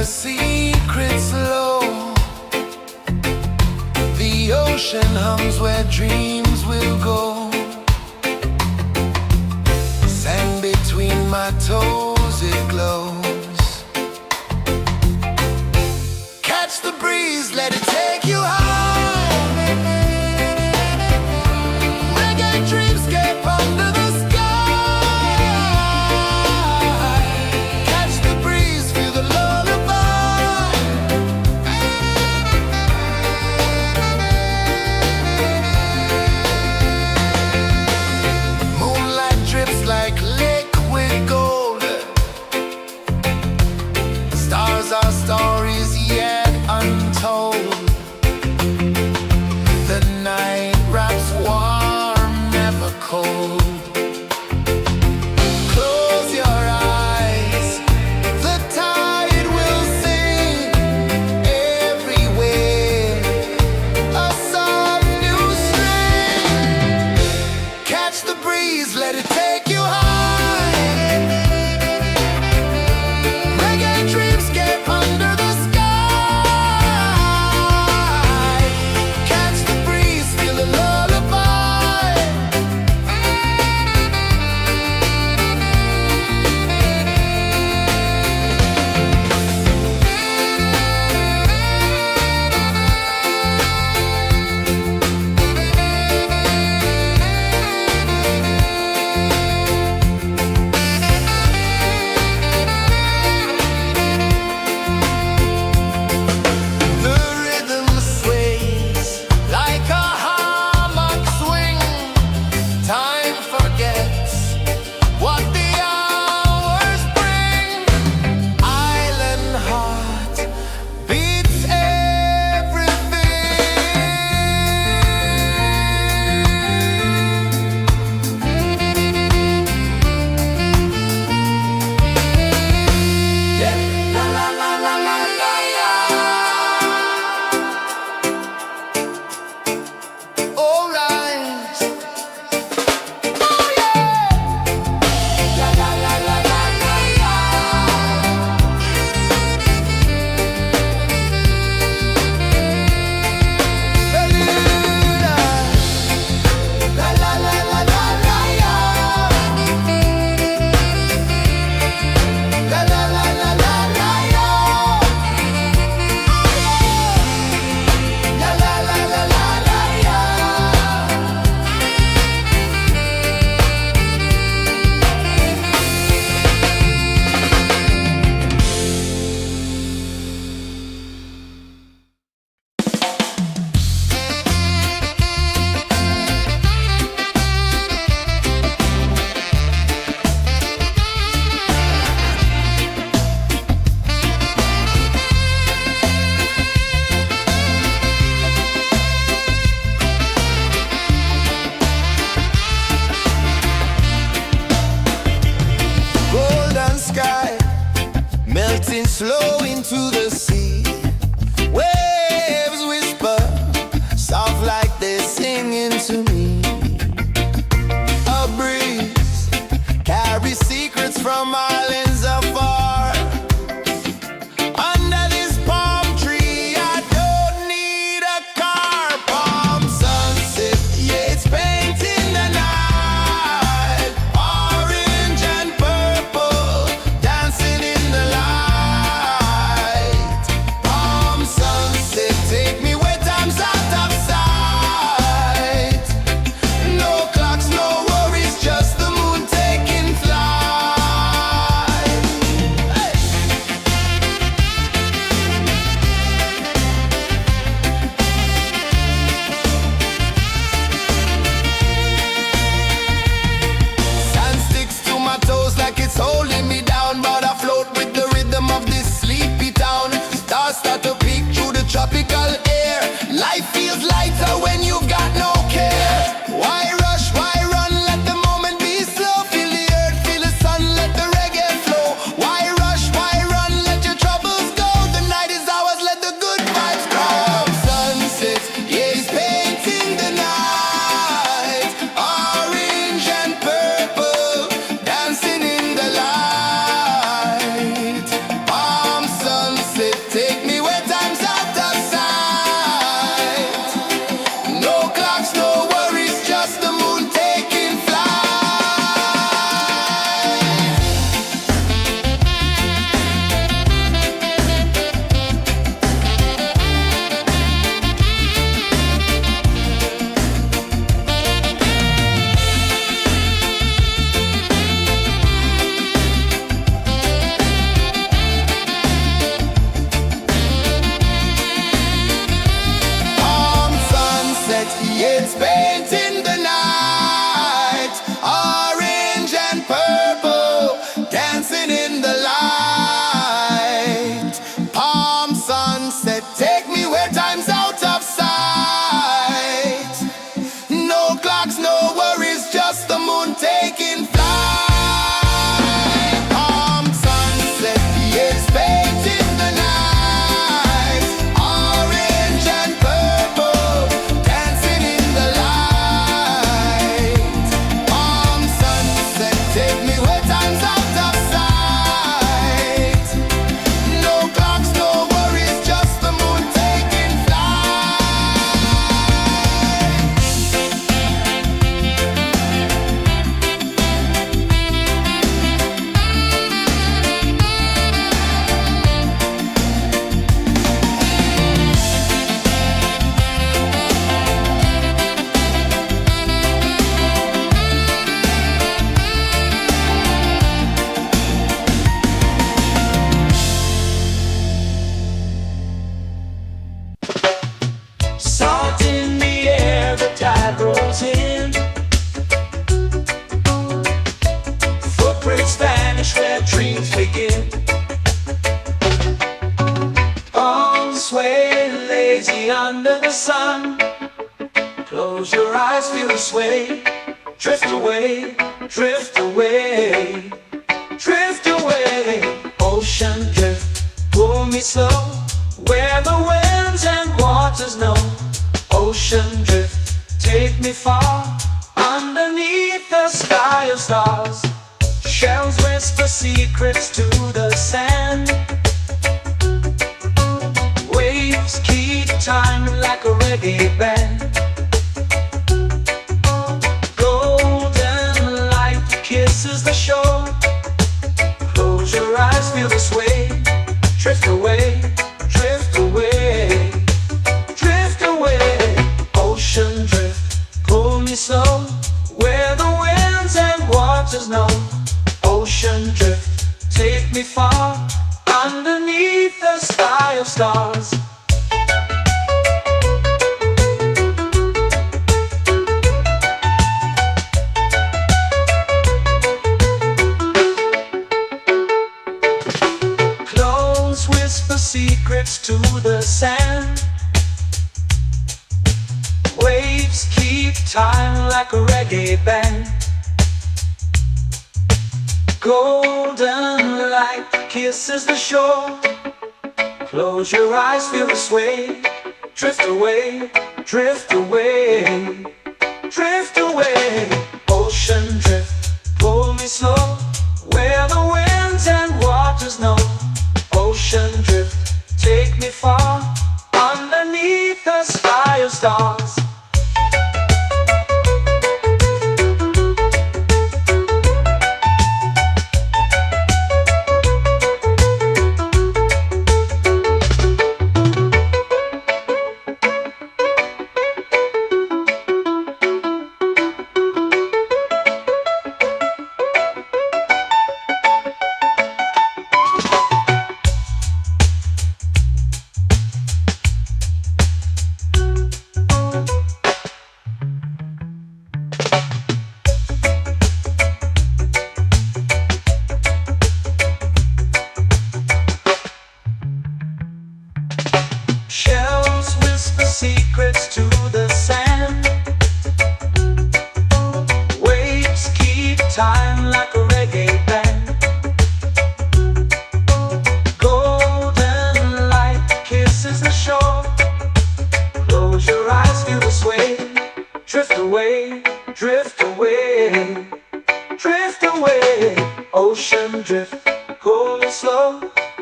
secrets low. The ocean hums where dreams will go. Sand between my toes, it glows. Catch the breeze, let it take you high. Reggae dreamscape under the sky. Catch the breeze, feel the lullaby. Moonlight drips like liquid gold. lazy under the sun. Close your eyes, feel the sway. Drift away, drift away, drift away. Ocean drift, pull me slow, where the winds and waters know. Ocean drift, take me far, underneath the sky of stars. Shells whisper secrets to the sand. Waves keep time like a reggae band. Golden light kisses the shore. Close your eyes, feel the sway. Drift away, drift away, drift away. Ocean drift, pull me slow, where the winds and waters know. Ocean drift, take me far, underneath the sky of stars. Close whisper secrets to the sand. Waves keep time like a reggae band. Golden light kisses the shore. Close your eyes, feel the sway. Drift away, drift away, drift away. Ocean drift, pull me slow, where the winds and waters know. Ocean drift, take me far, underneath the sky of stars. Shells whisper secrets to the sand. Waves keep time like a reggae band. Golden light kisses the shore. Close your eyes, feel the sway. Drift away, drift away, drift away. Ocean drift, pull me slow,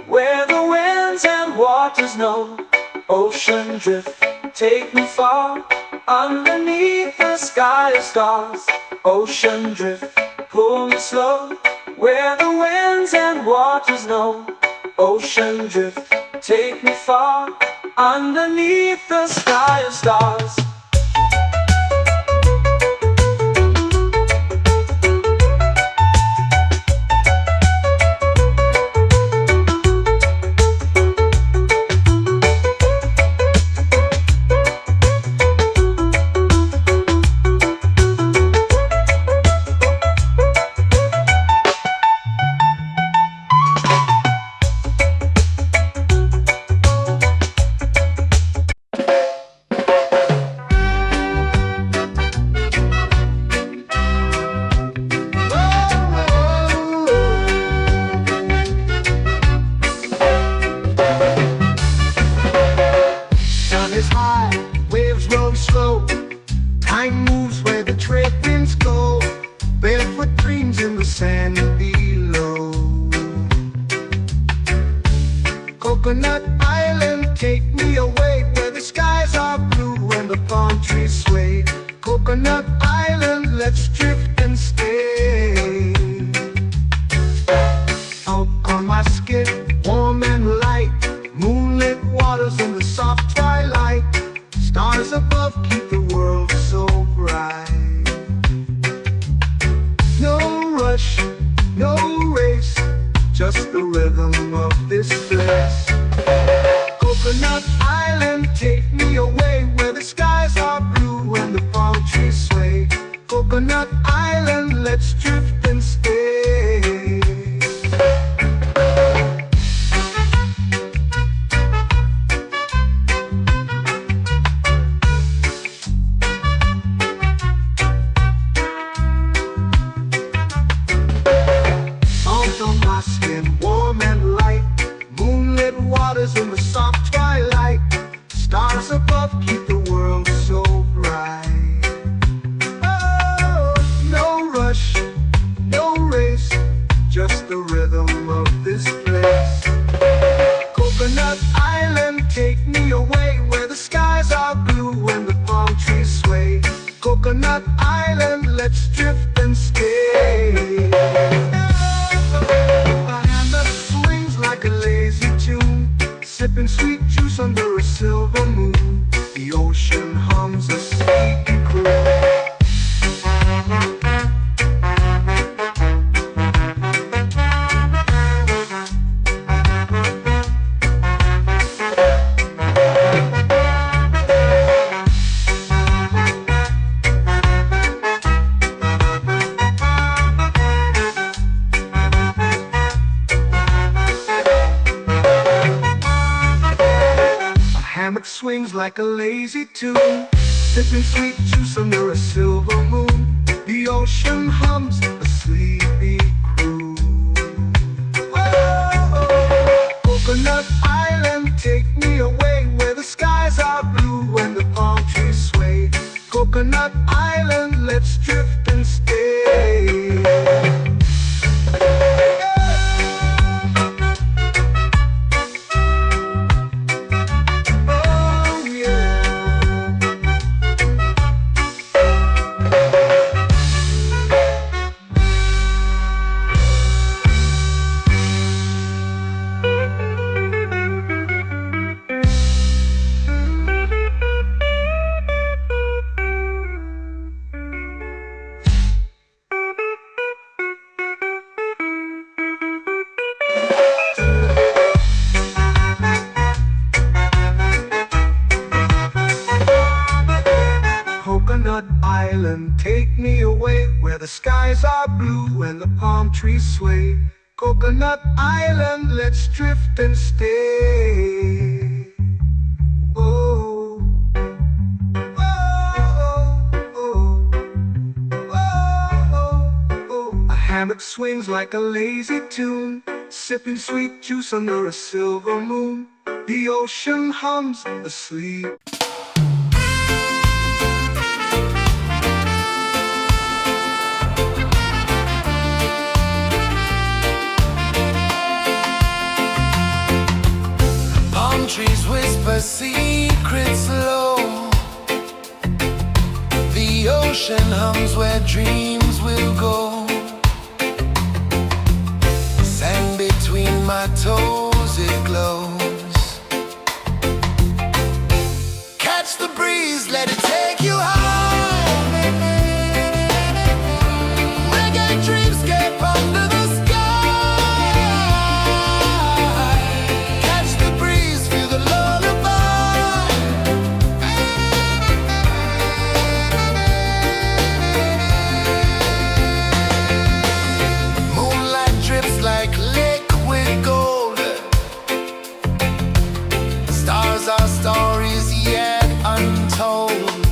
where the winds and waters know. Ocean drift, take me far, underneath the sky of stars. Ocean drift, pull me slow, where the winds and waters know. Ocean drift, take me far, underneath the sky of stars. Time moves where the trade winds go. Barefoot dreams in the sand below. Coconut Island, take me away, where the skies are blue and the palm trees sway. Coconut Island, let's drift and stay. Out on my skin, warm and light, moonlit waters in the soft twilight. Stars above keep the world so bright. No rush, no race, just the rhythm of this place. Coconut Island, take me away, where the skies are blue and the palm trees sway. Coconut Island, let's drift and stay. above keep the world so bright. Oh, no rush, no race, just the rhythm of this place. Coconut Island, take me away where the skies are blue and the palm trees sway. Coconut Island, let's drift and stay. A hand that swings like a lazy tune, sipping sweet juice under a silver moon. The ocean hums a sleepy croon. Hammock swings like a lazy tune, sipping sweet juice under a silver moon. The ocean hums a sleepy croon. Whoa, Coconut Island, take me away where the skies are blue and the palm trees sway. Coconut Island, let's drift and stay. Coconut Island, take me away where the skies are blue and the palm trees sway. Coconut Island, let's drift and stay. Oh, oh, oh, oh, oh. A hammock swings like a lazy tune, sipping sweet juice under a silver moon. The ocean hums asleep. Trees whisper secrets low. The ocean hums where dreams will go. Sand between my toes, it glows. Catch the breeze, let it take you high. Reggae dreamscape under the sky. Our stories yet untold.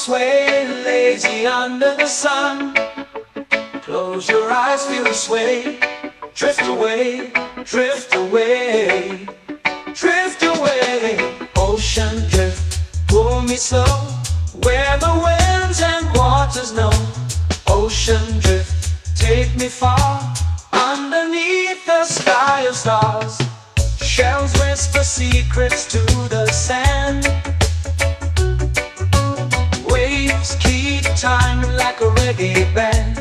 sway, lazy under the sun. Close your eyes, feel the sway. Drift away, drift away, drift away. Ocean drift, pull me slow, where the winds and waters know. Ocean drift, take me far, underneath the sky of stars. Shells whisper secrets to the sand. Waves keep time like a reggae band.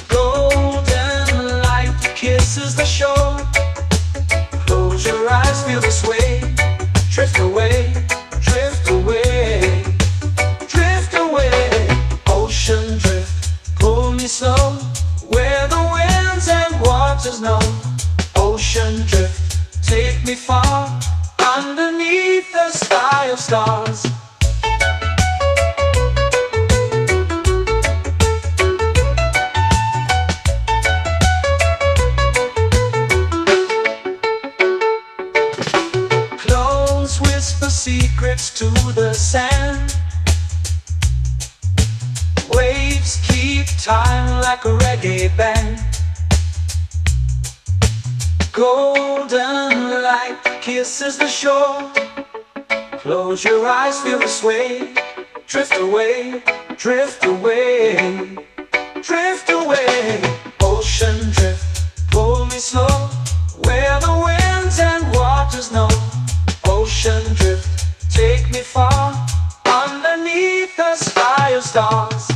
Golden light kisses the shore. Close your eyes, feel the sway. Drift away, drift away, drift away. Ocean drift, pull me slow, where the winds and waters know. Ocean drift, take me far, underneath the sky of stars. Close whisper secrets to the sand. Waves keep time like a reggae band. Golden light kisses the shore. Close your eyes, feel the sway. Drift away, drift away, drift away. Ocean drift, pull me slow, where the winds and waters know. Ocean drift, take me far, underneath the sky of stars.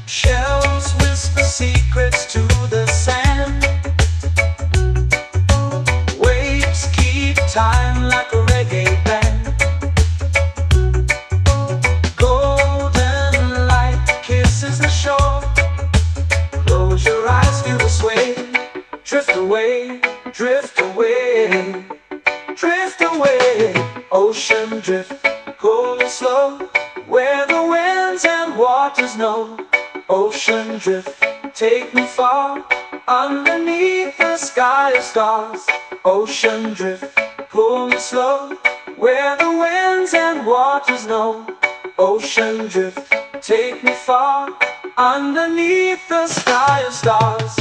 Shells whisper secrets to the sand. Waves keep time like a reggae band. Golden light kisses the shore. Close your eyes, feel the sway. Drift away, drift away, drift away. Ocean drift, pull me slow, where the winds and waters know. Ocean drift, take me far, underneath the sky of stars. Ocean drift, pull me slow, where the winds and waters know. Ocean drift, take me far, underneath the sky of stars.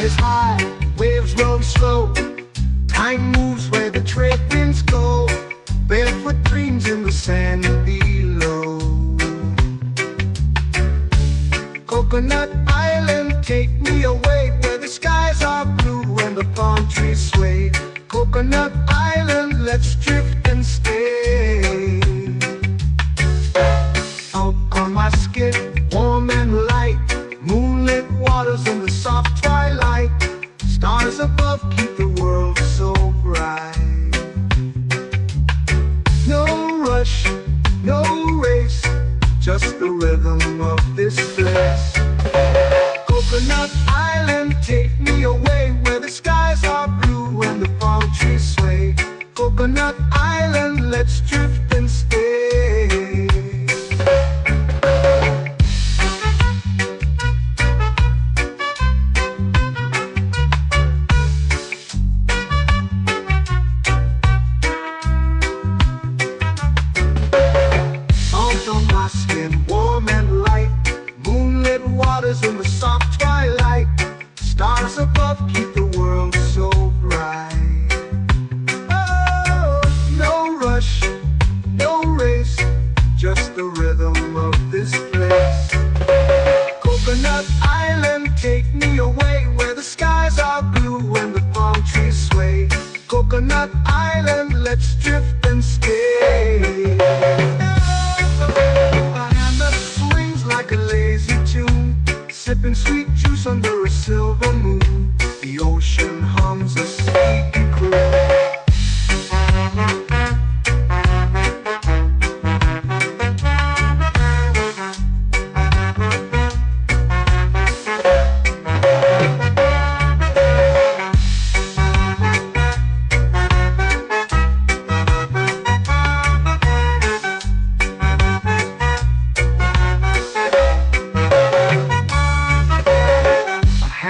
Is high, waves roll slow. Time moves where the trade winds go. Barefoot dreams in the sand below. Coconut Island, take me away, where the skies are blue and the palm trees sway. Coconut Island, let's drift and stay. Out on my skin, warm and light, moonlit waters in the soft twilight. Stars above keep the world so bright. No rush, no race, just the rhythm of this place. Coconut Island, take me away, where the skies are blue and the palm trees sway. Coconut Island.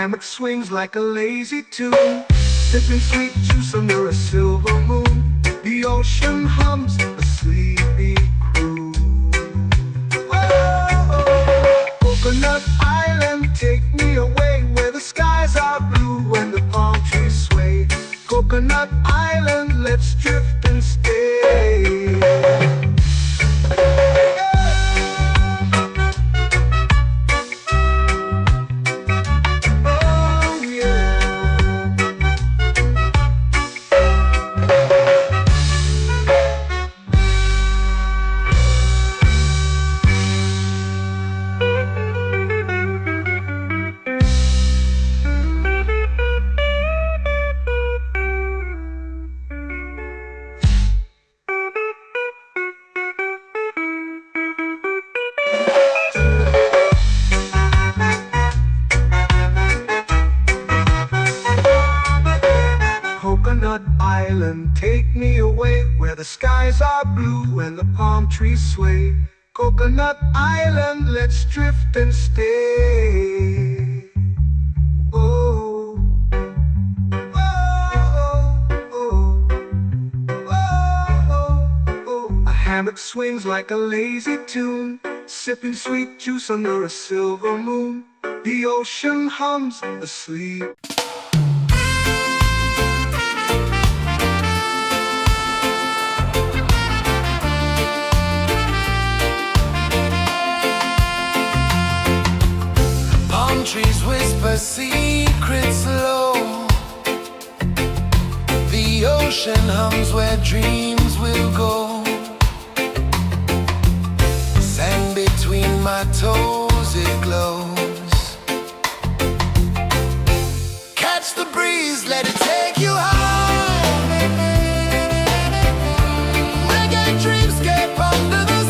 hammock swings like a lazy tune, sipping sweet juice under a silver moon. The ocean hums a sleepy croon. Whoa, Coconut Island, take me away where the skies are blue and the palm trees sway. Coconut Island, let's drift and stay. Coconut Island, take me away where the skies are blue and the palm trees sway. Coconut Island, let's drift and stay. Oh, oh, oh, oh, oh. A hammock swings like a lazy tune, sipping sweet juice under a silver moon. The ocean hums asleep. Trees whisper secrets low. The ocean hums where dreams will go. Sand between my toes, it glows. Catch the breeze, let it take you high. Reggae dreamscape under the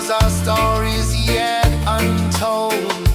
our stories yet untold.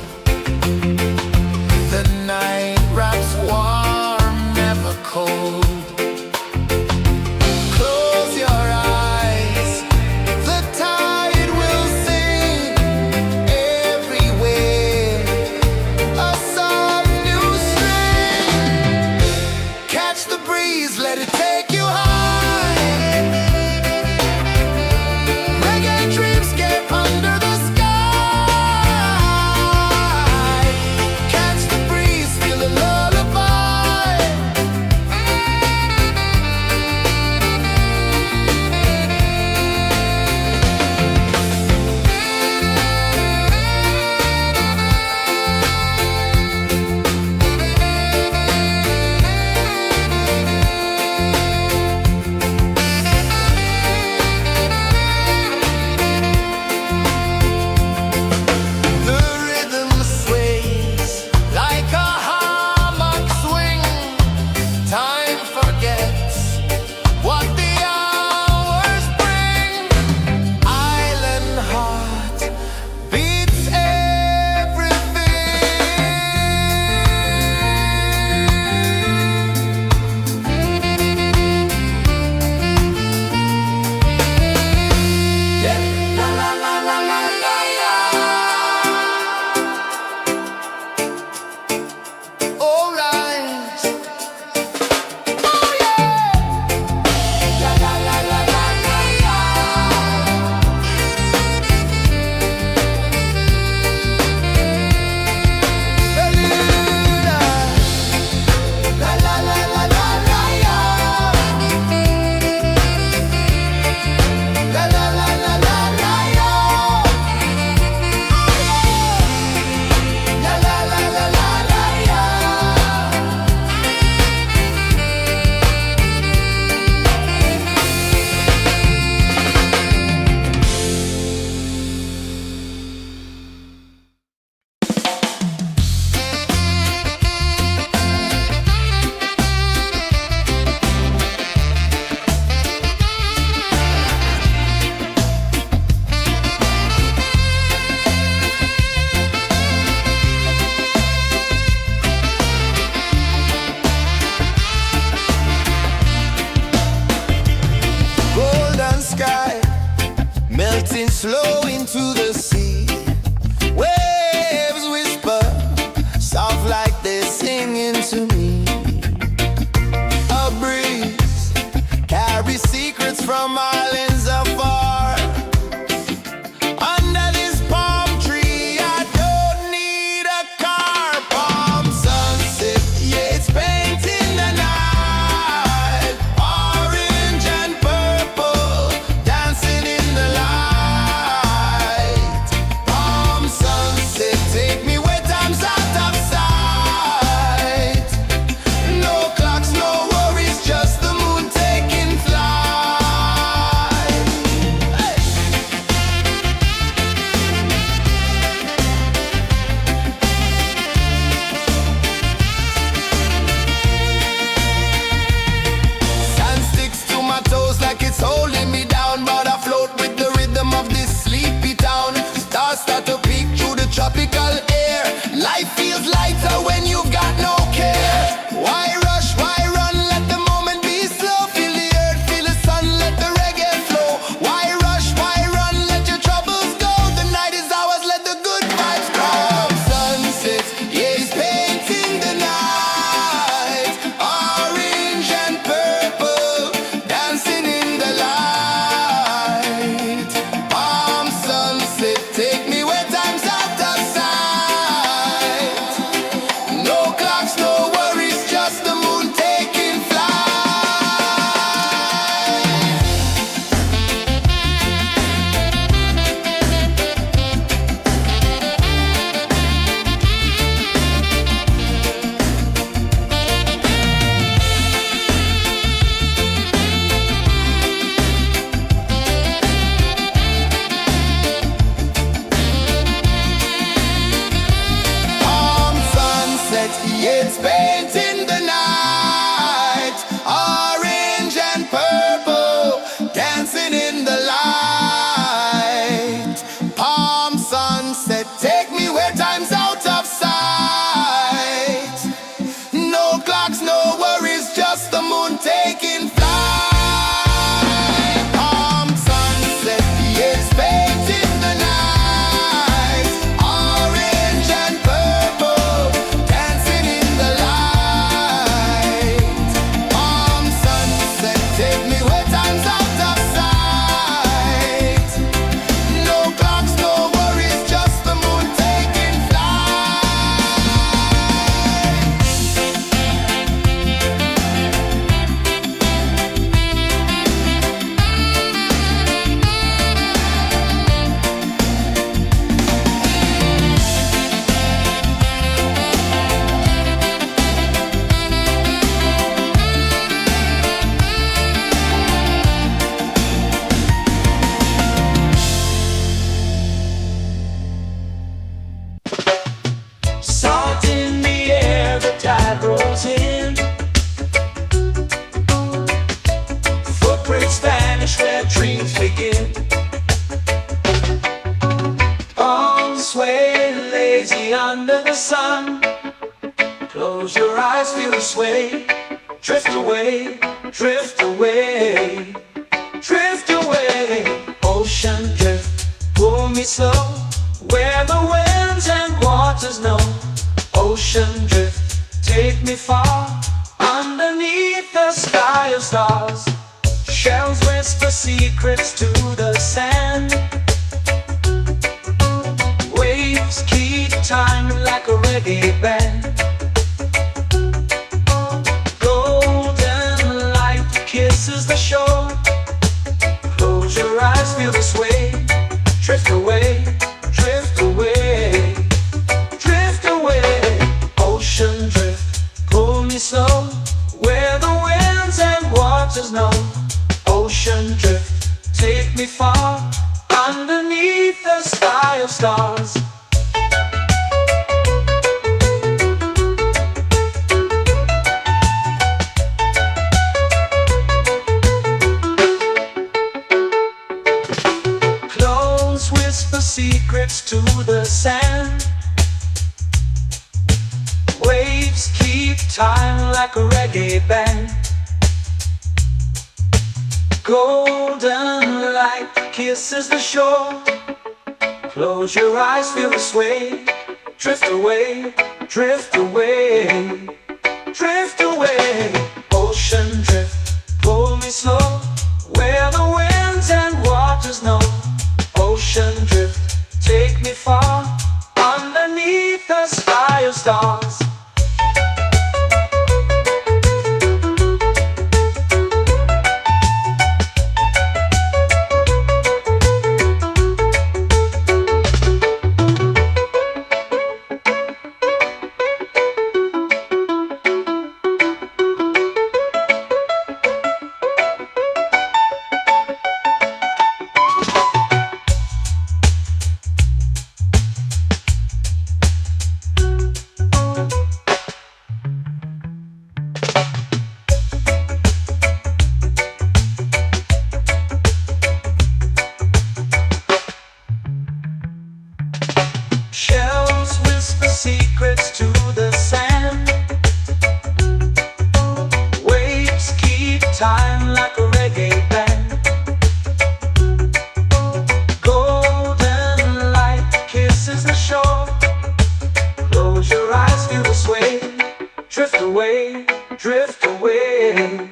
waves begin. Arms sway lazy under the sun. Close your eyes, feel the sway. Drift away, drift away, drift away. Ocean drift, pull me slow, where the winds and waters know. Ocean drift, take me far, underneath the sky of stars. Shells whisper secrets to the sand. Waves keep time like a reggae band. Golden light kisses the shore. Close your eyes, feel the sway. Drift away, drift away, drift away. Ocean drift, pull me slow, where the winds and waters know. Ocean drift, take me far, underneath the sky of stars. Clones whisper secrets to the sand. Waves keep time like a reggae band. Golden light kisses the shore. Close your eyes, feel the sway. Drift away, drift away, drift away. Ocean drift, pull me slow, where the winds and waters know. Ocean drift, take me far, underneath the sky of stars. Shells whisper secrets to the sand. Waves keep time like a reggae band. Golden light kisses the shore. Close your eyes, feel the sway. Drift away, drift away,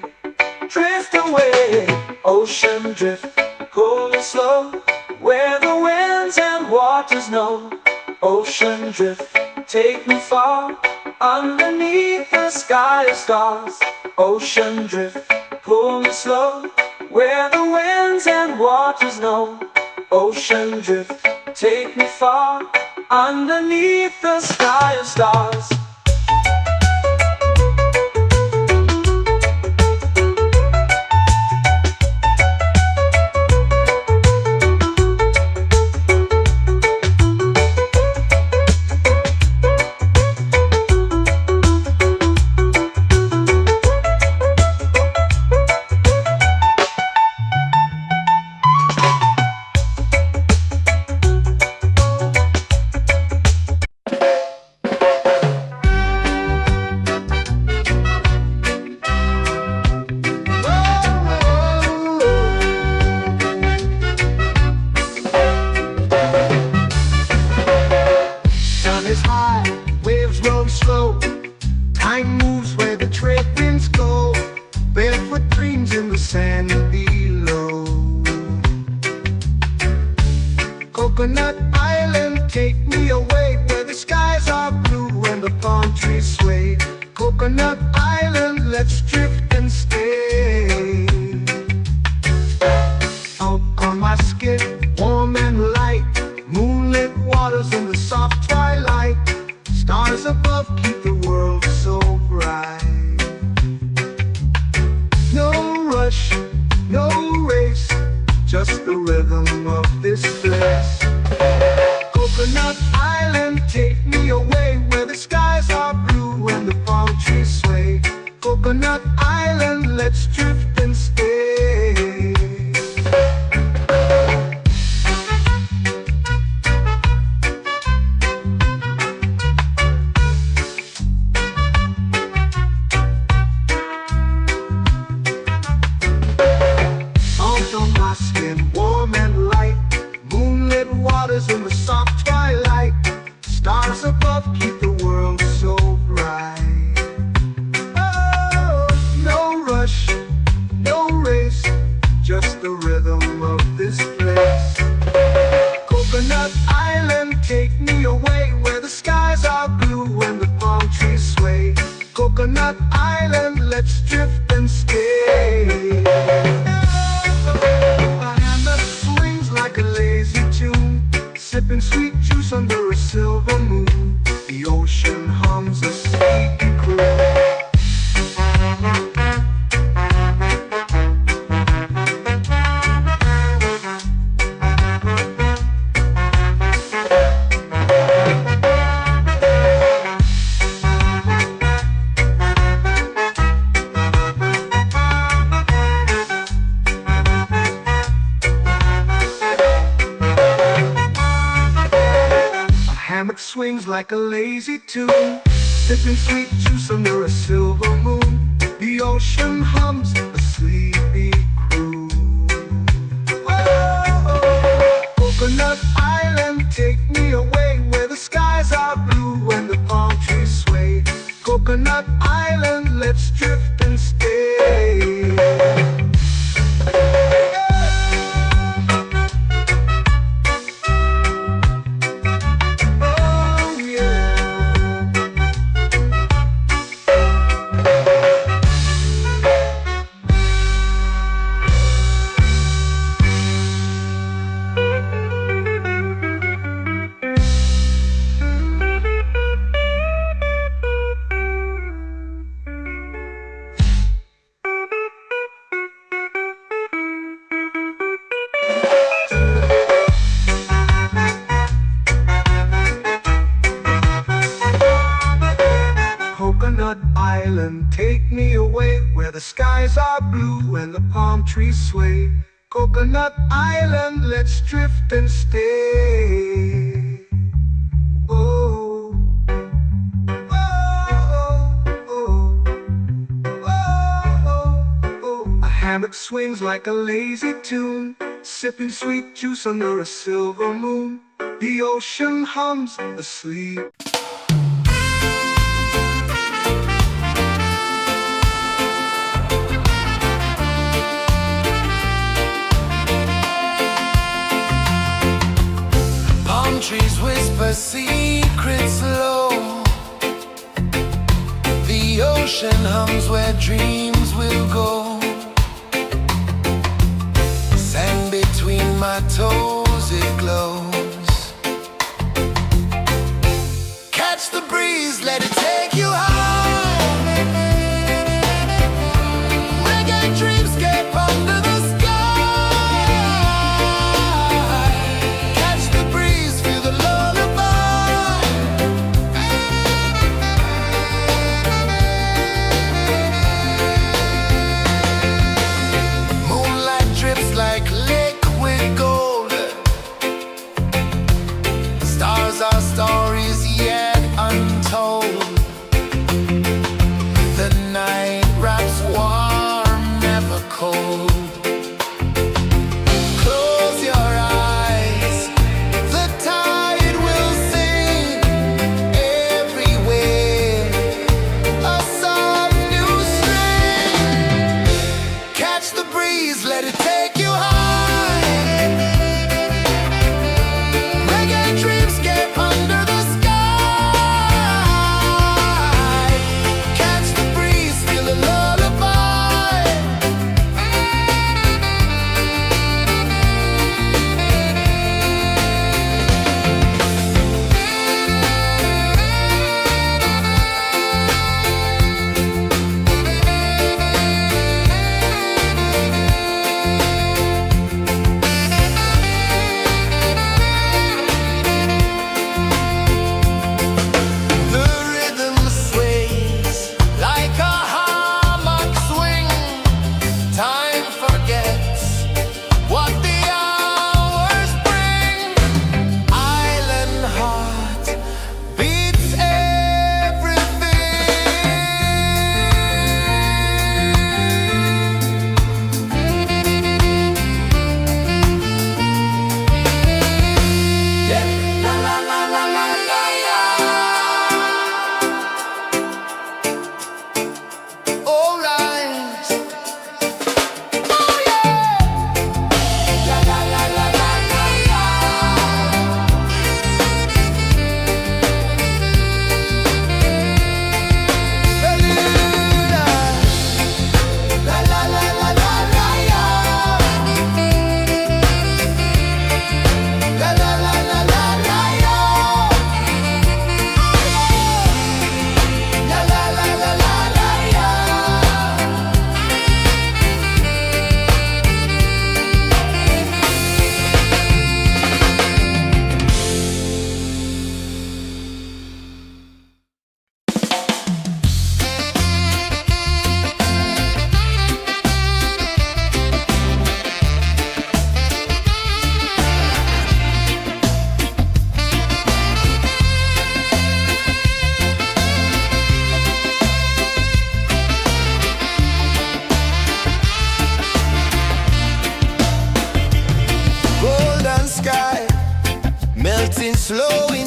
drift away. Ocean drift, pull me slow, where the winds and waters know. Ocean drift, take me far, underneath the sky of stars. Ocean drift, pull me slow, where the winds and waters know. Ocean drift, take me far, underneath the sky of stars. Is high, waves roll slow. Time moves where the trade winds go. Barefoot dreams in the sand below. Coconut Island, take me away, where the skies are blue and the palm trees sway. Coconut Island, let's drift and stay. Out on my skin, warm and light, moonlit waters in the soft twilight. Stars above keep the world so bright. No rush, no race, just the rhythm of this place. Coconut Island, take me away, where the skies are blue and the palm trees sway. Coconut Island, let's drift and stay. love keep the world so bright. Oh, no rush, no race, just the rhythm of this place. Coconut Island, take me away where the skies are blue and the palm trees sway. Coconut Island, let's drift and stay. A hand that swings like a lazy tune, sipping sweet juice under a silver moon. The ocean hums a sleepy croon. Hammock swings like a lazy tune, sipping sweet juice under a silver moon. The ocean hums a sleepy croon. Oh, Coconut Island, take me away where the skies are blue and the palm trees sway. Coconut Island, let's drift and stay. Coconut Island, take me away where the skies are blue and the palm trees sway. Coconut Island, let's drift and stay. Oh, oh, oh, oh, oh. A hammock swings like a lazy tune, sipping sweet juice under a silver moon. The ocean hums asleep. Trees whisper secrets low. The ocean hums where dreams will go. Sand between my toes, it glows. Catch the breeze, let it take you high. Reggae dreamscape under the sky.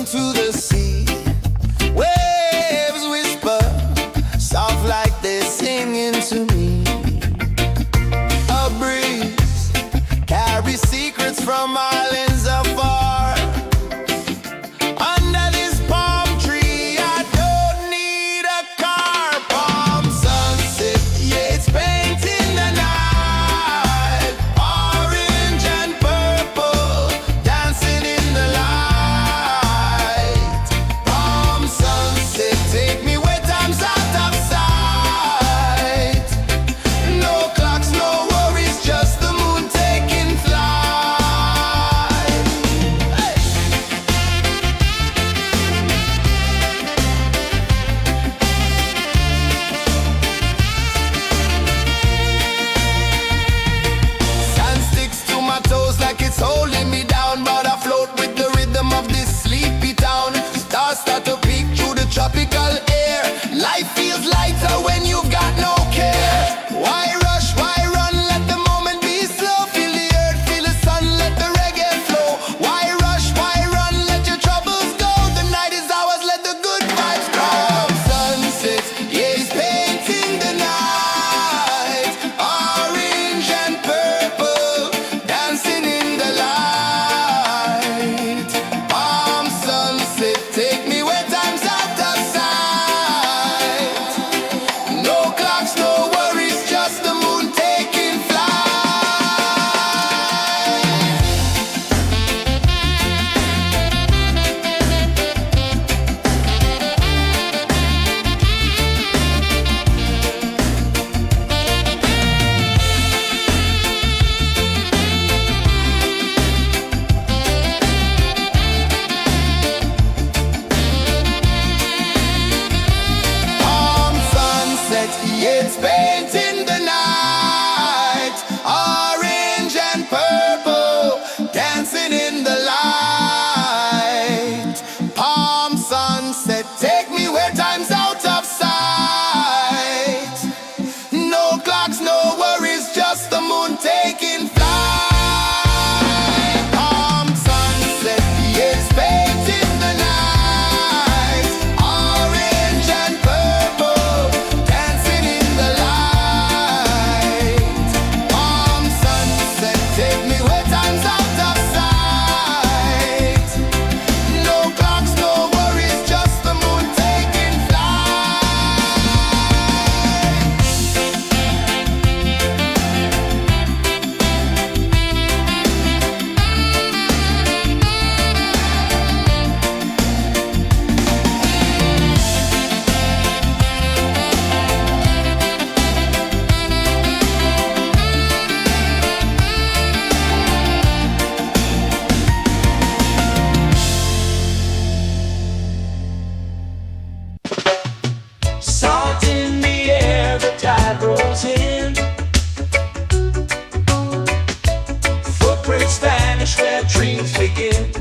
into the sea. Waves whisper, soft like they're singing to me. A breeze carries secrets from islands afar. Under this palm tree, I don't need a car. Palm sunset, yeah, it's painting the night. Orange and purple, dancing in the light. Palm sunset, take me where time's out of sight. No clocks, no worries, just the moon taking flight. Hey! Sand sticks to my toes like it's holding me down, but I float with the rhythm of this sleepy town. Stars start to peek through the tropical air. Life feels lighter when you've got no care. Why rush, why run, let the moment be slow. Feel the earth, feel the sun, let the reggae flow. Why rush, why run, let your troubles go. The night is ours, let the good vibes come. Sunset, yeah, it's painting the night. Orange and purple, dancing in the light. Palm sunset, take me where time's out of sight. No clocks, no worries, just the moon taking flight. Palm sunset, yeah, it's painting the night. Orange and purple, dancing in the light. Palm sunset, take me where time's out of sight. No clocks, no worries, just the moon taking flight. Palm sunset, yeah, it's painting the night. Orange and purple, dancing in the light. Palm sunset, take me where time's out of sight. No clocks, no worries, just the moon taking flight. Salt in the air, the tide rolls in. Footprints vanish where dreams begin.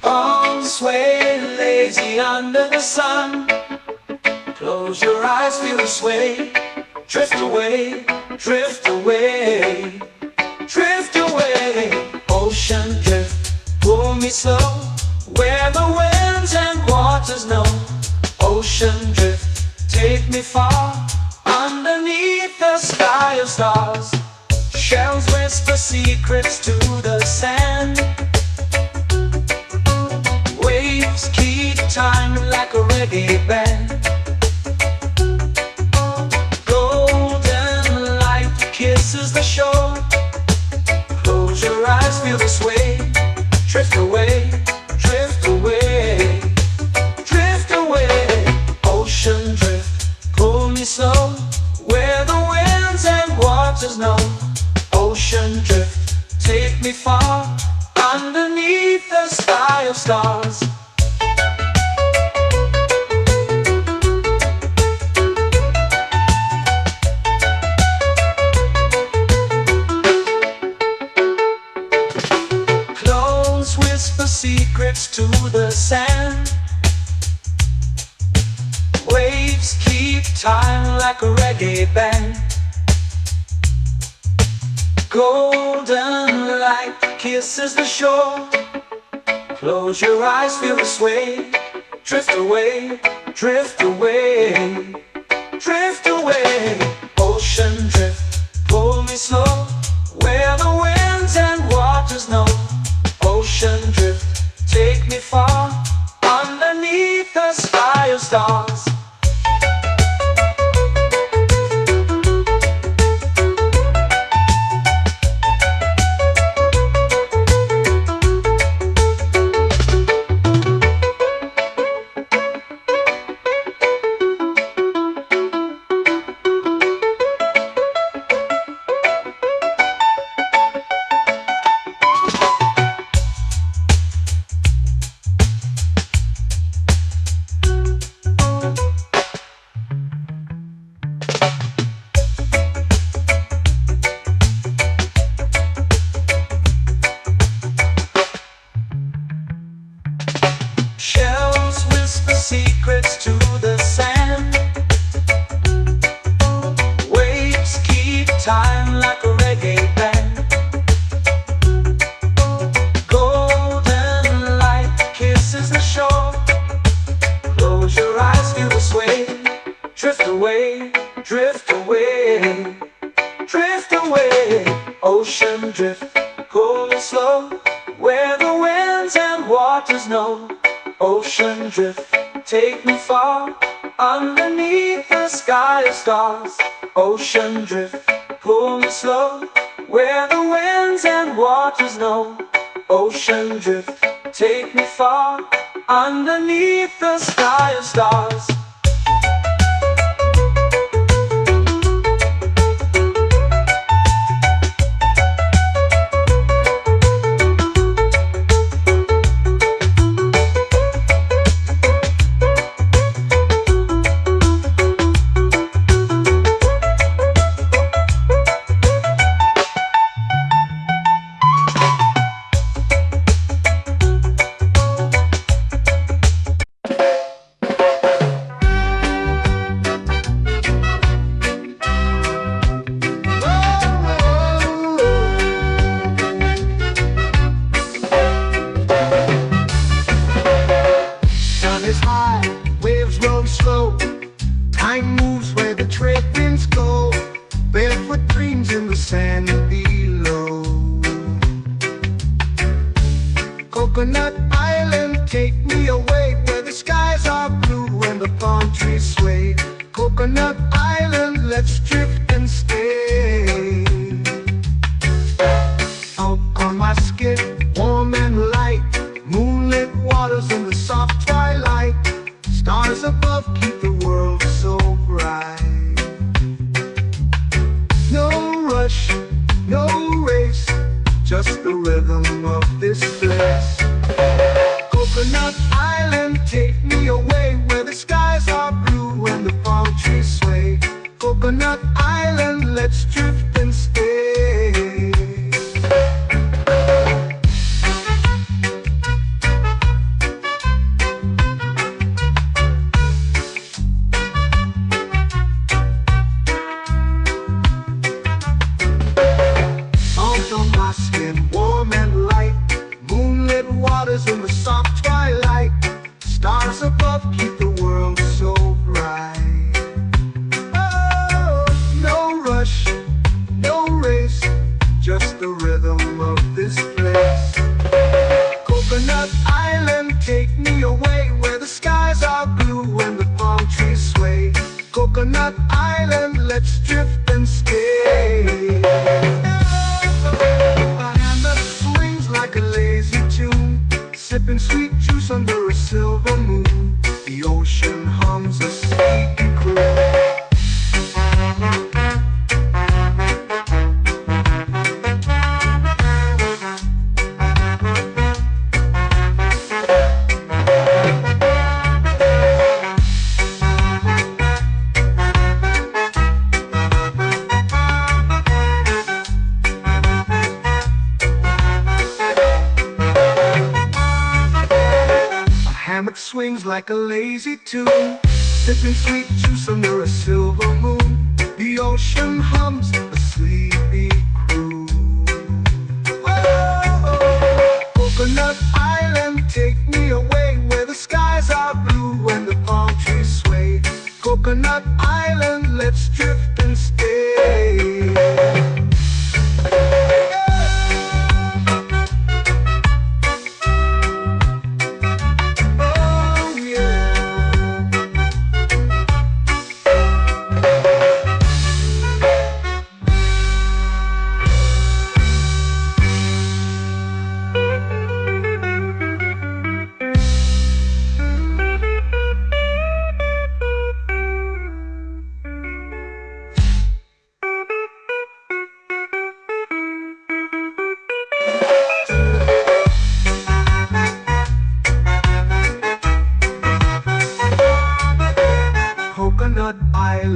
Arms sway lazy under the sun. Close your eyes, feel the sway. Drift away, drift away, drift away. Ocean drift, pull me slow. Where the winds and waters know. Ocean drift, take me far. Underneath the sky of stars. Shells whisper secrets to the sand. Waves keep time like a reggae band. Golden light kisses the shore. Close your eyes, feel the sway. Drift away, drift away, drift away. Ocean drift, pull me slow. Where the winds and waters know. Ocean drift, take me far. Underneath the sky of stars. Clones whisper secrets to the sand. Waves keep time like a reggae band. Golden light kisses the shore. Close your eyes, feel the sway. Drift away, drift away, drift away. Ocean drift, pull me slow, where the winds and waters know. Ocean drift, take me far, underneath the sky of stars. Shells whisper secrets to the sand. Waves keep time like a reggae band. Golden light kisses the shore. Close your eyes, feel the sway. Drift away, drift away, drift away. Ocean drift, cool and slow, where the winds and waters know. Ocean drift, take me far, underneath the sky of stars. Ocean drift, pull me slow, where the winds and waters know. Ocean drift, take me far, underneath the sky of stars. Time moves where the trade winds go. Barefoot dreams in the sand below. Coconut Island, take me away, where the skies are blue and the palm trees sway. Coconut Island, let's drift and stay. Out on my skin, warm and light, moonlit waters in the soft twilight. Stars above keep the world so bright. No rush, no race, just the rhythm of this place. Coconut Island, take me away, where the skies are blue and the palm trees sway. Coconut Island, let's drift and stay. Warm and light, moonlit waters in the soft twilight. Stars above keep the world so bright. Oh, no rush, no race, just the rhythm of this place. Coconut Island, take me away, where the skies are blue and the palm trees sway. Coconut Island, let's drift and stay. Like a lazy tune, sipping sweet juice under a silver moon. The ocean hums a sleepy croon. Swings like a lazy tune, sipping sweet juice under a silver moon. The ocean hums a sleepy croon. Oh, Coconut Island,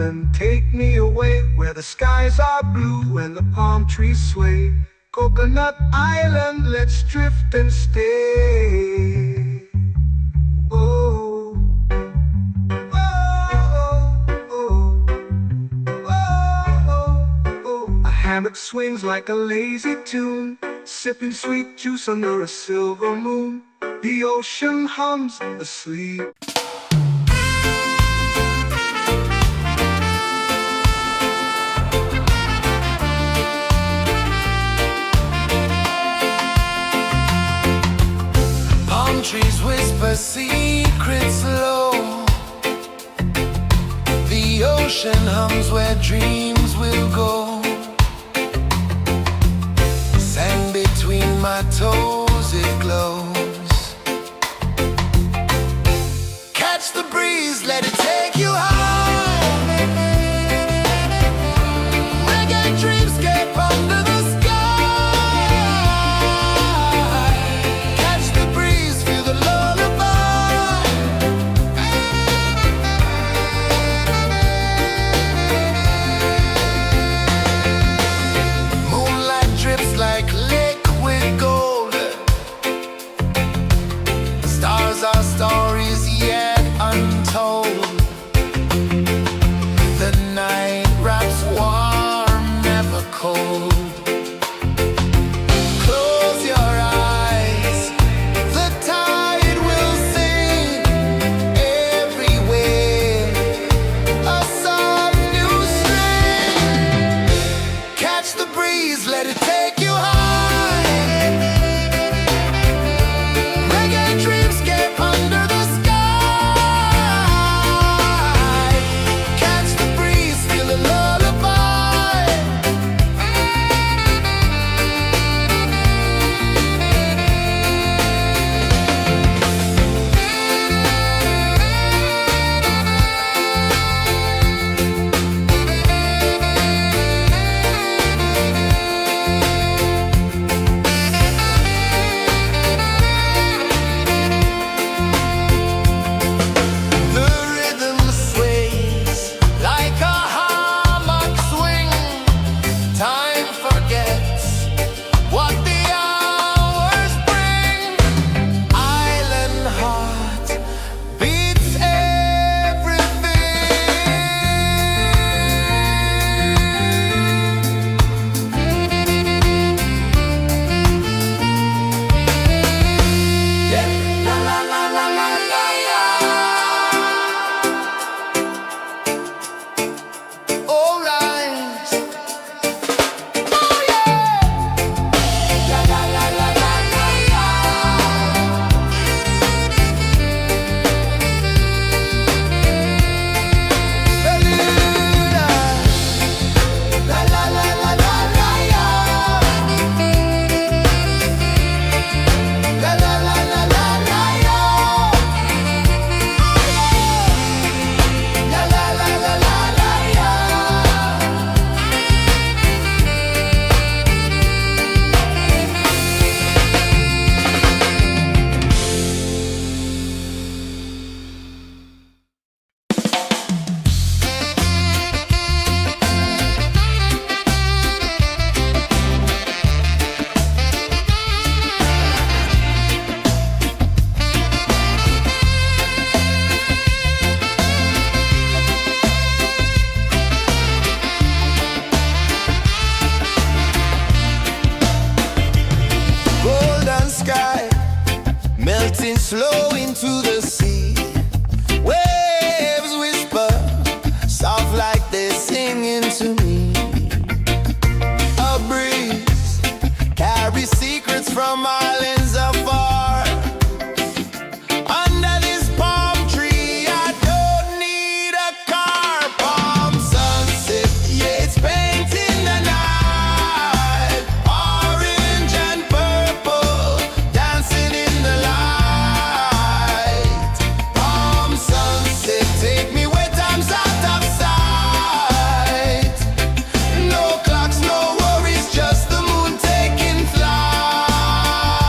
island, take me away where the skies are blue and the palm trees sway. Coconut Island, let's drift and stay. Oh, oh, oh, oh, oh. A hammock swings like a lazy tune, sipping sweet juice under a silver moon. The ocean hums asleep. Palm trees whisper secrets low. The ocean hums where dreams will go. Sand between my toes, it glows. Catch the breeze, let it take you high. Reggae dreamscape under the sky. Catch the breeze, feel the lullaby. Moonlight drips like liquid gold. Stars are stories yet untold. The night wraps warm, never cold. Close your eyes, the tide will sing everywhere. A soft new string. Catch the breeze, let it take you high. Reggae dreamscape under the sky. Catch the breeze, feel the lullaby. The rhythm sways like a hammock swing. Time forgets what the hours bring. Island heart beats everything. Yeah. La la la la la la la. All right. Oh yeah. La la la la la la la. La la la la la la la. La la la la la la la. La la la la la la la. Golden sky melting slow into the sea. Waves whisper soft like they're singing to me. A breeze carries secrets from islands afar. Under this palm tree, I don't need a car. Palm sunset, yeah, it's painting the night. Orange and purple, dancing in the light. Palm sunset, take me where time's out of sight. No clocks, no worries, just the moon taking flight.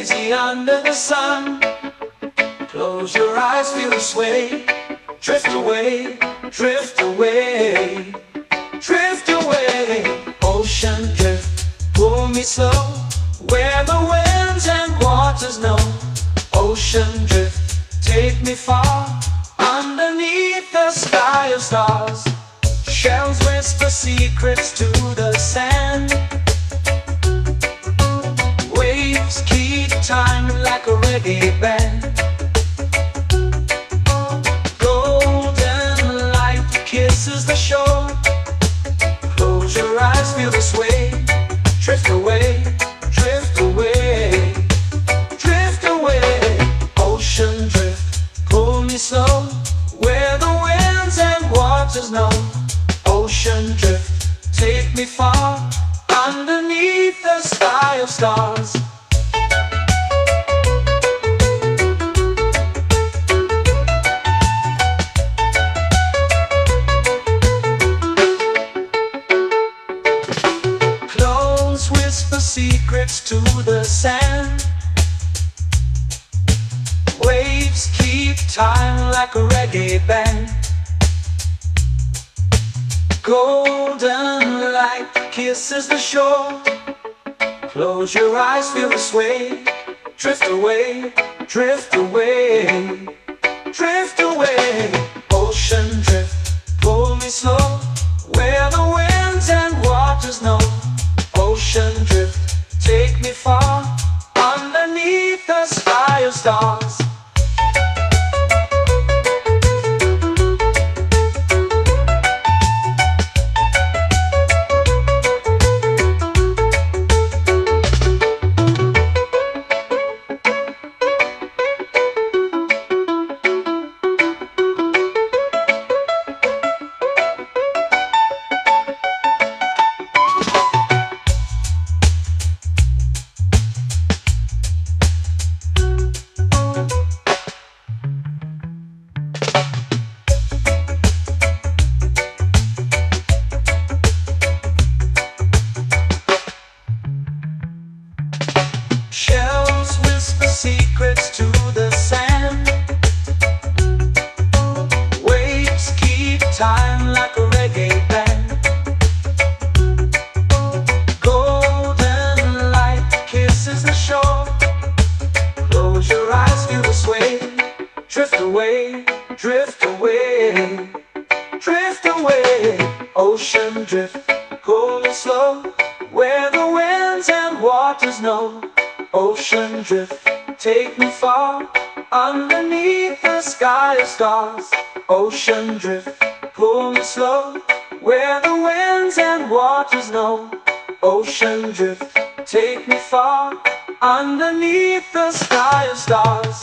lazy under the sun. Close your eyes, feel the sway. Drift away, drift away, drift away. Ocean drift, pull me slow, where the winds and waters know. Ocean drift, take me far, underneath the sky of stars. Shells whisper secrets to the sand. Waves keep time like a reggae band. Golden light kisses the shore. Close your eyes, feel the sway. Drift away, drift away, drift away. Ocean drift, pull me slow, where the winds and waters know. Ocean drift, take me far, underneath the sky of stars. Close whisper secrets to the sand. Waves keep time like a reggae band. Golden light kisses the shore. Close your eyes, feel the sway. Drift away, drift away, drift away. Ocean drift, pull me slow, where the winds and waters know. Ocean drift, take me far, underneath the sky of stars. Shells whisper secrets to the sand. Waves keep time like a reggae band. Golden light kisses the shore. Close your eyes, feel the sway. Drift away, drift away, drift away. Ocean drift, pull me slow, where the winds and waters know. Ocean drift, take me far, underneath the sky of stars. Ocean drift, pull me slow, where the winds and waters know. Ocean drift, take me far, underneath the sky of stars.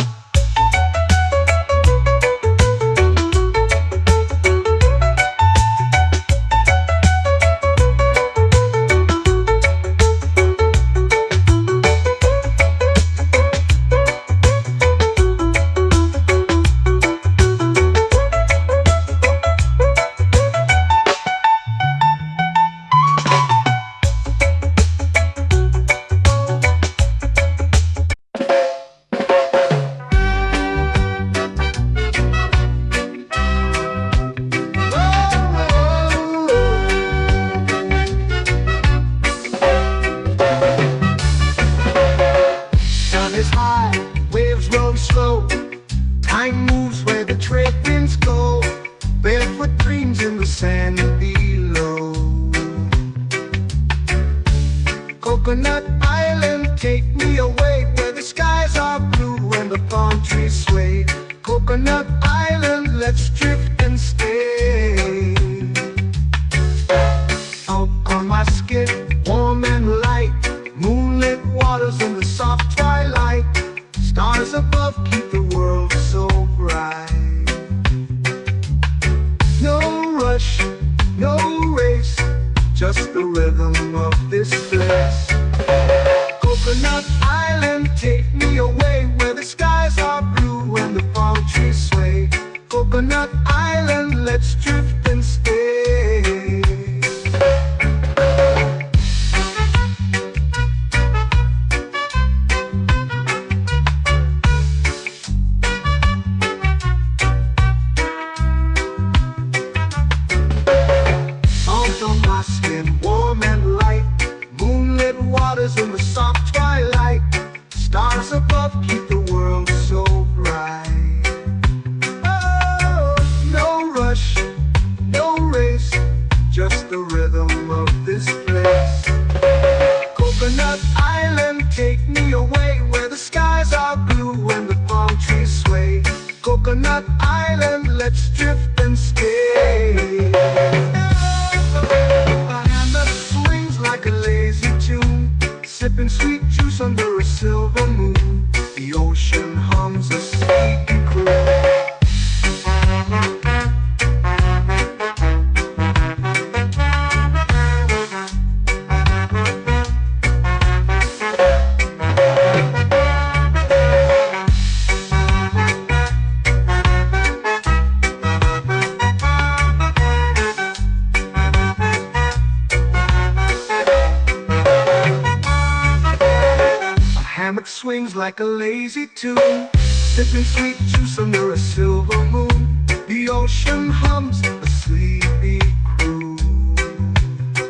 Time moves where the trade winds go. Barefoot dreams in the sand below. Coconut Island, take me away, where the skies are blue and the palm trees sway. Coconut Island, let's drift and stay. Out on my skin, warm and light, moonlit waters in the soft twilight. Stars above keep the world so bright. No rush, no race, just the rhythm of this place. Coconut Island, take me away, where the skies are blue and the palm trees sway. Coconut Island, let's drift and stay. Coconut Island, let's drift and stay. A hand that swings like a lazy tune, sipping sweet juice under a silver moon. The ocean hums a sleepy croon. Hammock swings like a lazy tune, sipping sweet juice under a silver moon. The ocean hums a sleepy croon.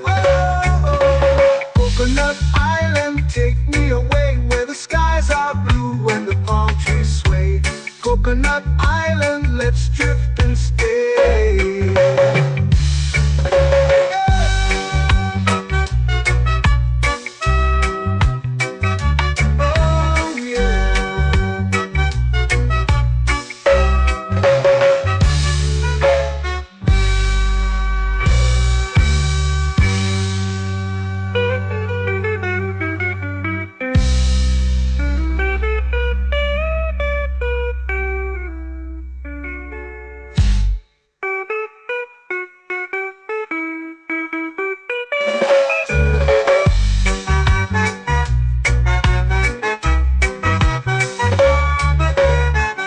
Whoa. Coconut Island, take me away where the skies are blue and the palm trees sway. Coconut Island, let's drift and stay.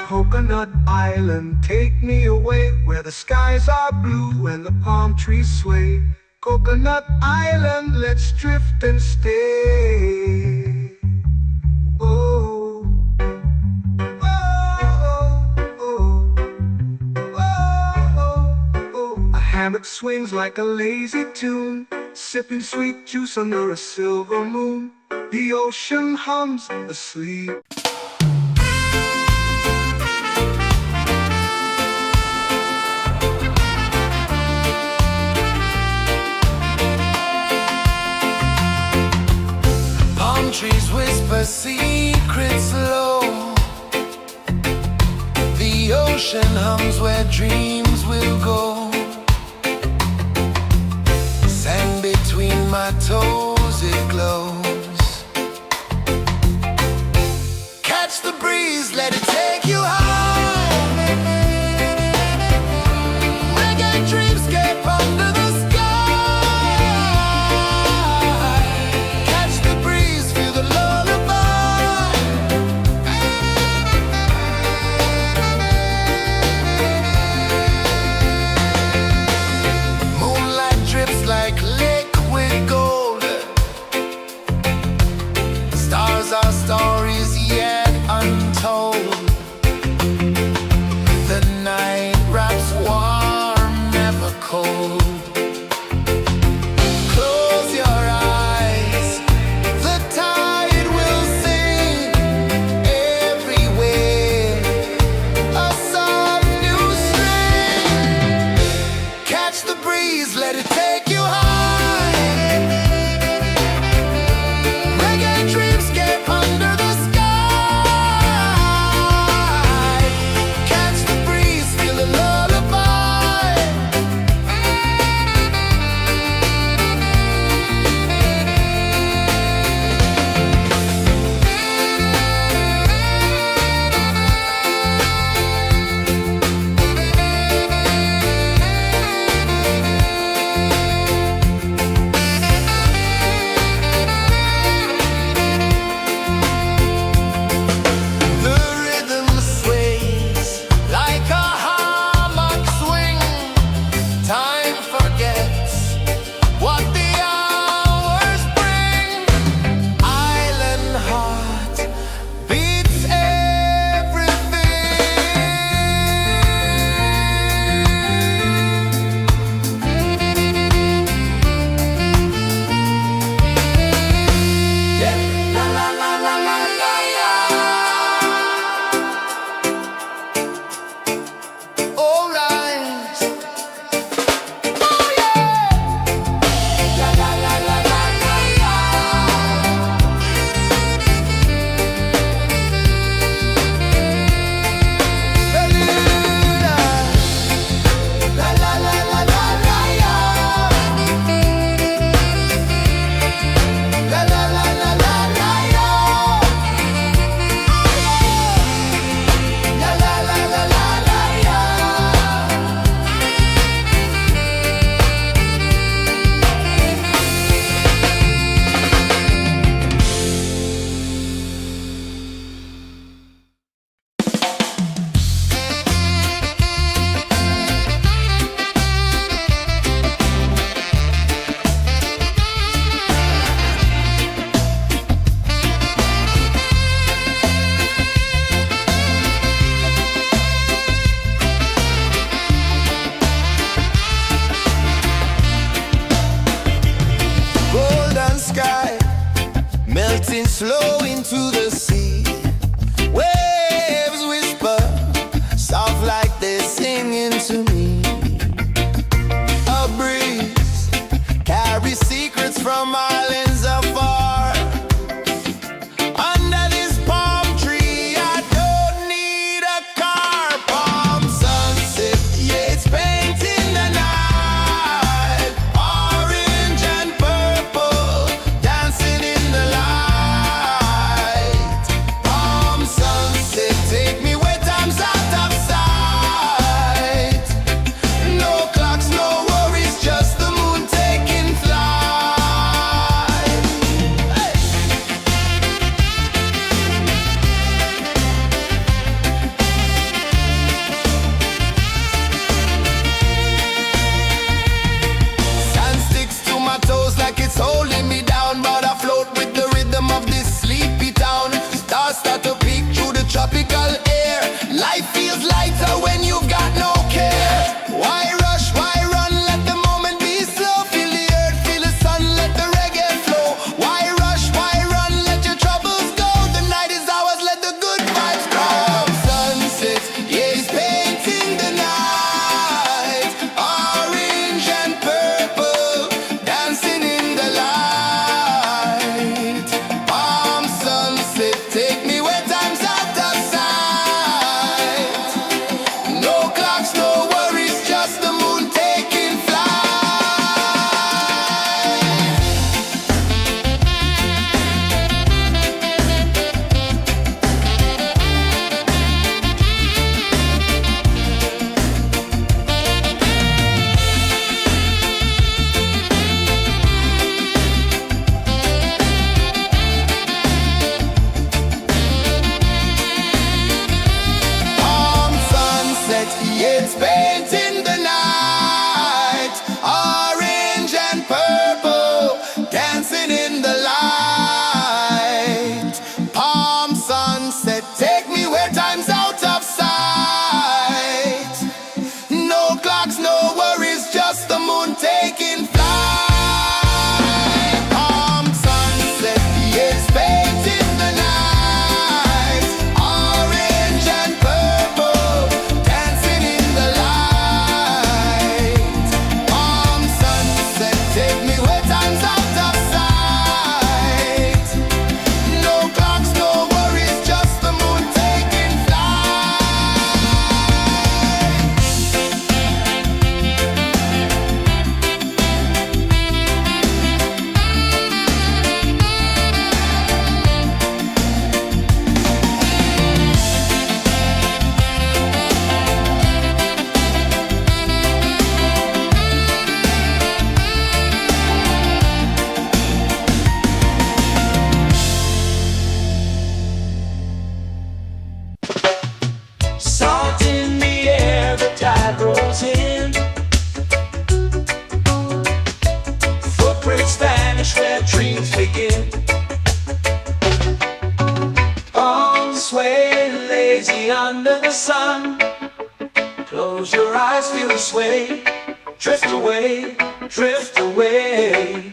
Coconut Island, take me away where the skies are blue and the palm trees sway. Coconut Island, let's drift and stay. Oh, oh, oh, oh, oh. A hammock swings like a lazy tune, sipping sweet juice under a silver moon. The ocean hums asleep. Trees whisper secrets low. The ocean hums where dreams will go. Sand between my toes, it glows. Catch the breeze, let it take you high. Reggae dreamscape under the sky. Like liquid gold, melting slow into the sea. Waves whisper, soft like they're singing to me. A breeze carries secrets from islands afar. Under this palm tree, I don't need a car. Palm sunset, yeah, it's painting the night. Orange and purple, dancing in the light. Palm sunset, take me where time's out of sight. No clocks, no worries, just the moon taking flight. Hey! Sand sticks to my toes like it's holding me down, but I float with the rhythm of this sleepy town. Stars start to peek through the tropical air. Life feels lighter when you've got no care. Why rush, why run, let the moment be slow. Feel the earth, feel the sun, let the reggae flow. Why rush, why run, let your troubles go. The night is ours, let the good vibes come. Sunset, yeah, it's painting the night. Orange and purple, dancing in the light. Palm sunset, take me where time's out of sight. No clocks, no worries, just the moon taking flight. Palm sunset, yeah, it's painting the night. Orange and purple, dancing in the light. Palm sunset, take me where time's out of sight. No clocks, no worries, just the moon taking flight. Palm sunset, yeah, it's painting the night. Orange and purple, dancing in the light. Palm sunset, take me where time's out of sight. No clocks, no worries, just the moon taking flight. Salt in the air, the tide rolls in. Footprints vanish where dreams begin. Arms sway lazy under the sun. Close your eyes, feel the sway. Drift away, drift away,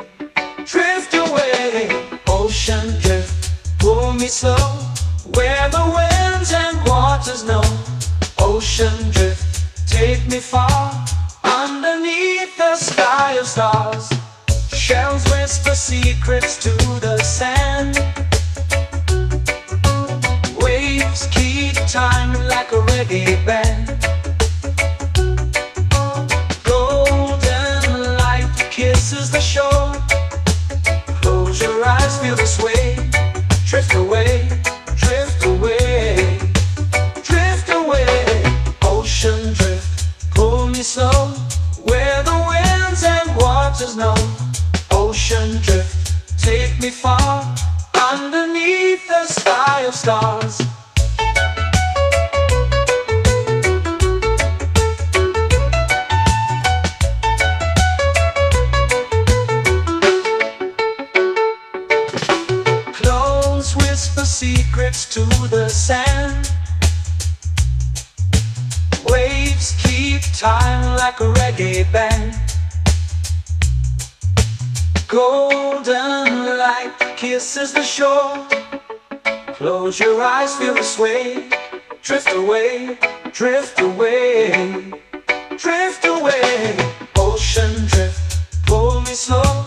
drift away. Ocean drift, pull me slow, where the winds and waters know. Ocean drift, take me far, underneath the sky of stars. Shells whisper secrets to the sand. Waves keep time like a reggae band. Golden light kisses the shore. Close your eyes, feel the sway. Drift away, drift away, drift away. Ocean drift, pull me slow, where the winds and waters know. Ocean drift, take me far, underneath the sky of stars. Close whisper secrets to the sand. Waves keep time like a reggae band. Golden light kisses the shore. Close your eyes, feel the sway. Drift away, drift away, drift away. Ocean drift, pull me slow,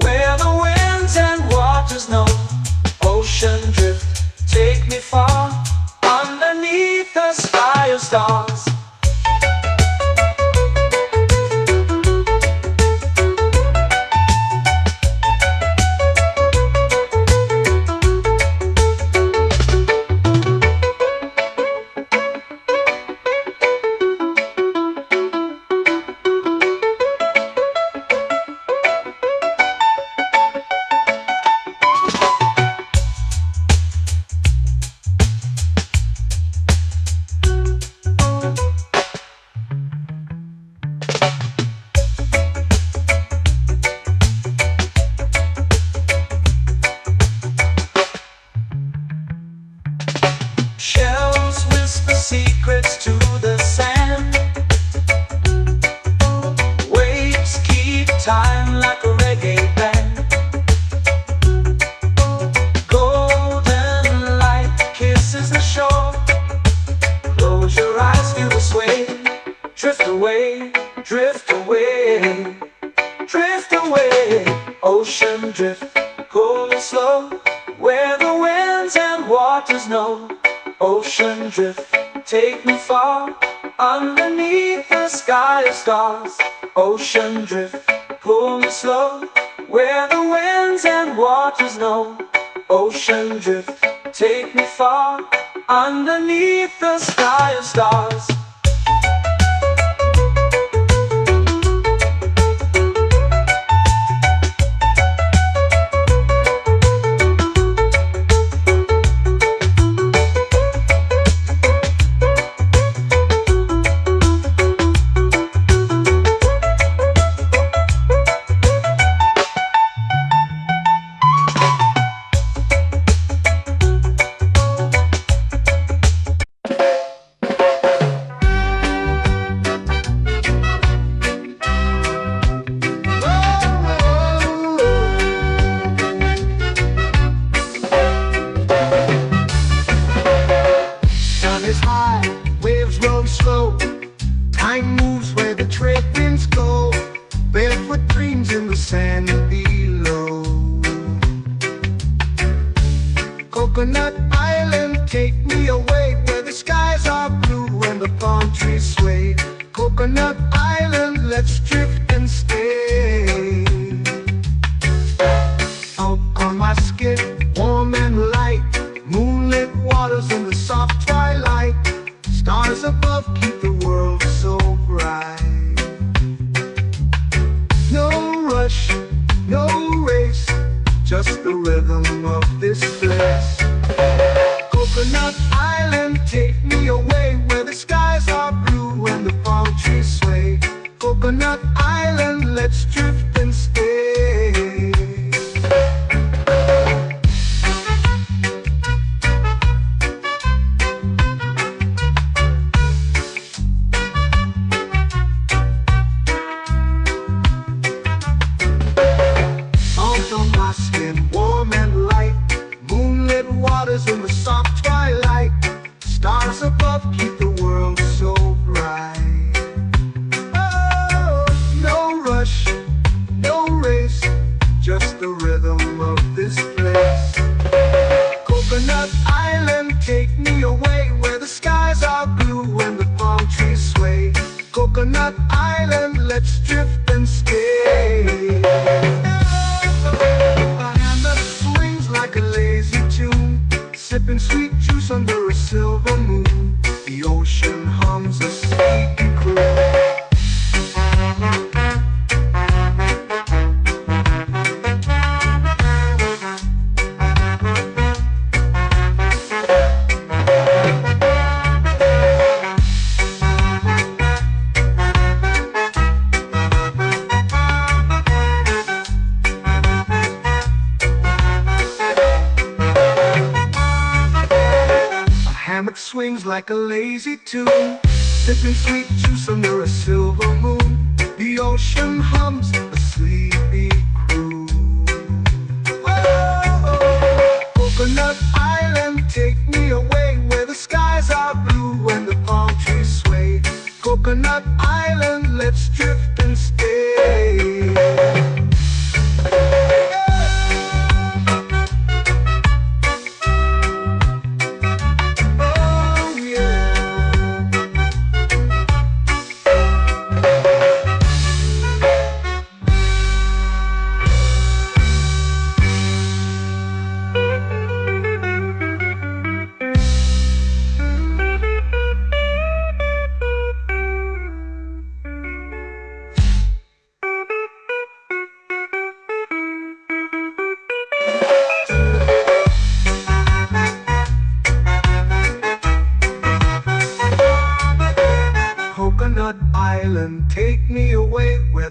where the winds and waters know. Ocean drift, take me far, underneath the sky of stars. Shells whisper secrets to the sand. Waves keep time like a reggae band. Golden light kisses the shore. Close your eyes, feel the sway. Drift away, drift away, drift away. Ocean drift, cool and slow, where the winds and waters know. Ocean drift, take me far, underneath the sky of stars. Ocean drift, pull me slow, where the winds and waters know. Ocean drift, take me far, underneath the sky of stars. Waves roll slow, time moves where the trade winds go. Barefoot dreams in the sand below. Coconut Island, take me away, where the skies are blue and the palm trees sway. Coconut Island, let's drift and stay. Out on my skin, warm and light, moonlit waters in the soft twilight. Stars above keep the world so bright. No rush, no race, just the rhythm of this place. Coconut Island, take me away, where the skies are blue and the palm trees sway. Coconut Island, let's drift and stay. In the soft twilight, stars above keep the world so bright. Oh, no rush, no race, just the rhythm of this place. Coconut Island, take me away, where the skies are blue and the palm trees sway. Coconut Island, let's drift and stay. A hand that swings like a lazy tune, sipping sweet juice under a silver moon. The ocean hums a sleepy croon. Swings like a lazy tune, sipping sweet juice under a silver moon. The ocean hums a sleepy croon.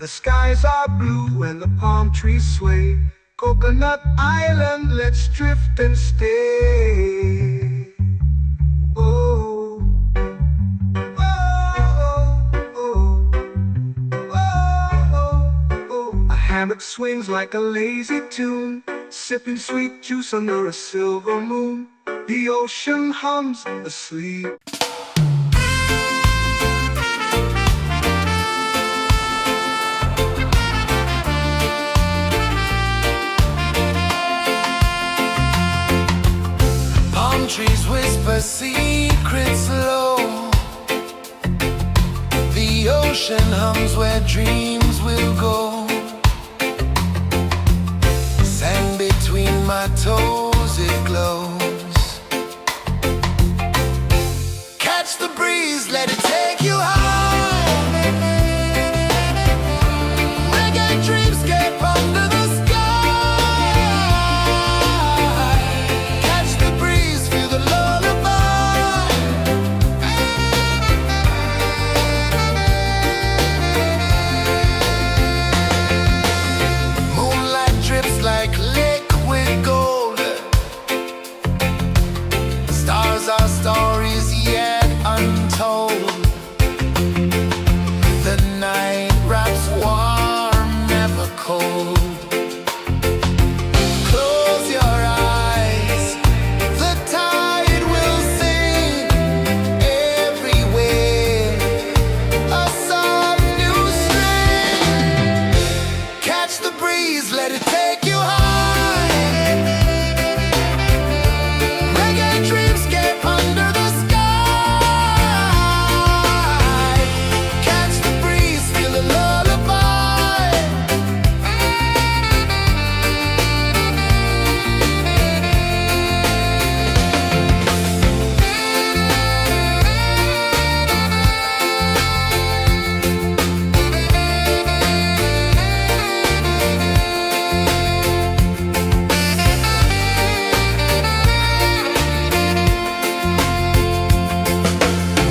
the skies are blue and the palm trees sway. Coconut Island, let's drift and stay. Oh, oh, oh, oh, oh. A hammock swings like a lazy tune, sipping sweet juice under a silver moon. The ocean hums asleep. Palm trees whisper secrets low. The ocean hums where dreams will go. Sand between my toes, it glows. Catch the breeze, let it take you high. Reggae dreamscape under the sky. Catch the breeze, feel the lullaby. Moonlight drips like liquid gold. Stars are stories yet untold. The night wraps warm, never cold. Close your eyes, the tide will sing everywhere. A soft new string. Catch the breeze, let it take you high. Reggae dreamscape under the sky. Catch the breeze, feel a lullaby.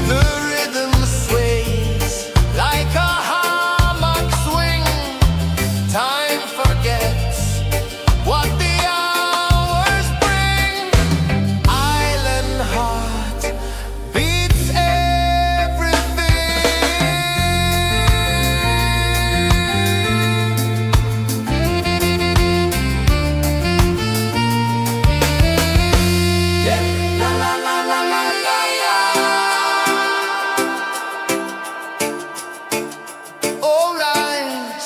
The rhythm sways like a hammock swing. Time forgets what the hours bring. Island heart beats everything. Yeah. La la la la la la la. All right.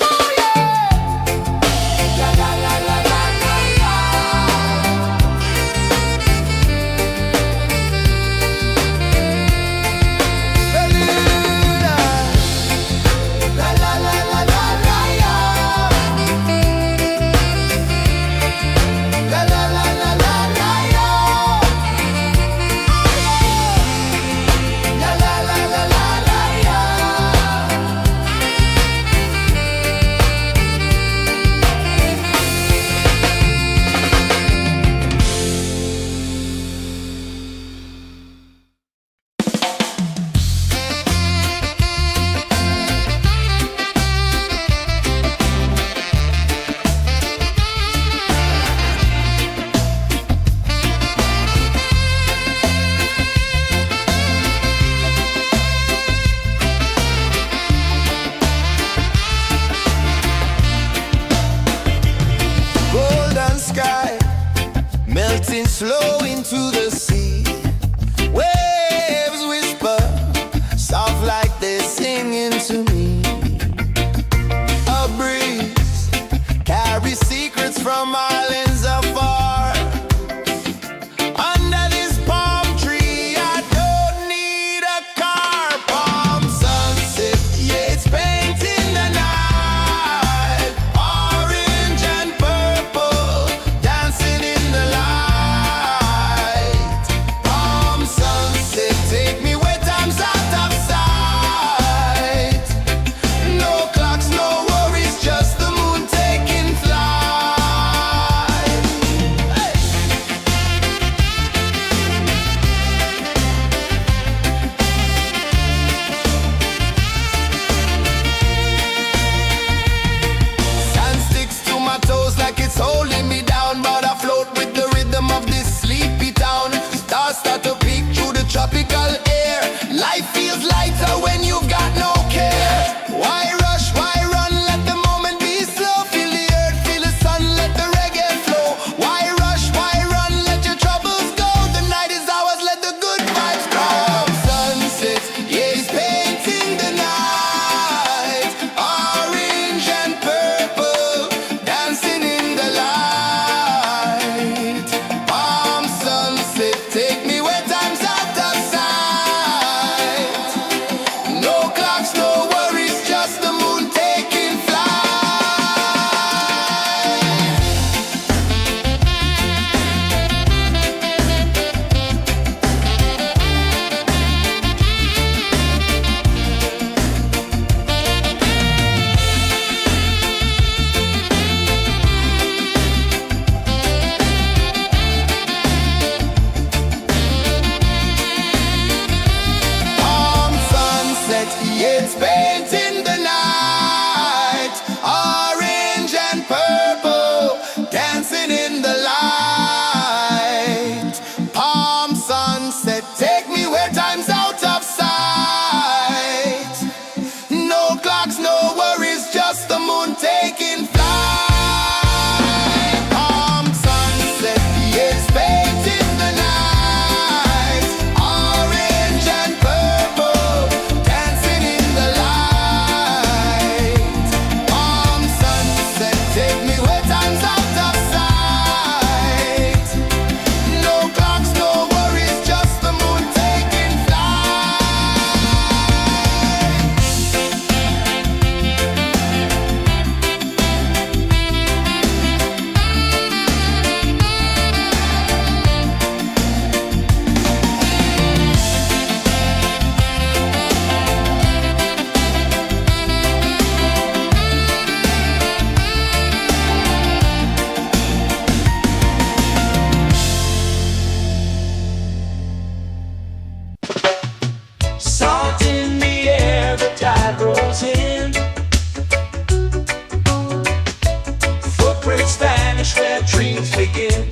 Oh yeah. La la la la la la la. Bermuda. La la la la la la la. La la la la la la la. La la la la la la la. Golden sky melting slow into the sea. Waves whisper soft like they're singing to me. A breeze carries secrets from islands afar. Under this palm tree, I don't need a car. Palm sunset, yeah, it's painting the night. Orange and purple, dancing in the light. Palm sunset, take me where time's out of sight. No clocks, no worries, just the moon taking flight. finish where dreams begin.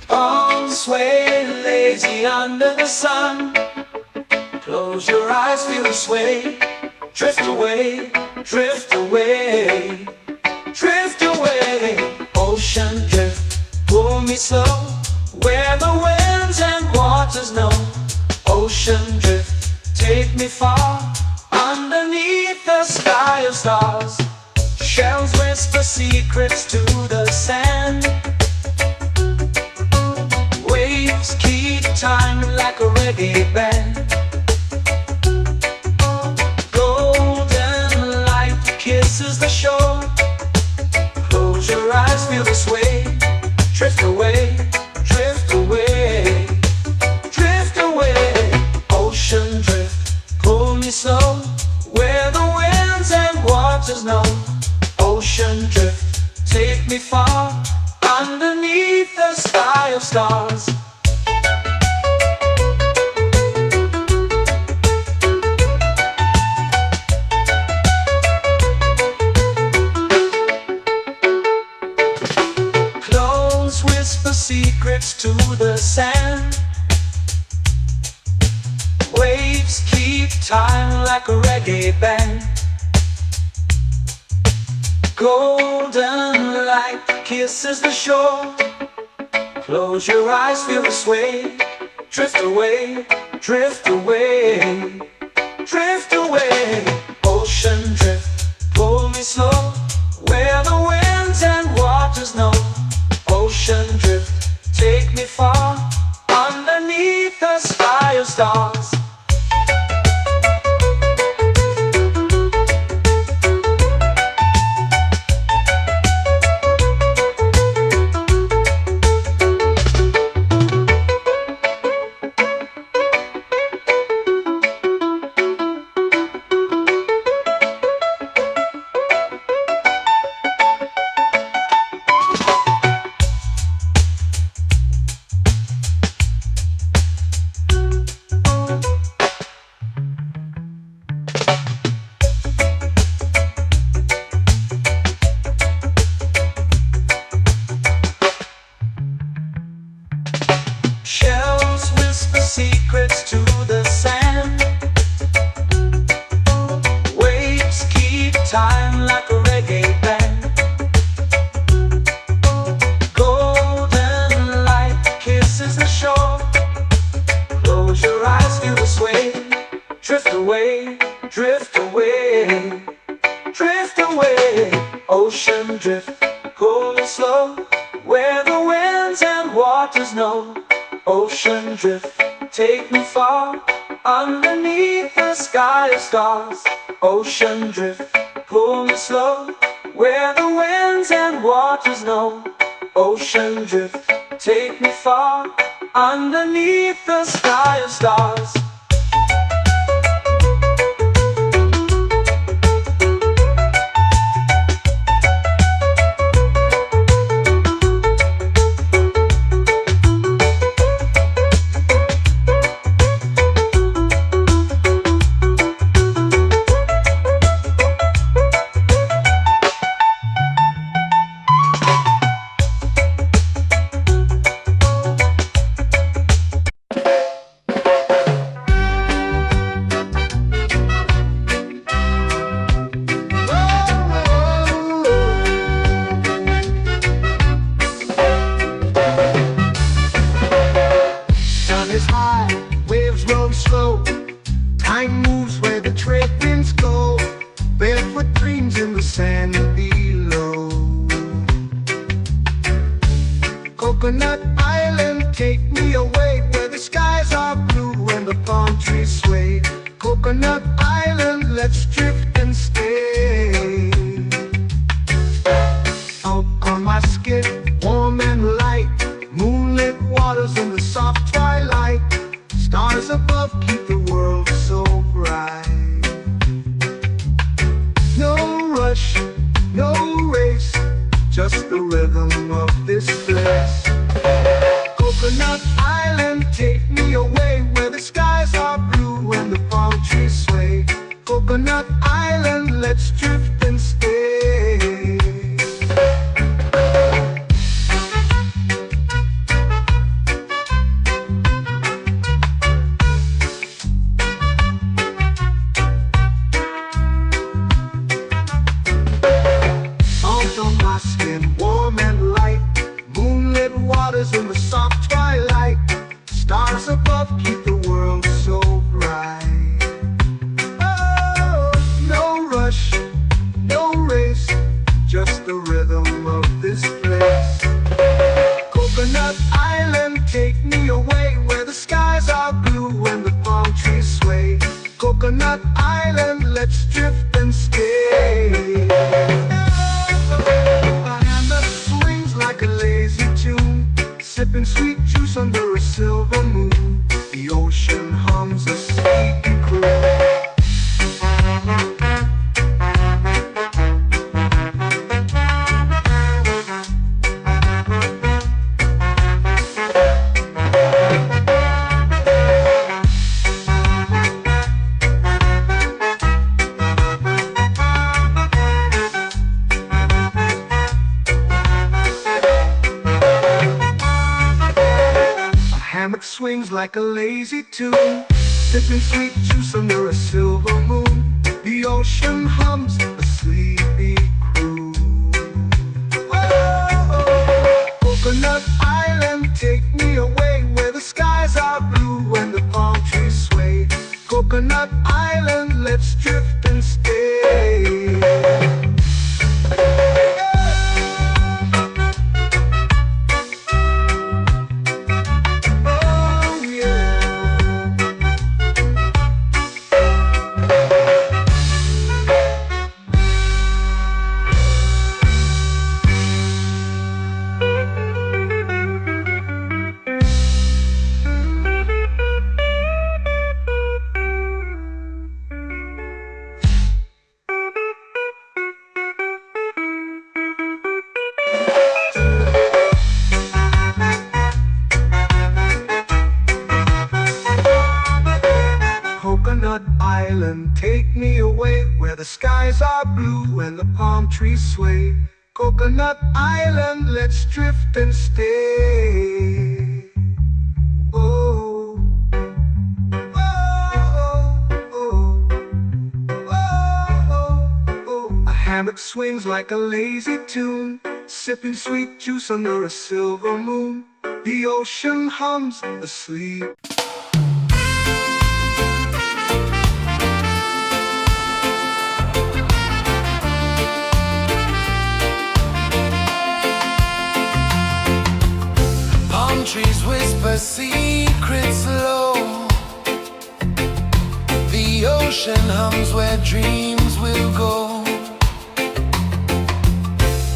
Oh, sway lazy under the sun. Close your eyes, feel the sway. Drift away, drift away, drift away. Ocean drift, pull me slow, where the winds and waters know. Ocean drift, take me far, underneath the sky of stars. Shells whisper secrets to the sand. Waves keep time like a reggae band. Golden light kisses the shore. Close your eyes, feel the sway. Drift away, drift away, drift away. Ocean drift, pull me slow, where the winds and waters know. Ocean drift, take me far, underneath the sky of stars. Close whisper secrets to the sand. Waves keep time like a reggae band. Golden light kisses the shore. Close your eyes, feel the sway. Drift away, drift away, drift away. Ocean drift, pull me slow, where the winds and waters know. Ocean drift, take me far, underneath the sky of stars. Shells whisper secrets to the sand. Waves keep time like a reggae band. Golden light kisses the shore. Close your eyes, feel the sway. Drift away, drift away, drift away. Ocean drift, pull me slow, where the winds and waters know. Ocean drift, take me far, underneath the sky of stars. Ocean drift, pull me slow, where the winds and waters know. Ocean drift, take me far, underneath the sky of stars. Is high, waves roll slow. Time moves where the trade winds go. Barefoot dreams in the sand below. Coconut Island, take me away, where the skies are blue and the palm trees sway. Coconut Island, let's drift and stay. Out on my skin, warm and light, moonlit waters in the soft twilight. Stars above keep the world so bright. No rush, no race, just the rhythm of this place. Coconut Island, take me away, where the skies are blue and the palm trees sway. Coconut Island, let's drift and stay. skin warm and light. Moonlit waters in the soft twilight. Stars above keep the world so bright. Oh, no rush, no race, just the rhythm of this place. Coconut Island, take me away where the skies are blue and the palm trees sway. Coconut Island, let's drift and stay. A hand that swings like a lazy tune, sipping sweet juice under a silver moon. The ocean hums a sleepy croon. Hammock swings like a lazy tune, sipping sweet juice under a silver moon. The ocean hums a sleepy croon. Whoa, Coconut Island, take me away where the skies are blue and the palm trees sway. Coconut Island, let's drift and stay. Coconut Island, take me away where the skies are blue and the palm trees sway. Coconut Island, let's drift and stay. Oh, oh, oh, oh, oh. A hammock swings like a lazy tune, sipping sweet juice under a silver moon. The ocean hums asleep. Trees whisper secrets low. The ocean hums where dreams will go.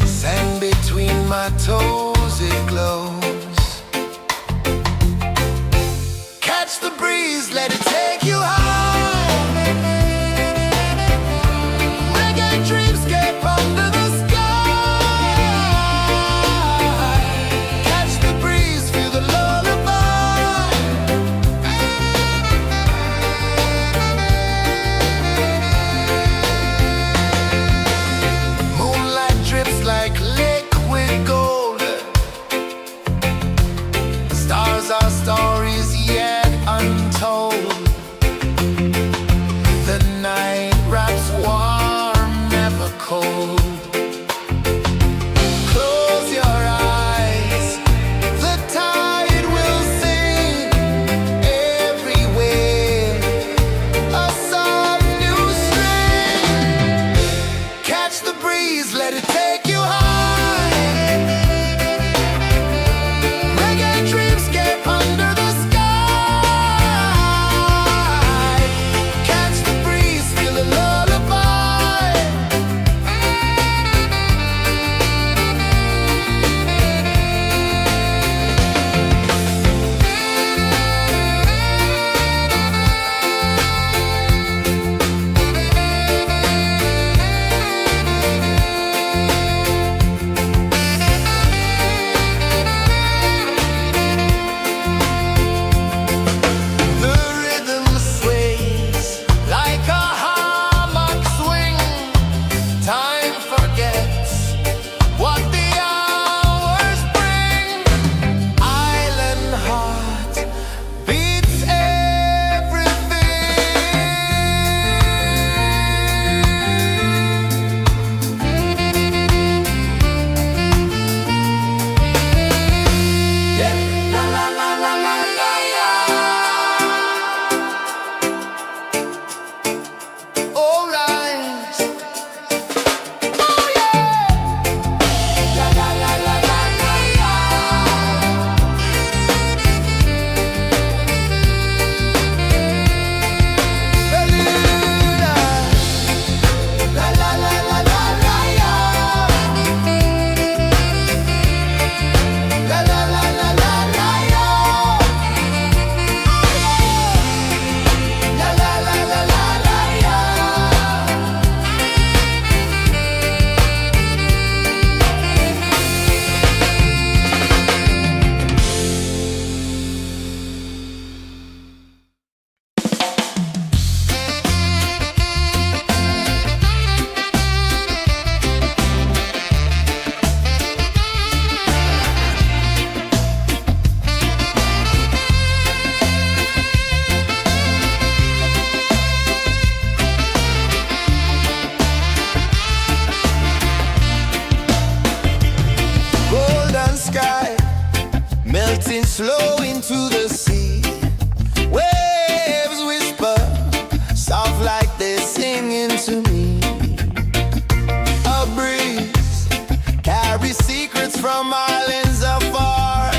Sand between my toes, it glows. Catch the breeze, let it take you high. Reggae dreamscape under the like liquid gold. dancing slow into the sea. Waves whisper, soft like they're singing to me. A breeze carries secrets from islands afar.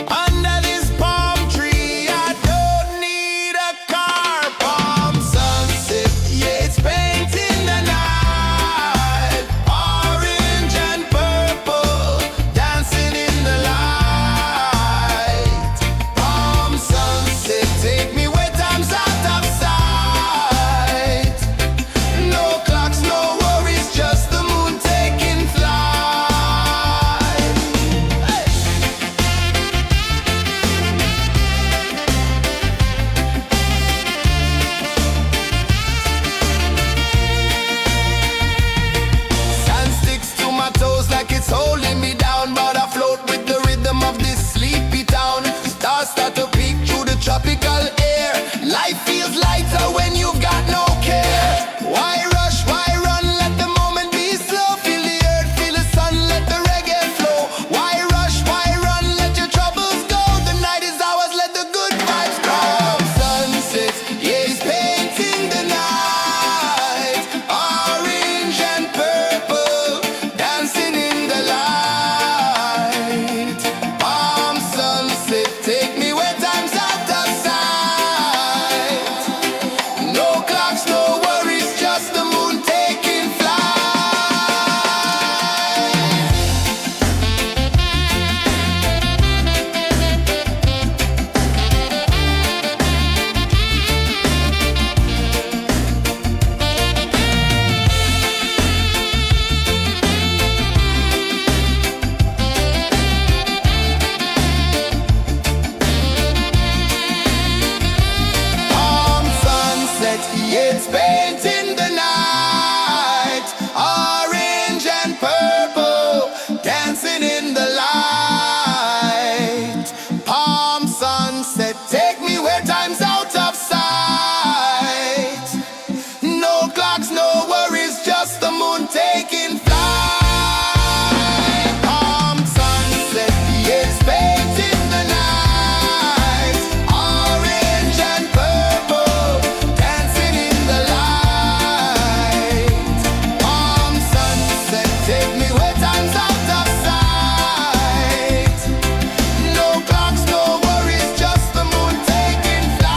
Under this palm tree, I don't need a car. Palm sunset, yeah, it's painting the night. Orange and purple, dancing in the light. Palm sunset, take me where time's out of sight. No clocks, no worries, just the moon taking flight. Hey! Sand sticks to my toes like it's holding me down, but I float with the rhythm of this sleepy town. Stars start to peek through the tropical air. Life feels lighter when you've got no care. Why rush, why run, let the moment be slow. Feel the earth, feel the sun, let the reggae flow. Why rush, why run, let your troubles go. The night is ours, let the good vibes grow. Sunset, yeah, it's painting the night. Orange and purple, dancing in the light. Palm sunset, take me where time's out of sight. No clocks, no worries, just the moon taking flight. Palm sunset, yeah, it's painting the night. Orange and purple, dancing in the light. Palm sunset, take me where time's out of sight. No clocks, no worries, just the moon taking flight. Palm sunset, yeah, it's painting the night. Orange and purple, dancing in the light. Palm sunset, take me where time's out of sight. No clocks, no worries, just the moon taking flight.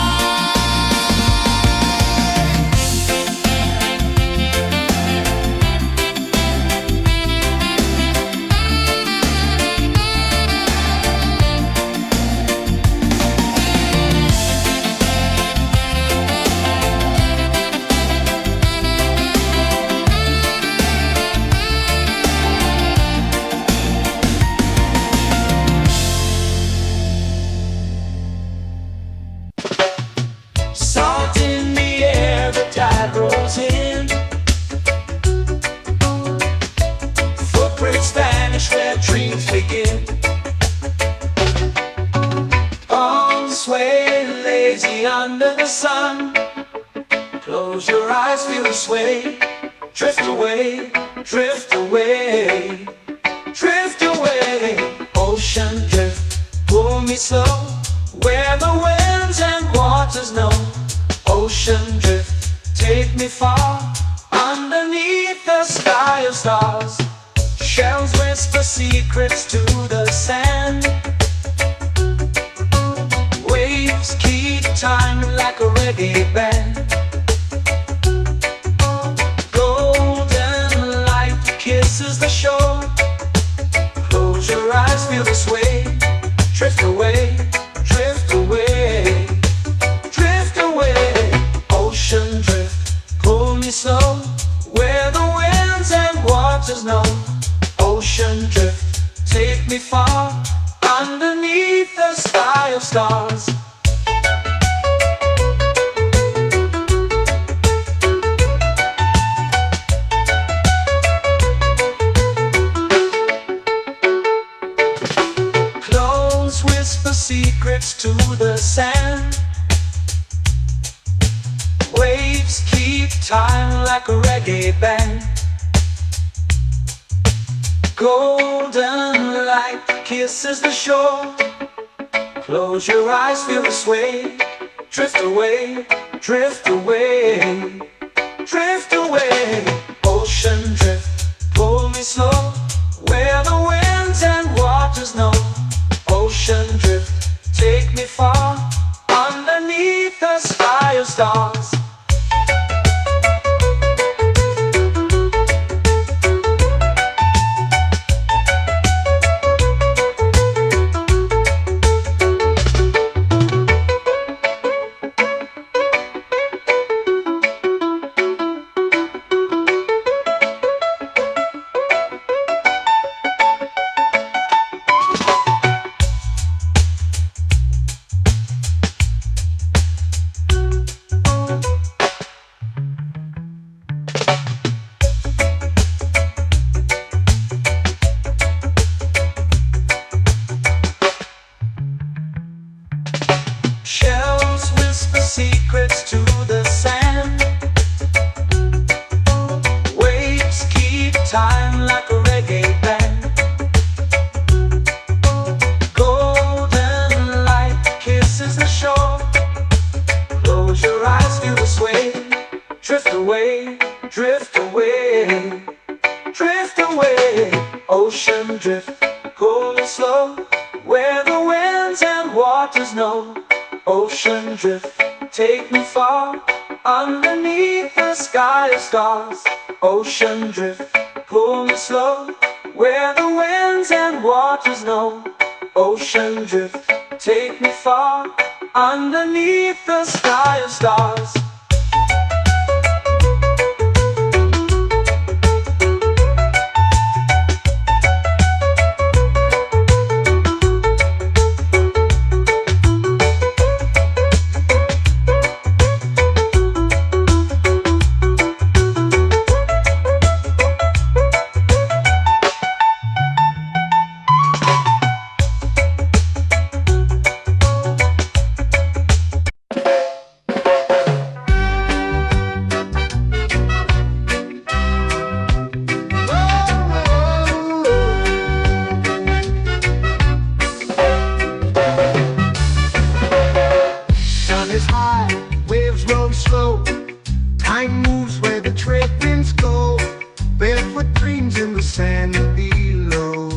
Salt in the air, the tide rolls in. Footprints vanish where dreams begin. Arms sway lazy under the sun. Close your eyes, feel the sway. Drift away, drift away, drift away. Ocean drift, pull me slow, where the winds and waters know. Ocean drift, take me far, underneath the sky of stars. Shells whisper secrets to the sand. Waves keep time like a reggae band. Golden light kisses the shore. Close your eyes, feel the sway. Drift away, drift away, drift away. Ocean drift, pull me slow, where the winds and waters know. Ocean drift, take me far, underneath the sky of stars. Clones whisper secrets to the sand. Waves keep time like a reggae band. Golden light kisses the shore. Close your eyes, feel the sway. Drift away, drift away, drift away. Ocean drift, pull me slow, where the winds and waters know. Ocean drift, take me far, underneath the sky of stars. Shells whisper secrets to the sand. Waves keep time like a reggae band. Golden light kisses the shore. Close your eyes, feel the sway. Drift away, drift away, drift away. Ocean drift, cool and slow, where the winds and waters know. Ocean drift, take me far, underneath the sky of stars. Ocean drift, pull me slow, where the winds and waters know. Ocean drift, take me far, underneath the sky of stars. Is high, waves roll slow. Time moves where the trade winds go. Barefoot dreams in the sand below.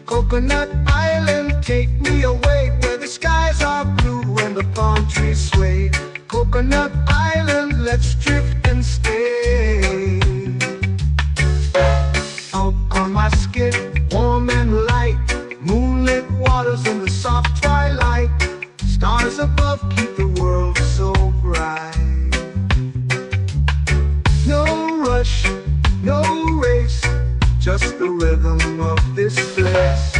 Coconut Island, take me away, where the skies are blue and the palm trees sway. Coconut Island, let's drift and stay. Out on my skin, warm and light, moonlit waters in the soft twilight. Stars above keep the world so bright. No rush, no race, just the rhythm of this place.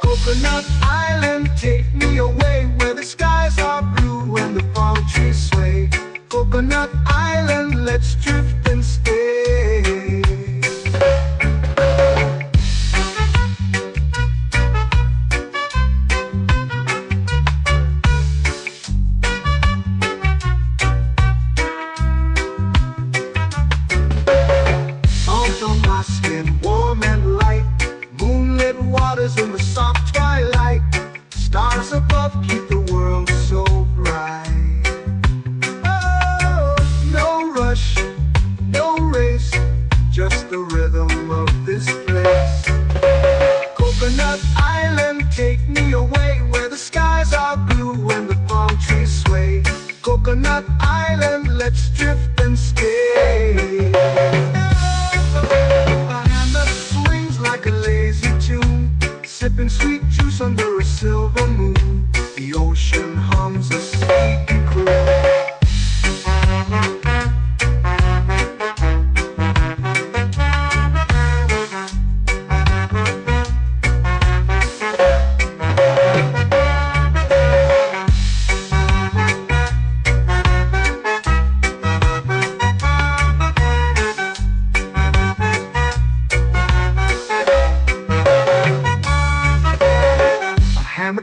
Coconut Island, take me away, where the skies are blue and the palm trees sway. Coconut Island, let's drift and stay. On my skin, warm and light, moonlit waters in the soft twilight. Stars above keep the world so bright. Oh, no rush, no race, just the rhythm of this place. Coconut Island, take me away, where the skies are blue and the palm trees sway. Coconut Island, let's drift and stay. Like a lazy tune, sipping sweet juice under a silver moon. The ocean hums a sleepy croon.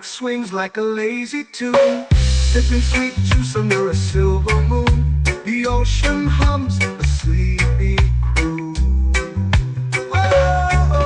Swings like a lazy tune, sipping sweet juice under a silver moon. The ocean hums a sleepy croon. Whoa.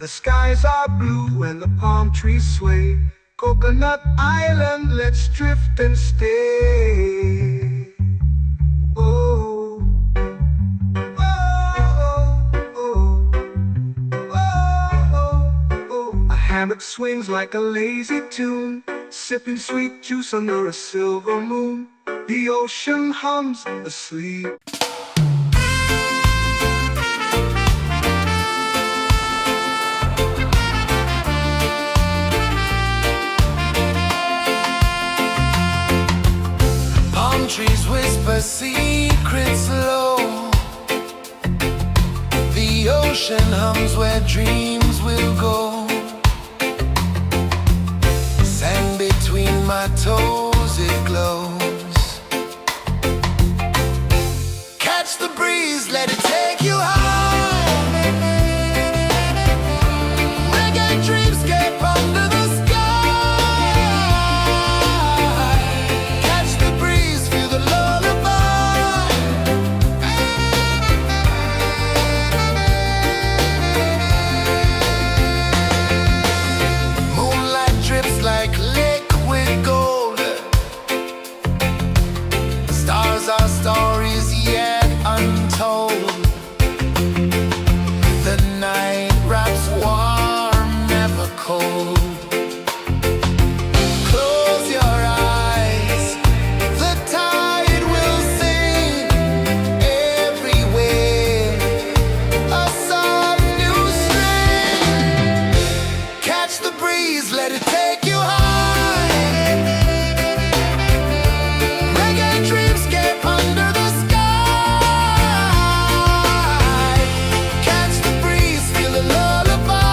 the skies are blue and the palm trees sway. Coconut Island, let's drift and stay. Oh, oh, oh, oh. A hammock swings like a lazy tune, sipping sweet juice under a silver moon. The ocean hums asleep. Palm trees whisper secrets low. The ocean hums where dreams will go. Sand between my toes, it glows. Catch the breeze, let it take you high. Reggae dreamscape under the sky. Catch the breeze, feel the lullaby. Moonlight drips like liquid gold. Stars are stories yet untold. The night wraps warm, never cold. Close your eyes, the tide will sing everywhere. A soft new string. Catch the breeze, let it take you high. Reggae dreamscape under the sky. Catch the breeze, feel the lullaby.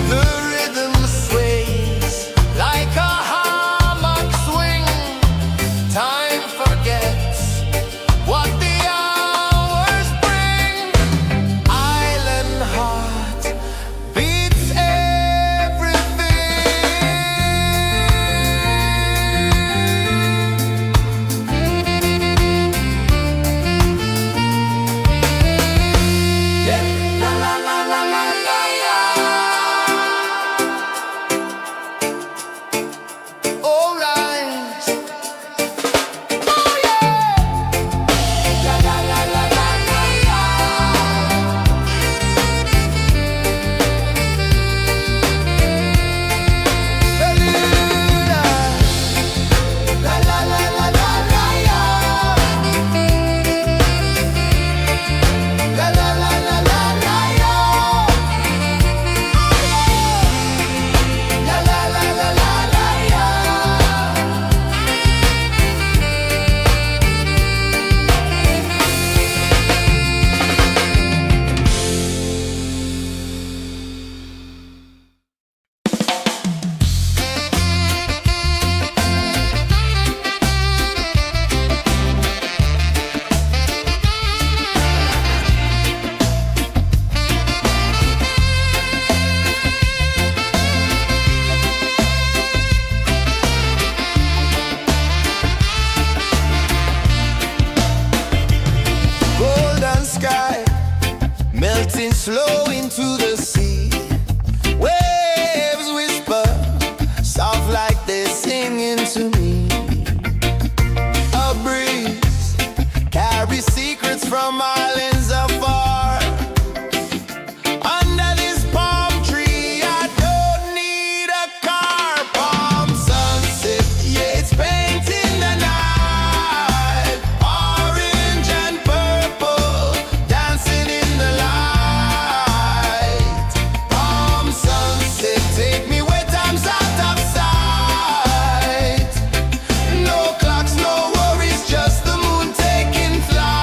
The rhythm sways like a hammock swing. Time forgets what the hours bring. Island heart beats everything. Yeah. La la la la la la la. All right. Oh yeah. La la la la la la la. La la la la la la la. La la la la la la. La la la la la la. Golden sky melting slow into the sea. Waves whisper soft like they're singing to me. A breeze carries secrets from islands afar. Under this palm tree, I don't need a car. Palm sunset, yeah, it's painting the night. Orange and purple, dancing in the light. Palm sunset, take me where time's out of sight. No clocks, no worries, just the moon taking flight.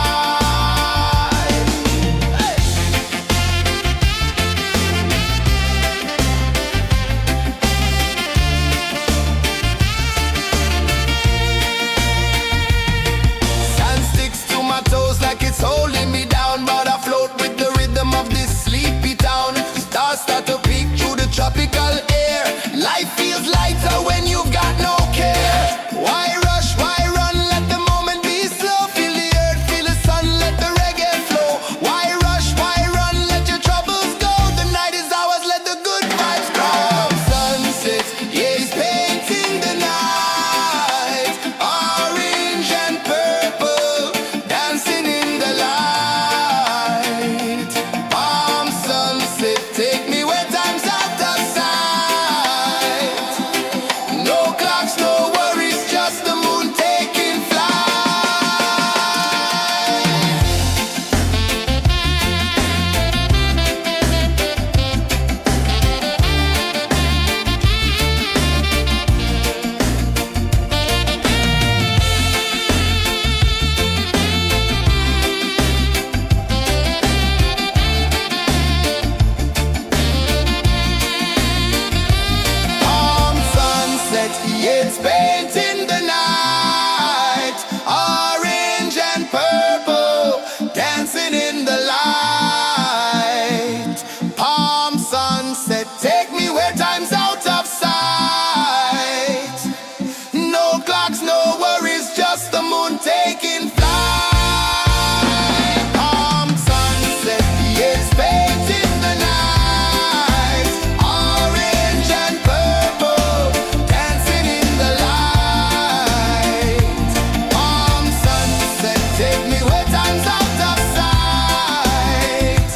Take me where time's out of sight.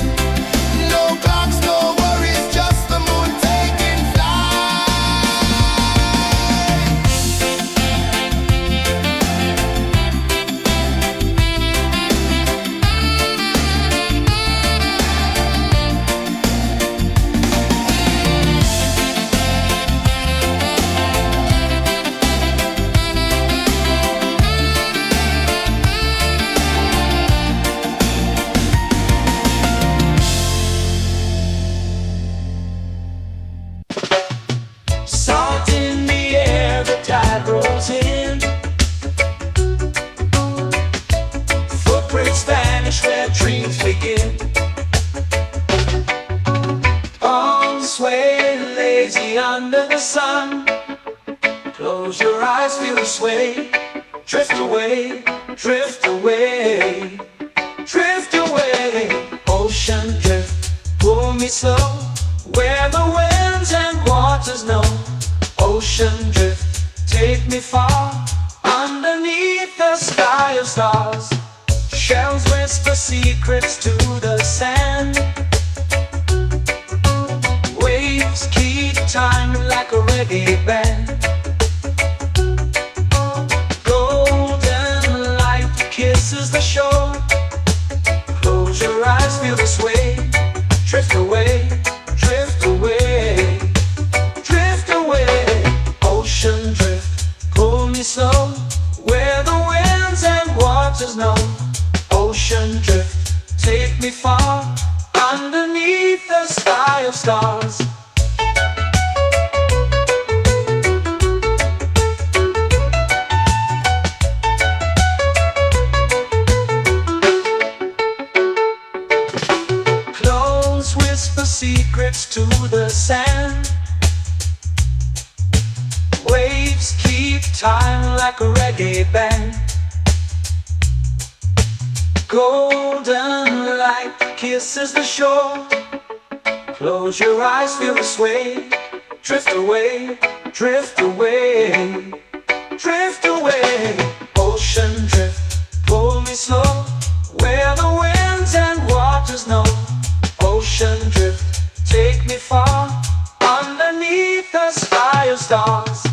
No clocks, no worries, just the moon taking flight. Salt in the air, the tide rolls in. Footprints vanish where dreams begin. Arms sway lazy under the sun. Close your eyes, feel the sway. Drift away, drift away, drift away. Ocean drift, pull me slow, where the winds and waters know. Ocean drift, take me far, underneath the sky of stars. Shells whisper secrets to the sand. Waves keep time like a reggae band. Golden light kisses the shore. Close your eyes, feel the sway. Drift away, drift away, drift away. Ocean drift, pull me slow, where the winds and waters know. Ocean drift, take me far, underneath the sky of stars. Close whisper secrets to the sand. Waves keep time like a reggae band. Golden light kisses the shore. Close your eyes, feel the sway. Drift away, drift away, drift away. Ocean drift, pull me slow, where the winds and waters know. Ocean drift, take me far, underneath the sky of stars.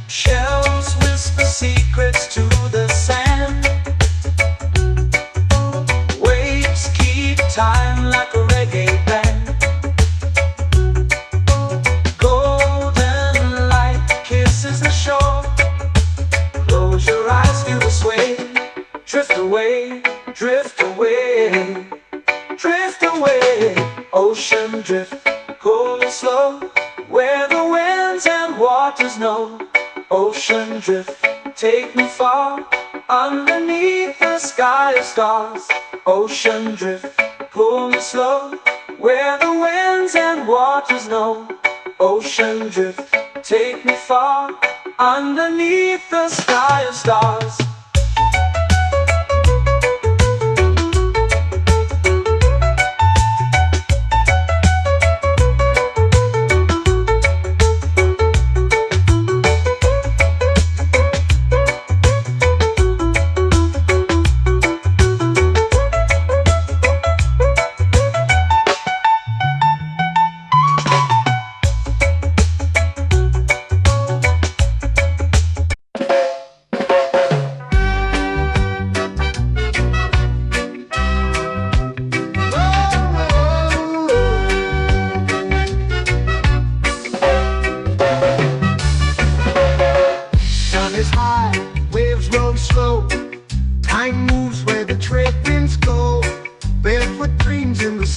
Shells whisper secrets to the sand. Waves keep time like a reggae band. Golden light kisses the shore. Close your eyes, feel the sway. Drift away, drift away, drift away. Ocean drift, cool and slow, where the winds and waters know. Ocean drift, take me far, underneath the sky of stars. Ocean drift, pull me slow, where the winds and waters know. Ocean drift, take me far, underneath the sky of stars.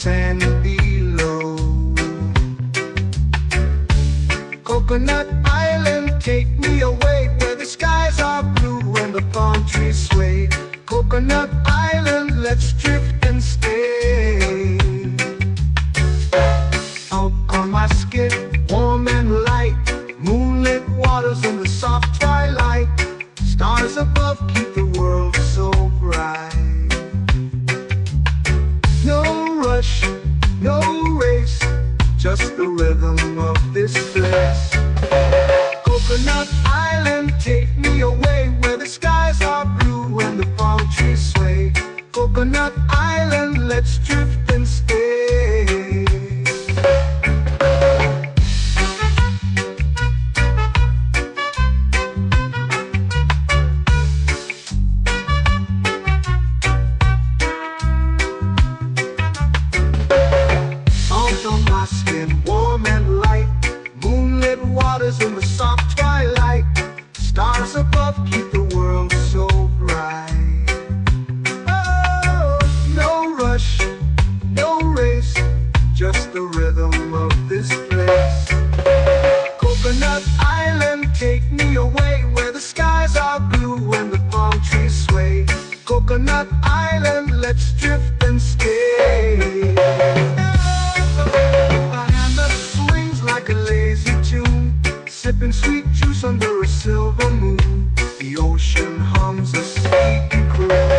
sand below. Coconut Island, take me away where the skies are blue and the palm trees sway. Coconut Island, let's drift and stay. Out on my skin, warm and light, moonlit waters in the soft twilight. Stars above keep the world so bright. No rush, no race, just the rhythm of this place. Coconut Island, take me away where the skies are blue and the palm trees sway. Coconut Island, let's drift and stay. Out on my skin, warm and light, moonlit waters in the soft twilight. Stars above keep the world so bright. Oh, no rush, no race, just the rhythm of this place. Coconut Island, take me away where the skies are blue and the palm trees sway. Coconut Island, let's drift and stay. A hand that swings like a lazy tune, sipping sweet juice under a silver moon. The ocean hums a sleepy croon.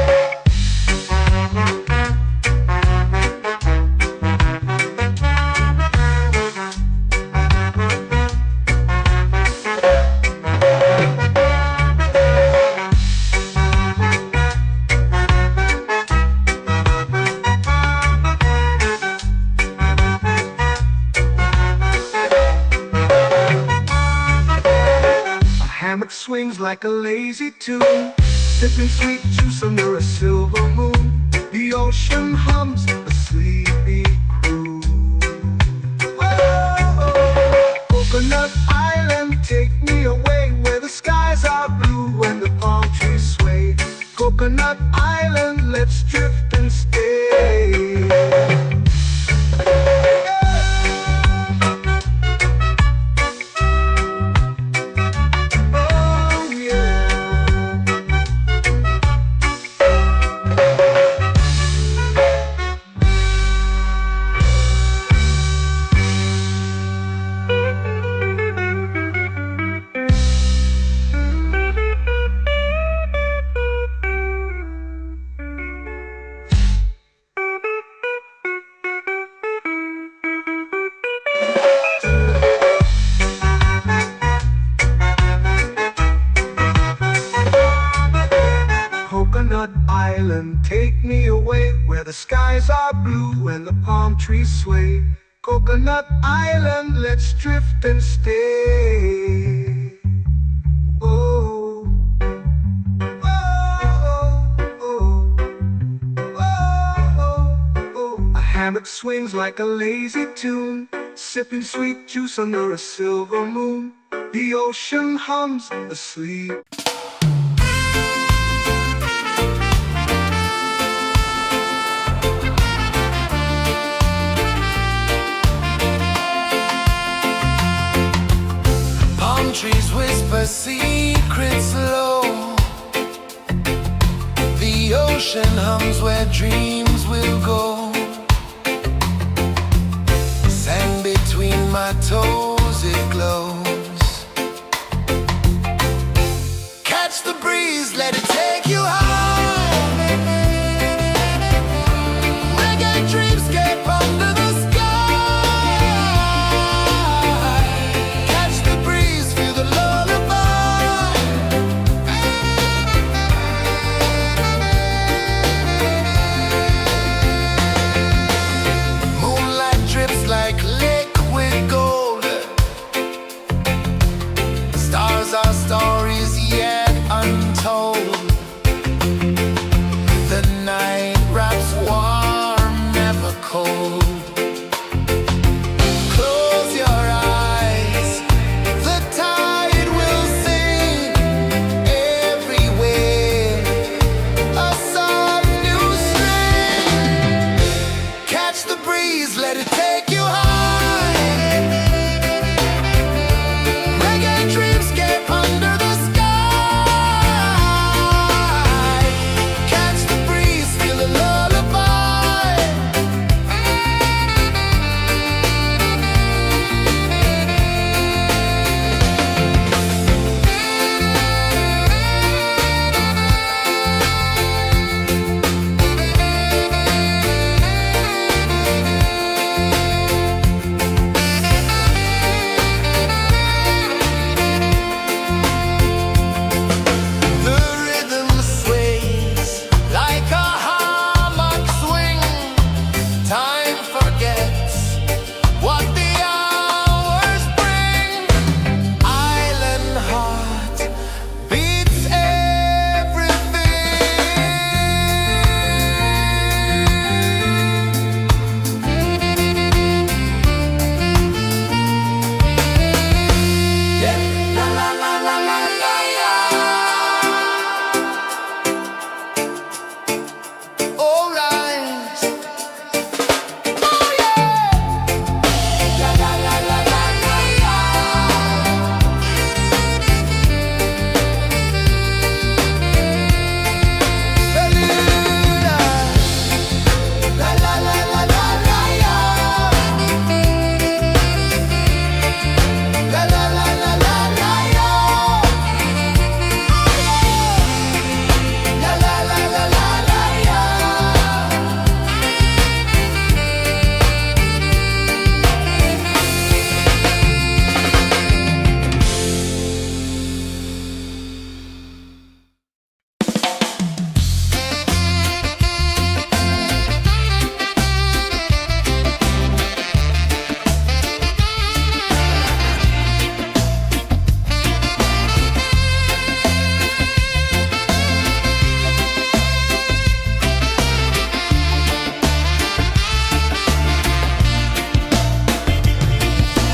Hammock swings like a lazy tune, sipping sweet juice under a silver moon. The ocean hums a sleepy croon. Whoa, Coconut Island, take me away where the skies are blue and the palm trees sway. Coconut Island, let's drift and stay. Coconut Island, take me away where the skies are blue and the palm trees sway. Coconut Island, let's drift and stay. Oh, oh, oh, oh, oh. A hammock swings like a lazy tune, sipping sweet juice under a silver moon. The ocean hums asleep. Trees whisper secrets low. The ocean hums where dreams will go. Sand between my toes, it glows. Catch the breeze, let it take you high. Reggae dreamscape under the our stories yet untold. The night wraps warm, never cold. Close your eyes, the tide will sing everywhere. A soft new string, catch the breeze. breeze, let it take you high. Reggae dreamscape under the sky. Catch the breeze, feel the lullaby. The rhythm sways like a hammock swing. Time forgets what the hours bring. Island heart beats everything. Yeah. La la la la la la la. All right. Oh yeah. La la la la la la la. La la la la la la la. La la la la la la la. La la la la la la la.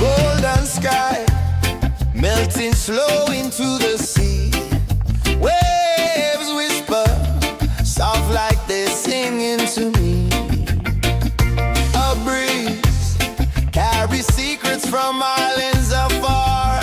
Golden sky melting slow into the sea. Waves whisper soft like they're singing to me. A breeze carries secrets from islands afar.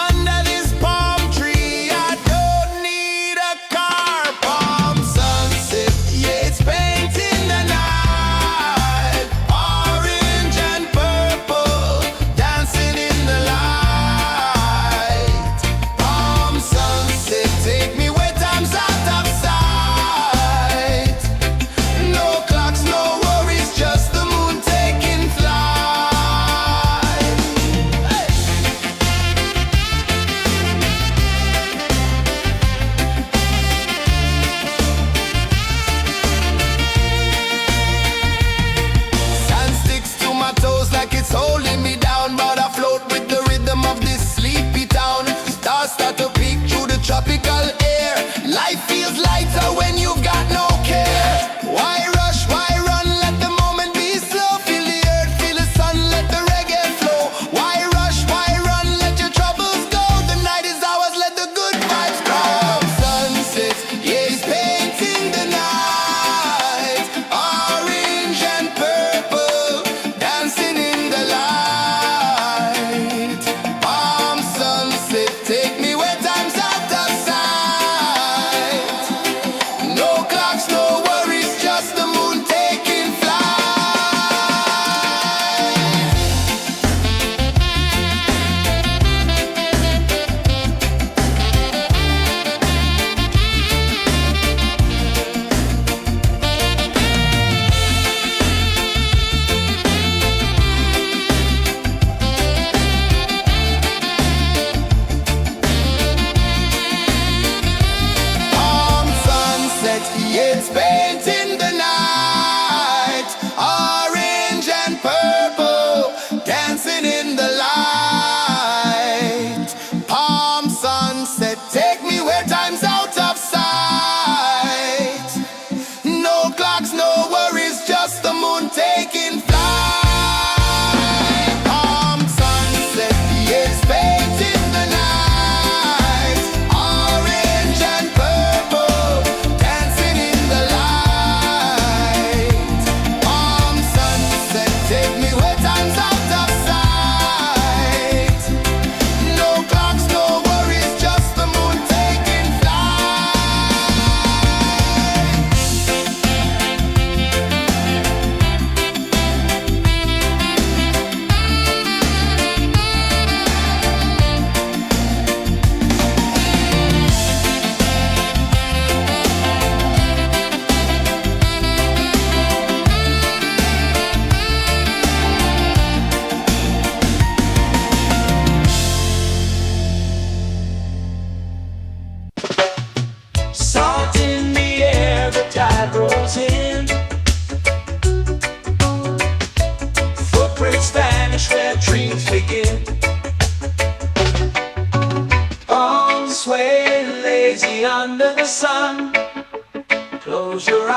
Under this palm tree, I don't need a car. Palm sunset, yeah, it's painting the night. Orange and purple, dancing in the light. Palm sunset, take me where time's out of sight. No clocks, no worries, just the moon taking flight.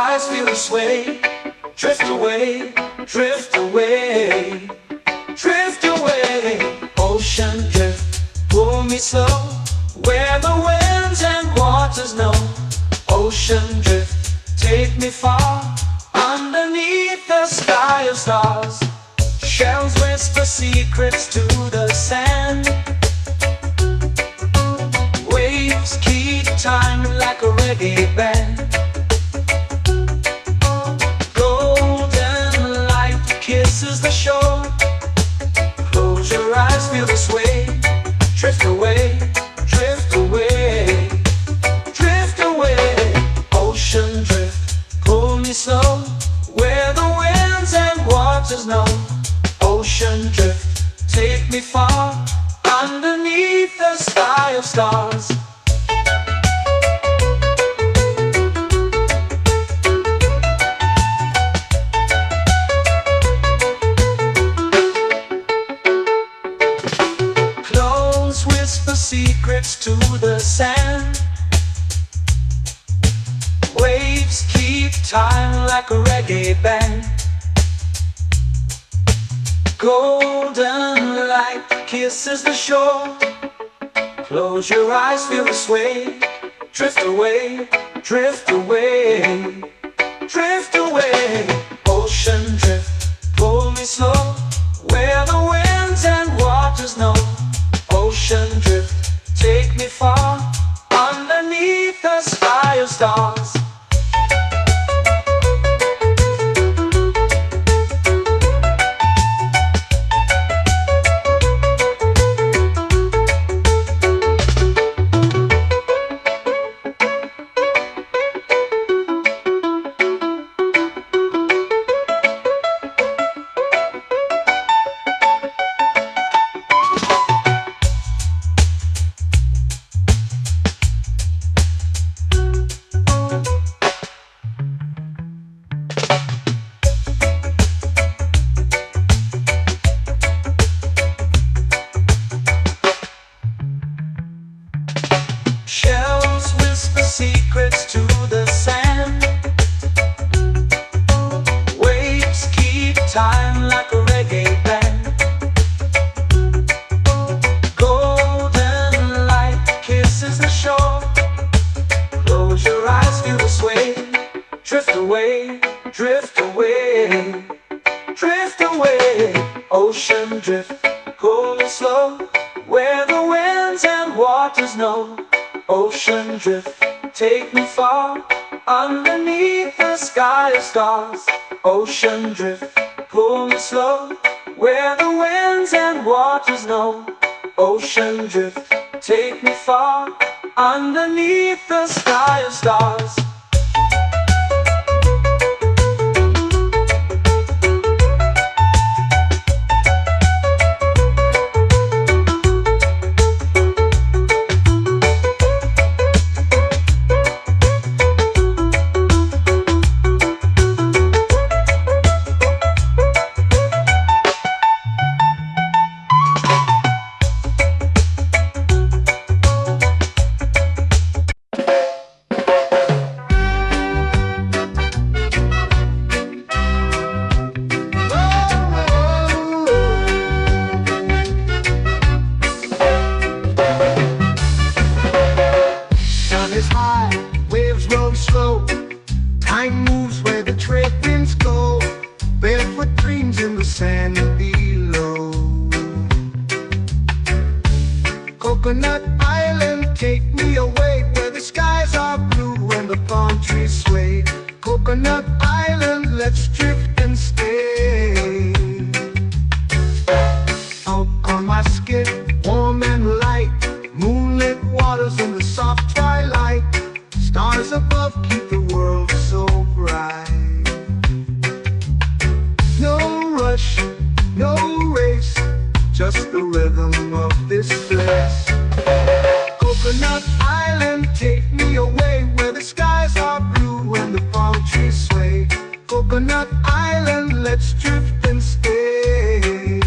eyes feel the sway. Drift away, drift away, drift away. Ocean drift, pull me slow, where the winds and waters know. Ocean drift, take me far, underneath the sky of stars. Shells whisper secrets to the sand. Waves keep time like a reggae band. Golden light kisses the shore. Close your eyes, feel the sway. Drift away, drift away, drift away. Ocean drift, pull me slow, where the winds and waters know. Ocean drift, take me far, underneath the sky of stars. Clothes whisper secrets to the sand. Waves keep time like a reggae band. Golden light kisses the shore. Close your eyes, feel the sway. Drift away, drift away, drift away. Ocean drift, pull me slow, where the winds and waters know. Ocean drift, take me far, underneath the sky of stars. Shells whisper secrets to the sand. Waves keep time like a reggae band. Golden light kisses the shore. Close your eyes, feel the sway. Drift away, drift away, drift away. Ocean drift, pull me slow, where the winds and waters know. Ocean drift, take me far, underneath the sky of stars. Ocean drift, pull me slow, where the winds and waters know. Ocean drift, take me far, underneath the sky of stars. Time moves where the trade winds go. Barefoot dreams in the sand below. Coconut Island, take me away, where the skies are blue and the palm trees sway. Coconut Island, let's drift and stay. Out on my skin, warm and light, moonlit waters in the soft twilight. Stars above keep the world so bright. No rush, no race, just the rhythm of this place. Coconut Island, take me away, where the skies are blue and the palm trees sway. Coconut Island, let's drift and stay.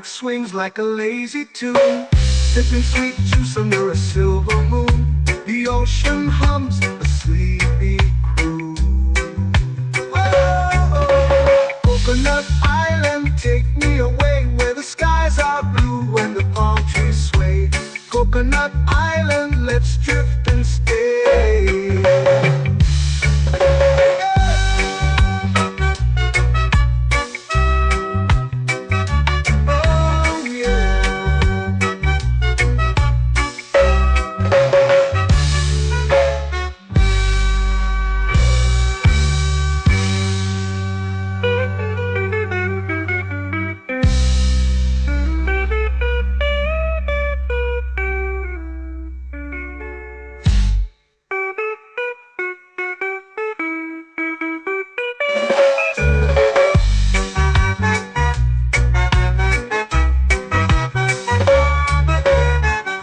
hammock swings like a lazy tune, sipping sweet juice under a silver moon. The ocean hums a sleepy croon. Whoa, Coconut Island, take me away where the skies are blue and the palm trees sway. Coconut Island, let's drift and stay.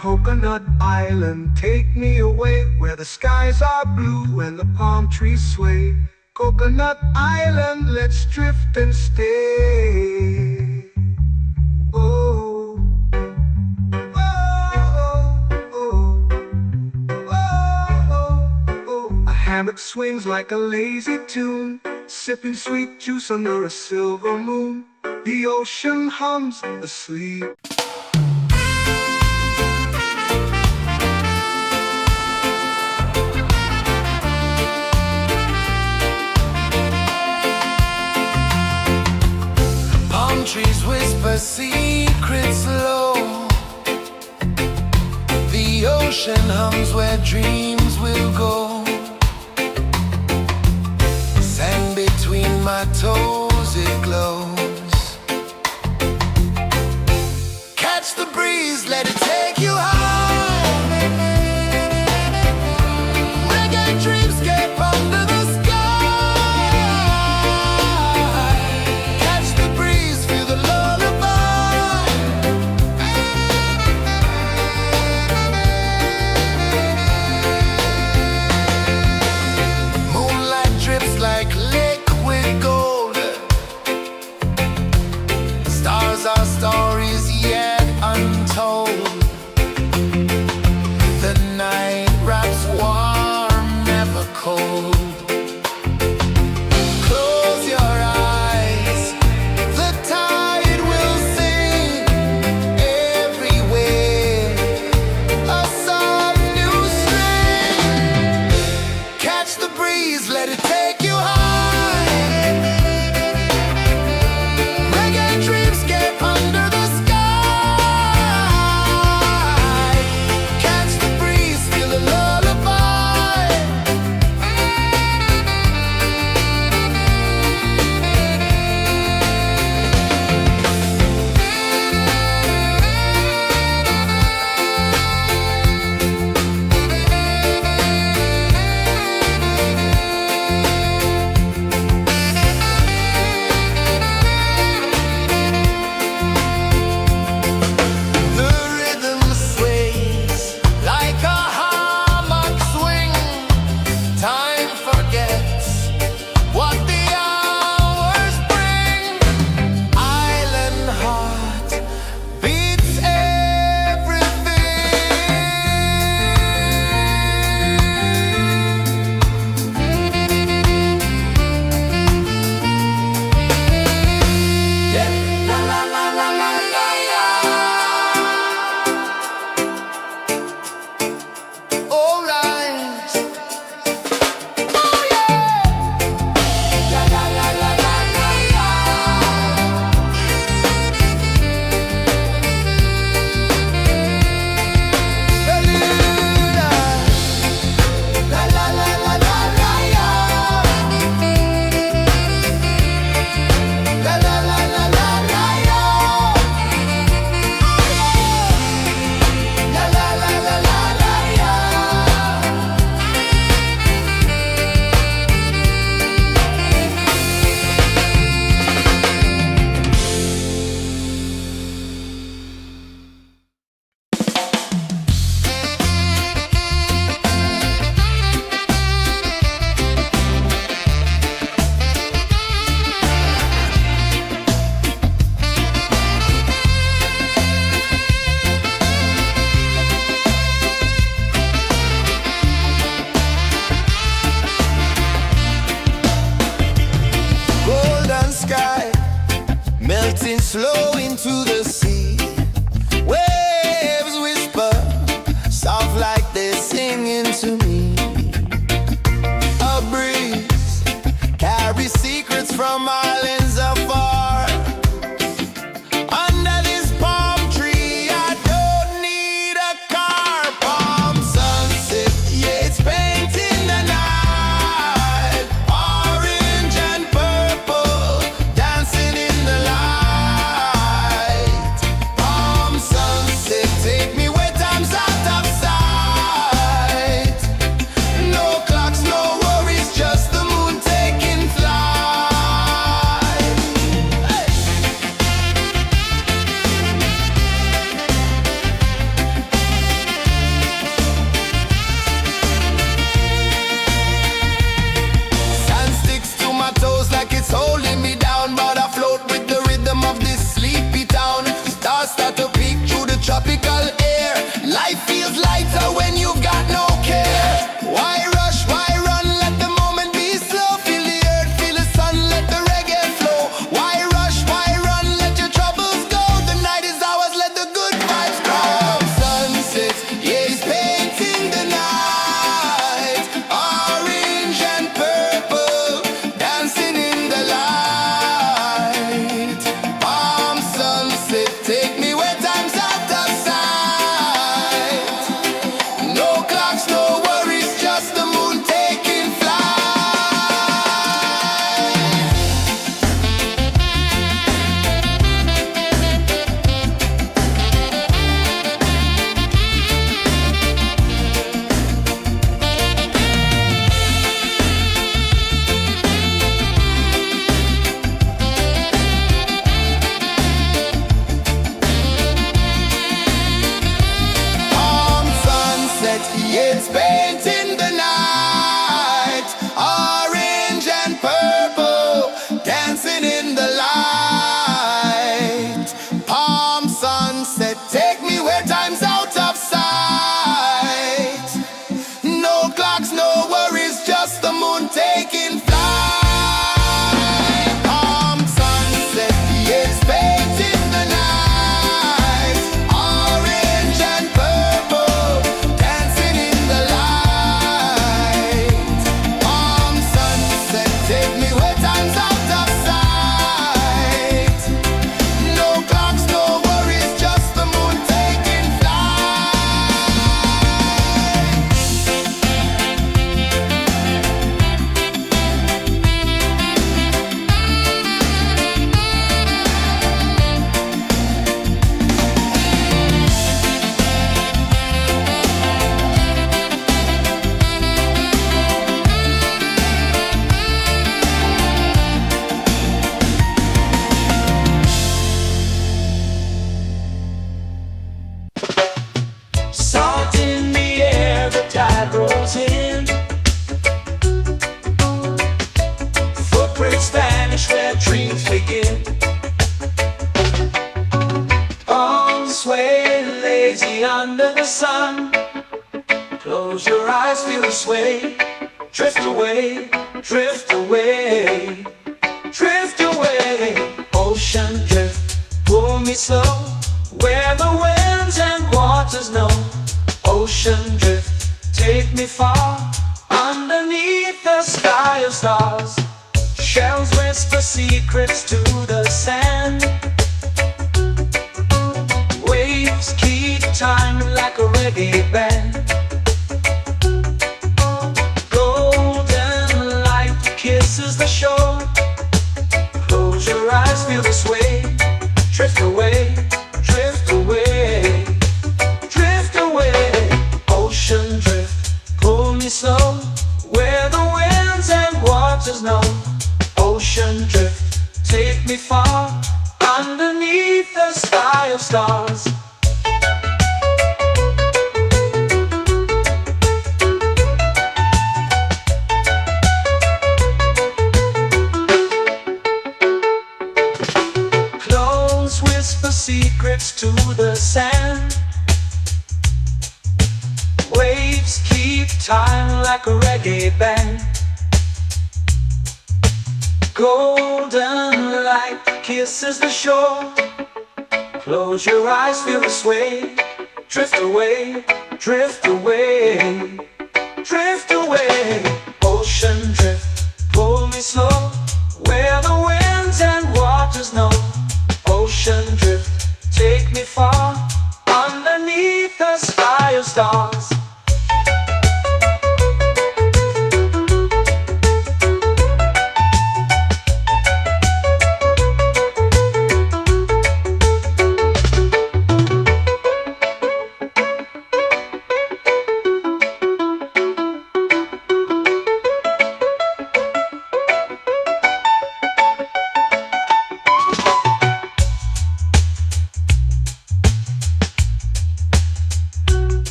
Coconut Island, take me away where the skies are blue and the palm trees sway. Coconut Island, let's drift and stay. Oh, oh, oh, oh, oh. A hammock swings like a lazy tune, sipping sweet juice under a silver moon. The ocean hums asleep. Trees whisper secrets low. The ocean hums where dreams will go. Sand between my toes, it glows. Catch the breeze, let it take you high. Reggae dreamscape under the sky. Our stories yet untold. The night wraps warm, never cold. Close your eyes, the tide will sing everywhere. A soft new string. Catch the breeze, let it take you high. flow into the sea. Waves whisper, soft like they're singing to me. A breeze carries secrets from islands afar. Under this palm tree, I don't need a car. Palm sunset, yeah, it's painting the night. Orange and purple, dancing in the light. Palm sunset, take me where time's out of sight. No clocks, no worries, just the moon taking flight. Hey! Sand sticks to my toes like it's holding me down, but I float with the rhythm of this sleepy town. Stars start to peek through the tropical air. Life feels lighter when you've got no care. Why rush, why run, let the moment be slow. Feel the earth, feel the sun, let the reggae flow. Why rush, why run, let your troubles go. The night is ours, let the good vibes grow. Sunset, yeah, it's painting the night. Orange and purple, dancing in the light. Palm sunset, take me where time's out of sight. No clocks, no worries, just the moon taking flight. Palm sunset, yeah, it's painting the night. Orange and purple, dancing in the light. Palm sunset, take me where time's out of sight. No clocks, no worries, just the moon taking flight. Palm sunset, yeah, it's painting the night. Orange and purple, dancing in the light. Palm sunset, take me where time's out of sight. No clocks, no worries, just the moon taking flight. Salt in the air, the tide rolls in. Footprints vanish where dreams begin. Arms sway lazy under the sun. Close your eyes, feel the sway. Drift away, drift away, drift away. Ocean drift, pull me slow, where the winds and waters know. Ocean drift, take me far, underneath the sky of stars. Shells whisper secrets to the sand. Waves keep time like a reggae band. Golden light kisses the shore. Close your eyes, feel the sway. Drift away, drift away, drift away. Ocean drift, pull me slow, where the winds and waters know. Ocean drift, take me far, underneath the sky of stars. Close whisper secrets to the sand. Waves keep time like a reggae band. Golden light kisses the shore. Close your eyes, feel the sway. Drift away, drift away, drift away. Ocean drift, pull me slow, where the winds and waters know. Ocean drift, take me far, underneath the sky of stars.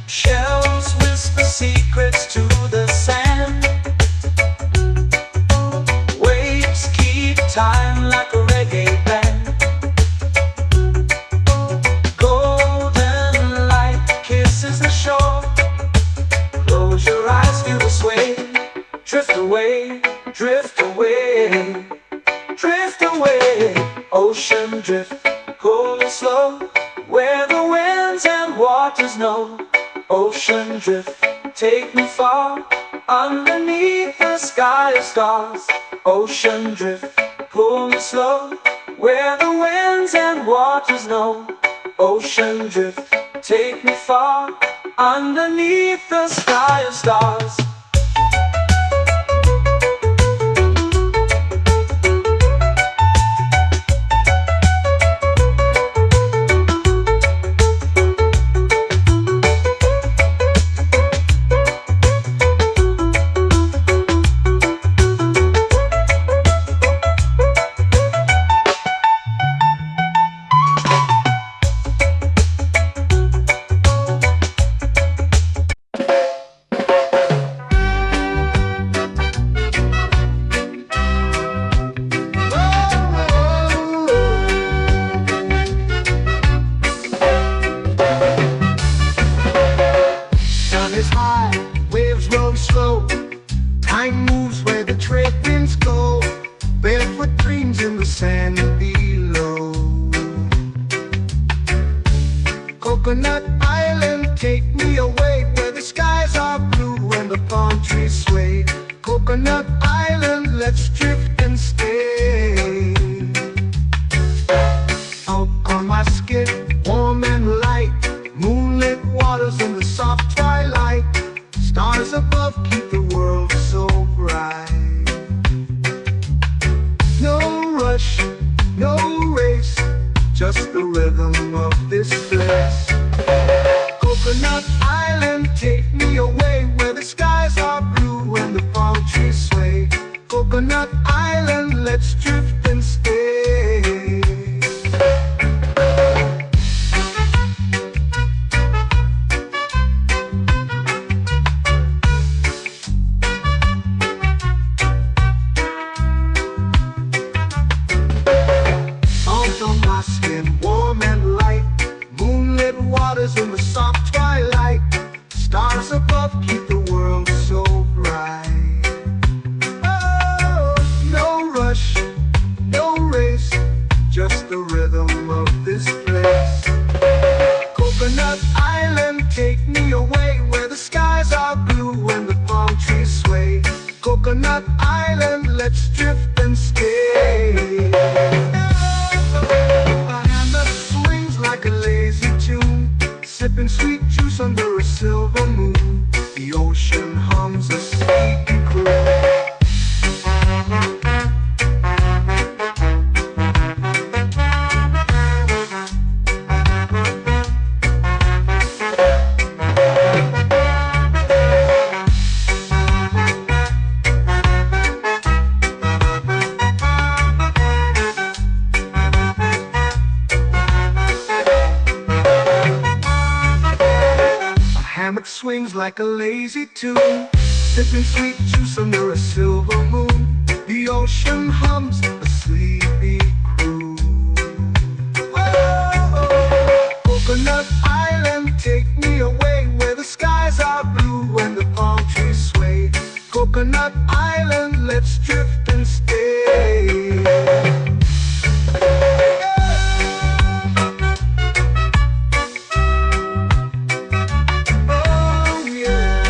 Shells whisper secrets to the sand. Waves keep time like a reggae band. Golden light kisses the shore. Close your eyes, feel the sway. Drift away, drift away, drift away. Ocean drift, pull me slow, where the winds and waters know. Ocean drift, take me far, underneath the sky of stars. Ocean drift, pull me slow, where the winds and waters know. Ocean drift, take me far, underneath the sky of stars. Slow. Time moves where the trade winds go. Barefoot dreams in the sand below. Coconut Island, take me away, where the skies are blue and the palm trees sway. Coconut Island, let's drift and stay. Out on my skin, warm and light, moonlit waters in the soft twilight. Stars above keep the world so bright. No rush, no race, just the rhythm of this place. Coconut Island, take me away, where the skies are blue and the palm trees sway. Coconut Island, let's drift and stay. In the soft twilight, stars above keep the world so bright. Oh, no rush, no race, just the rhythm of this place. Coconut Island, take me away, where the skies are blue and the palm trees sway. Coconut Island, let's drift and stay. A hand that swings like a lazy tune, sipping sweet juice under a silver moon. The ocean hums a sleepy croon. Hammock swings like a lazy tune, sipping sweet juice under a silver moon. The ocean hums a sleepy croon. Whoa. Coconut Island, take me away where the skies are blue and the palm trees sway. Coconut Island, let's drift and stay. Oh yeah.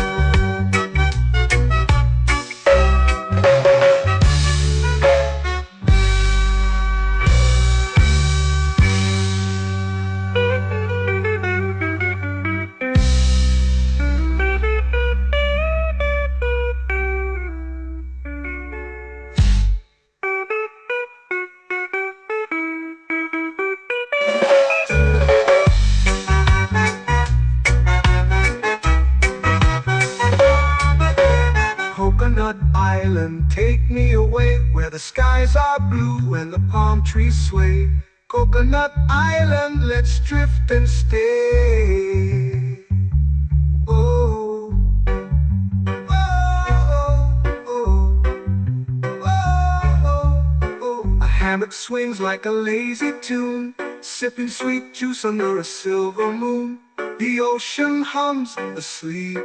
Coconut Island, take me away where the skies are blue and the palm trees sway. Coconut Island, let's drift and stay. Oh, oh, oh, oh, oh. A hammock swings like a lazy tune, sipping sweet juice under a silver moon. The ocean hums asleep.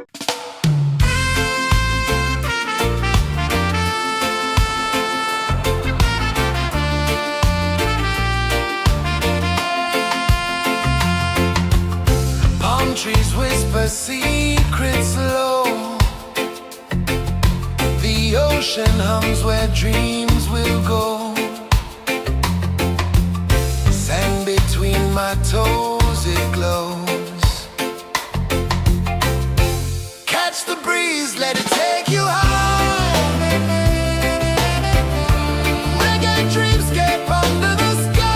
Palm trees whisper secrets low. The ocean hums where dreams will go. Sand between my toes, it glows. Catch the breeze, let it take you high. Reggae dreamscape under the sky.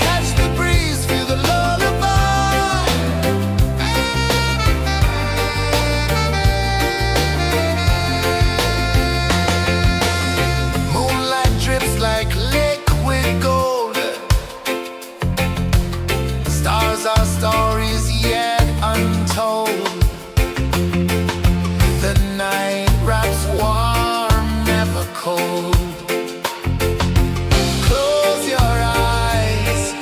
Catch the breeze, feel the lullaby. Moonlight drips like liquid gold. Stars are stories yet untold. The night wraps warm, never cold. Close your eyes,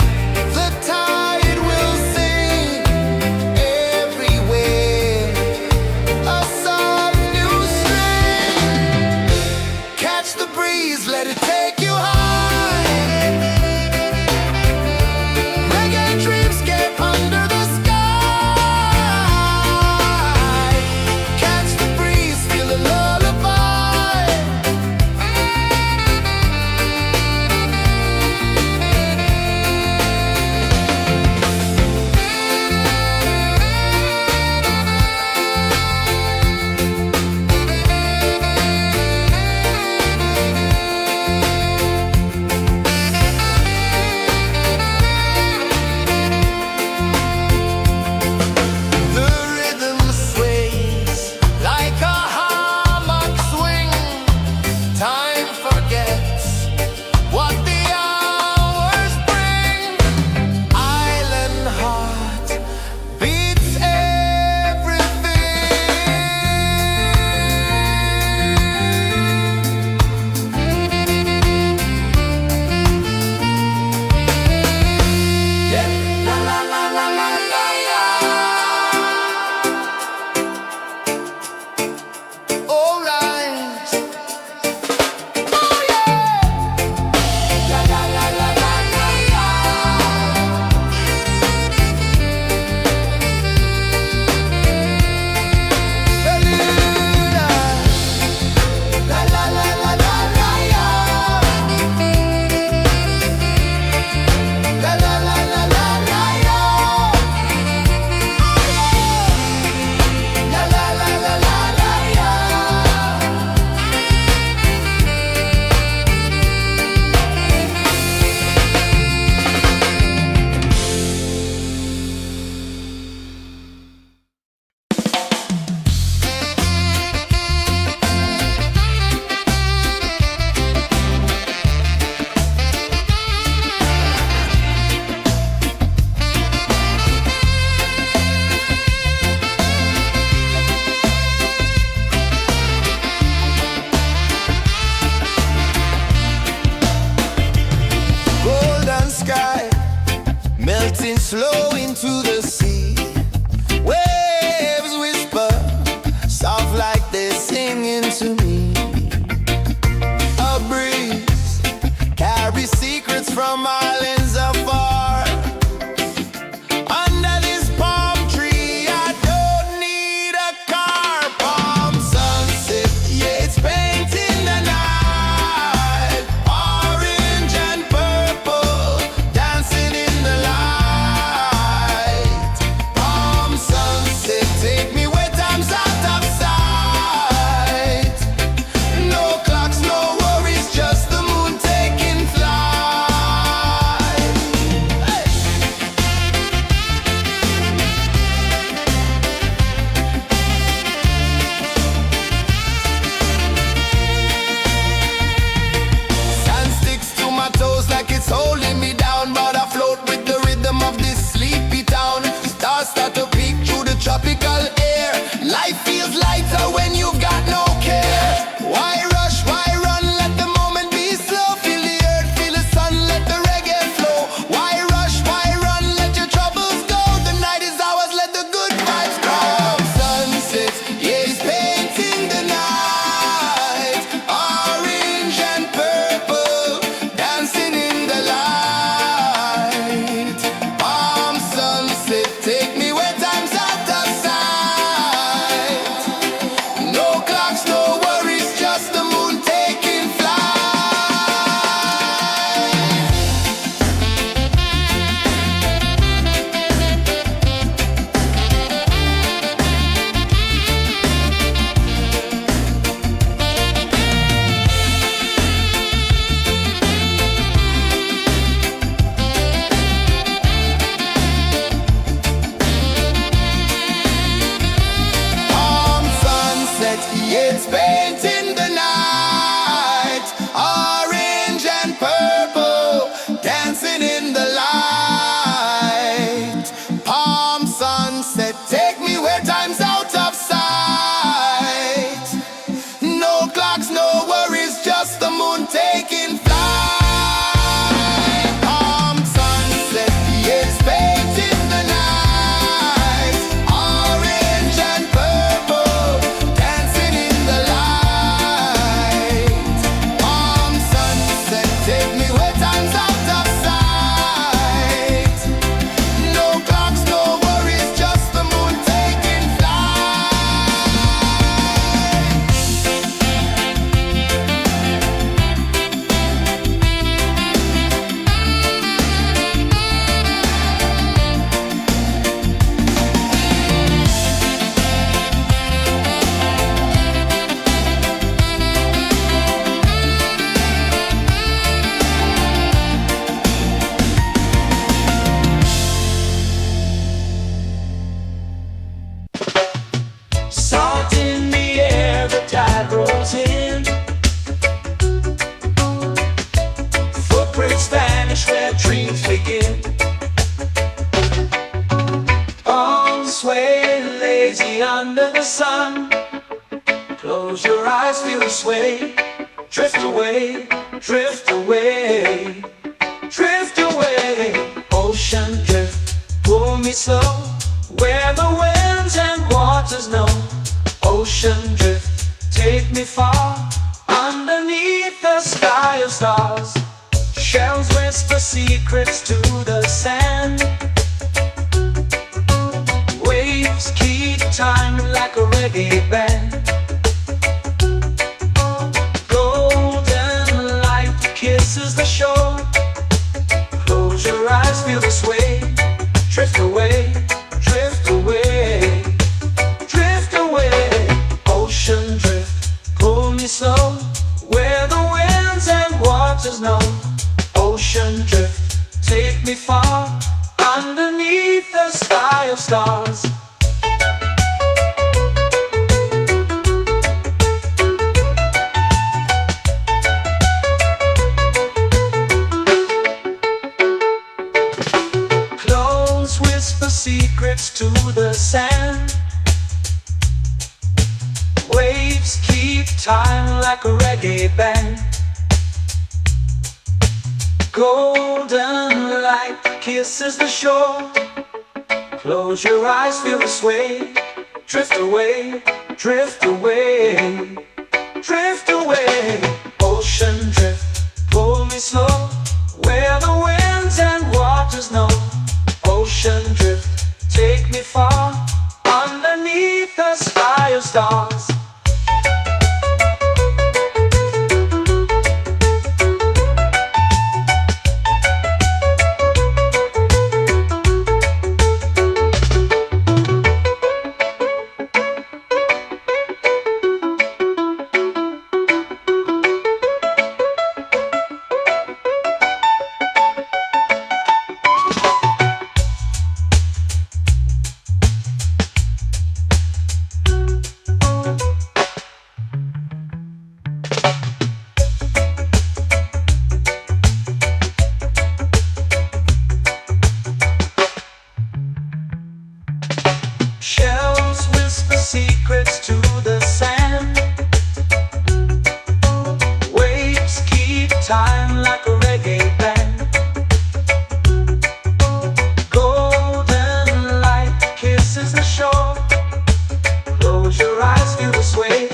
the tide will sing everywhere. A soft new string. Catch the breeze, let it take you high. Reggae dreamscape under the sky. Catch the breeze, feel the lullaby. flow into the sea. Waves whisper, soft like they're singing to me. A breeze carries secrets from islands afar. Under this palm tree, I don't need a car. Palm sunset, yeah, it's painting the night. Orange and purple, dancing in the light. Palm sunset, take me where time's out of sight. No clocks, no worries, just the moon taking flight. Hey! Sand sticks to my toes like it's holding me down, but I float with the rhythm of this sleepy town. Stars start to peek through the tropical air. Life feels lighter when you've got no care. Why rush, why run, let the moment be slow. Feel the earth, feel the sun, let the reggae flow. Why rush, why run, let your troubles go. The night is ours, let the good vibes come. Sunset, yeah, it's painting the night. Orange and purple, dancing in the light. Palm sunset, take me where time's out of sight. No clocks, no worries, just the moon taking flight. Palm sunset, yeah, it's painting the night. Orange and purple, dancing in the light. Palm sunset, take me where time's out of sight. No clocks, no worries, just the moon taking flight. Palm sunset, yeah, it's painting the night. Orange and purple, dancing in the light. Palm sunset, take me where time's out of sight. No clocks, no worries, just the moon taking flight. Salt in the air, the tide rolls in. Footprints vanish where dreams begin. Arms sway lazy under the sun. Close your eyes, feel the sway. Drift away, drift away, drift away. Ocean drift, pull me slow. Where the winds and waters know. Ocean drift, take me far. Underneath the sky of stars. Shells whisper secrets to the sand. Waves keep time like a reggae band. Golden light kisses the shore. Close your eyes, feel the sway. Drift away, drift away, drift away. Ocean drift, pull me slow. Where the winds and waters know. Ocean drift, take me far. Underneath the sky of stars. Close whisper secrets to the sand. Waves keep time like a reggae band. Golden light kisses the shore. Close your eyes, feel the sway. Drift away, drift away, drift away. Ocean drift, pull me slow, where the winds and waters know. Ocean drift, take me far, underneath the sky of stars. Shells whisper secrets to the sand. Waves keep time like a reggae band. Golden light kisses the shore. Close your eyes, feel the sway.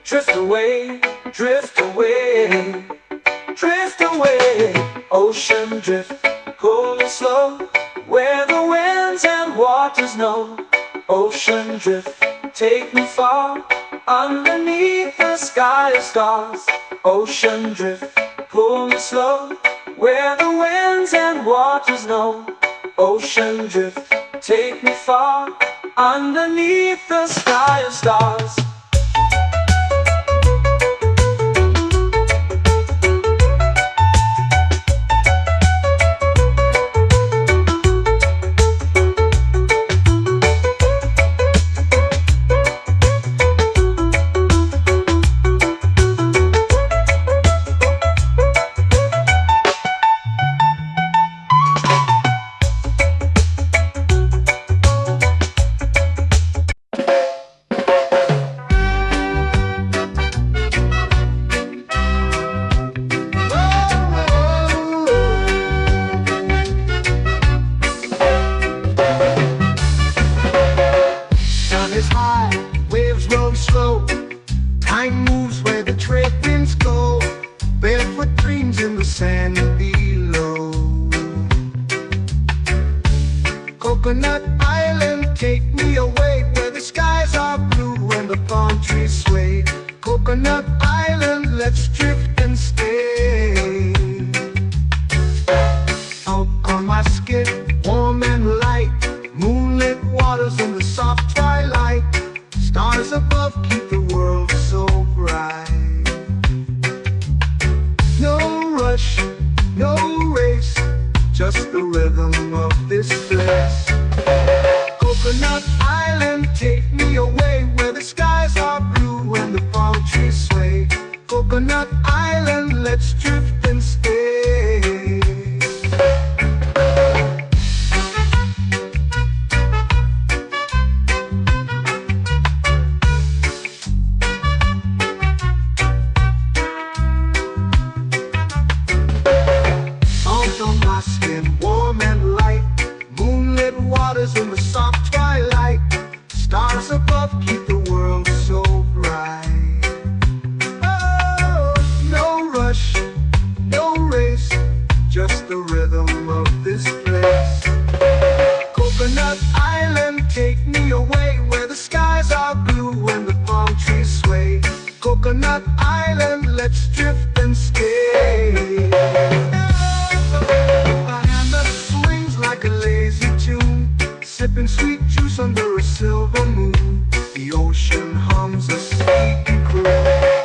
Drift away, drift away, drift away. Ocean drift, pull me slow, where the winds and waters know. Ocean drift, take me far, underneath the sky of stars. Ocean drift, pull me slow, where the winds and waters know. Ocean drift, take me far, underneath the sky of stars. Is high, waves roll slow. Time moves where the trade winds go. Barefoot dreams in the sand below. Coconut Island, take me away, where the skies are blue and the palm trees sway. Coconut Island, let's drift and stay. Out on my skin, warm and light, moonlit waters in the soft twilight. Stars above keep the world so bright. No rush, no race, just the rhythm of this place. Coconut Island, take me away, where the skies are blue and the palm trees sway. Coconut Island, let's drift and stay. Warm and light, moonlit waters in the soft twilight. Stars above keep the world so bright. Oh, no rush, no race, just the rhythm of this place. Coconut Island, take me away, where the skies are blue and the palm trees sway. Coconut Island, let's drift and stay. Like a lazy tune, sipping sweet juice under a silver moon. The ocean hums a sleepy croon.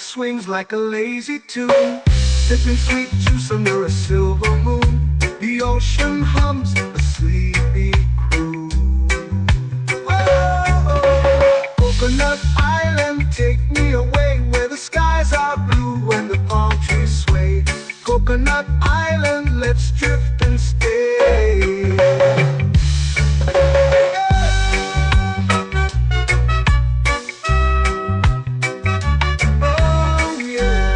Swings like a lazy tune, sipping sweet juice under a silver moon. The ocean hums a sleepy croon. Whoa. and stay. Oh yeah.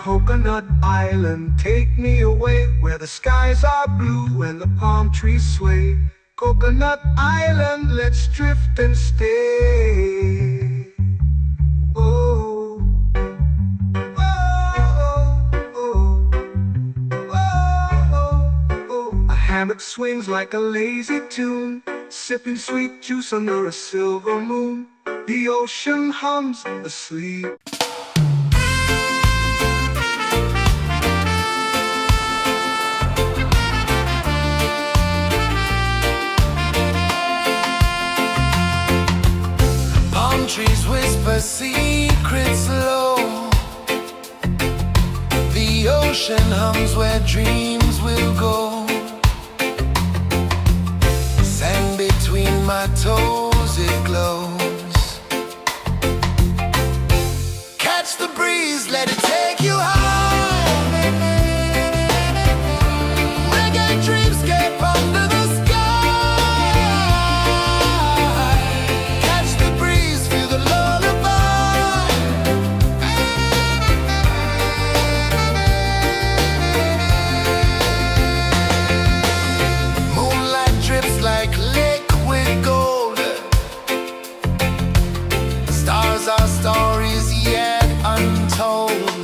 Coconut Island, take me away where the skies are blue and the palm trees sway. Coconut Island, let's drift and stay. Oh, oh, oh, oh, oh. A hammock swings like a lazy tune, sipping sweet juice under a silver moon. The ocean hums asleep. Trees whisper secrets low. The ocean hums where dreams will go. Sand between my toes, it glows. Catch the breeze, let it take you high. Reggae dreamscape under the sky. Our stories yet untold.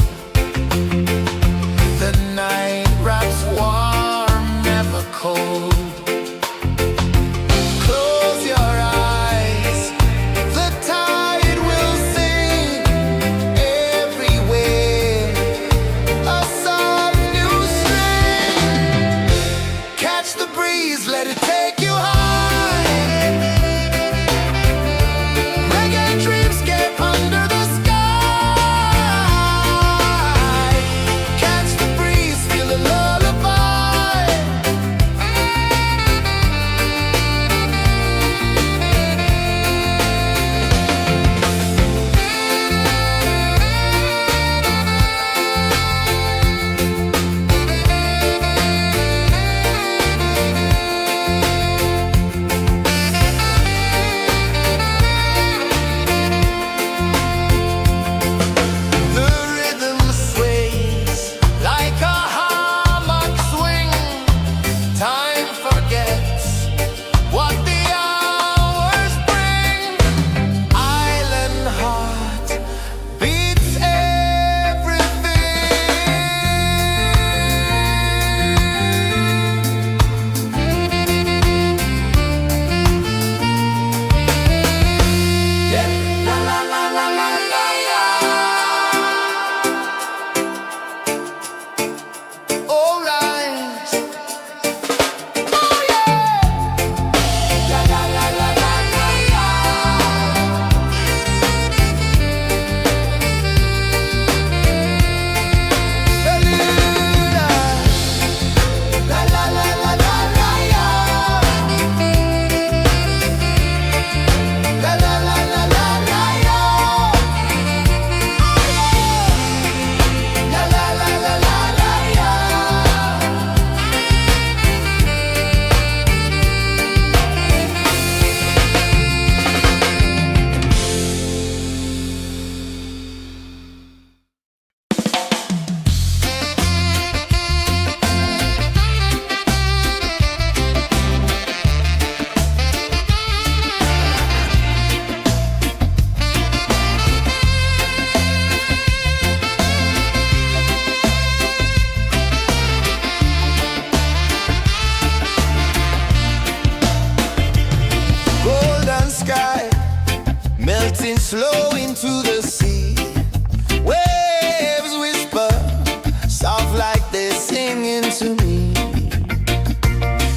to me.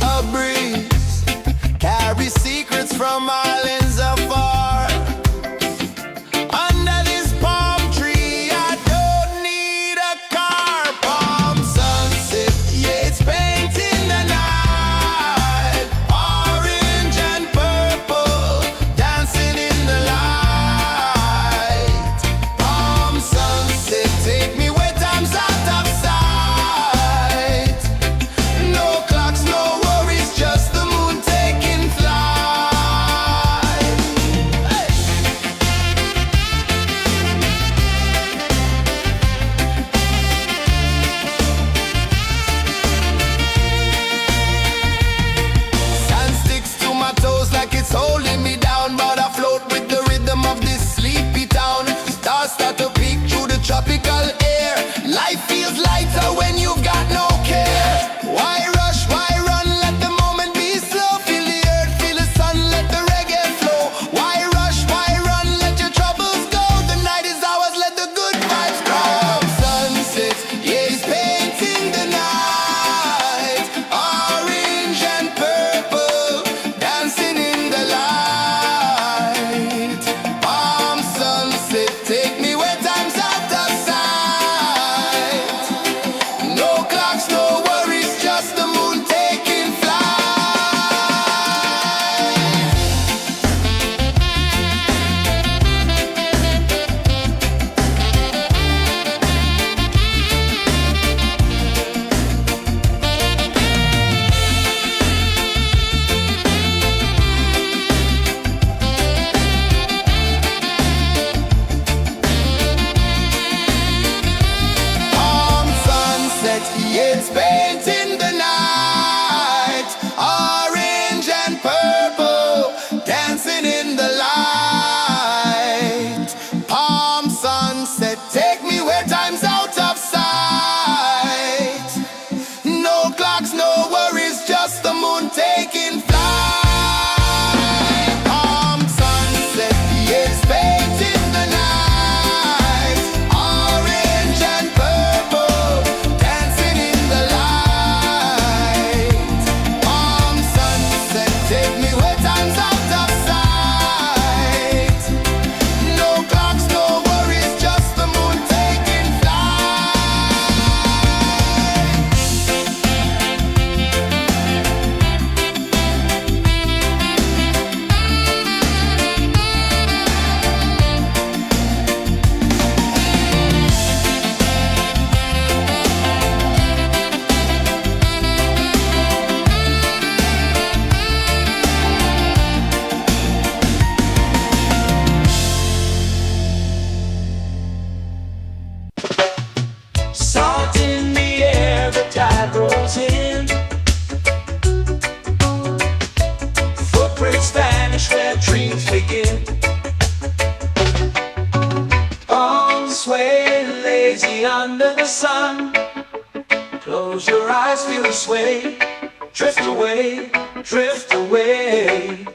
A breeze carries secrets from islands afar. Under this palm tree, I don't need a car. Palm sunset, yeah, it's painting the night. Orange and purple, dancing in the light. Palm sunset, take me where time's out of sight. No clocks, no worries, just the moon taking flight. Hey! Sand sticks to my toes like it's holding me down, but I float with the rhythm of this sleepy town. Stars start to peek through the tropical air. Life feels lighter when you've got no care. Why rush, why run, let the moment be slow. Feel the earth, feel the sun, let the reggae flow. Why rush, why run, let your troubles go. The night is ours, let the good vibes grow. Sunset, yeah, it's painting the night. Orange and purple, dancing in the light. Palm sunset, take me where time's out of sight. No clocks, no worries, just the moon taking flight. Palm sunset, yeah, it's painting the night. Orange and purple, dancing in the light. Palm sunset, take me where time's out of sight. No clocks, no worries, just the moon taking flight. Palm sunset, yeah, it's painting the night. Orange and purple, dancing in the light. Palm sunset, take me where time's out of sight. No clocks, no worries, just the moon taking flight. Salt in the air, the tide rolls in. Footprints vanish where dreams begin. Arms sway lazy under the sun. Close your eyes, feel the sway. Drift away, drift away,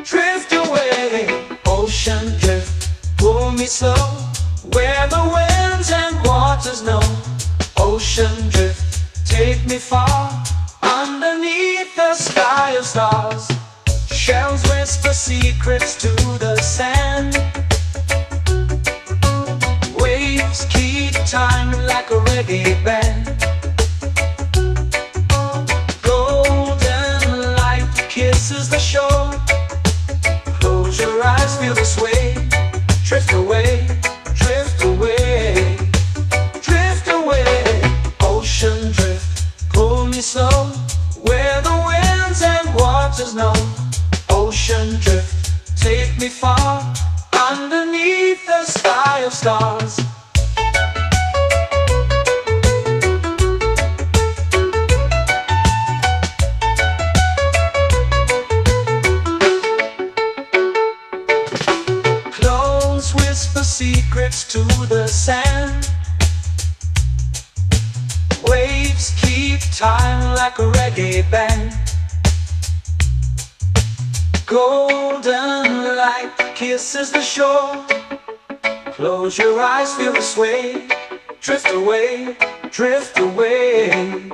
drift away. Ocean drift, pull me slow. Where the winds and waters know. Ocean drift, take me far. Underneath the sky of stars. Shells whisper secrets to the sand. Waves keep time like a reggae band. Golden light kisses the shore. Close your eyes, feel the sway. Drift away, drift away, drift away. Ocean drift, pull me slow. Where the winds and waters know. Ocean drift, take me far. Underneath the sky of stars. Close whisper secrets to the sand. Waves keep time like a reggae band. Golden light kisses the shore. Close your eyes, feel the sway. Drift away, drift away,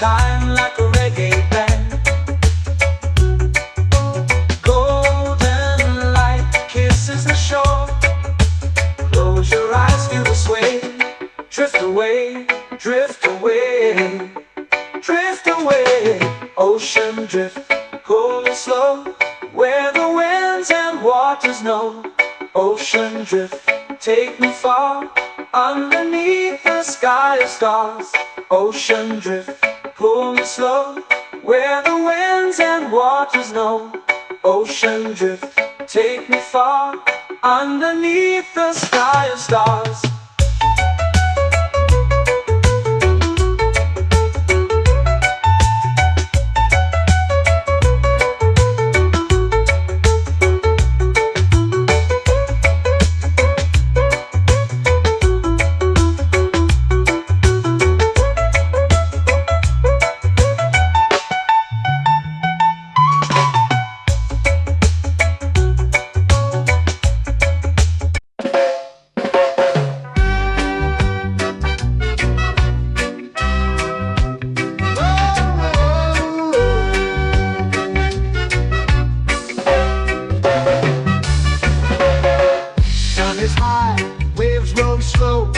time like a reggae band. Golden light kisses the shore. Close your eyes, feel the sway. Drift away, drift away, drift away. Ocean drift, cool and slow, where the winds and waters know. Ocean drift, take me far, underneath the sky of stars. Ocean drift, pull me slow, where the winds and waters know. Ocean drift, take me far, underneath the sky of stars. Is high, waves roll slow.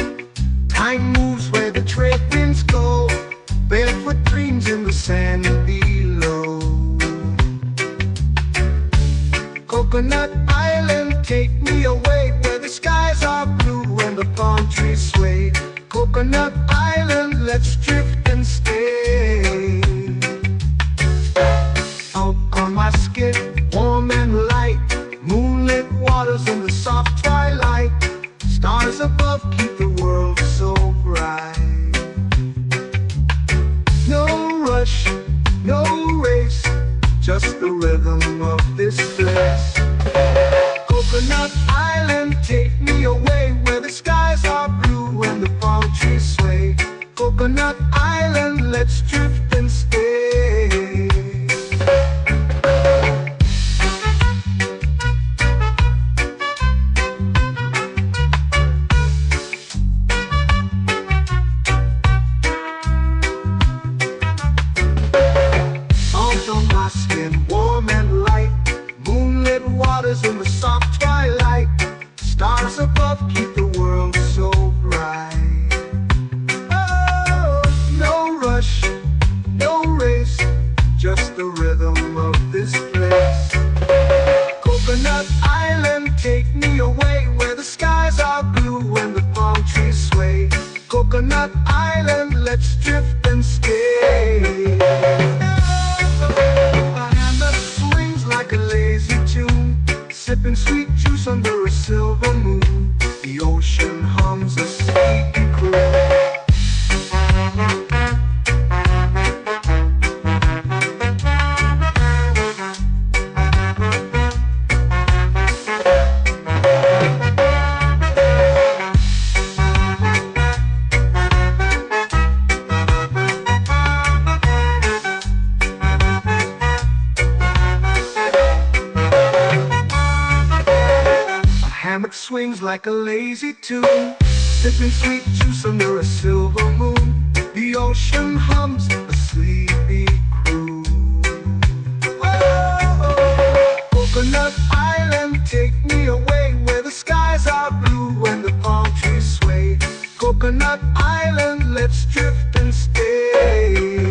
Time moves where the trade winds go. Barefoot dreams in the sand below. Coconut Island, take me away, where the skies are blue and the palm trees sway. Coconut Island, let's drift and stay. Out on my skin, warm and light, moonlit waters in the soft twilight. Stars above keep the world so bright. No rush, no race, just the rhythm of this place. Coconut Island, take me away, where the skies are blue and the palm trees sway. Coconut Island, let's drift and stay. Warm and light, moonlit waters in the soft twilight. Stars above keep the world so bright. Oh, no rush, no race, just the rhythm of this place. Coconut Island, take me away, where the skies are blue and the palm trees sway. Coconut Island, let's drift and stay. Like a lazy tune, sipping sweet juice under a silver moon. The ocean hums a sleepy croon. Hammock swings like a lazy tune, sipping sweet juice under a silver moon. The ocean hums a sleepy croon. Oh, Coconut Island, take me away, where the skies are blue and the palm trees sway. Coconut Island, let's drift and stay.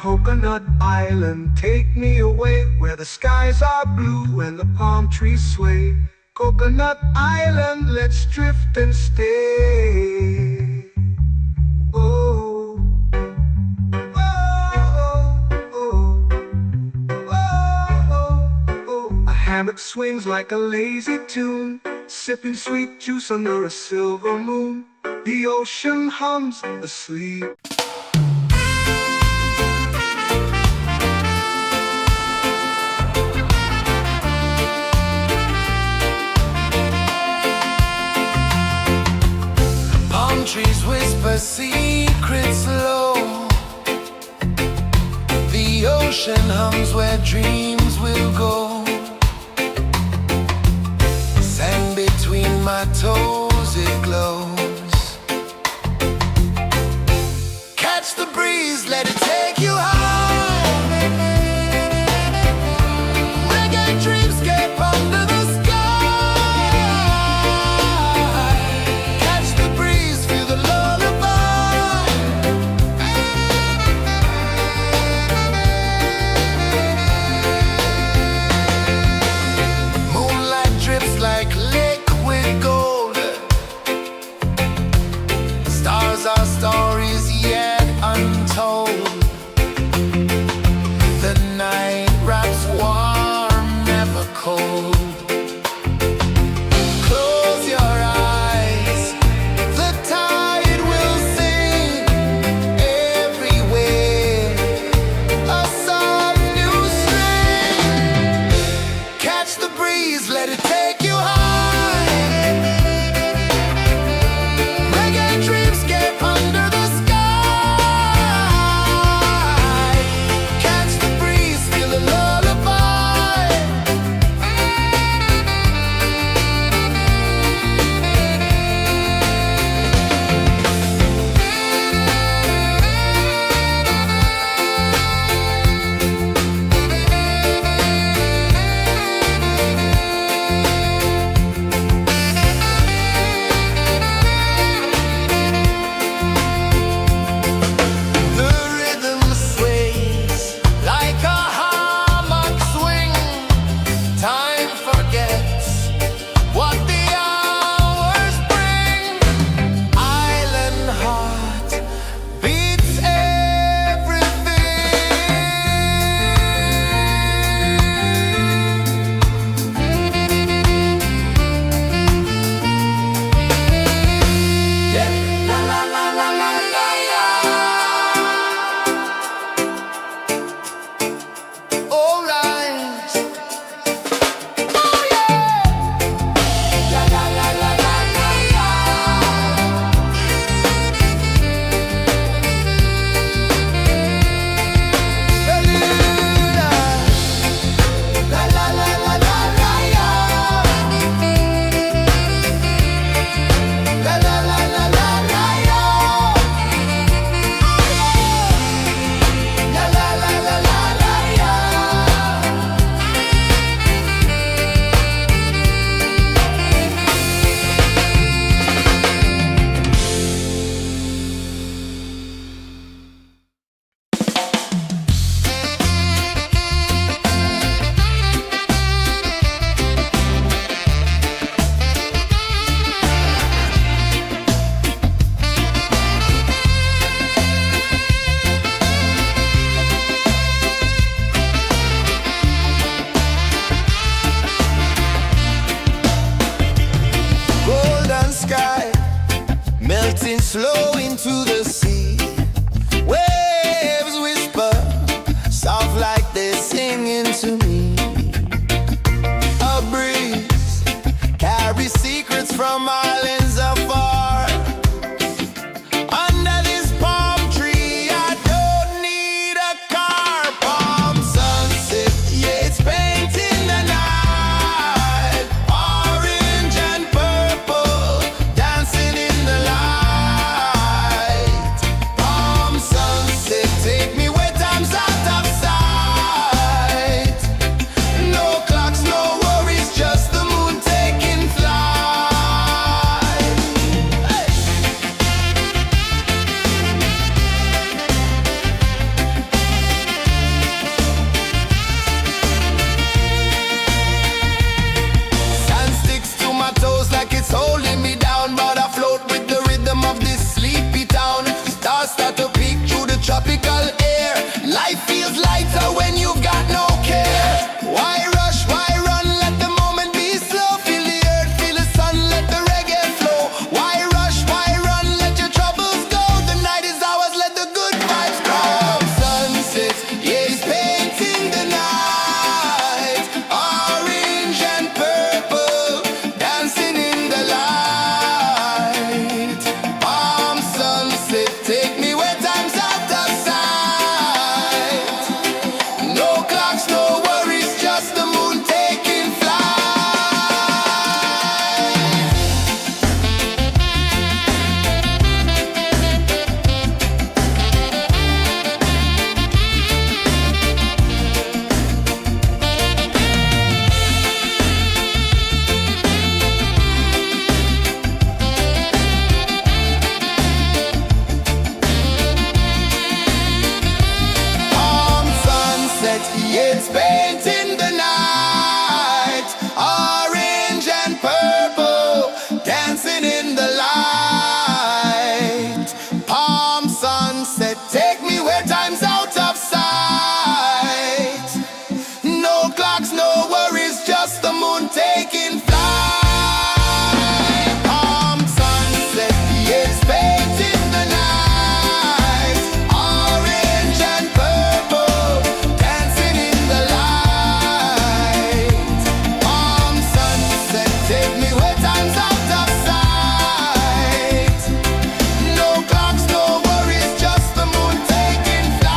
Coconut Island, take me away, where the skies are blue and the palm trees sway. Coconut Island, let's drift and stay. Oh, oh, oh, oh, oh, oh, oh. hammock swings like a lazy tune, sipping sweet juice under a silver moon. The ocean hums asleep. Palm trees whisper secrets low. The ocean hums where dreams will go. Sand between my toes, it glows. Catch the breeze, let it take you high. Reggae dreamscape under the sky. Catch the breeze, feel the lullaby. Moonlight drips like liquid gold. Stars are stories yet untold. The night wraps warm, never cold. Close your eyes, the tide will sing everywhere. A soft new string. Catch the breeze, let it take you high. Reggae dreamscape under the sky. Catch the breeze, feel the lullaby. The rhythm sways like a hammock swing. Time forgets what the hours bring. Island heart beats everything. Yeah. La la la la la la la. All right. Oh yeah. La la la la la la la. La la la la la la la. La la la la la la la. La la la la la la la. Golden sky melting slow into the sea. Waves whisper soft like they're singing to me. A breeze carries secrets from islands afar. Under this palm tree, I don't need a car. Palm sunset, yeah, it's painting the night. Orange and purple dancing in the light. It's painting the night, orange and purple, dancing in the light. Palm sunset, take me where time's out of sight. No clocks, no worries, just the moon taking flight. Palm sunset, it's painting the night, orange and purple, dancing in the light. Palm sunset, take me where time's out of sight. No clocks, no worries, just the moon taking flight.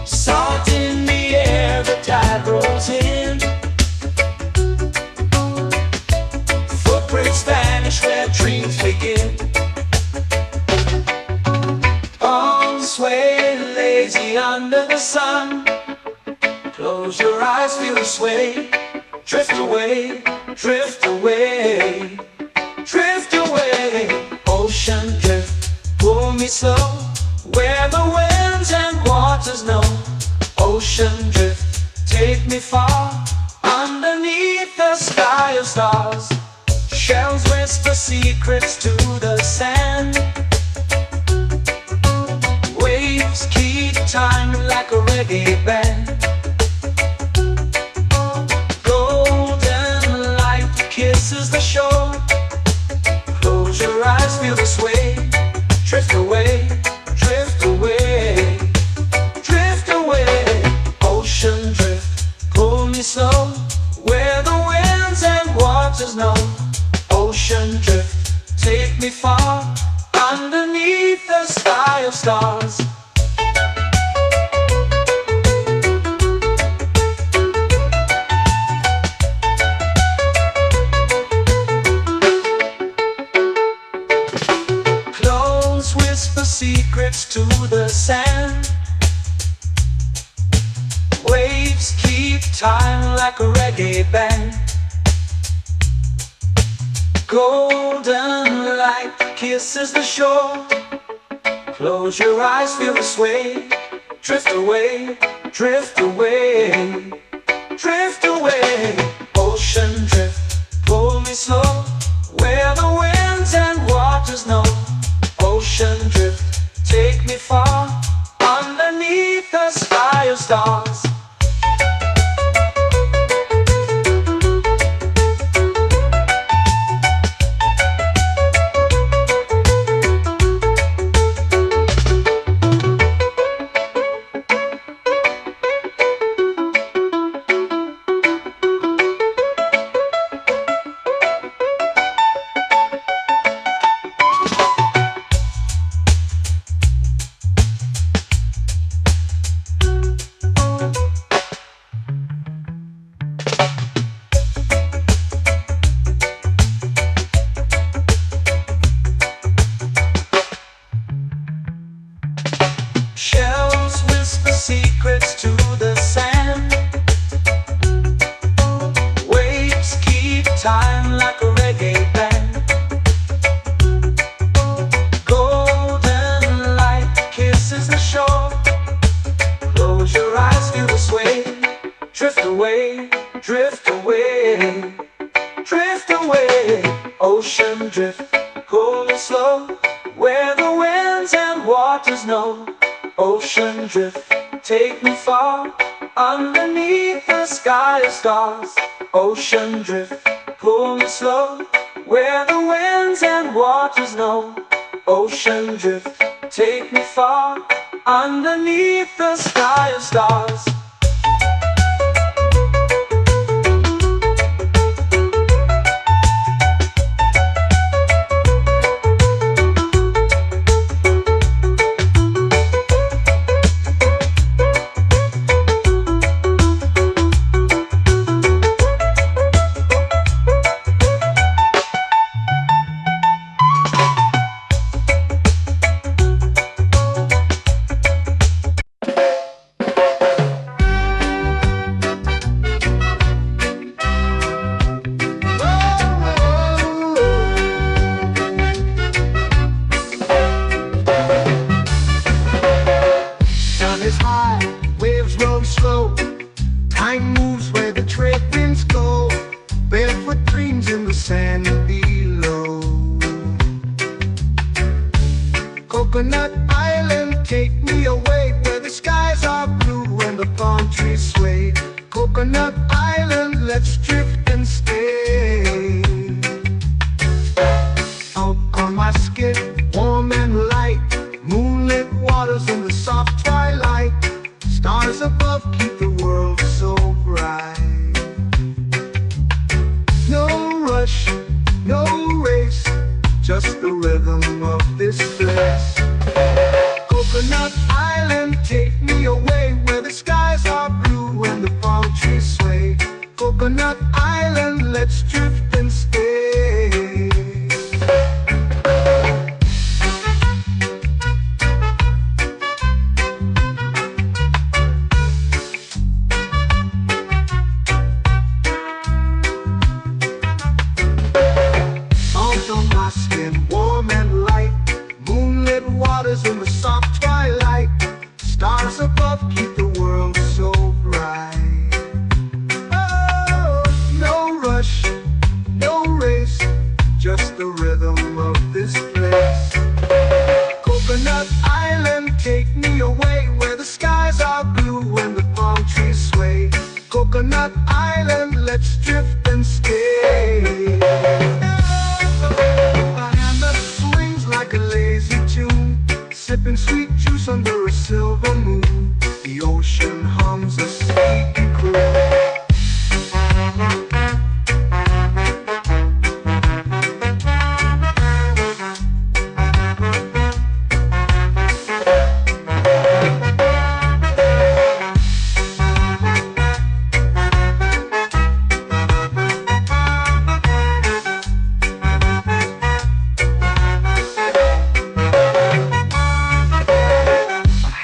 Salt in the air, the tide rolls in. Footprints vanish where dreams begin. Arms sway lazy under the sun. Close your eyes, feel the sway. Drift away, drift away, drift away. Ocean drift, pull me slow, where the winds and waters know. Ocean drift, take me far, underneath the sky of stars. Shells whisper secrets to the sand. Waves keep time like a reggae band. Golden light kisses the shore. Close your eyes, feel the sway. Drift away, drift away, drift away. Ocean drift, pull me slow, where the winds and waters know. Ocean drift, take me far, underneath the sky of stars. Clones whisper secrets to the sand. Waves keep time like a reggae band. Golden light kisses the shore. Close your eyes, feel the sway. Drift away, drift away, drift away. Ocean drift, pull me slow, where the winds and waters know. Ocean drift, take me far, underneath the sky of stars. Shells whisper secrets to the sand. Waves keep time like a reggae band. Golden light kisses the shore. Close your eyes, feel the sway. Drift away, drift away, drift away. Ocean drift, pull me slow, where the winds and waters know. Ocean drift, take me far, underneath the sky of stars. Ocean drift, pull me slow, where the winds and waters know. Ocean drift, take me far, underneath the sky of stars. Coconut Island, let's drift and stay. Out on my skin, warm and light, moonlit waters in the soft twilight. Stars above keep the world so bright. No rush, no race, just the rhythm of this place. Coconut Island, take me away where the skies are blue and the palm trees sway. Coconut Island, let's drift and stay. Out on my skin, warm and light, moonlit waters in the soft twilight. Stars above keep the world so bright. Oh, no rush, no race, just the rhythm of this place. Coconut Island, take me away where the skies are blue and the palm trees sway. Coconut Island, let's drift and stay. A hand that swings like a lazy tune, sipping sweet juice under a silver moon. The ocean hums a sleepy croon.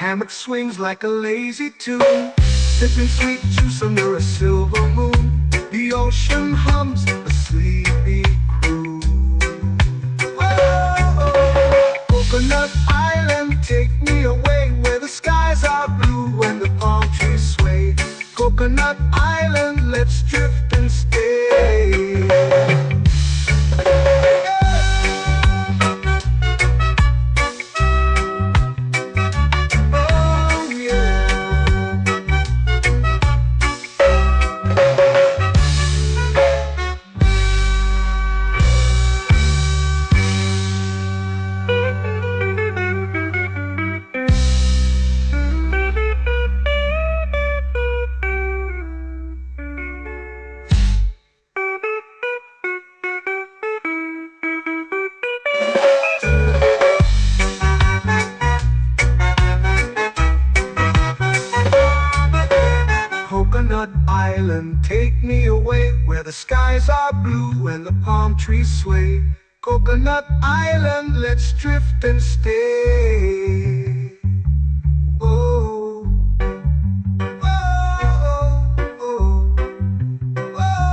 Hammock swings like a lazy tune, sipping sweet juice under a silver moon. The ocean hums a sleepy croon. Oh, Coconut Island, take me away where the skies are blue and the palm trees sway. Coconut Island, let's drift and stay. Coconut Island, take me away where the skies are blue and the palm trees sway. Coconut Island, let's drift and stay. Oh, oh, oh, oh,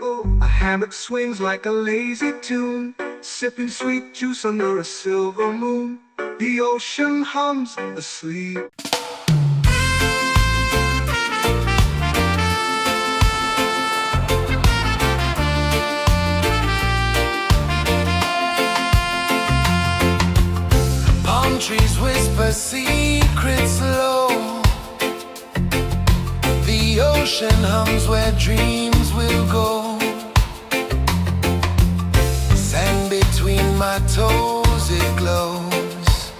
oh. A hammock swings like a lazy tune, sipping sweet juice under a silver moon. The ocean hums asleep. Trees whisper secrets low. The ocean hums where dreams will go. Sand between my toes, it glows.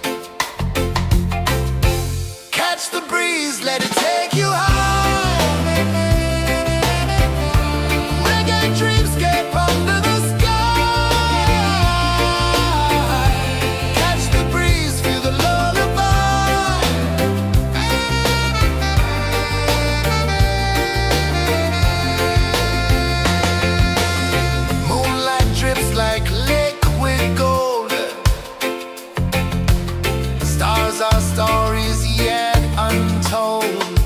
Catch the breeze, let it take you high. Reggae dreamscape under the our stories yet untold.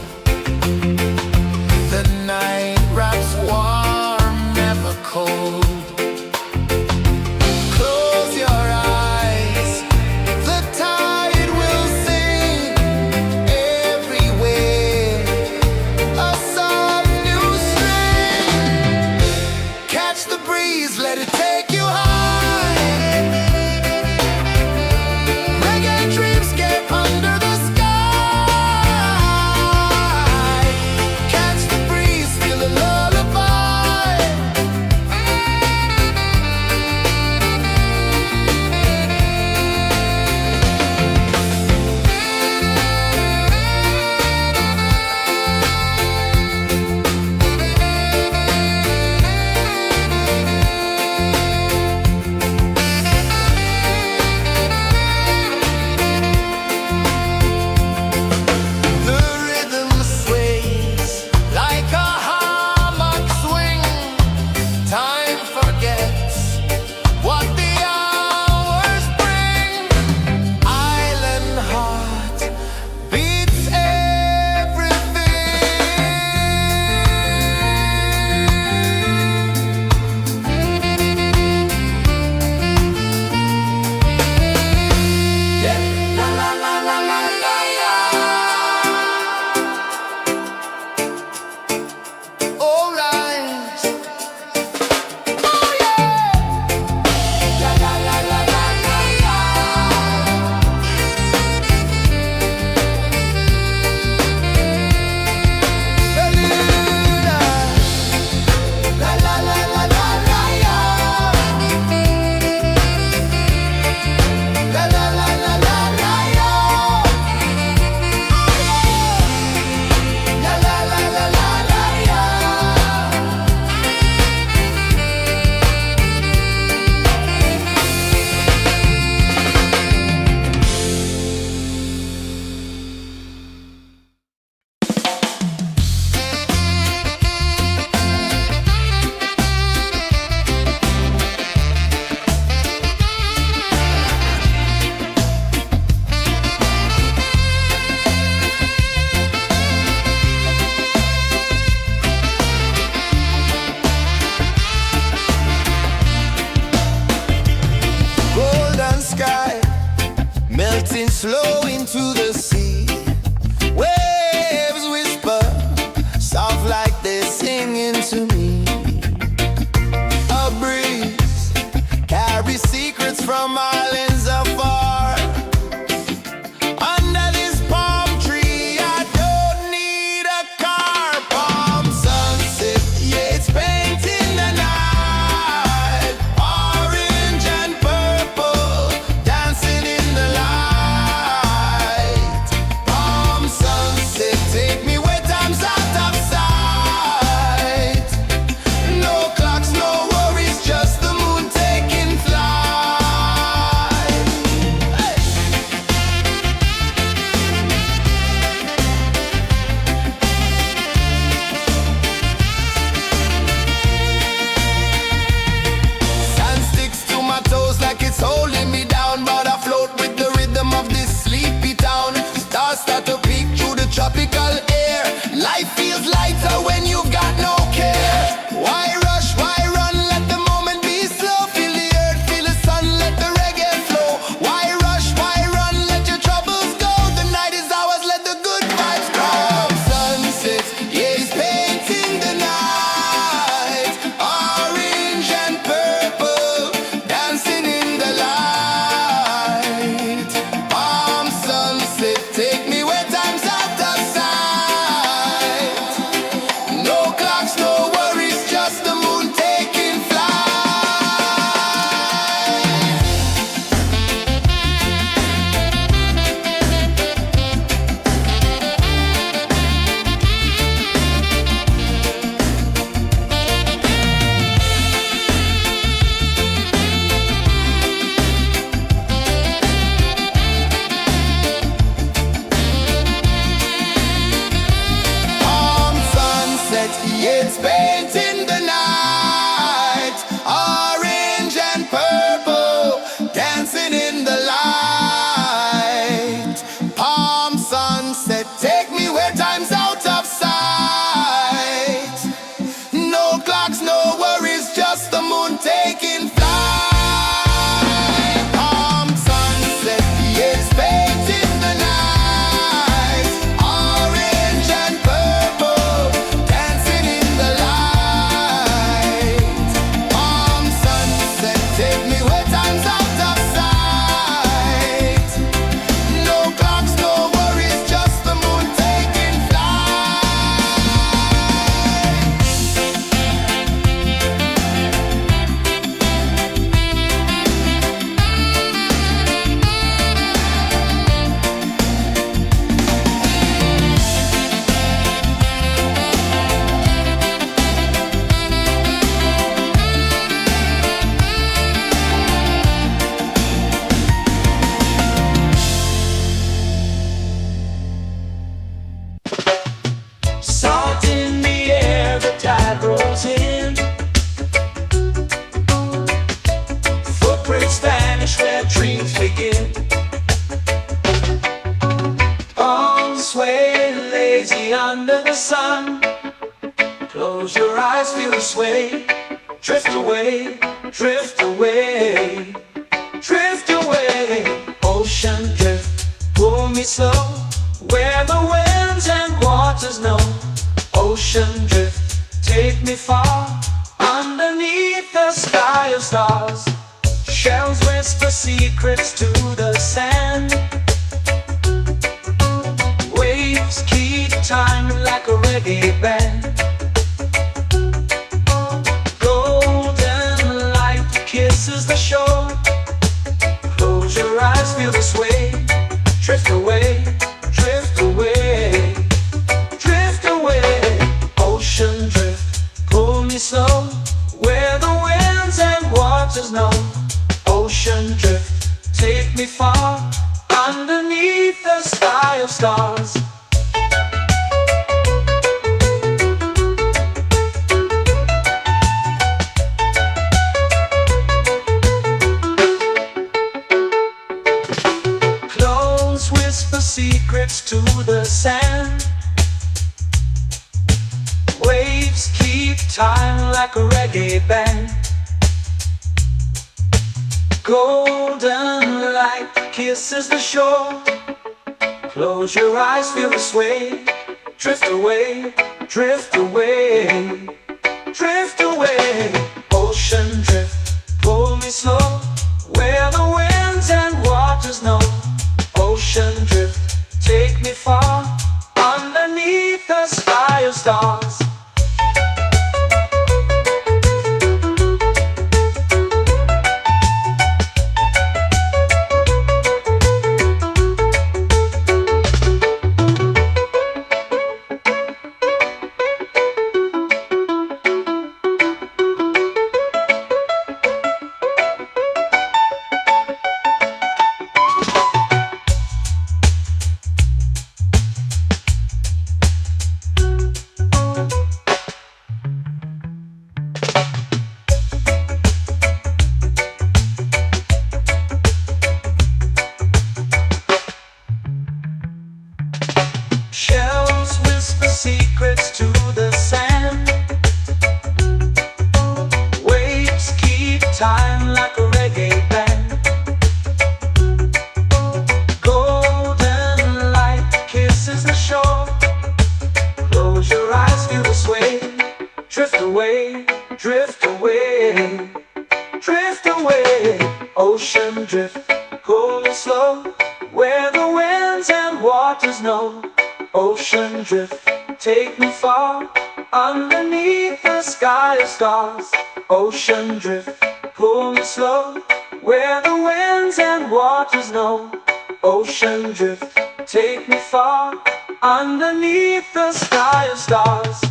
sunset, it's painting the night, orange and purple, dancing in the light. Palm sunset, take me where time's out of sight. No clocks, no worries, just the moon taking flight. Palm sunset, it's painting the night, orange and purple, dancing in the light. Palm sunset, take me where time's out of sight. No clocks, no worries, just the moon taking Salt in the air, the tide rolls in. Footprints vanish where dreams begin. Palms sway lazy under the sun. Close your eyes, feel the sway. Drift away, drift away, drift away. Ocean drift, pull me slow, where the winds and waters know. Ocean drift, take me far, underneath the sky of stars. Shells whisper secrets to the sand. Waves keep time like a reggae band. Golden light kisses the shore. Close your eyes, feel the sway. Drift away, drift away, drift away. Ocean drift, pull me slow, where the winds and waters know. Ocean drift, take me far, underneath the sky of stars. Clones whisper secrets to the sand. Waves keep time like a reggae band. Golden light kisses the shore. Close your eyes, feel the sway. Drift away, drift away, drift away. Ocean drift, pull me slow, where the winds and waters know. Ocean drift, take me far, underneath the sky of stars. Shells whisper secrets to the sand. Waves keep time like a reggae band. Golden light kisses the shore. Close your eyes, feel the sway. Drift away, drift away, drift away. Ocean drift, pull me slow, where the winds and waters know. Ocean drift, take me far, underneath the sky of stars. Ocean drift, pull me slow, where the winds and waters know. Ocean drift, take me far, underneath the sky of stars.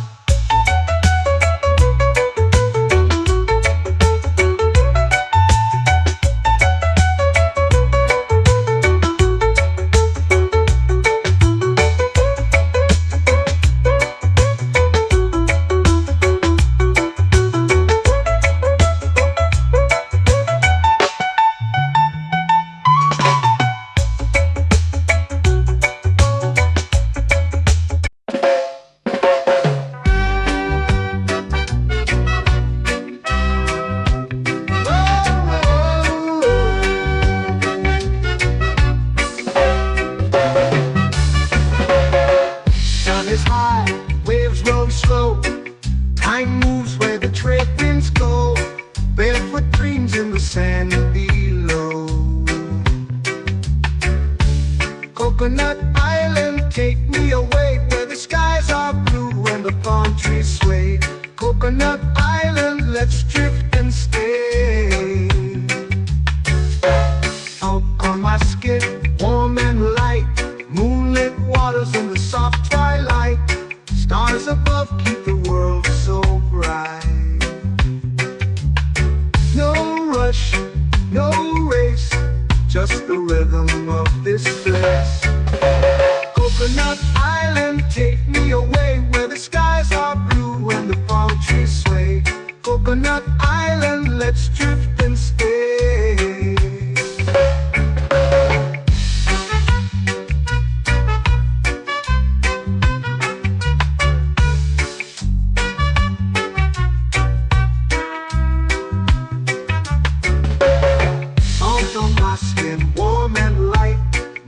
slow. Time moves where the trade winds go. Barefoot dreams in the sand below. Coconut Island, take me away where the skies are blue and the palm trees sway. Coconut Island, let's drift and stay. Out on my skin, warm and light, moonlit waters in the soft twilight. Stars above keep the world so bright. No rush, no race, just the rhythm of this place. Coconut Island, take me away where the skies are blue and the palm trees sway. Coconut Island, let's drift and stay. Out on my skin, warm and light,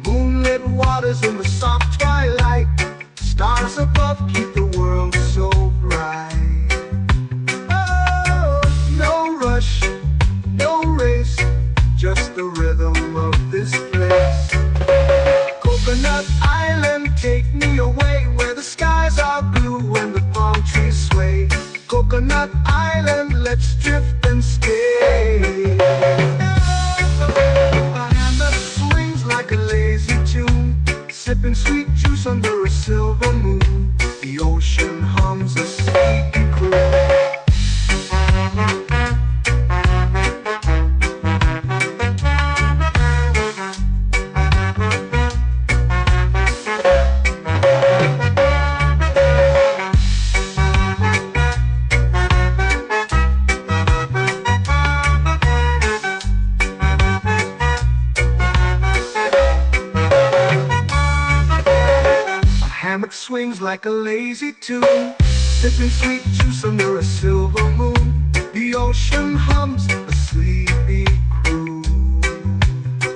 moonlit waters in the soft twilight. Stars above keep the world so bright. Oh, no rush, no race, just the rhythm of this place. Coconut Island, take me away where the skies are blue and the palm trees sway. Coconut Island, let's drift and stay. A hand that swings like a lazy tune, sipping sweet juice under a silver moon. The ocean hums a sleepy croon. Hammock swings like a lazy tune, sipping sweet juice under a silver moon. The ocean hums a sleepy croon.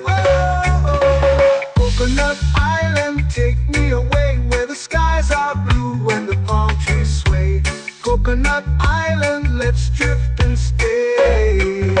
Oh, Coconut Island, take me away where the skies are blue and the palm trees sway. Coconut Island, let's drift and stay.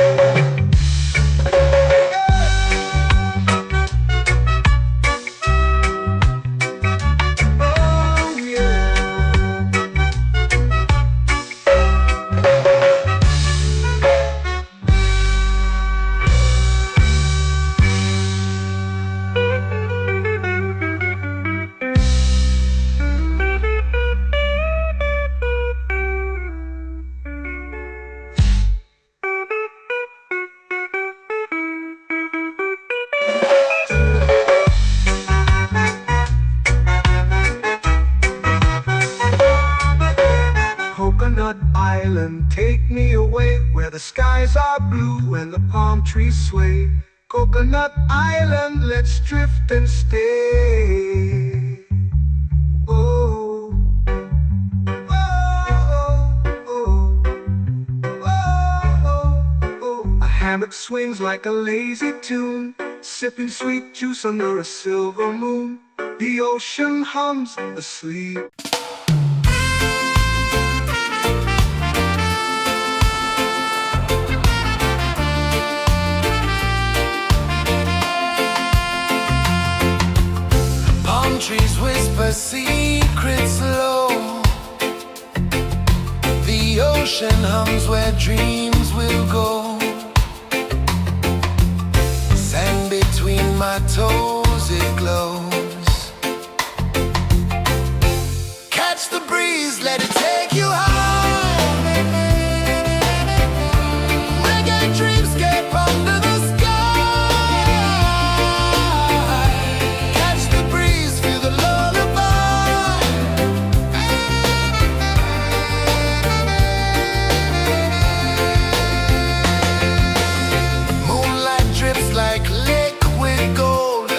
Coconut Island, take me away where the skies are blue and the palm trees sway. Coconut Island, let's drift and stay. Oh, oh, oh, oh, oh. A hammock swings like a lazy tune, sipping sweet juice under a silver moon. The ocean hums asleep. Trees whisper secrets low. The ocean hums where dreams will go. Sand between my toes, it glows. Catch the breeze, let it take you high. Reggae dreamscape under the sky. Catch the breeze, feel the lullaby. Moonlight drips like liquid gold.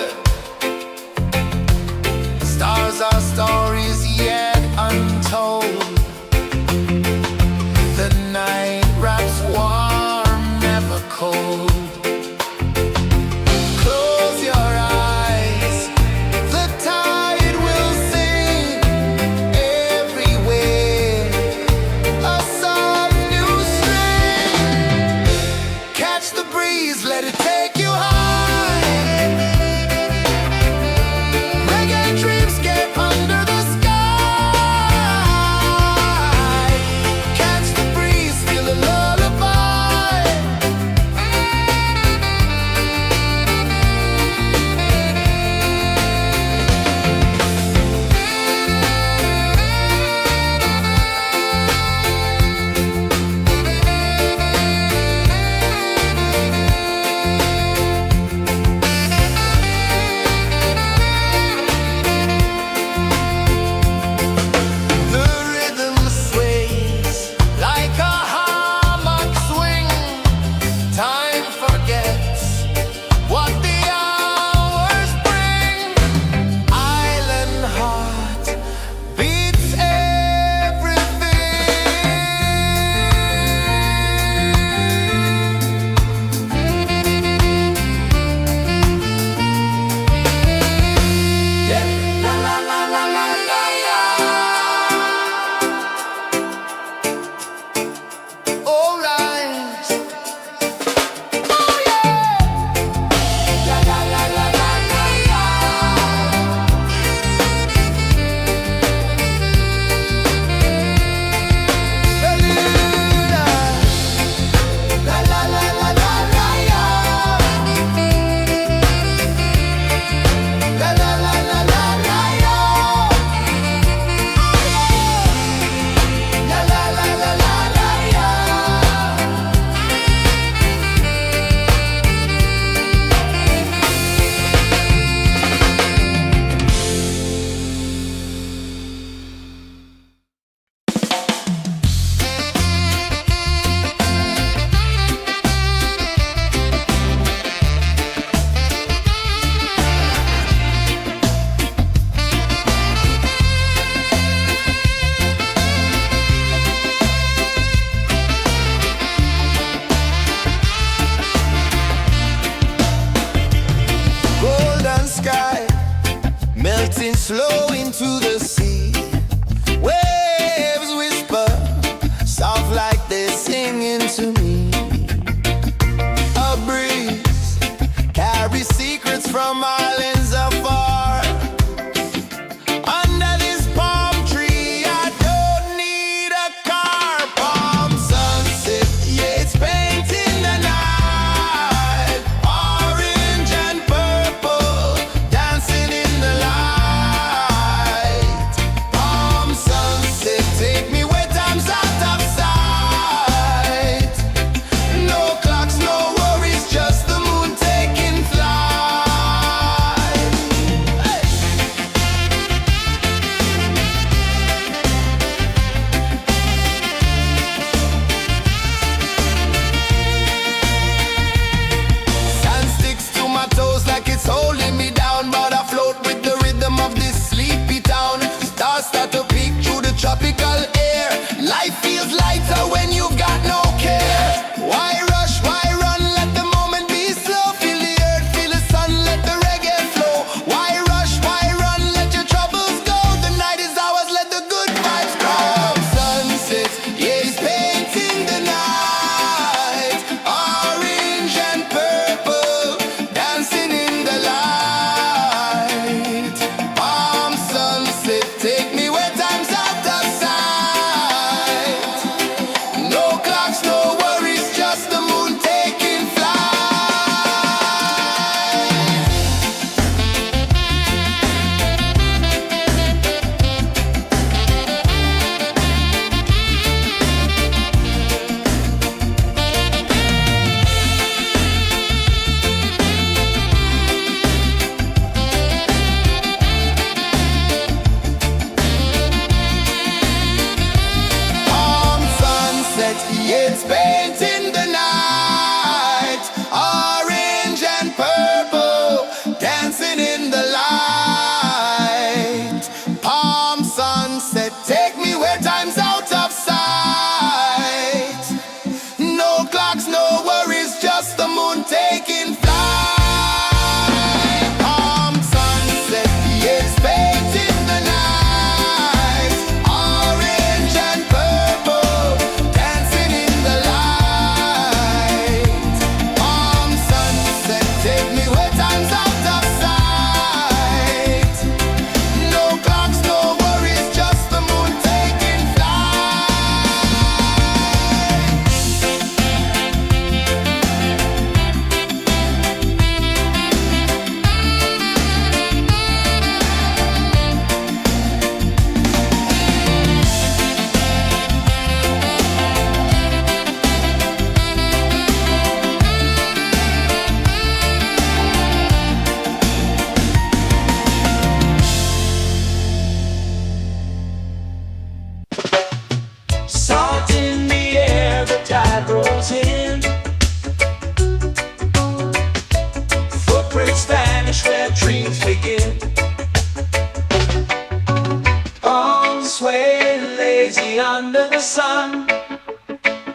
me under the sun.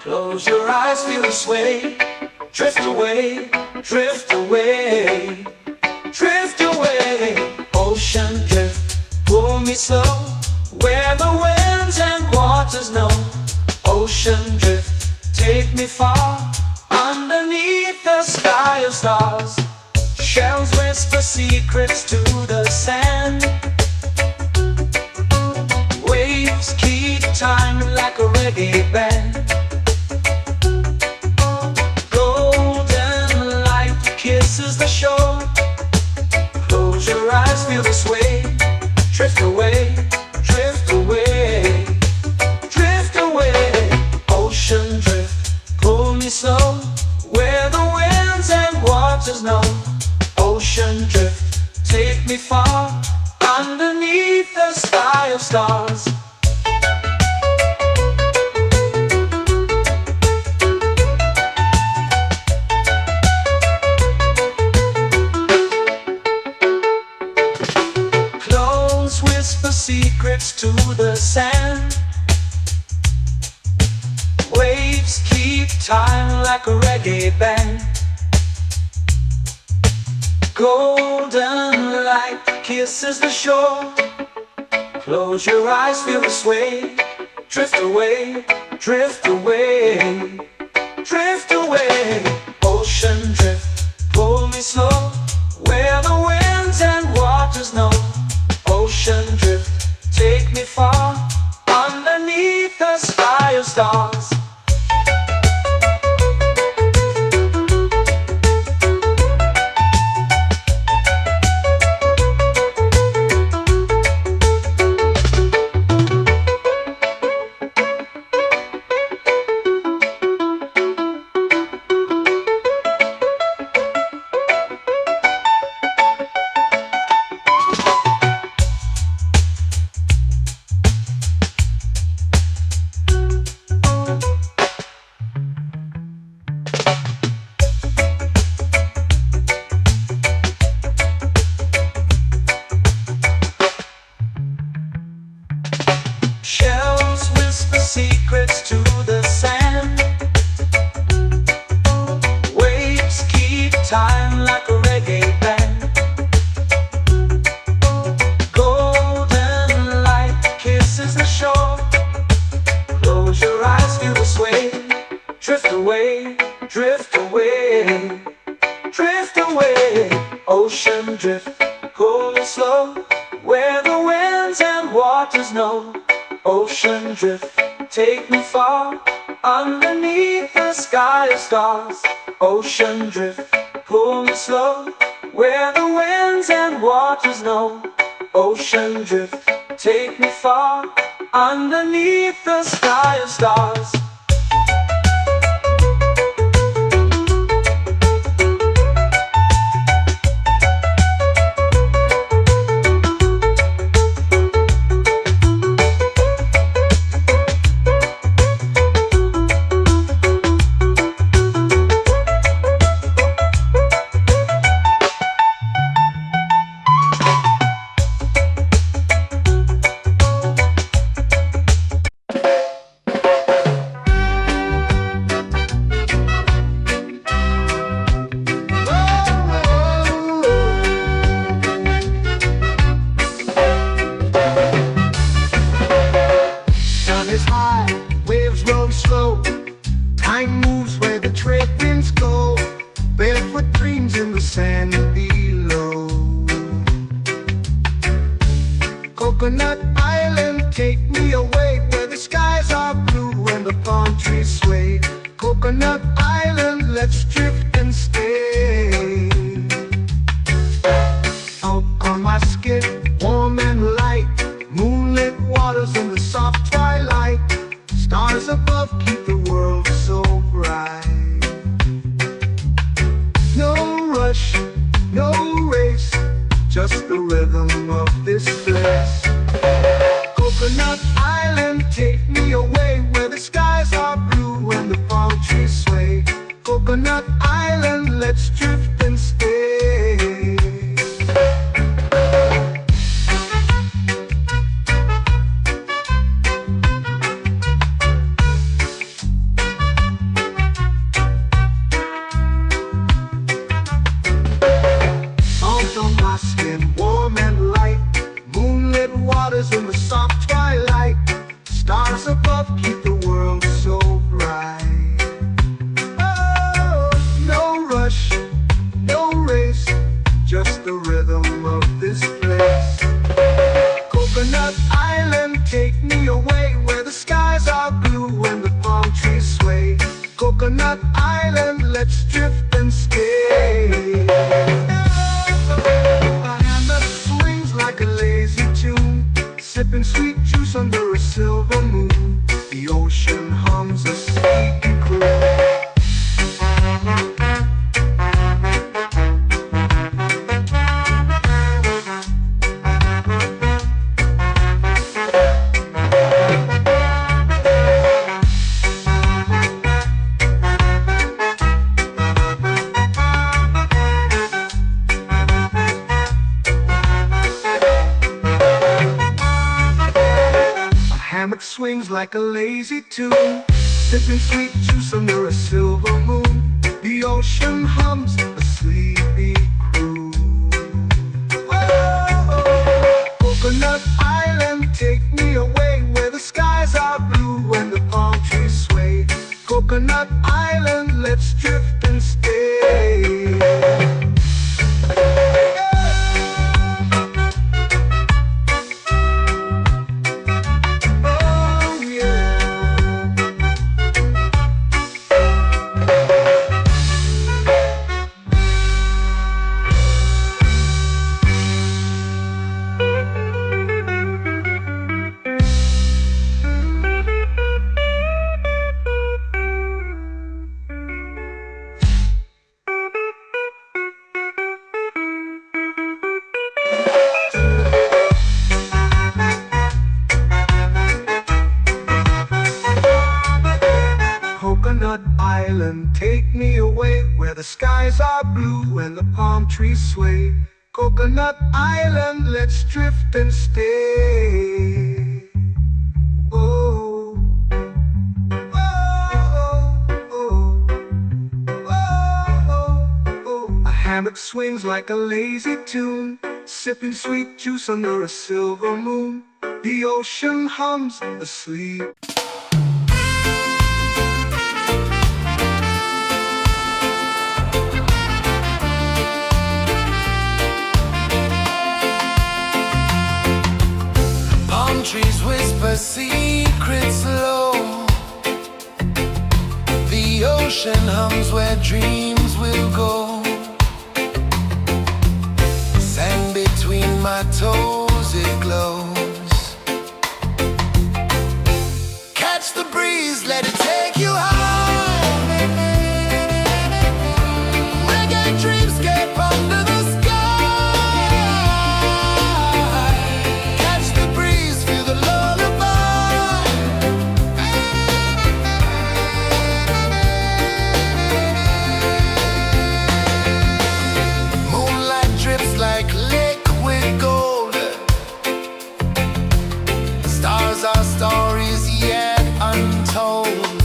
Close your eyes, feel the sway. Drift away, drift away, drift away. Ocean drift, pull me slow, where the winds and waters know. Ocean drift, take me far, underneath the sky of stars. Shells whisper secrets to the sand. Waves keep time like a reggae band. Golden light kisses the shore. Close your eyes, feel the sway. Drift away, drift away, drift away. Ocean drift, pull me slow, where the winds and waters know. Ocean drift, take me far, underneath the sky of stars. Close whisper secrets to the sand. Waves keep time like a reggae band. Golden light kisses the shore. Close your eyes, feel the sway. Drift away, drift away, drift away. Ocean drift, pull me slow, where the winds and waters know. Ocean drift, take me far, underneath the sky of stars. Shells whisper secrets to the sand. Waves keep time like a reggae band. Golden light kisses the shore. Close your eyes, feel the sway. Drift away, drift away, drift away. Ocean drift, pull me slow, where the winds and waters know. Ocean drift, take me far, underneath the sky of stars. Ocean drift, pull me slow, where the winds and waters know. Ocean drift, take me far, underneath the sky of stars. Time moves where the trade winds go. Barefoot dreams in the sand below. Coconut Island, take me away, where the skies are blue and the palm trees sway. Coconut Island, let's drift and stay. Out on my skin, warm and light, moonlit waters in the soft twilight. Stars above keep the world so bright. No rush, no race, just the rhythm of this place. Coconut Island, take me away, where the skies are blue and the palm trees sway. Coconut Island, let's drift and stay. Coconut Island, let's drift and stay. A hammock swings like a lazy tune, sipping sweet juice under a silver moon. The ocean hums a sleepy croon. Hammock swings like a lazy tune, sipping sweet juice under a silver moon. The ocean hums a sleepy croon. Whoa, Coconut Island, take me away where the skies are blue and the palm trees sway. Coconut Island, let's drift and stay. Coconut Island, take me away where the skies are blue and the palm trees sway. Coconut Island, let's drift and stay. Oh, oh, oh, oh, oh. A hammock swings like a lazy tune, sipping sweet juice under a silver moon. The ocean hums asleep. Trees whisper secrets low. The ocean hums where dreams will go. Sand between my toes, it glows. Catch the breeze, let it take you high. Reggae dreamscape under the sky. Our stories yet untold.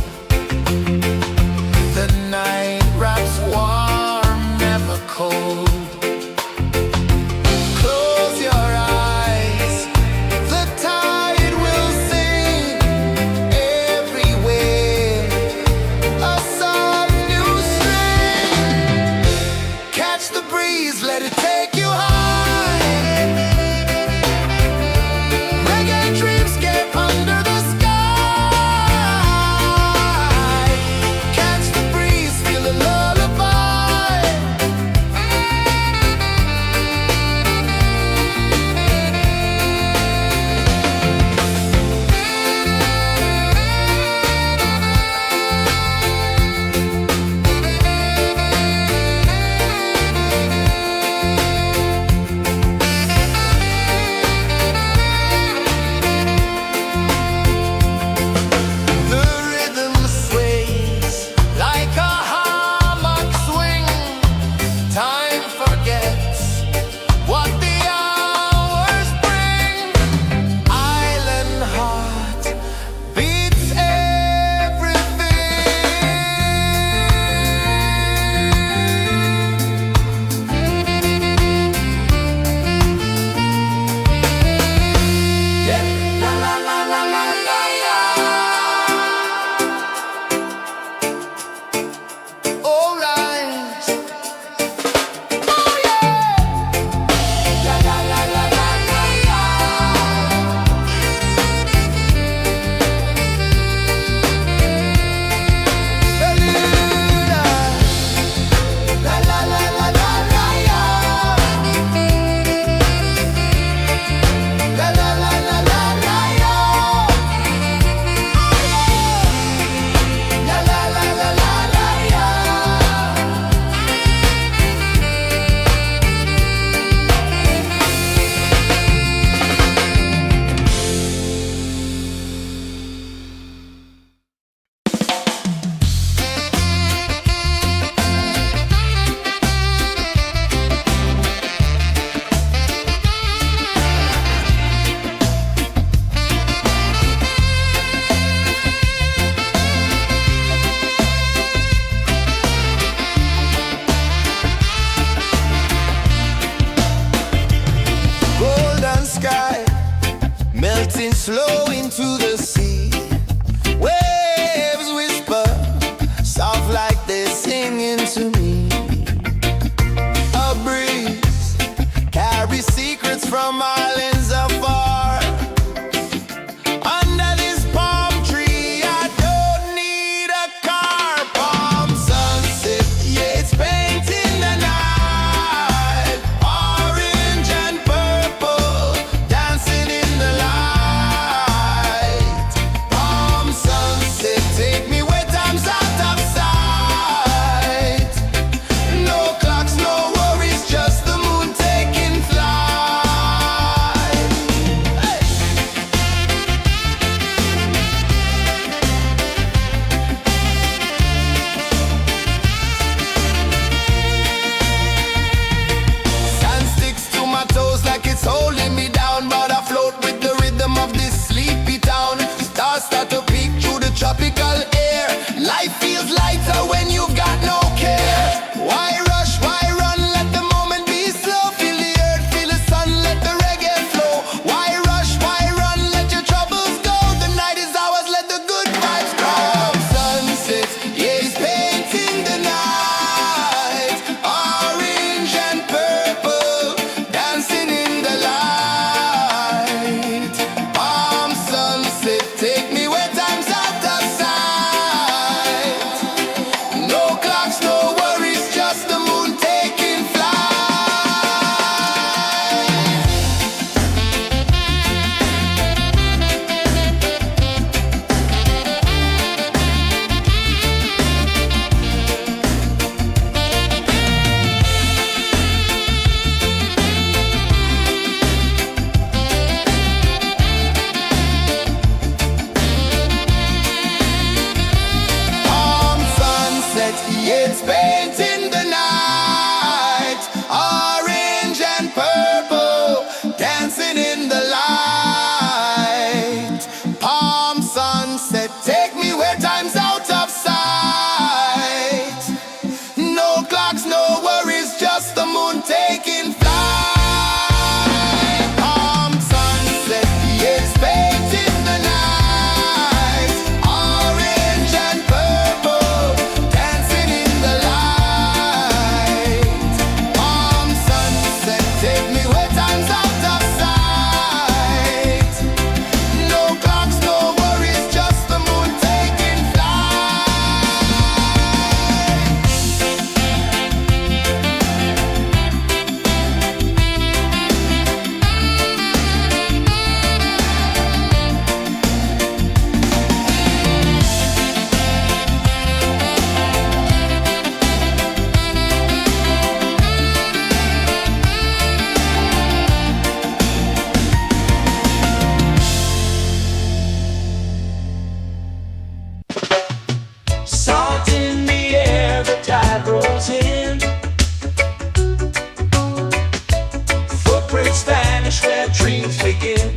waves begin.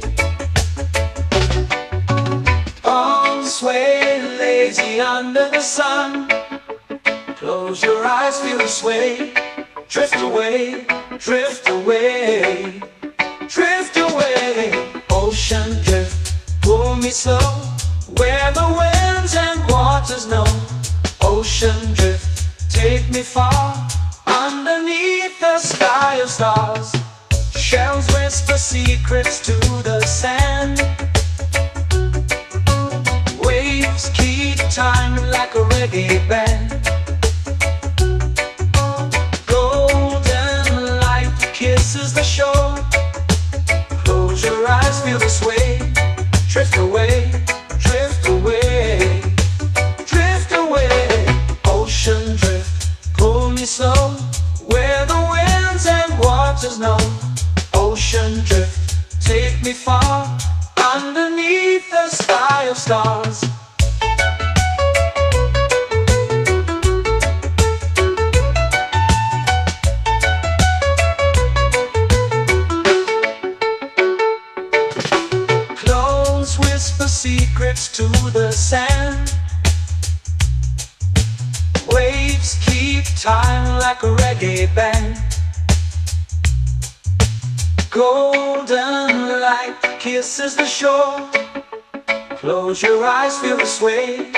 Arms sway lazy under the sun. Close your eyes, feel the sway. Drift away, drift away, drift away. Ocean drift, pull me slow, where the winds and waters know. Ocean drift, take me far, underneath the sky of stars. Shells whisper secrets to the sand. Waves keep time like a reggae band. Golden light kisses the shore. Close your eyes, feel the sway. Drift away, drift away, drift away. Ocean drift, pull me slow, where the winds and waters know. Ocean drift, take me far, underneath the sky of stars. Close whisper secrets to the sand. Waves keep time like a reggae band. Golden light kisses the shore. Close your eyes, feel the sway.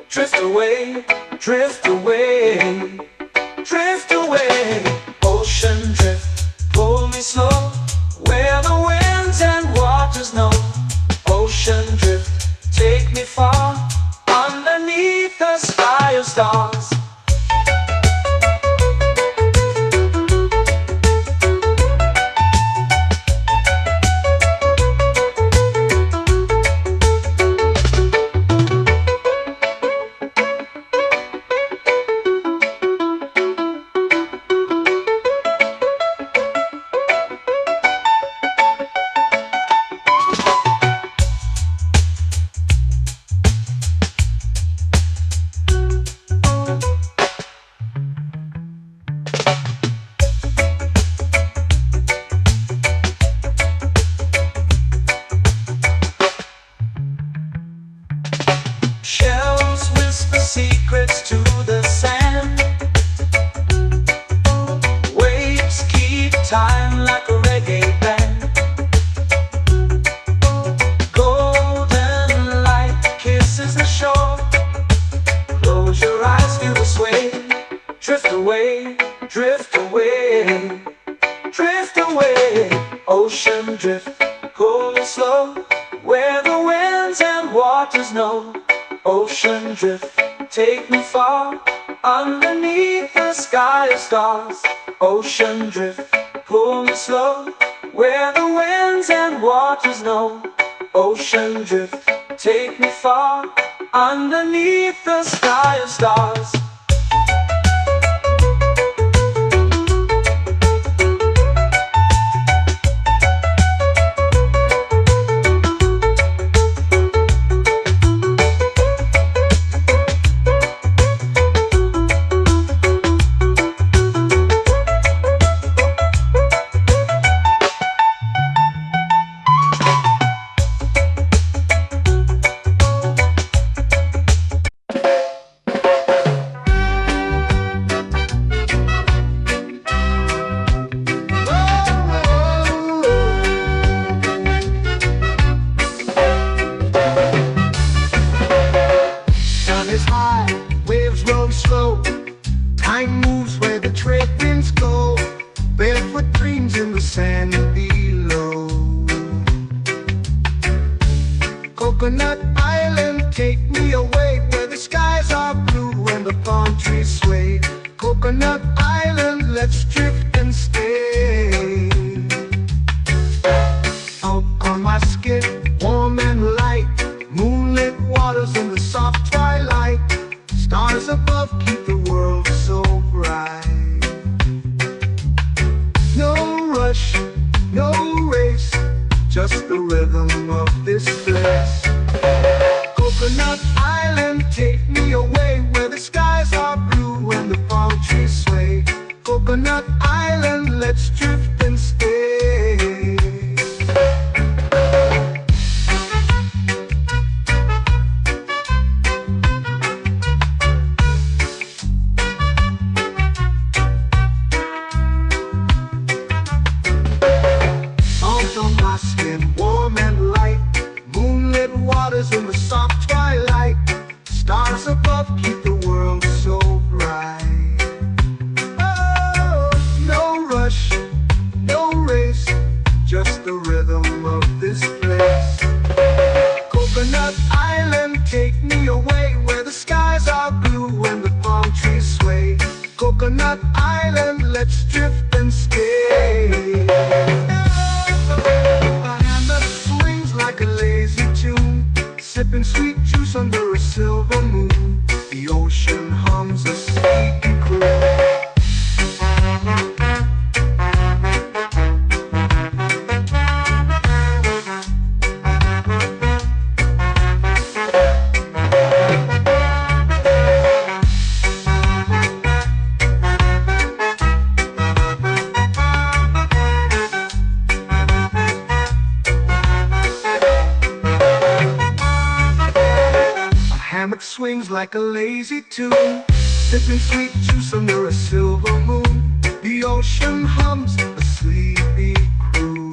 Drift away, drift away, drift away. Ocean drift, pull me slow, where the winds and waters know. Ocean drift, take me far, underneath the sky of stars. Shells whisper secrets to the sand. Waves keep time like a reggae band. Golden light kisses the shore. Close your eyes, feel the sway. Drift away, drift away, drift away. Ocean drift, pull me slow, where the winds and waters know. Ocean drift, take me far, underneath the sky of stars. Ocean drift, pull me slow, where the winds and waters know. Ocean drift, take me far, underneath the sky of stars. Time moves where the trade winds go. Barefoot dreams in the sand below. Coconut Island, take me away, where the skies are blue and the palm trees sway. Coconut Island, let's drift and stay. Out on my skin, warm and light, moonlit waters in the soft twilight. Stars above keep the world so bright. No rush, no race, just the rhythm of this place. Coconut Island, take me away, where the skies are blue and the palm trees sway. Coconut Island, let's drift and stay. stars above keep the world so bright. Oh, no rush, no race, just the rhythm of this place. Coconut Island, take me away where the skies are blue and the palm trees sway. Coconut Island, let's drift and stay. A hand that swings like a lazy tune, sipping sweet juice under a silver moon. The ocean hums a sleepy croon. Hammock swings like a lazy tune, sipping sweet juice under a silver moon. The ocean hums a sleepy croon.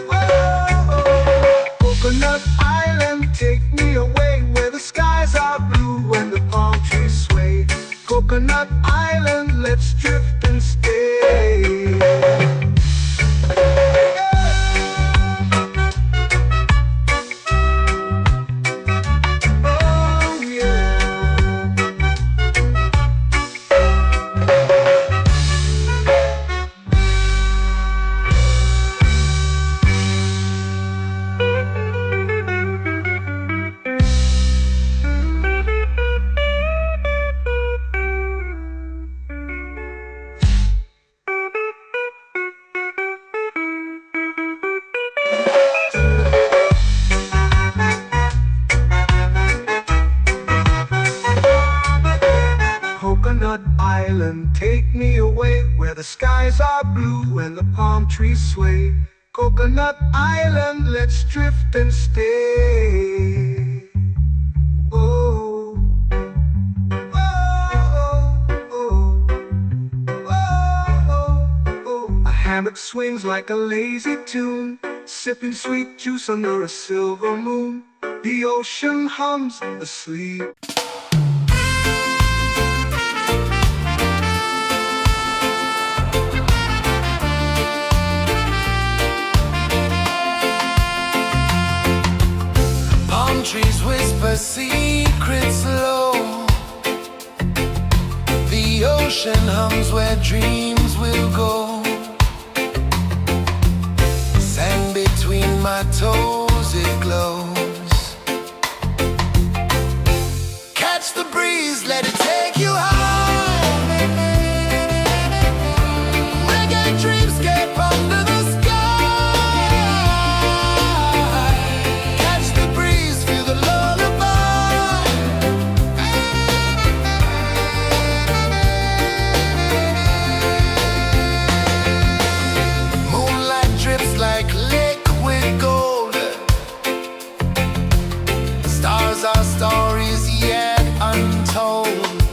Whoa, Coconut Island, take me away where the skies are blue and the palm trees sway. Coconut Island, let's drift and stay. Coconut Island, take me away where the skies are blue and the palm trees sway. Coconut Island, let's drift and stay. Oh, oh, oh, oh, oh. A hammock swings like a lazy tune, sipping sweet juice under a silver moon. The ocean hums asleep. Trees whisper secrets low. The ocean hums where dreams will go. Sand between my toes, it glows. Catch the breeze, let it take you high. Reggae dreamscape under the sky. Our stories yet untold.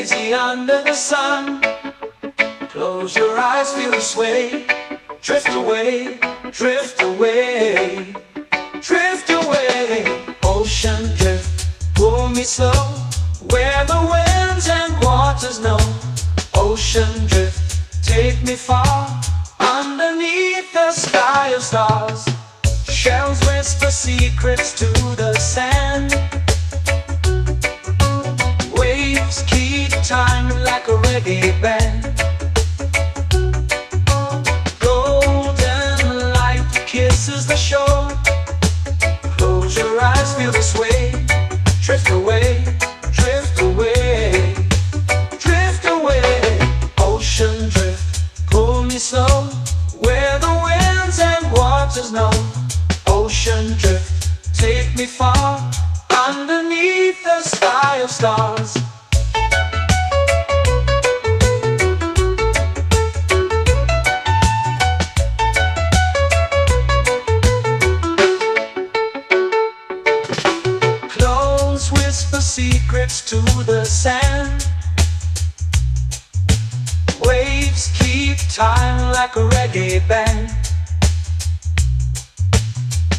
lazy under the sun. Close your eyes, feel the sway. Drift away, drift away, drift away. Ocean drift, pull me slow, where the winds and waters know. Ocean drift, take me far, underneath the sky of stars. Shells whisper secrets to the sand. Waves keep time like a reggae band. Golden light kisses the shore. Close your eyes, feel the sway. Drift away, drift away, drift away. Ocean drift, pull me slow, where the winds and waters know. Ocean drift, take me far, underneath the sky of stars. Close whisper secrets to the sand. Waves keep time like a reggae band.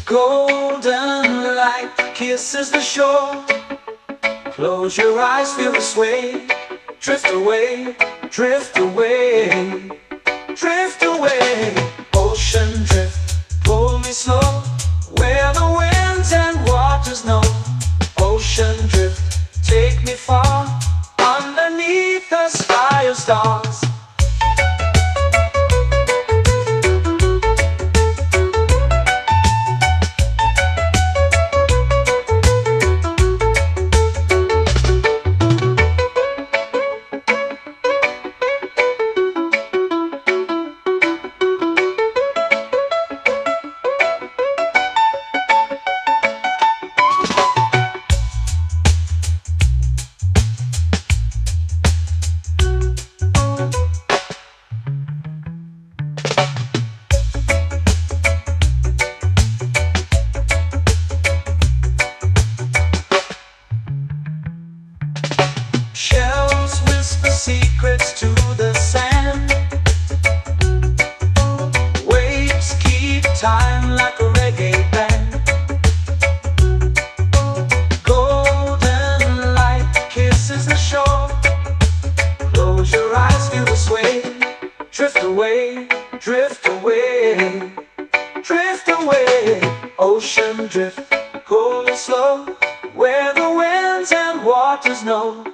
Golden light kisses the shore. Close your eyes, feel the sway. Drift away, drift away, drift away. Ocean drift, pull me slow, where the winds and waters know. Ocean drift, take me far, underneath the sky of stars. Shells whisper secrets to the sand. Waves keep time like a reggae band. Golden light kisses the shore. Close your eyes, feel the sway. Drift away, drift away, drift away. Ocean drift, pull me slow, where the winds and waters know.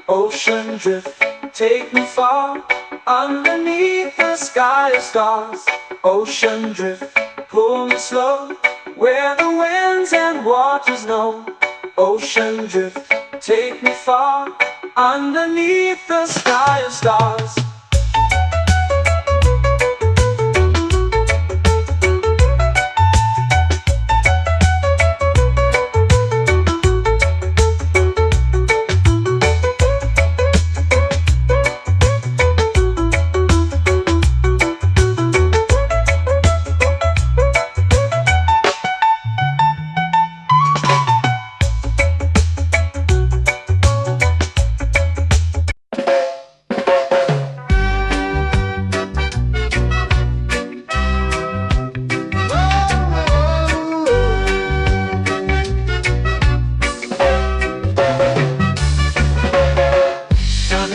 Ocean drift, take me far, underneath the sky of stars. Ocean drift, pull me slow, where the winds and waters know. Ocean drift, take me far, underneath the sky of stars.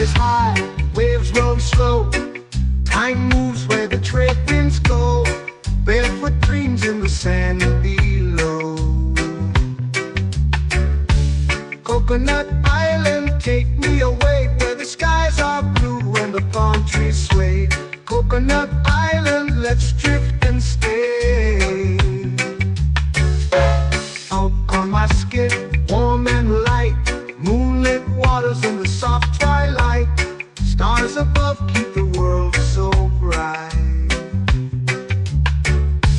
Is high, waves roll slow. Time moves where the trade winds go. Barefoot dreams in the sand below. Coconut Island, take me away, where the skies are blue and the palm trees sway. Coconut Island, let's drift and stay. Out on my skin, warm and light, moonlit waters in the soft twilight. Stars above keep the world so bright.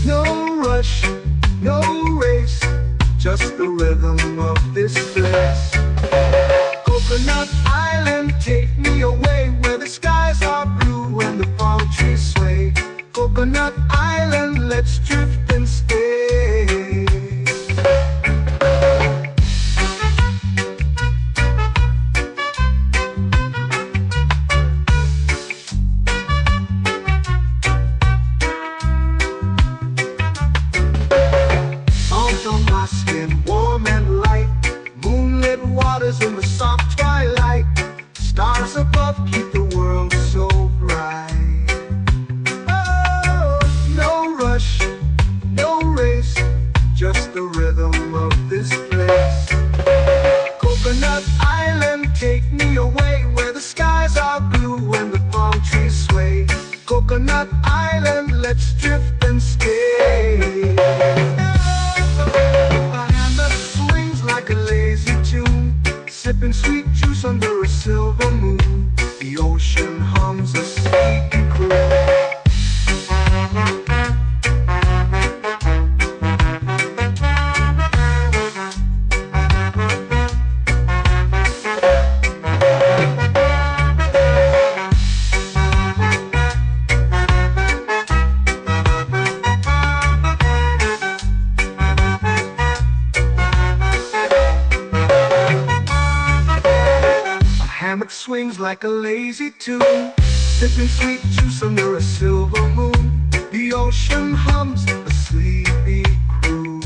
No rush, no race, just the rhythm of this place. Coconut Island, take me away, where the skies are blue and the palm trees sway. Coconut Island, let's drift and stay. love keep the world so bright. Oh, no rush, no race, just the rhythm of this place. Coconut Island, take me away where the skies are blue and the palm trees sway. Coconut Island, let's drift and stay. A hand that swings like a lazy tune, sipping sweet juice under a silver moon. The ocean hums a sleepy croon. Hammock swings like a lazy tune, sipping sweet juice under a silver moon. The ocean hums a sleepy croon.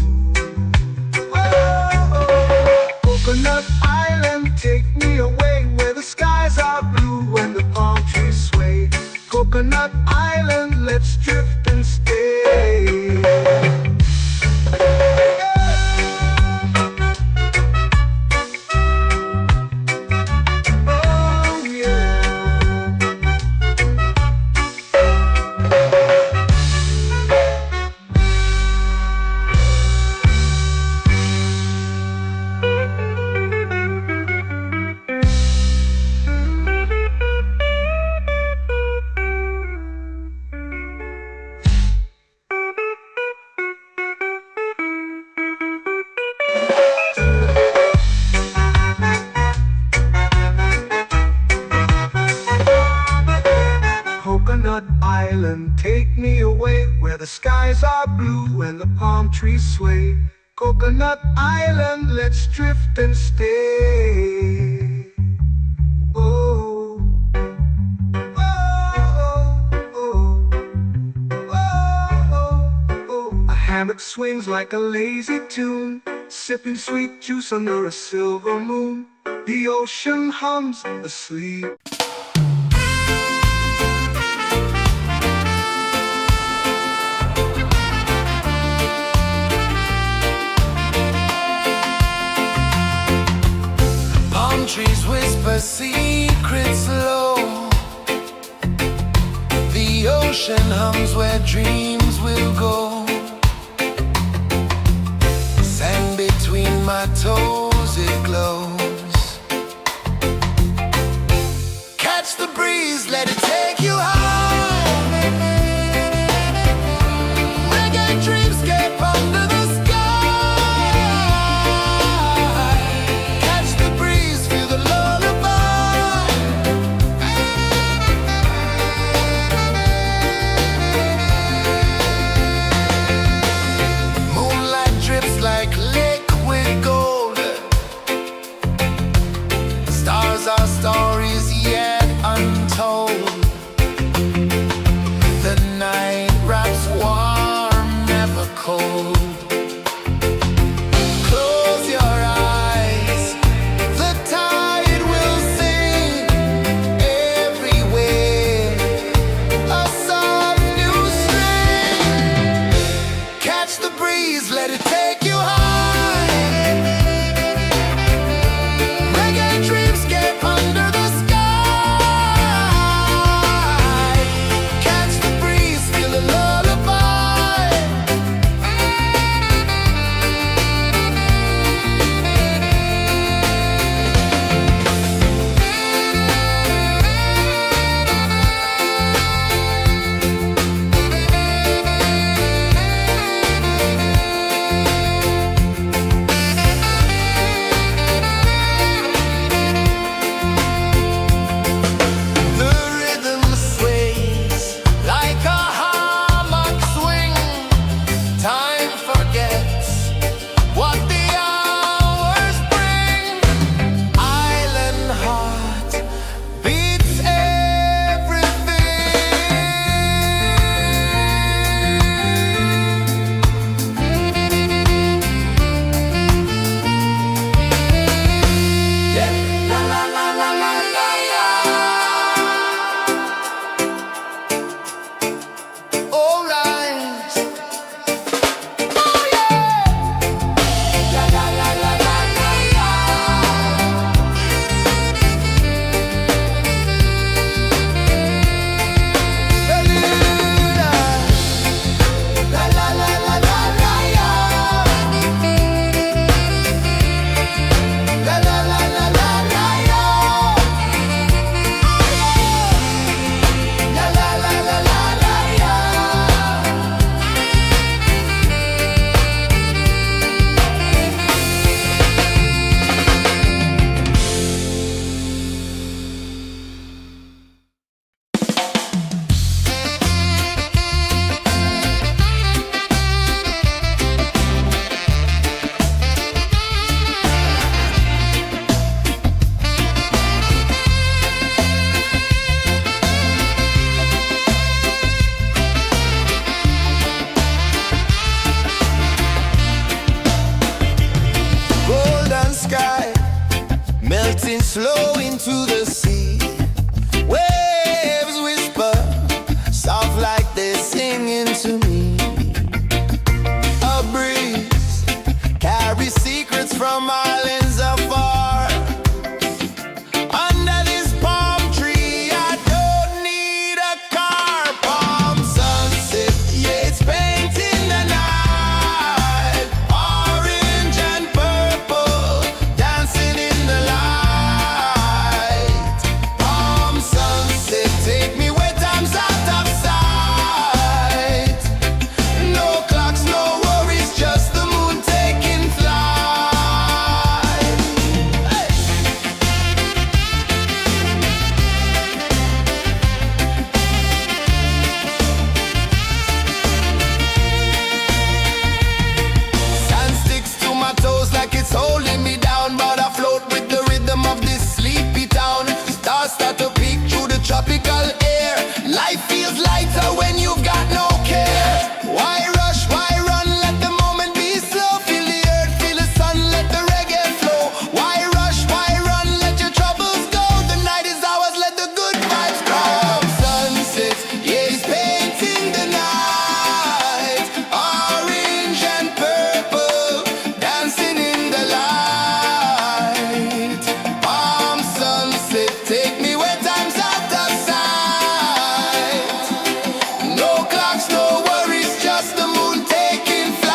Oh, Coconut Island, take me away where the skies are blue and the palm trees sway. Coconut Island, let's drift and stay. Coconut Island, take me away where the skies are blue and the palm trees sway. Coconut Island, let's drift and stay. Oh, oh, oh, oh, oh. A hammock swings like a lazy tune, sipping sweet juice under a silver moon. The ocean hums asleep. Trees whisper secrets low. The ocean hums where dreams will go. Sand between my toes, it glows. Catch the breeze, let it take you high. Reggae dreamscape under the our stories yet untold. The night wraps warm, never cold. Close your eyes, the tide will sing everywhere. A soft new string. Catch the breeze, let it take you high. Reggae dreamscape under the the sea. Waves whisper, soft like they're singing to me. A breeze carries secrets from islands afar. Under this palm tree, I don't need a car. Palm sunset, yeah, it's painting the night. Orange and purple, dancing in the light. Palm sunset, take me where time's out of sight. No clocks, no worries, just the moon taking flight. Hey. Sand sticks to my toes like it's holding me down, but I float with the rhythm of this sleepy town. Stars start to peek through the tropical air. Life feels lighter when you've got no care. Why rush, why run, let the moment be slow. Feel the earth, feel the sun, let the reggae flow. Why rush, why run, let your troubles go. The night is ours, let the good vibes grow. Sunset, yeah, it's painting the night. Orange and purple, dancing in the light. Palm sunset, take me where time's out of sight. No clocks, no worries, just the moon taking flight.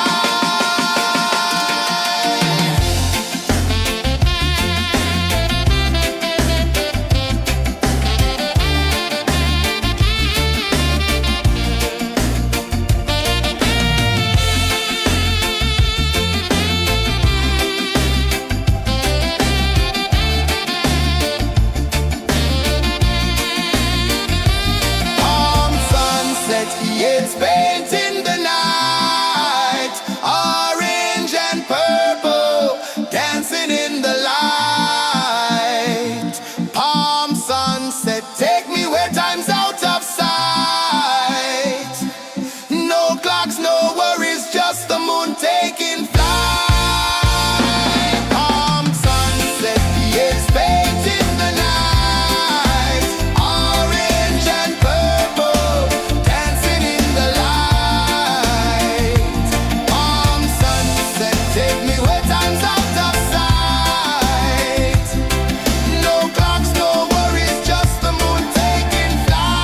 Palm sunset, yeah, it's painting the night. Orange and purple, dancing in the light. Palm sunset, take me where time's out of sight. No clocks, no worries, just the moon taking flight. Palm sunset, yeah, it's painting the night. Orange and purple, dancing in the light. Palm sunset, take me where time's out of sight. No clocks, no worries, just the moon taking flight.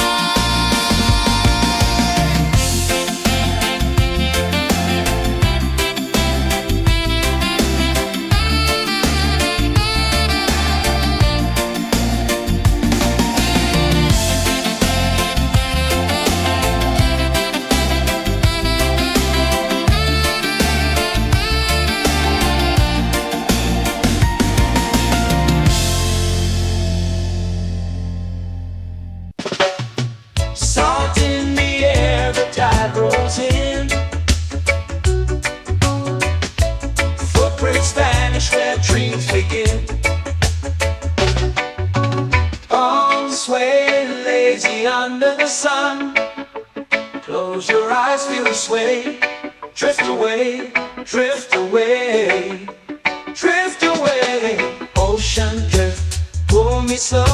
Salt in the air, the tide rolls in. Footprints vanish where dreams begin. Arms sway lazy under the sun. Close your eyes, feel the sway. Drift away, drift away, drift away. Ocean drift, pull me slow,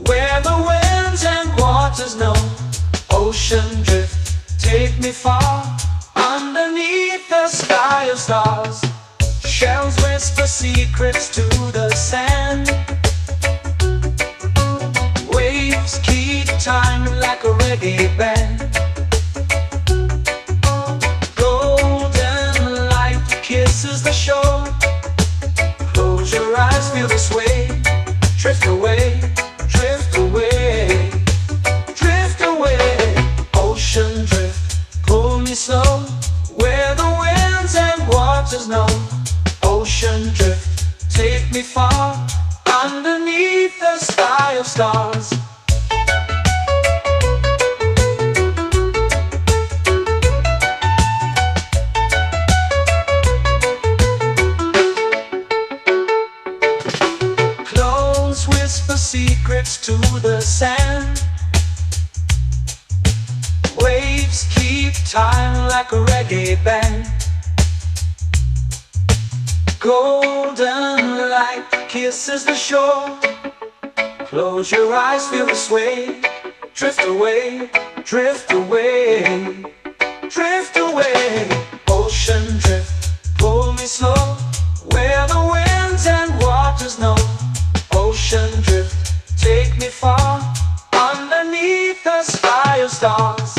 where the winds and waters know. Ocean drift, take me far, underneath the sky of stars. Shells whisper secrets to the sand. Waves keep time like a reggae band. Golden light kisses the shore. Close your eyes, feel the sway. Drift away, drift away, drift away. Ocean drift, pull me slow, where the winds and waters know. Ocean drift, take me far, underneath the sky of stars. Clones whisper secrets to the sand. Waves keep time like a reggae band. Golden light kisses the shore. Close your eyes, feel the sway. Drift away, drift away, drift away. Ocean drift, pull me slow, where the winds and waters know. Ocean drift, take me far, underneath the sky of stars.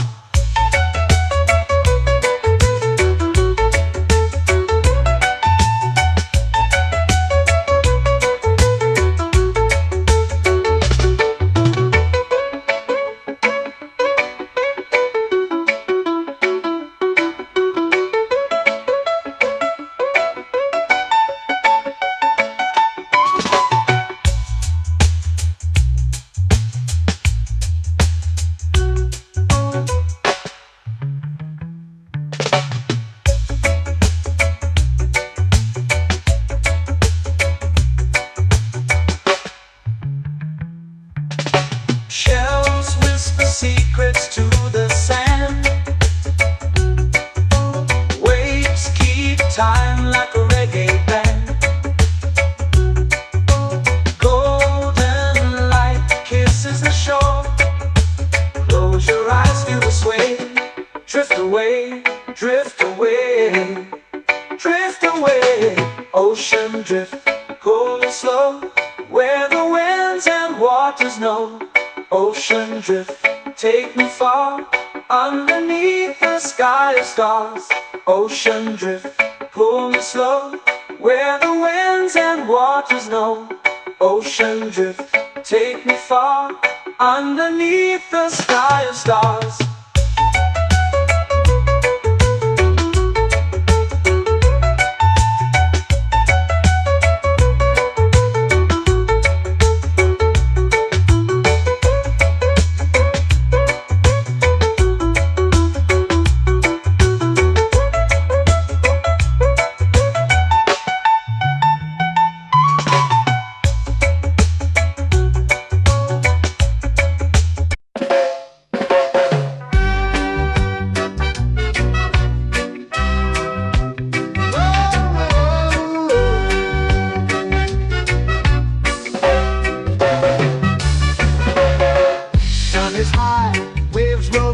Shells whisper secrets to the sand. Waves keep time like a reggae band. Golden light kisses the shore. Close your eyes, feel the sway. Drift away, drift away, drift away. Ocean drift, cool and slow, where the winds and waters know. Ocean drift, take me far, underneath the sky of stars. Ocean drift, pull me slow, where the winds and waters know. Ocean drift, take me far, underneath the sky of stars.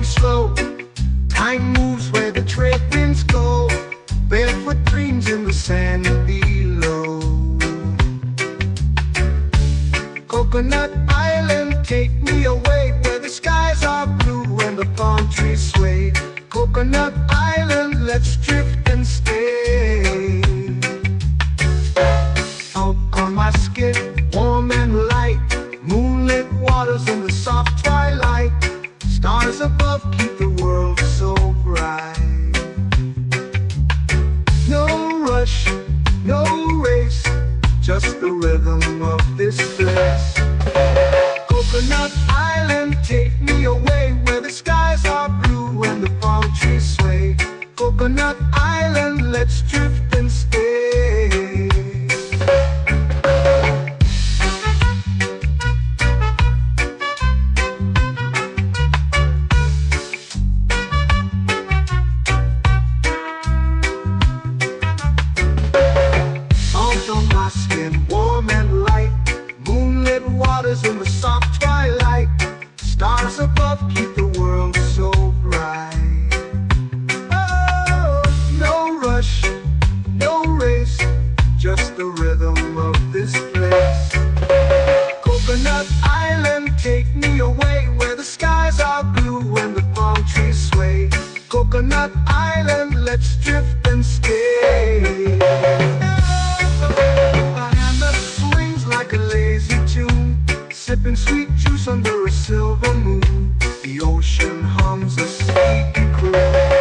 Slow. Time moves where the trade winds go. Barefoot dreams in the sand below. Coconut Island, take me away, where the skies are blue and the palm trees sway. Coconut Island, let's drift and stay. Out on my skin, warm and light, moonlit waters in the soft twilight. Stars above keep the world so bright. No rush, no race, just the rhythm of this place. Coconut Island, take me away, where the skies are blue and the palm trees sway. Coconut Island, let's drift and stay. Warm and light, moonlit waters in the soft twilight. Stars above keep the world so bright. Oh, no rush, no race, just the rhythm of this place. Coconut Island, take me away, where the skies are blue and the palm trees sway. Coconut Island, let's drift and stay. Like a lazy tune, sipping sweet juice under a silver moon. The ocean hums a sleepy croon.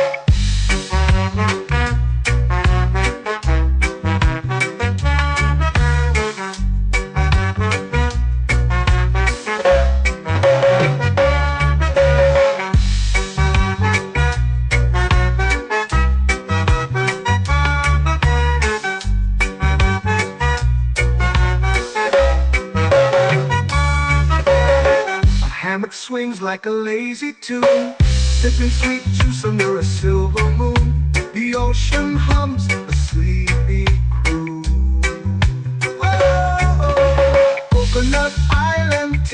Swings like a lazy tune, sipping sweet juice under a silver moon. The ocean hums a sleepy croon. Oh, Coconut Island,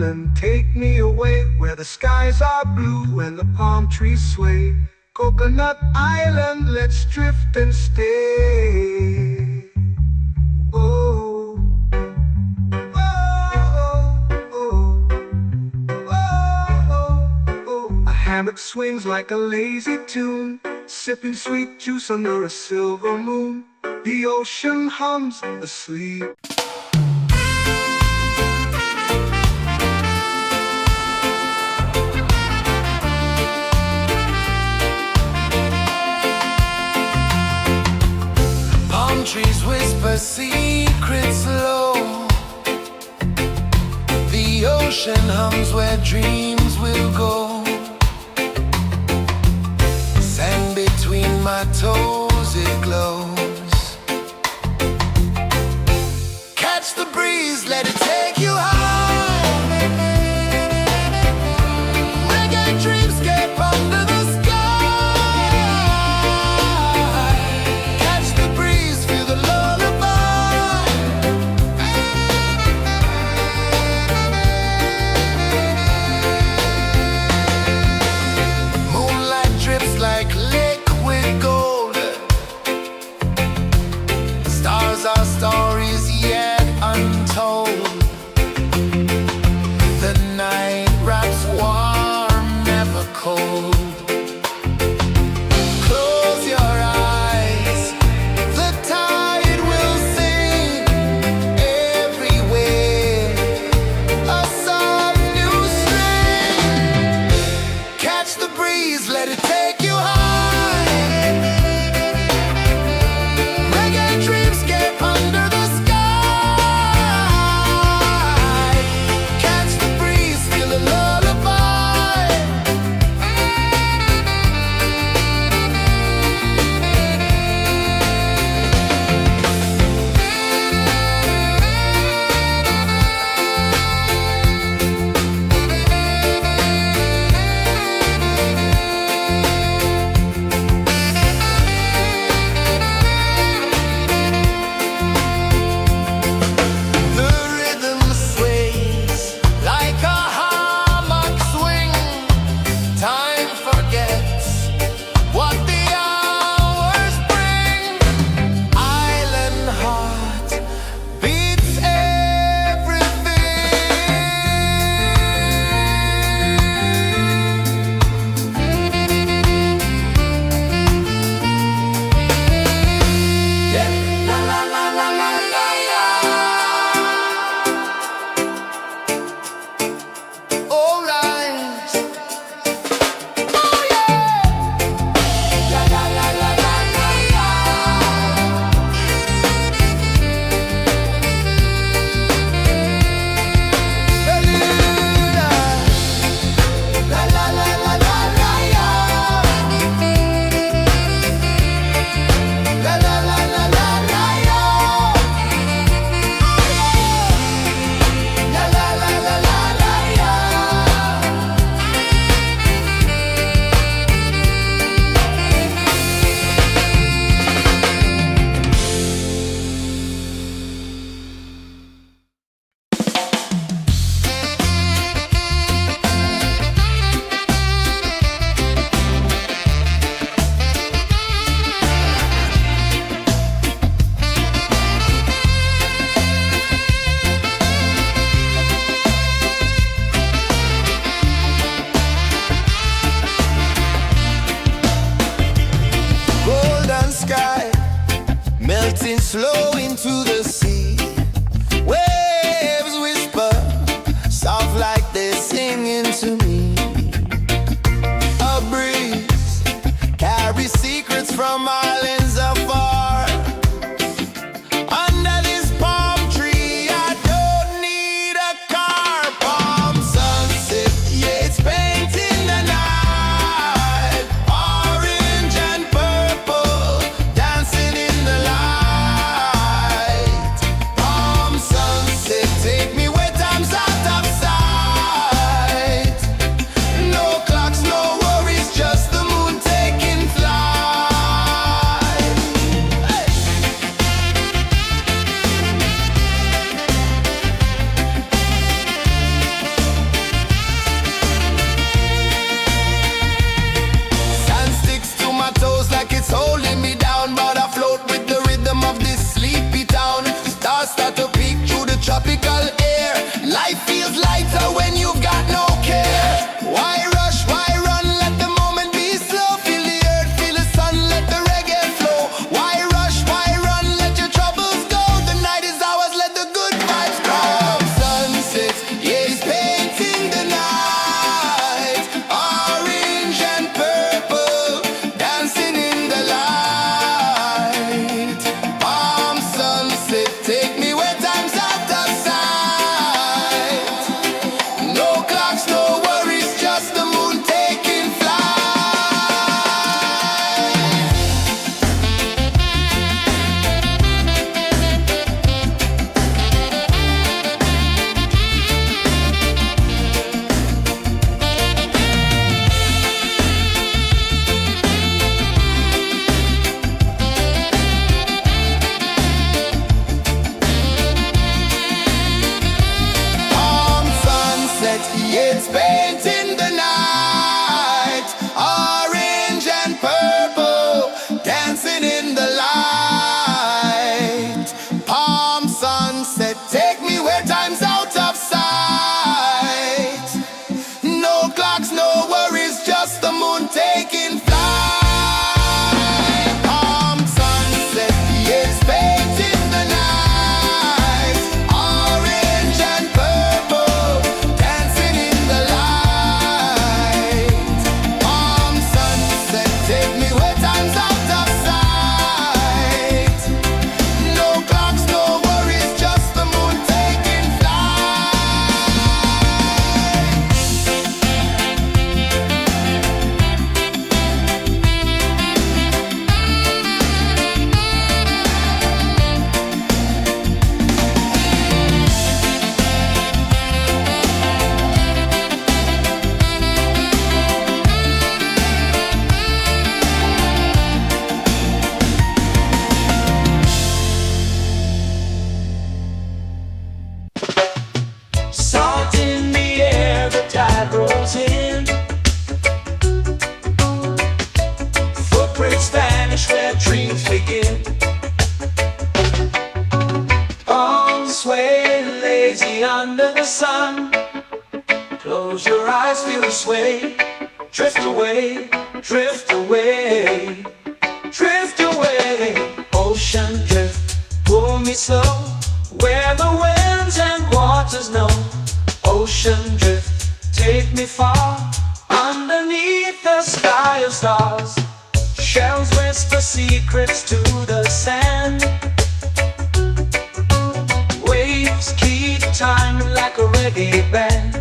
island, take me away where the skies are blue and the palm trees sway. Coconut Island, let's drift and stay. Oh, oh, oh, oh. A hammock swings like a lazy tune, sipping sweet juice under a silver moon. The ocean hums asleep. Trees whisper secrets low. The ocean hums where dreams will go. Sand between my toes, it glows. Catch the breeze, let it take you high. Reggae dreamscape under the sky. Our stories yet untold. The night wraps warm, never cold. Close your eyes, the tide will sing everywhere. A soft new string. Catch the breeze, let it take you high. Slow into the sea. Waves whisper, soft like they're singing to me. A breeze carries secrets from islands afar. Under this palm tree, I don't need a car. Palm sunset, yeah, it's painting the night. Orange and purple, dancing in the light. lazy under the sun. Close your eyes, feel the sway. Drift away, drift away, drift away. Ocean drift, pull me slow, where the winds and waters know. Ocean drift, take me far, underneath the sky of stars. Shells whisper secrets to the sand. Waves keep time like a reggae band.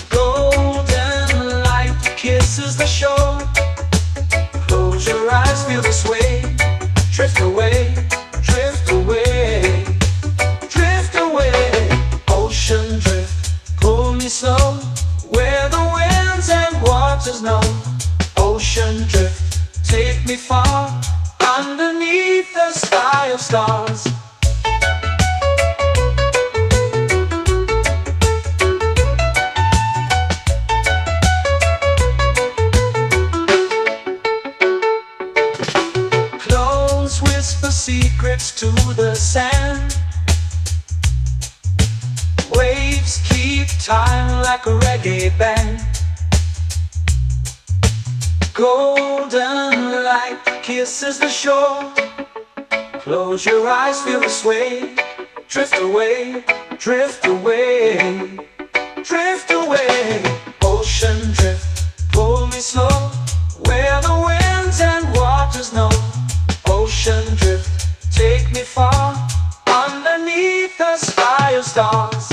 Golden light kisses the shore. Close your eyes, feel the sway. Drift away, drift away, drift away. Ocean drift, pull me slow, where the winds and waters know. Ocean drift, take me far, underneath the sky of stars. Clones whisper secrets to the sand. Waves keep time like a reggae band. Golden light kisses the shore. Close your eyes, feel the sway. Drift away, drift away, drift away. Ocean drift, pull me slow, where the winds and waters know. Ocean drift, take me far, underneath the sky of stars.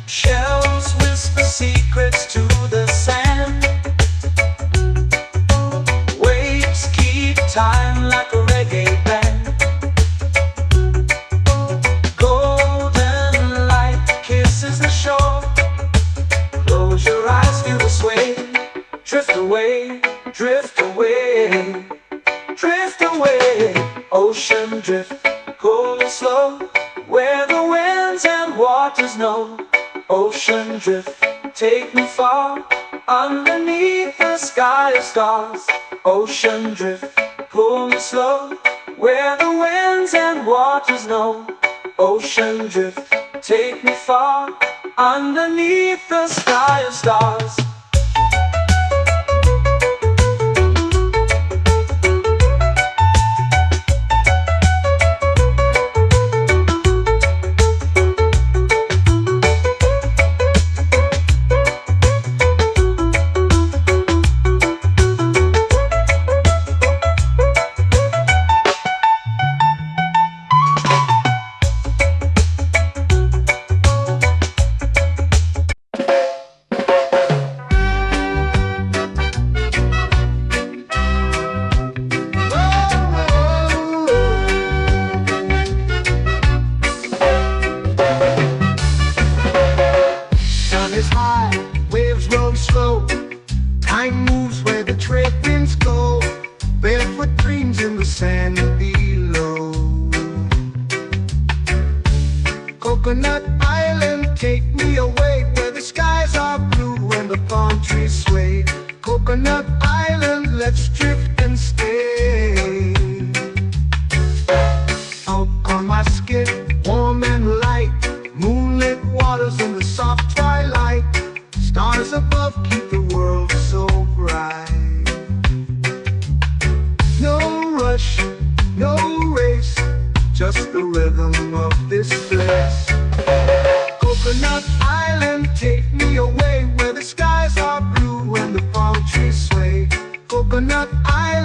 Shells whisper secrets to the sand. Waves keep time like a reggae band. Golden light kisses the shore. Close your eyes, feel the sway. Drift away, drift away, drift away. Ocean drift, cool and slow, where the winds and waters know. Ocean drift, take me far, underneath the sky of stars. Ocean drift, pull me slow, where the winds and waters know. Ocean drift, take me far, underneath the sky of stars. Time moves where the trade winds go. Barefoot dreams in the sand below. Coconut Island, take me away, where the skies are blue and the palm trees sway. Coconut Island, let's drift and stay. Out on my skin, warm and light, moonlit waters in the soft twilight. Stars above keep the world so bright. No rush, no race, just the rhythm of this place. Coconut Island, take me away, where the skies are blue and the palm trees sway. Coconut Island.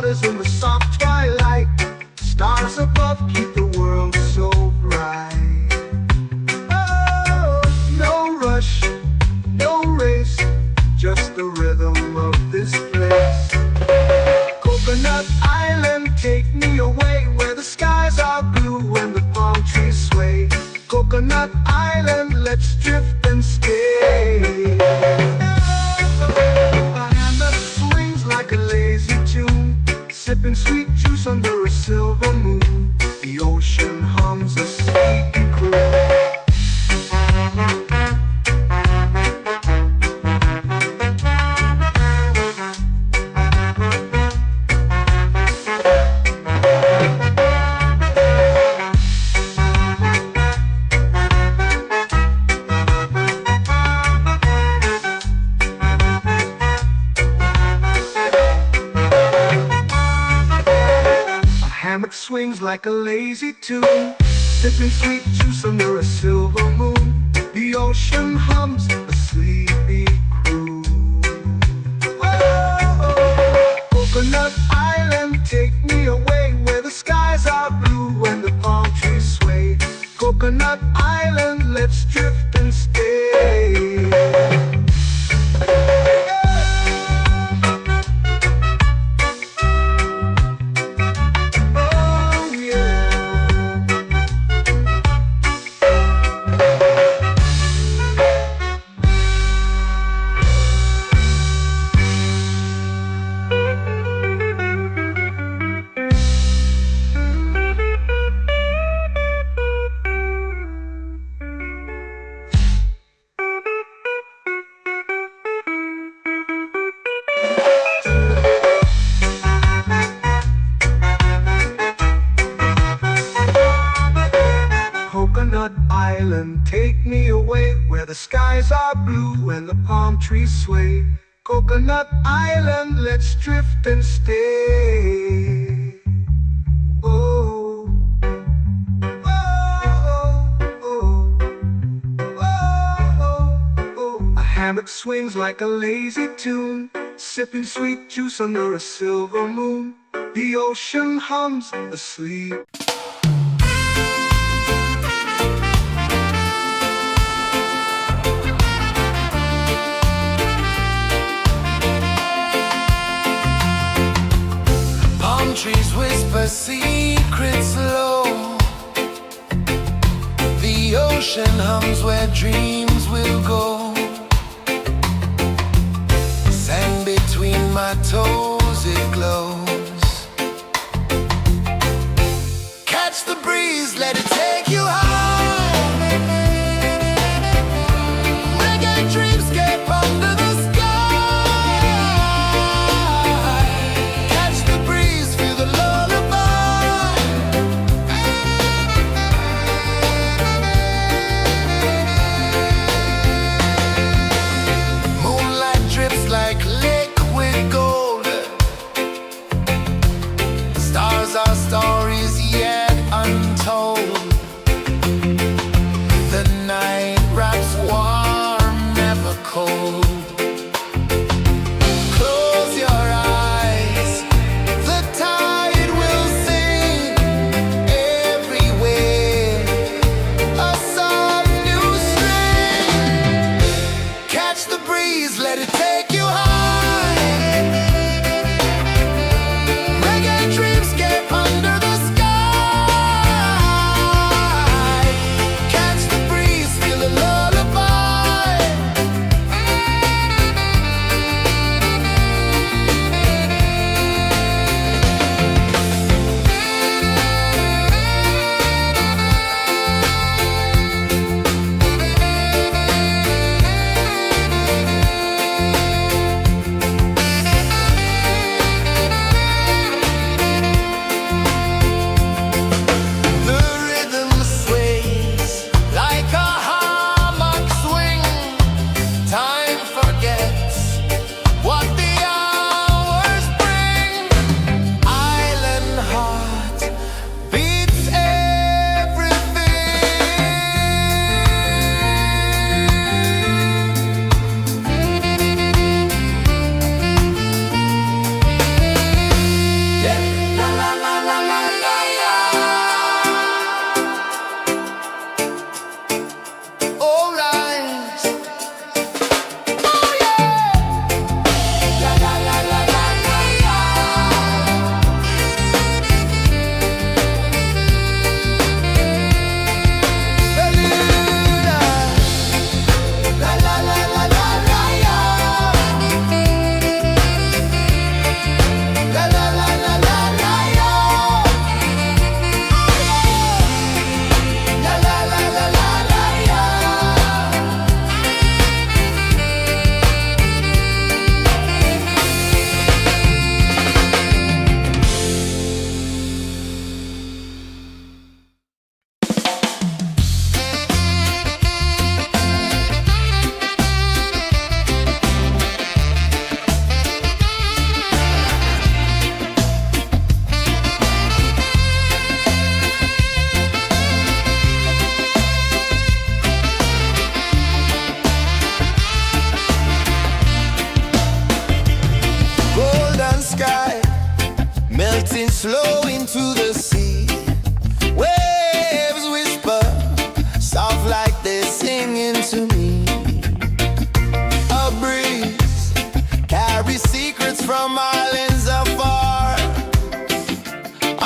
waters in the soft twilight. Stars above keep the world so bright. Oh, no rush, no race, just the rhythm of this place. Coconut Island, take me away where the skies are blue and the palm trees sway. Coconut Island, let's drift and stay. A hand that swings like a lazy tune, sipping sweet juice under a silver moon. The ocean hums a sleepy croon. Hammock swings like a lazy tune, sipping sweet juice under a silver moon. The ocean hums a sleepy croon. Whoa, Coconut Island, take me away where the skies are blue and the palm trees sway. Coconut Island, let's drift and stay. Coconut Island, take me away where the skies are blue and the palm trees sway. Coconut Island, let's drift and stay. Oh, oh, oh, oh, oh. A hammock swings like a lazy tune, sipping sweet juice under a silver moon. The ocean hums asleep. Trees whisper secrets low. The ocean hums where dreams will go. Sand between my toes, it glows. Catch the breeze, let it take you high. Reggae dreamscape under the sky. Like liquid gold, melting slow into the sea. Waves whisper, soft like they're singing to me. A breeze carries secrets from islands afar.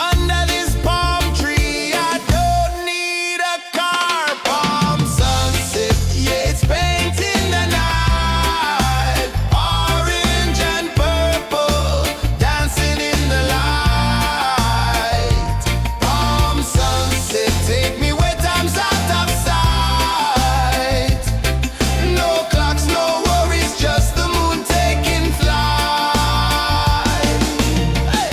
Under this palm tree, I don't need a car. Palm sunset, yeah, it's painting the night. Orange and purple, dancing in the light. Palm sunset, take me where time's out of sight. No clocks, no worries, just the moon taking flight. Hey!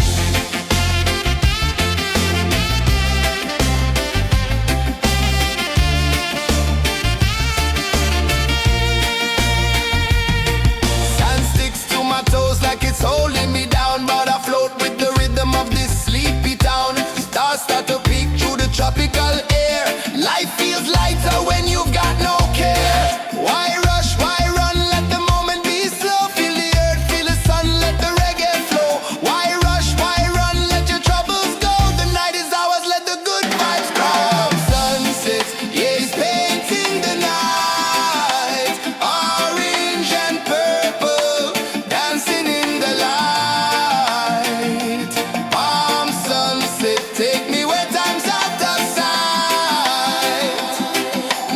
Sand sticks to my toes like it's holding me down, but I float with the rhythm of this sleepy town. Stars start to peek through the tropical air. Life feels lighter when you've got no care. Why rush, why run, let the moment be slow. Feel the earth, feel the sun, let the reggae flow. Why rush, why run, let your troubles go. The night is ours, let the good vibes grow. Sunset, yeah, it's painting the night. Orange and purple, dancing in the light. Palm sunset, take me where time's out of sight.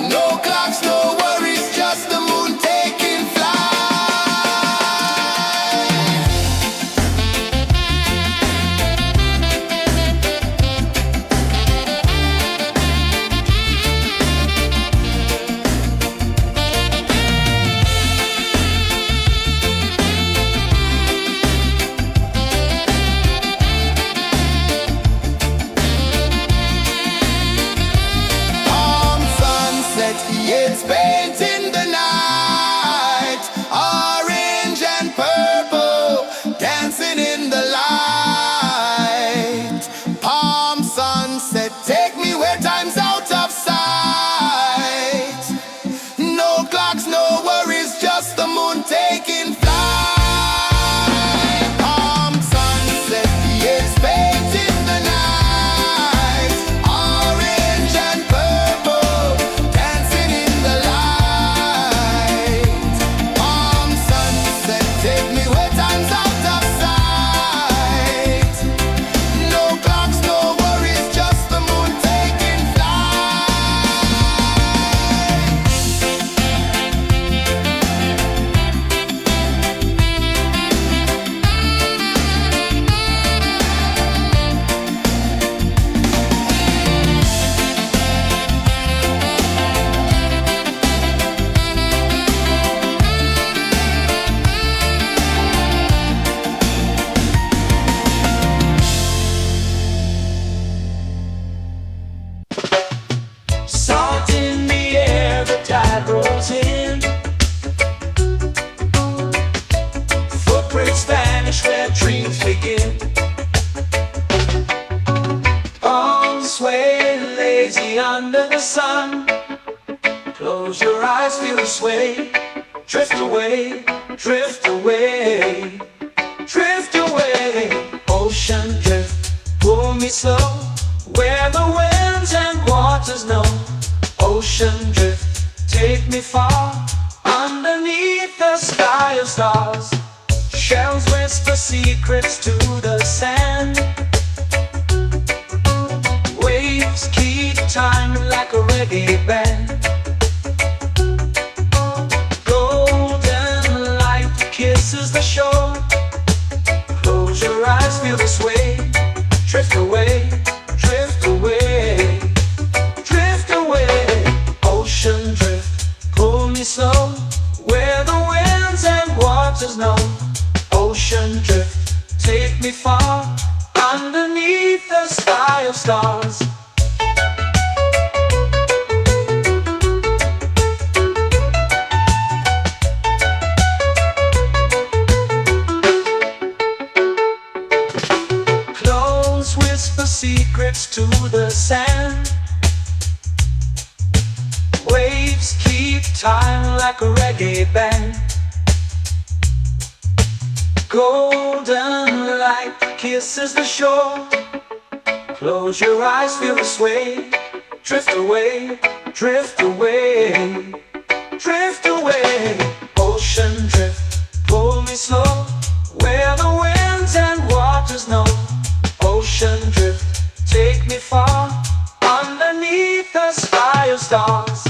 No clocks, no worries, just the moon taking flight. Palm sunset, yeah, it's painting the night. Orange and purple, dancing in the light. Palm sunset, take me where time's out of sight. No clocks, no worries, just the moon taking flight. Palm sunset, yeah, it's painting the night. Orange and purple, dancing in the light. Palm sunset, take me where time's out of sight. No clocks, no worries, just the moon taking flight. Salt in the air, the tide rolls in. Footprints vanish where dreams begin. All sway lazy under the sun. Close your eyes, feel the sway. Drift away, drift away, drift away. Ocean drift, pull me slow, where the winds and waters know. Ocean drift, take me far, underneath the sky of stars. Shells whisper secrets to the sand. Waves keep time like a reggae band. Golden light kisses the shore. Close your eyes, feel the sway. Drift away, drift away, drift away. Ocean drift, pull me slow, where the winds and waters know. Ocean drift, take me far, underneath the sky of stars. Close whisper secrets to the sand. Waves keep time like a reggae band. Golden light kisses the shore. Close your eyes, feel the sway. Drift away, drift away, drift away. Ocean drift, pull me slow, where the winds and waters know. Ocean drift, take me far, underneath the sky of stars.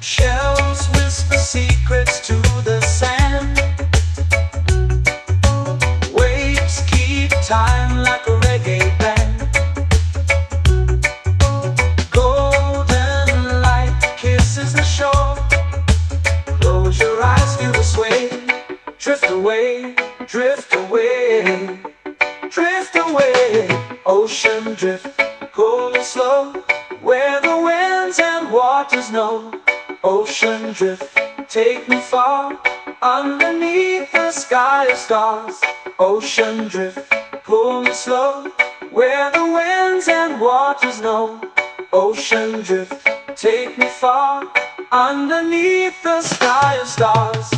Shells whisper secrets to the sand. Waves keep time like a reggae band. Golden light kisses the shore. Close your eyes, feel the sway. Drift away, drift away, drift away. Ocean drift, pull me slow, where the winds and waters know. Ocean drift, take me far, underneath the sky of stars. Ocean drift, pull me slow, where the winds and waters know. Ocean drift, take me far, underneath the sky of stars.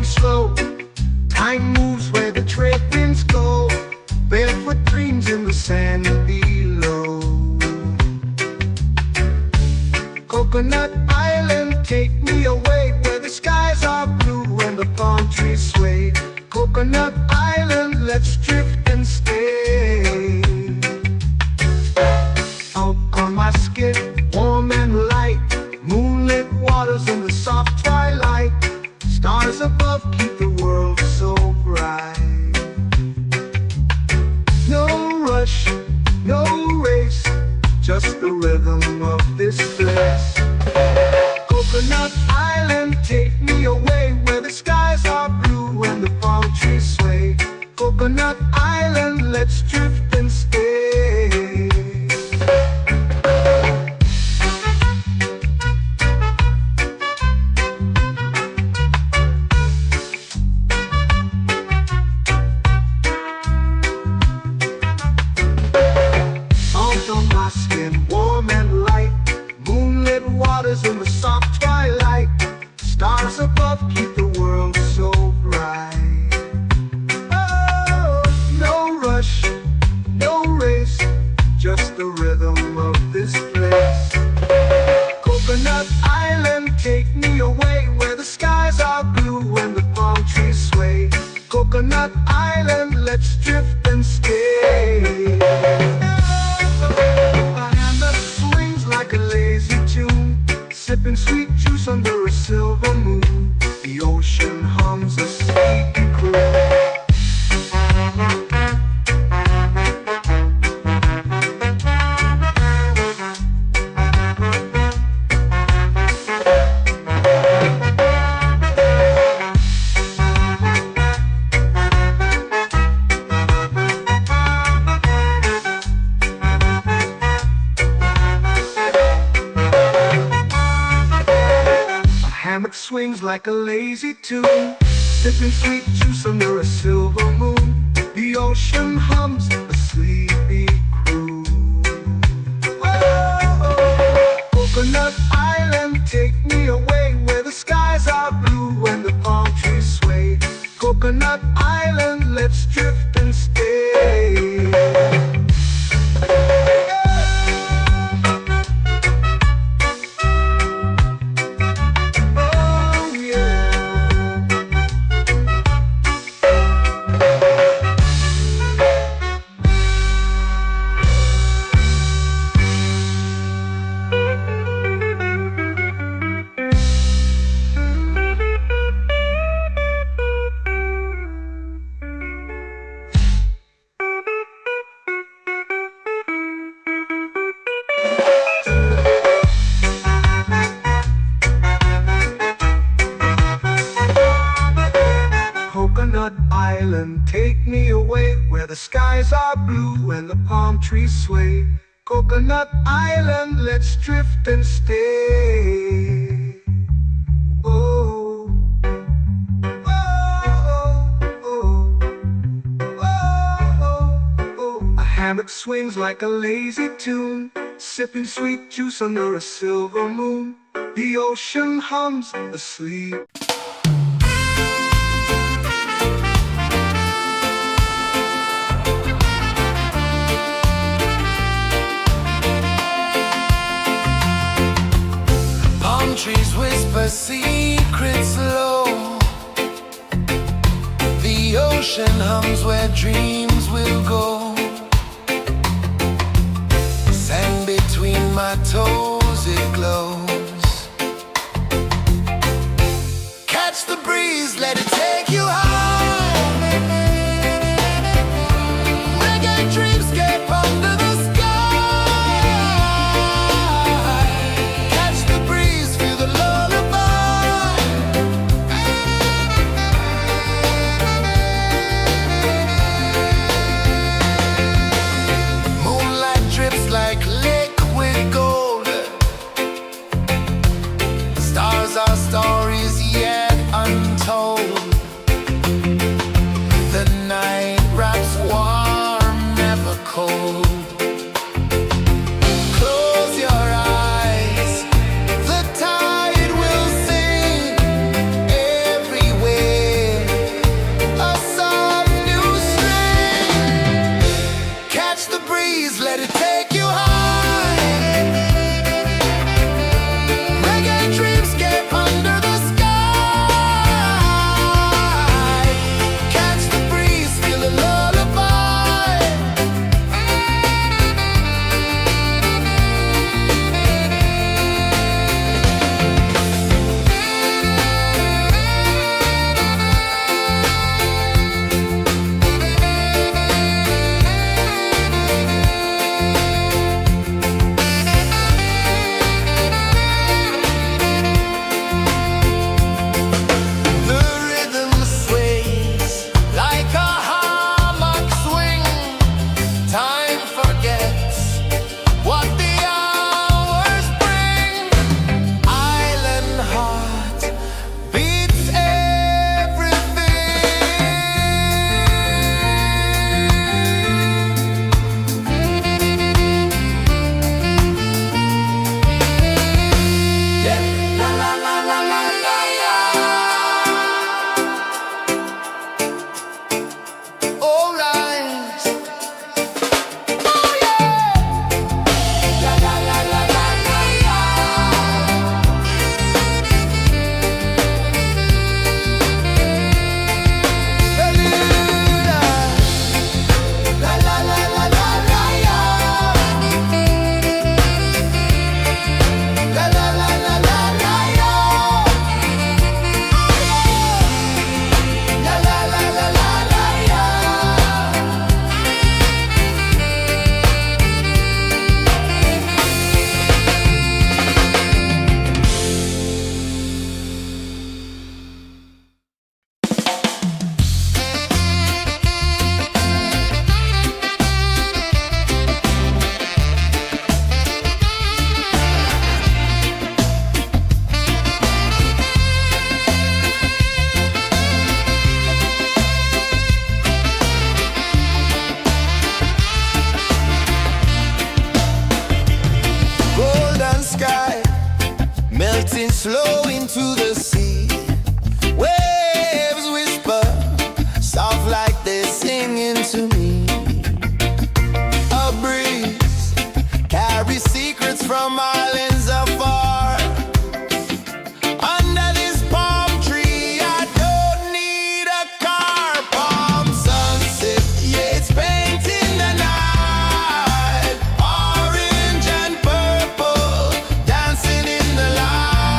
Slow. Time moves where the trade winds go. Barefoot dreams in the sand below. Coconut Island, take me away, where the skies are blue and the palm trees sway. Coconut Island, let's drift and stay. Out on my skin, warm and light, moonlit waters in the soft twilight. Stars above keep the world so bright. No rush, no race, just the rhythm of this place. Coconut Island, take me away, where the skies are blue and the palm trees sway. Coconut Island, let's drift and stay. In the soft twilight, stars above keep the world so bright. Oh, no rush, no race, just the rhythm of this place. Coconut Island, take me away, where the skies are blue and the palm trees sway. Coconut Island, let's drift and stay. A hand that swings like a lazy tune, sipping sweet juice under a silver moon. The ocean hums a sleepy croon. Hammock swings like a lazy tune, sipping sweet juice under a silver moon. The ocean hums a sleepy croon. the skies are blue and the palm trees sway. Coconut Island, let's drift and stay. Oh, oh, oh, oh, oh. A hammock swings like a lazy tune, sipping sweet juice under a silver moon. The ocean hums asleep. Palm trees whisper secrets low. The ocean hums where dreams will go. Sand between my toes, it glows. Catch the breeze, let it take you high. Reggae dreamscape under the sky. Catch the breeze, feel the lullaby. Moonlight drips like liquid gold. Stars are stories yet untold. The night wraps warm, never cold. Close your eyes, the tide will sing everywhere. A soft new string. Catch the breeze, let it take you high. Reggae dreamscape under the sky. Catch the breeze, feel a lullaby. The rhythm sways like a hammock swing. Time forgets what the hours bring. Island heart beats everything. Yeah. La la la la la la la. All right. Oh yeah. La la la la la la la. Bermuda. La la la la la la la. La la la la la la la. La la la la la la la. Golden sky melting slow into the sea. Waves whisper soft like they're singing to me. A breeze carries secrets from islands afar. Under this palm tree, I don't need a car. Palm sunset, yeah, it's painting the night. Orange and purple, dancing in the light.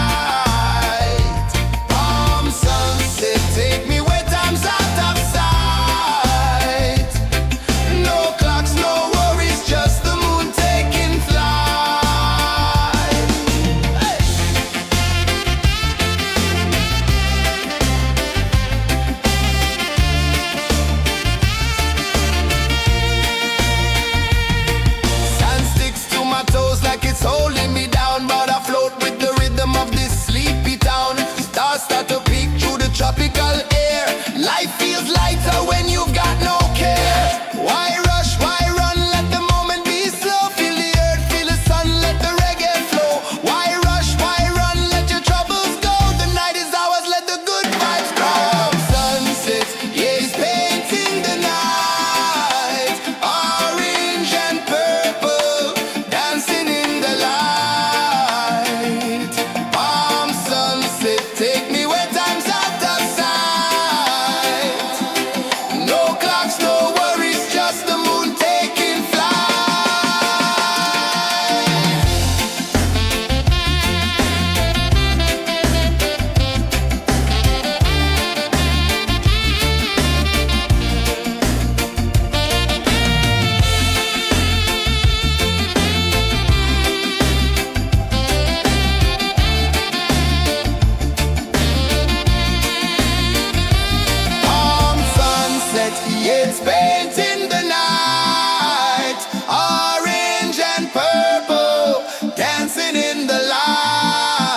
dancing in the light.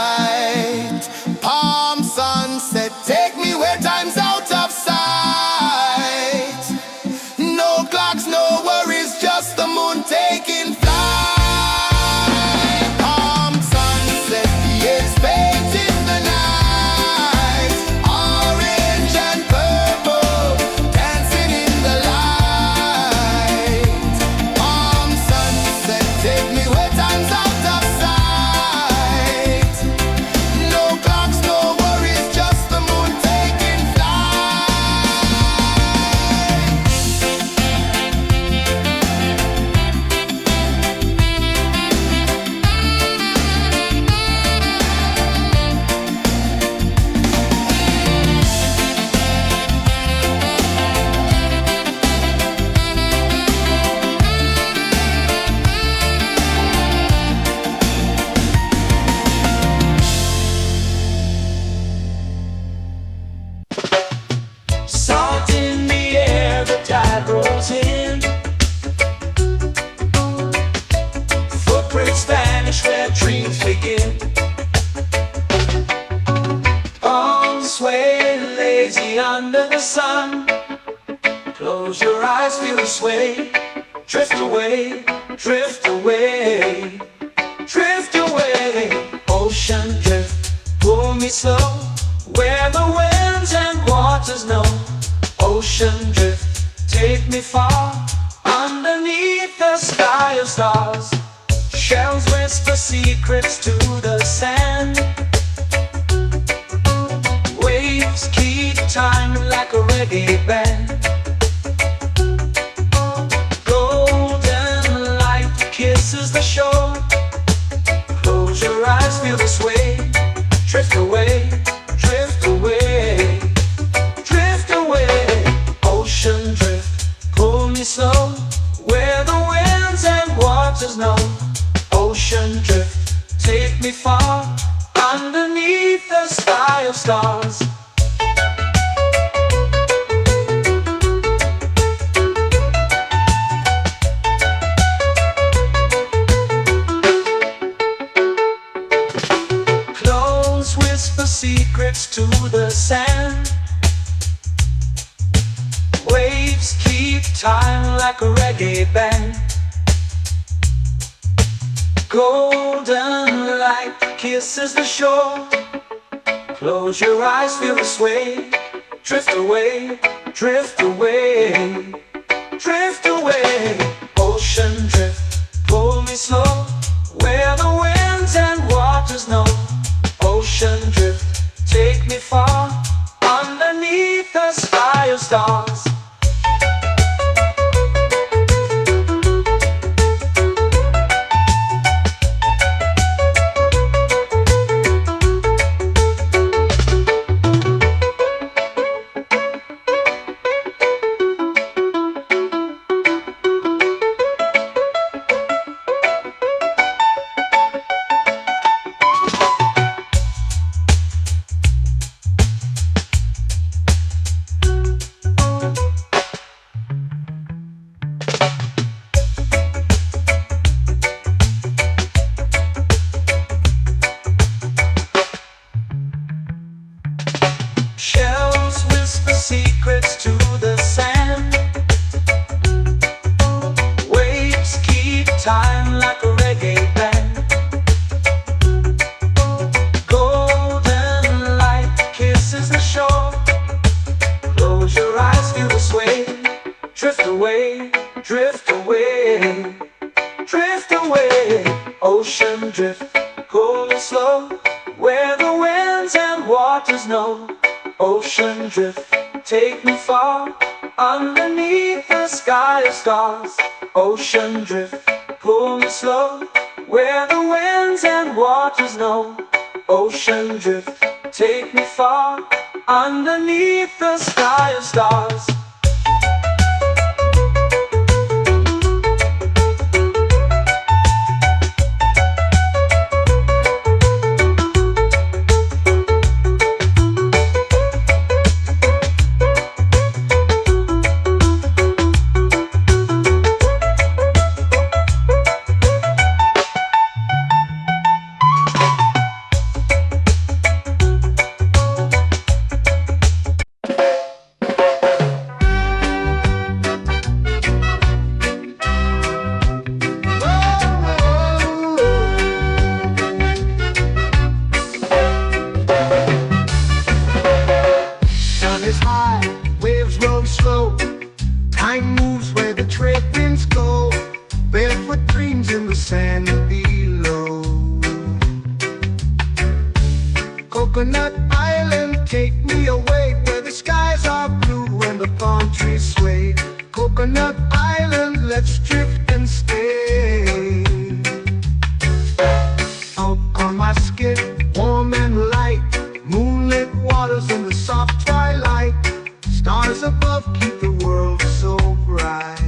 Palm sunset, take me where time's out of sight. No clocks, no worries, just the moon taking flight. Palm sunset, the air's painting the night. Orange and purple, dancing in the light. Palm sunset, take me where time's out of sight. No clocks, no worries, just the moon taking flight. Salt in the air, the tide rolls in. Footprints vanish where dreams begin. Arms sway lazy under the sun. Close your eyes, feel the sway. Drift away, drift away, drift away. Ocean drift, pull me slow, where the winds and waters know. Ocean drift, take me far, underneath the sky of stars. Shells whisper secrets to the sand. Waves keep time like a reggae band. Golden light kisses the shore. Close your eyes, feel the sway. Drift away, drift away, drift away. Ocean drift, pull me slow, where the winds and waters know. Ocean drift, take me far, underneath the sky of stars. Close whisper secrets to the sand. Waves keep time like a reggae band. Golden light kisses the shore. Close your eyes, feel the sway. Drift away, drift away, drift away. Ocean drift, pull me slow, where the winds and waters know. Ocean drift, take me far, underneath the sky of stars. Shells whisper secrets to the sand. Waves keep time like a reggae band. Golden light kisses the shore. Close your eyes, feel the sway. Drift away, drift away, drift away. Ocean drift, pull me slow, where the winds and waters know. Ocean drift, take me far, underneath the sky of stars. Ocean drift, pull me slow, where the winds and waters know. Ocean drift, take me far, underneath the sky of stars. Coconut Island, take me away where the skies are blue and the palm trees sway. Coconut Island, let's drift and stay. Out on my skin, warm and light, moonlit waters in the soft twilight. Stars above keep the world so bright.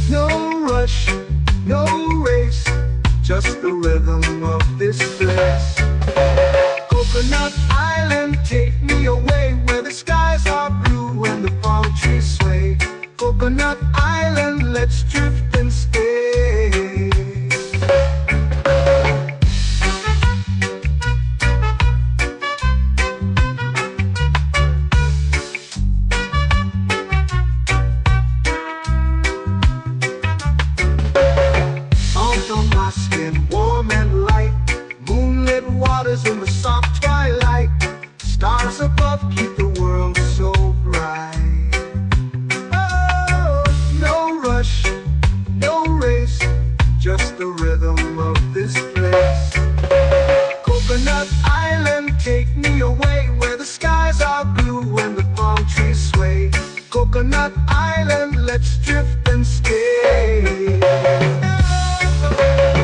No rush, no race, just the rhythm of this place. Coconut Island, take me away where the skies are blue and the palm trees sway. Coconut Island, let's drift and stay. Out on my skin, warm and light, moonlit waters in the soft twilight. Stars above keep the world so bright. Oh, no rush, no race, just the rhythm of this place. Coconut Island, take me away where the skies are blue and the palm trees sway. Coconut Island, let's drift and stay.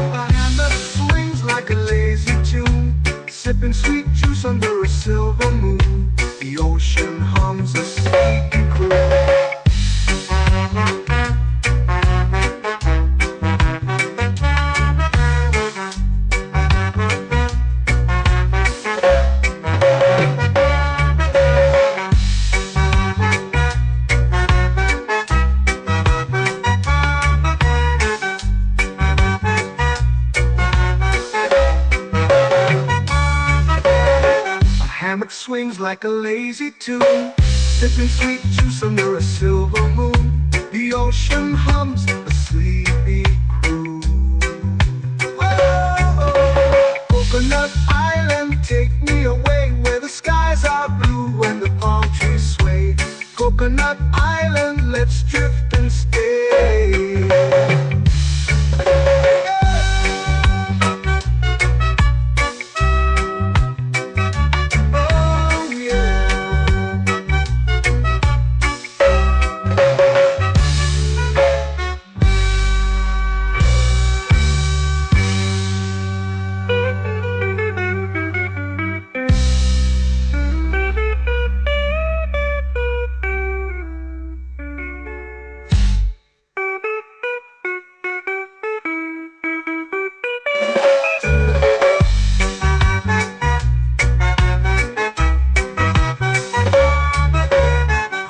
A hand that swings like a lazy tune, sipping sweet juice under a silver moon. The ocean hums a sleepy croon. Hammock swings like a lazy tune, sipping sweet juice under a silver moon. The ocean hums a sleepy croon. Whoa, Coconut Island, take me away where the skies are blue and the palm trees sway. Coconut Island, let's drift and stay.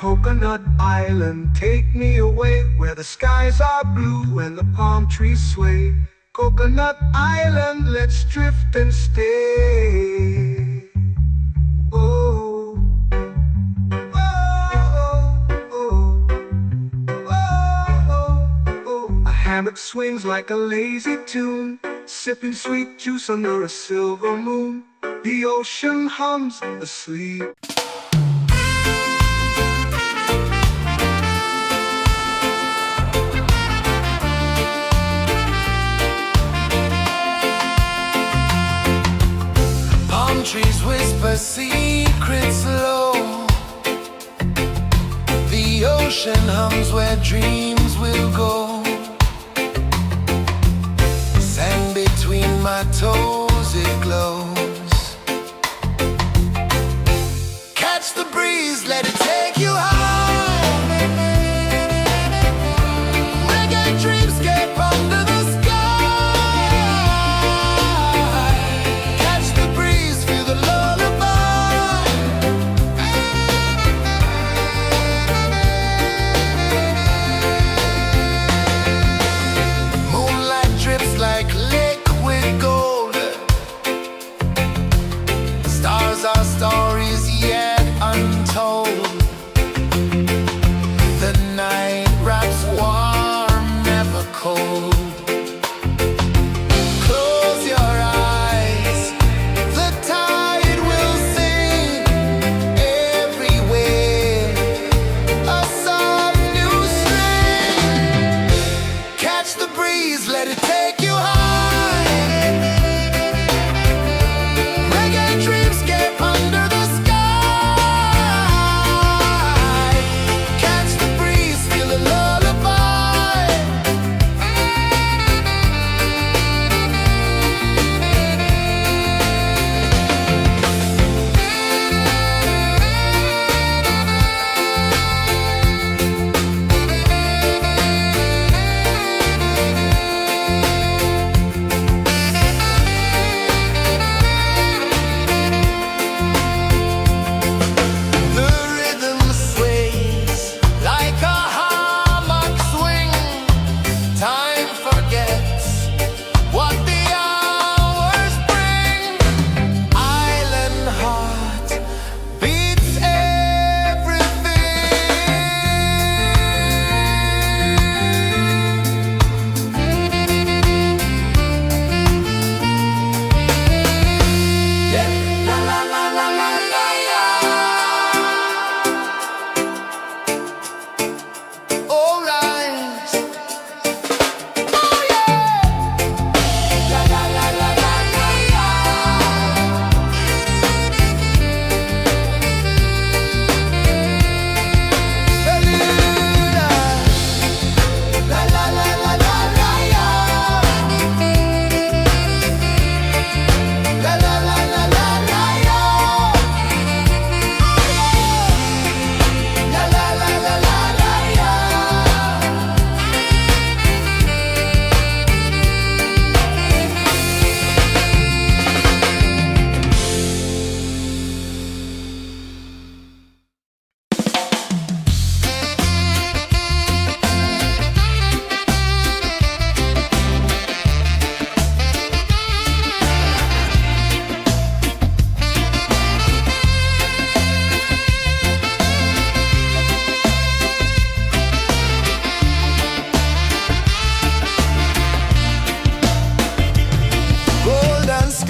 Coconut Island, take me away where the skies are blue and the palm trees sway. Coconut Island, let's drift and stay. Oh, oh, oh, oh, oh. A hammock swings like a lazy tune, sipping sweet juice under a silver moon. The ocean hums asleep. Trees whisper secrets low. The ocean hums where dreams will go. Sand between my toes, it glows. Catch the breeze, let it take you high. Reggae dreamscape under the stories yet untold.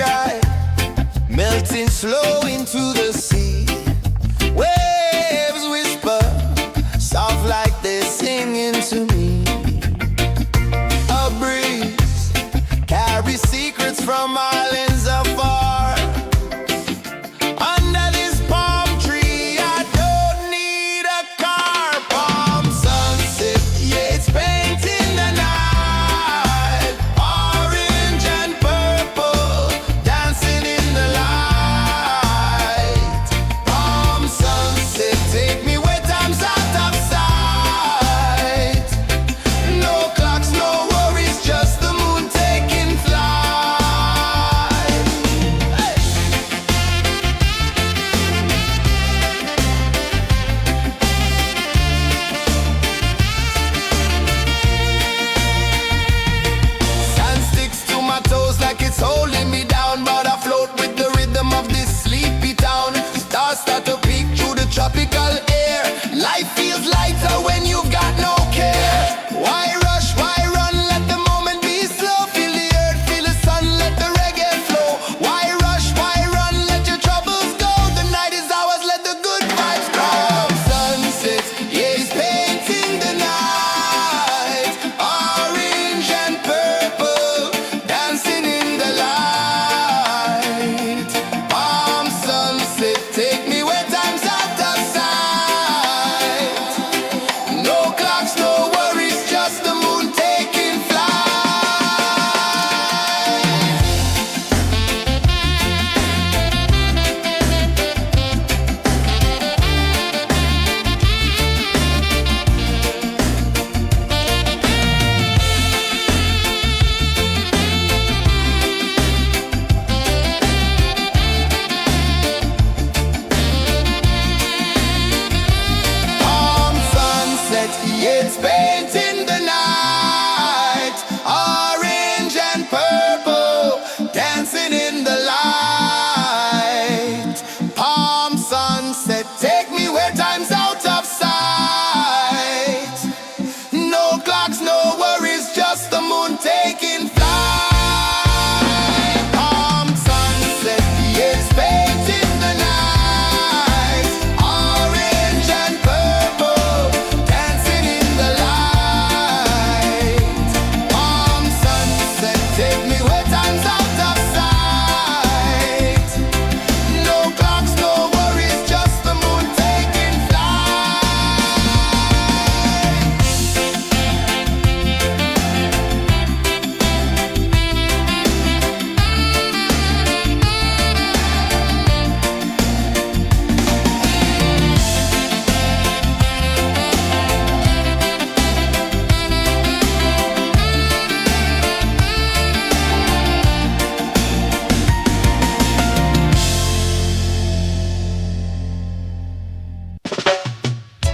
sky, melting slow into the sea. Waves whisper, soft like they're singing to me. A breeze carries secrets from islands afar. Under this palm tree, I don't need a car. Palm sunset, yeah, it's painting the night. Orange and purple, dancing in the light. Palm sunset, take me where time's out of sight. No clocks, no worries, just the moon taking flight. Hey! Sand sticks to my toes like it's holding me down, but I float with the rhythm of this sleepy town. Stars start to peek through the tropical air. Life feels lighter when you've got no care. Why rush, why run, let the moment be slow. Feel the earth, feel the sun, let the reggae flow. Why rush, why run, let your troubles go. The night is ours, let the good vibes come. Sunset, yeah, it's painting the night. Orange and purple, dancing in the light. Palm sunset, take me where time's out of sight. No clocks, no worries, just the moon taking flight. Palm sunset, yeah, it's painting the night. Orange and purple, dancing in the light. Palm sunset, take me where time's out of sight. No clocks, no worries, just the moon taking flight. Palm sunset, yeah, it's painting the night. Orange and purple, dancing in the light. Palm sunset, take me where time's out of sight. No clocks, no worries, just the moon taking flight.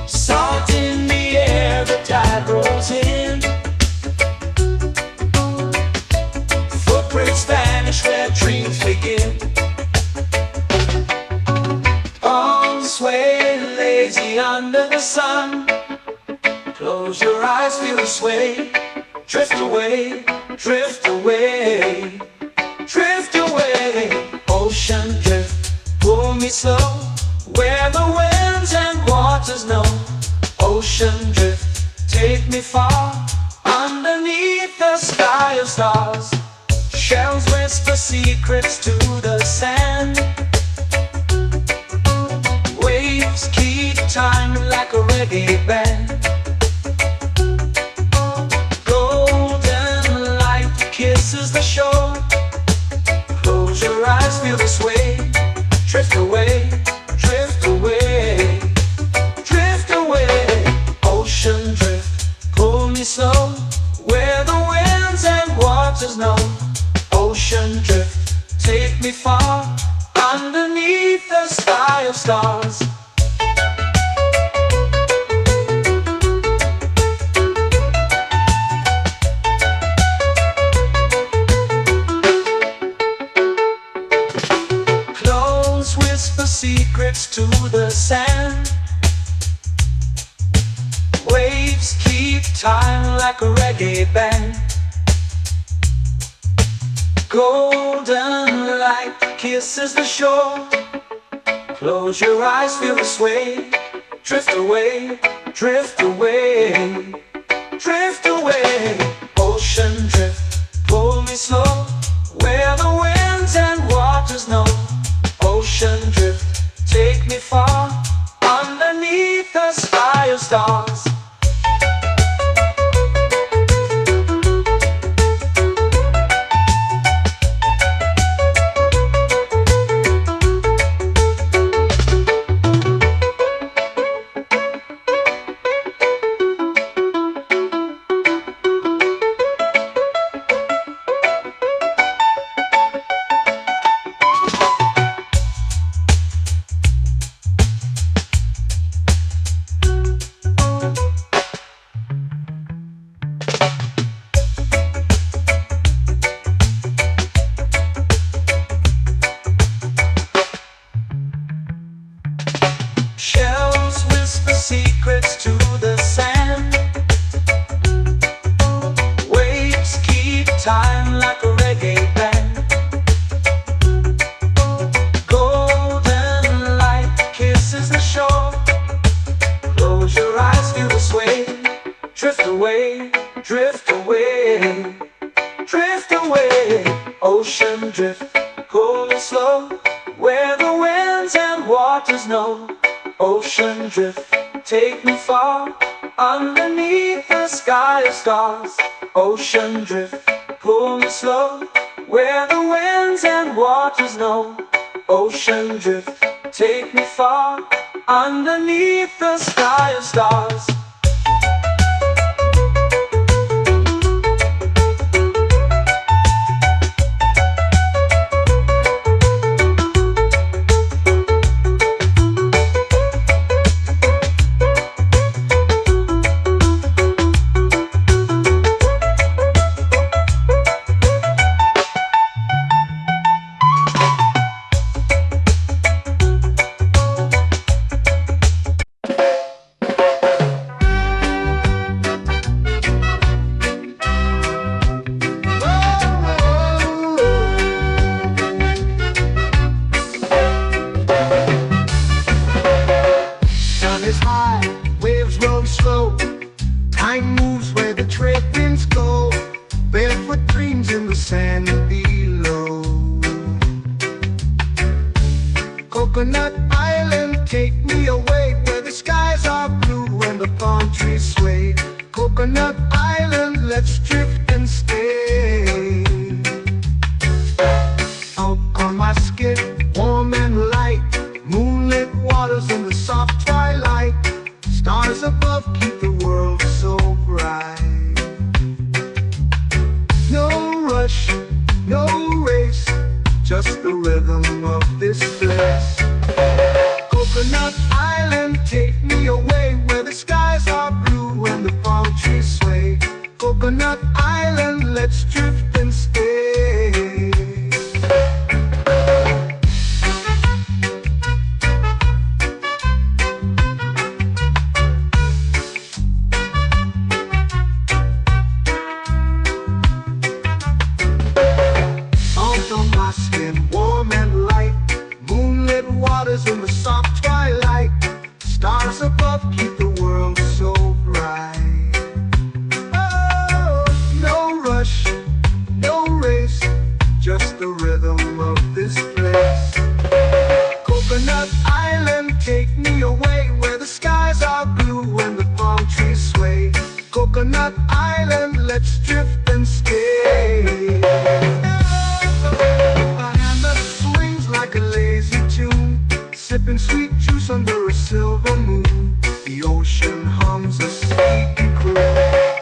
Salt in the air, the tide rolls in. Footprints vanish where dreams begin. Arms sway lazy under the sun. Close your eyes, feel the sway. Drift away, drift away, drift away. Ocean drift, pull me slow, where the winds and waters know. Ocean drift, take me far, underneath the sky of stars. Shells whisper secrets to the sand. Waves keep time like a reggae band. Golden light kisses the shore. Close your eyes, feel the sway. Drift away, drift away, drift away. Ocean drift, pull me slow, where the winds and waters know. Ocean drift, take me far, underneath the sky of stars. Close whisper secrets to the sand. Waves keep time like a reggae band. Golden kisses the shore. Close your eyes, feel the sway. Drift away, drift away, drift away. Ocean drift, pull me slow, where the winds and waters know. Ocean drift, take me far, underneath the sky of stars. Shells whisper secrets to the sand. Waves keep time like a reggae band. Golden light kisses the shore. Close your eyes, feel the sway. Drift away, drift away, drift away. Ocean drift, cool and slow, where the winds and waters know. Ocean drift, take me far, underneath the sky of stars. Ocean drift, pull me slow, where the winds and waters know. Ocean drift, take me far, underneath the sky of stars. Is high, waves roll slow. Time moves where the trade winds go. Barefoot dreams in the sand below. Coconut Island, take me away, where the skies are blue and the palm trees sway. Coconut Island, let's drift and stay. Out on my skin, warm and light, moonlit waters in the soft twilight. Stars above keep the world so bright. No rush, no race, just the rhythm of this place. Coconut Island, take me away, where the skies are blue and the palm trees sway. Coconut Island, let's drift and stay. Warm and light, moonlit waters in the soft twilight. Stars above keep the world so bright. Oh, no rush, no race, just the rhythm of this place. Coconut Island, take me away, where the skies are blue and the palm trees sway. Coconut Island, let's drift and stay. Like a lazy tune, sipping sweet juice under a silver moon. The ocean hums a sleepy croon.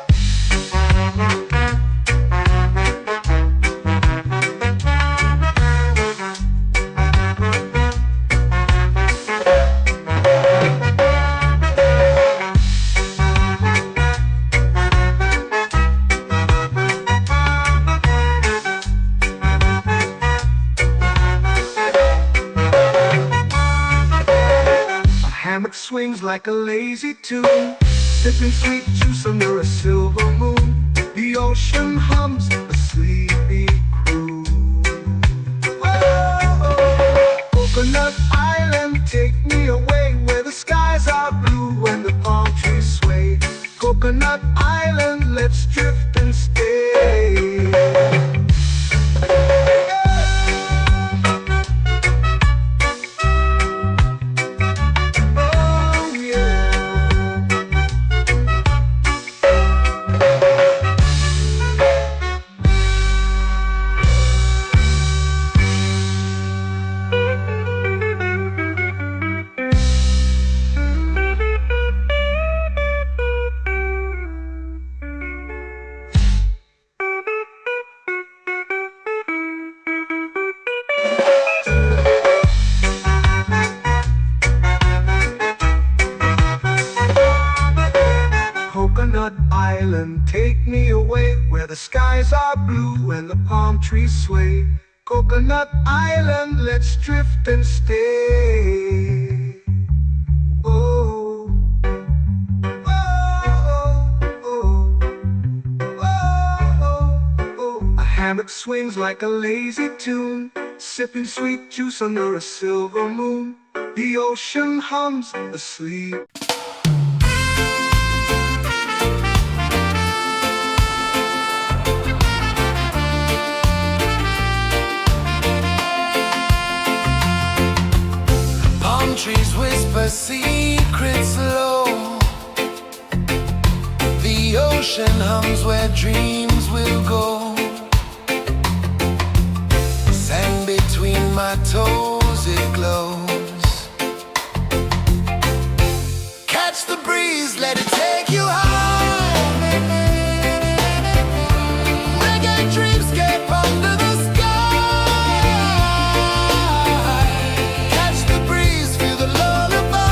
Swings like a lazy tune, sipping sweet juice under a silver moon. The ocean hums a sleepy croon. Whoa. the skies are blue and the palm trees sway. Coconut Island, let's drift and stay. Oh, oh, oh, oh. A hammock swings like a lazy tune, sipping sweet juice under a silver moon. The ocean hums asleep. Palm trees whisper secrets low. The ocean hums where dreams will go. Sand between my toes, it glows. Catch the breeze, let it take you high. Reggae dreamscape under the sky. Catch the breeze, feel the lullaby.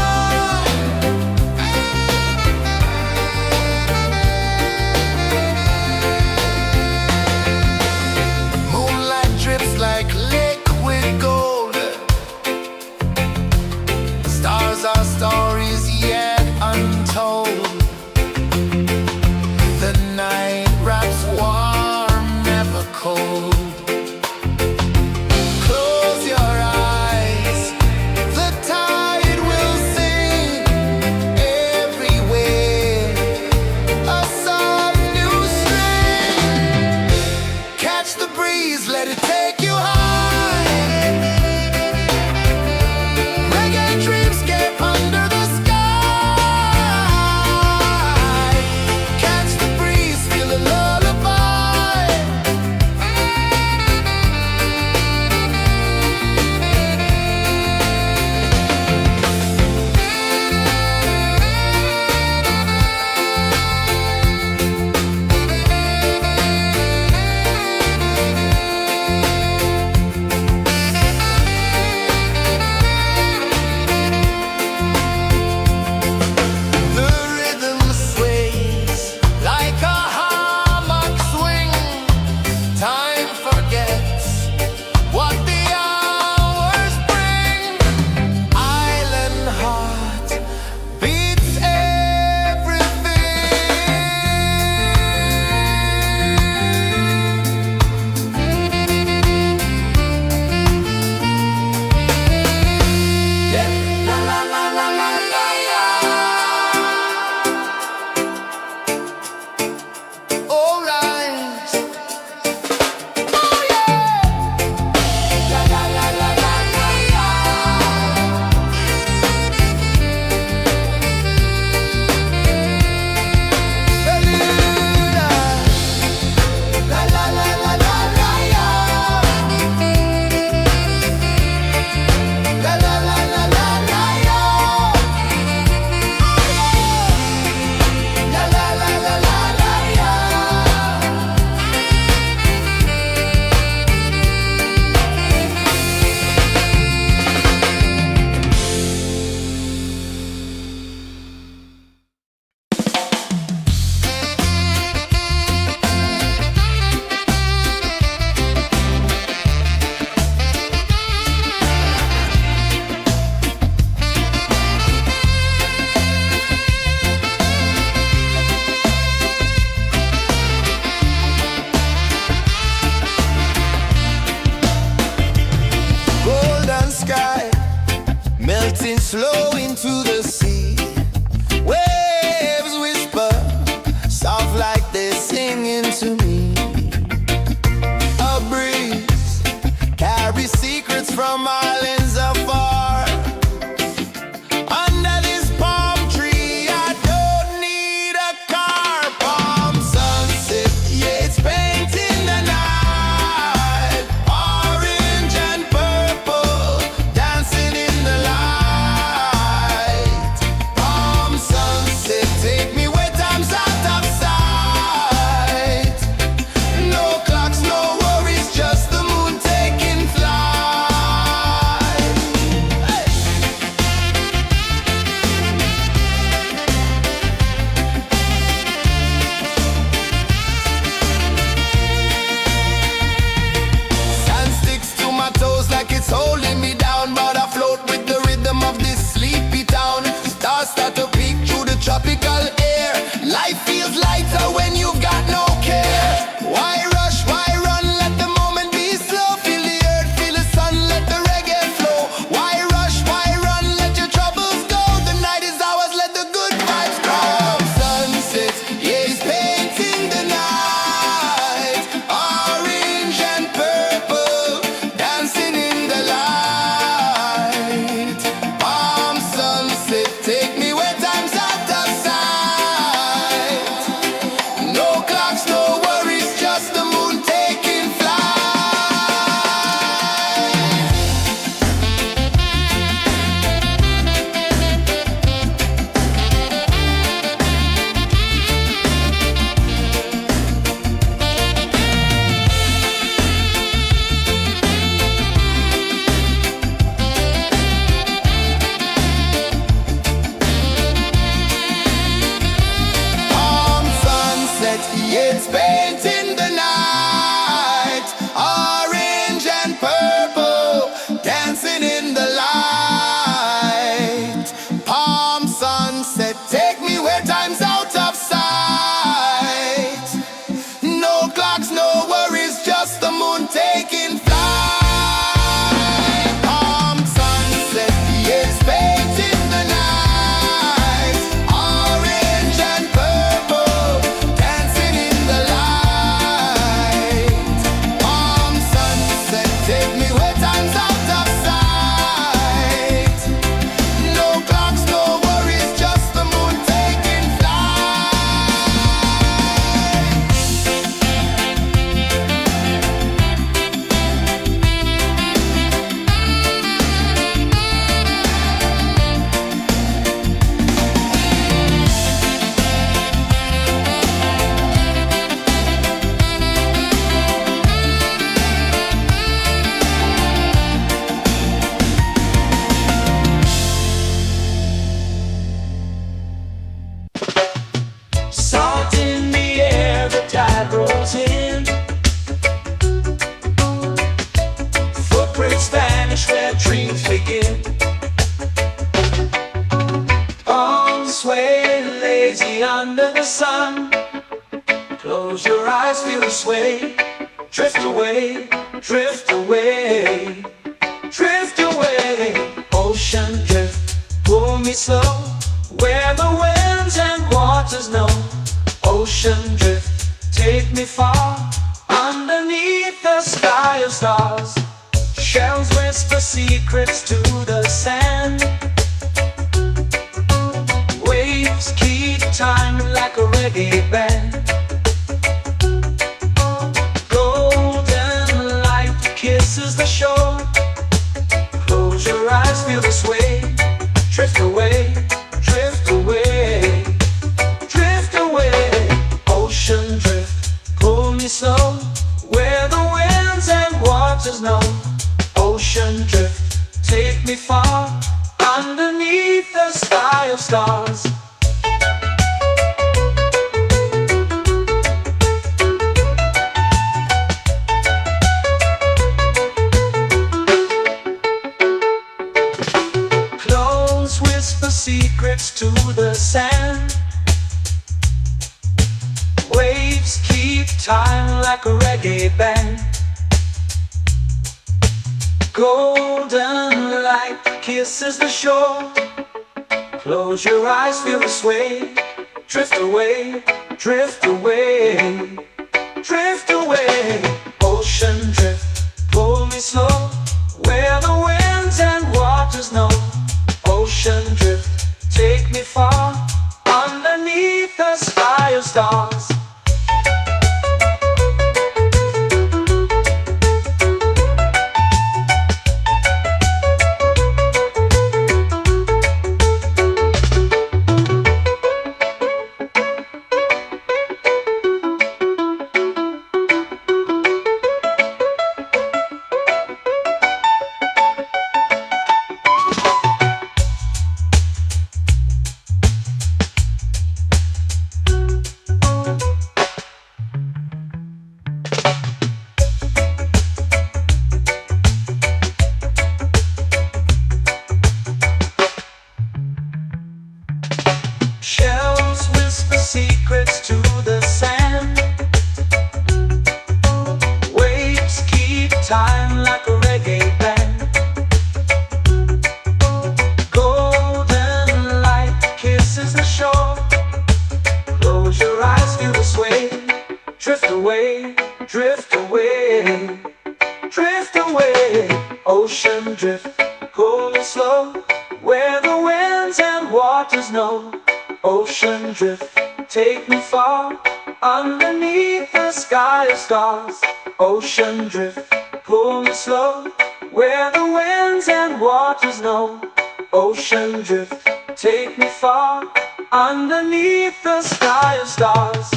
Moonlight drips like liquid gold. Stars are stories yet untold. The night wraps warm, never cold. Close your eyes, the tide will sing everywhere. A soft new string. Catch the breeze, let it take you high. Reggae dreamscape under the sky. Catch the breeze, feel the lullaby. The rhythm sways like a hammock swing. Time forgets what the hours bring. Island heart beats everything. Yeah. La la la la la la la. All rise. Oh yeah. La la la la la la la. Beluga. La la la la la la la. La la la la la la la. La la la la la la la. Golden sky melting slow into the sea. Waves whisper soft like they're singing to me. A breeze carries secrets from islands afar. Under this palm tree, I don't need a car. Palm sunset, yeah, it's painting the night. Orange and purple, dancing in the light. Palm sunset, take me where time's out of sight. No clocks, no worries, just the moon taking flight. time's out of sight. No clocks, no worries, just the moon taking flight. Salt in the air, the tide rolls in. Footprints vanish where dreams begin. Arms sway lazy under the sun. Close your eyes, feel the sway. Drift away, drift away, drift away. Ocean drift, pull me slow, where the winds and waters know. Ocean drift, take me far, underneath the sky of stars. Shells whisper secrets to the sand. Waves keep time like a reggae band. Golden light kisses the shore. Close your eyes, feel the sway. Drift away, drift away, drift away. Ocean drift, pull me slow, where the winds and waters know. Ocean drift, take me far, underneath the sky of stars. Clothes whisper secrets to the sand. Waves keep time like a reggae band. Golden light kisses the shore. Close your eyes, feel the sway. Drift away, drift away, drift away. Ocean drift, pull me slow, where the winds and waters know. Ocean drift, take me far, underneath the sky of stars. Shells whisper secrets to the sand. Waves keep time like a reggae band. Golden light kisses the shore. Close your eyes, feel the sway. Drift away, drift away, drift away. Ocean drift, pull me slow, where the winds and waters know. Ocean drift, take me far, underneath the sky of stars. Ocean drift, pull me slow, where the winds and waters know. Ocean drift, take me far, underneath the sky of stars.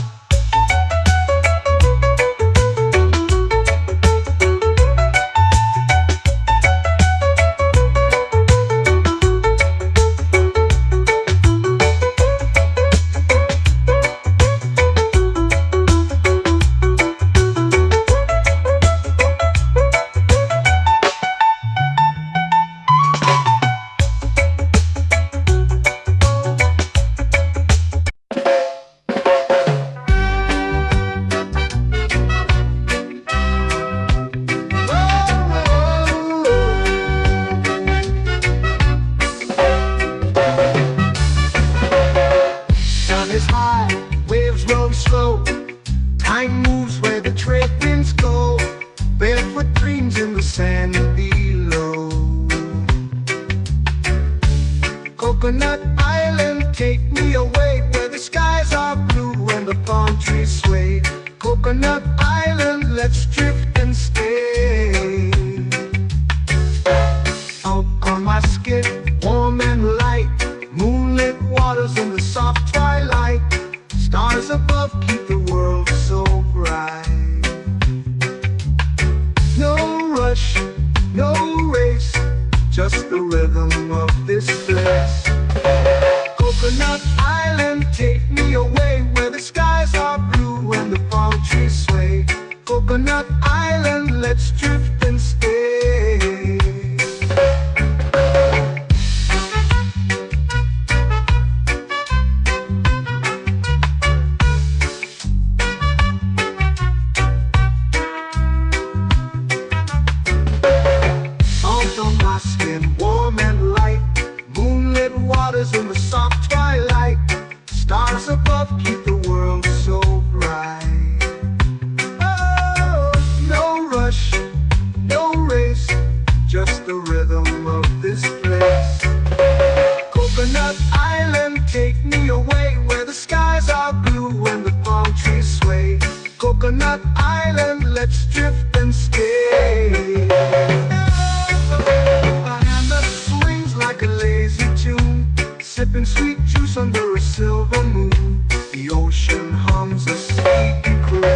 below. Coconut Island, take me away where the skies are blue and the palm trees sway. Coconut Island, let's drift and stay. Out on my skin, warm and light, moonlit waters in the soft twilight. Stars above keep the world so bright. No rush, no race, just the rhythm of this place. Coconut Island, take me away where the skies are blue and the palm trees sway. Coconut Island, let's drift and stay. Out on my skin, warm and light, moonlit waters in the soft twilight. Stars above keep the world so bright. Oh, no rush, no race, just the rhythm of this place. Coconut Island, take me away where the skies are blue and the palm trees sway. Coconut Island, let's drift and stay. A hand that swings like a lazy tune, sipping sweet juice under a silver moon. The ocean hums a sleepy croon.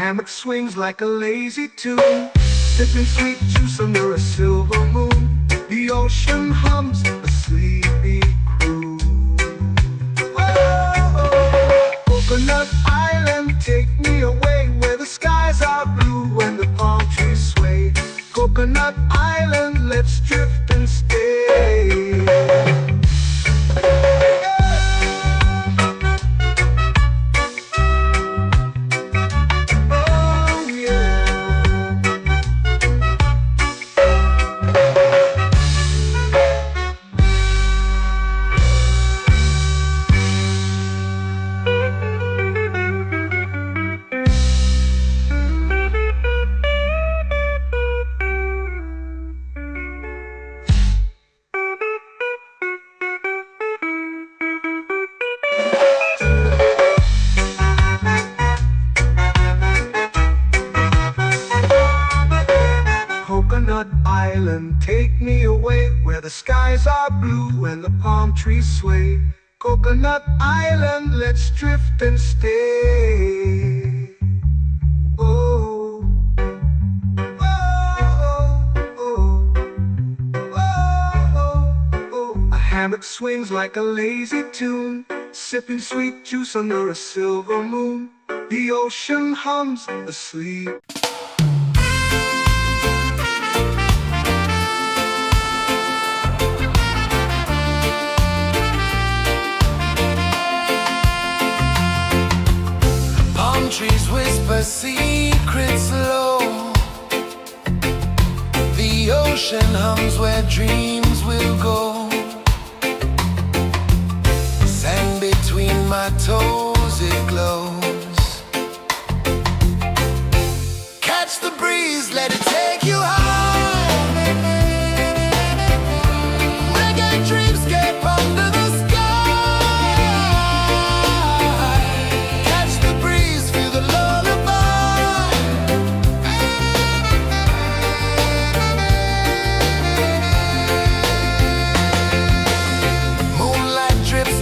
Hammock swings like a lazy tune, sipping sweet juice under a silver moon. The ocean hums a sleepy croon. Oh, Coconut Island, take me away where the skies are blue and the palm trees sway. Coconut Island, let's drift and stay. Coconut Island, take me away where the skies are blue and the palm trees sway. Coconut Island, let's drift and stay. Oh, oh, oh, oh, oh. A hammock swings like a lazy tune, sipping sweet juice under a silver moon. The ocean hums asleep. Trees whisper secrets low. The ocean hums where dreams will go. Sand between my toes, it glows. Catch the breeze, let it take you high. Reggae dreamscape under the sky.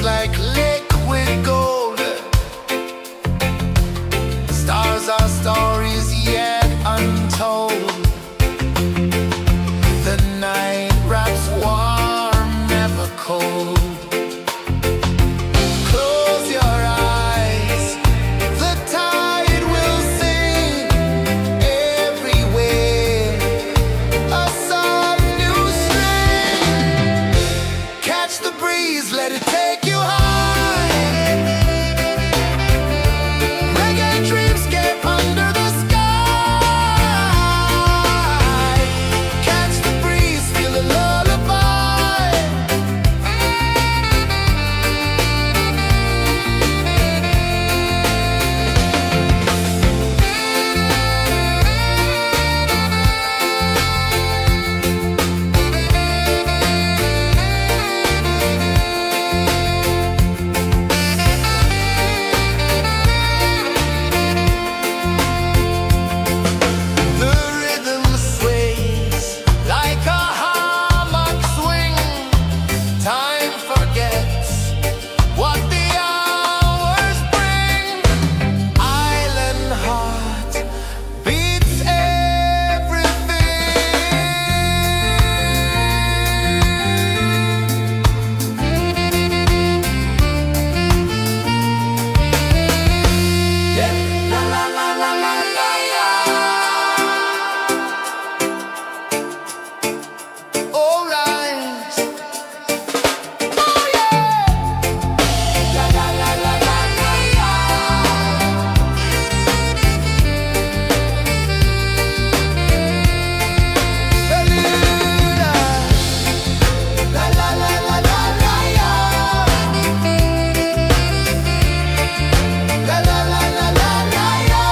Like liquid gold, it take you high. Reggae dreamscape under the sky. Catch the breeze, feel the lullaby. The rhythm sways like a hammock swing. Time forgets what the hours bring. Island heart beats everything. Yeah. La la la la la la la. All right. Oh yeah. La la la la la la la. Beluga. La la la la la la la. La la la la la la la.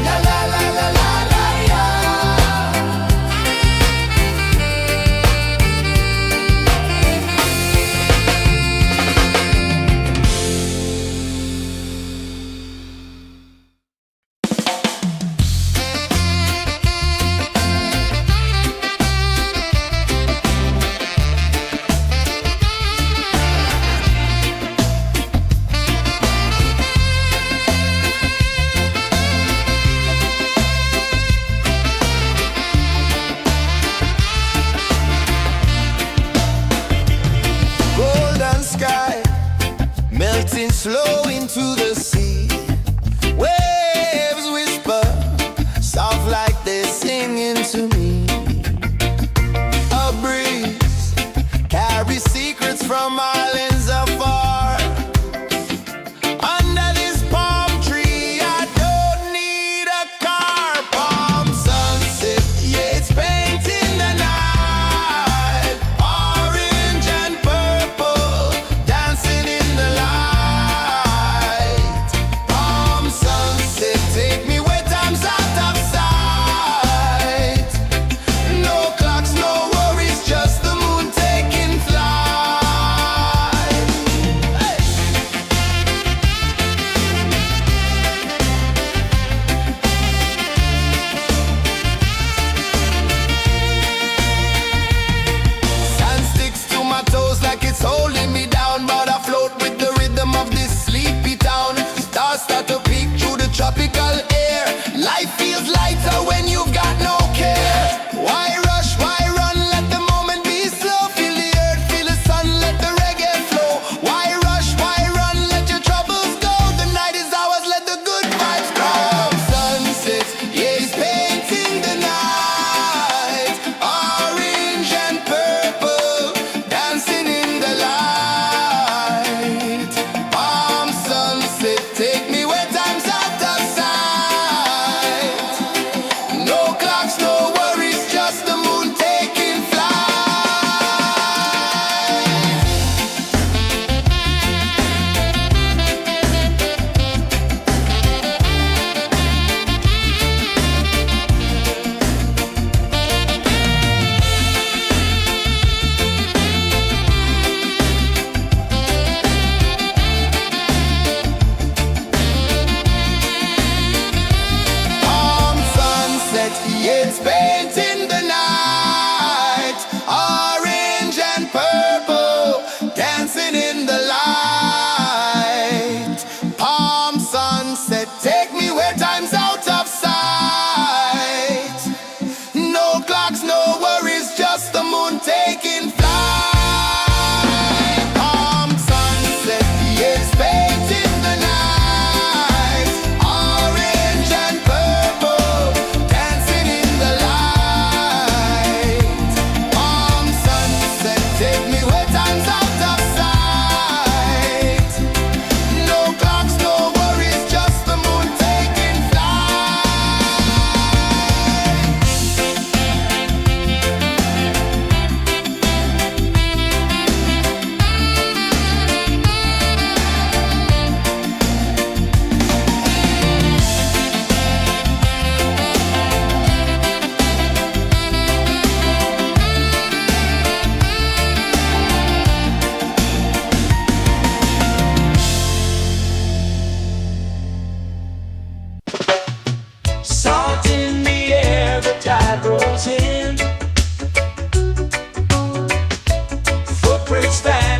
La la la la la la la. Golden sky melting slow into the sea. Waves whisper soft like they're singing to me. A breeze carries secrets from islands afar. Under this palm tree, I don't need a car. Palm sunset, yeah, it's painting the night. Orange and purple dancing in the light.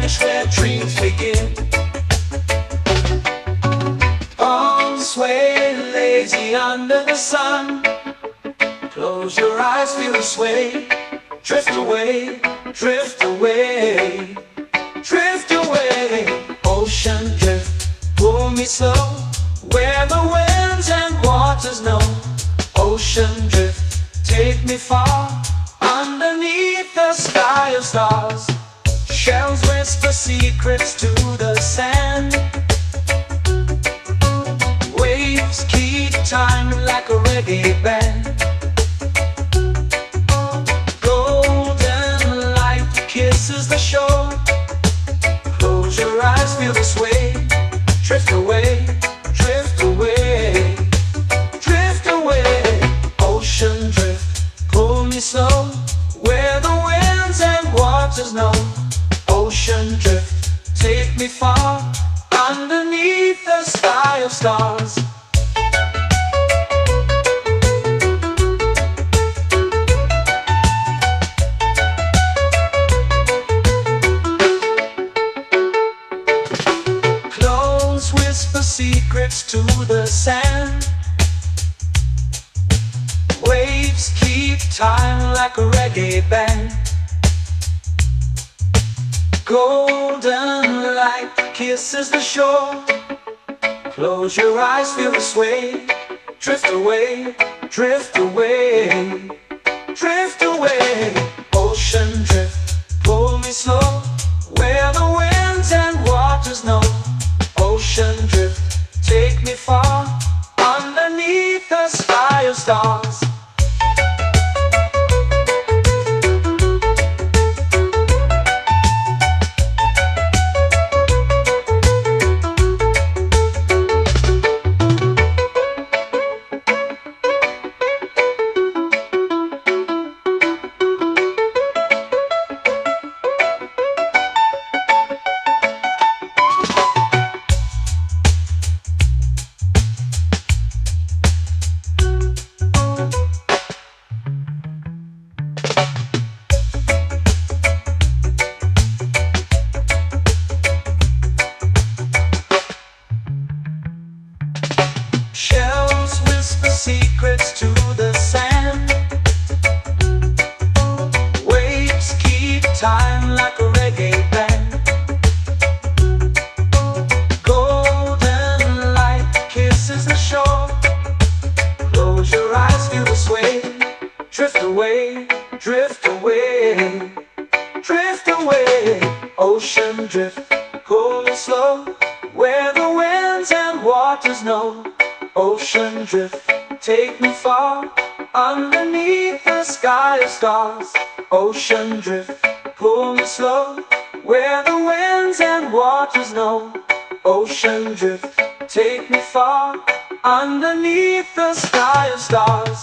vanish where dreams begin. Palms sway lazy under the sun. Close your eyes, feel the sway. Drift away, drift away, drift away. Ocean drift, pull me slow, where the winds and waters know. Ocean drift, take me far, underneath the sky of stars. Shells whisper secrets to the sand. Waves keep time like a reggae band. Golden light kisses the shore. Close your eyes, feel the sway. Drift away, drift away, drift away. Ocean drift, pull me slow, where the winds and waters know. Ocean drift, take me far, underneath the sky of stars. Clones whisper secrets to the sand. Waves keep time like a reggae band. Golden light kisses the shore. Close your eyes, feel the sway. Drift away, drift away, drift away. Ocean drift, pull me slow, where the winds and waters know. Ocean drift, take me far, underneath the sky of stars. Shells whisper secrets to the sand. Waves keep time like a reggae band. Golden light kisses the shore. Close your eyes, feel the sway. Drift away, drift away, drift away. Ocean drift, pull me slow, where the winds and waters know. Ocean drift, take me far, underneath the sky of stars. Ocean drift, pull me slow, where the winds and waters know. Ocean drift, take me far, underneath the sky of stars.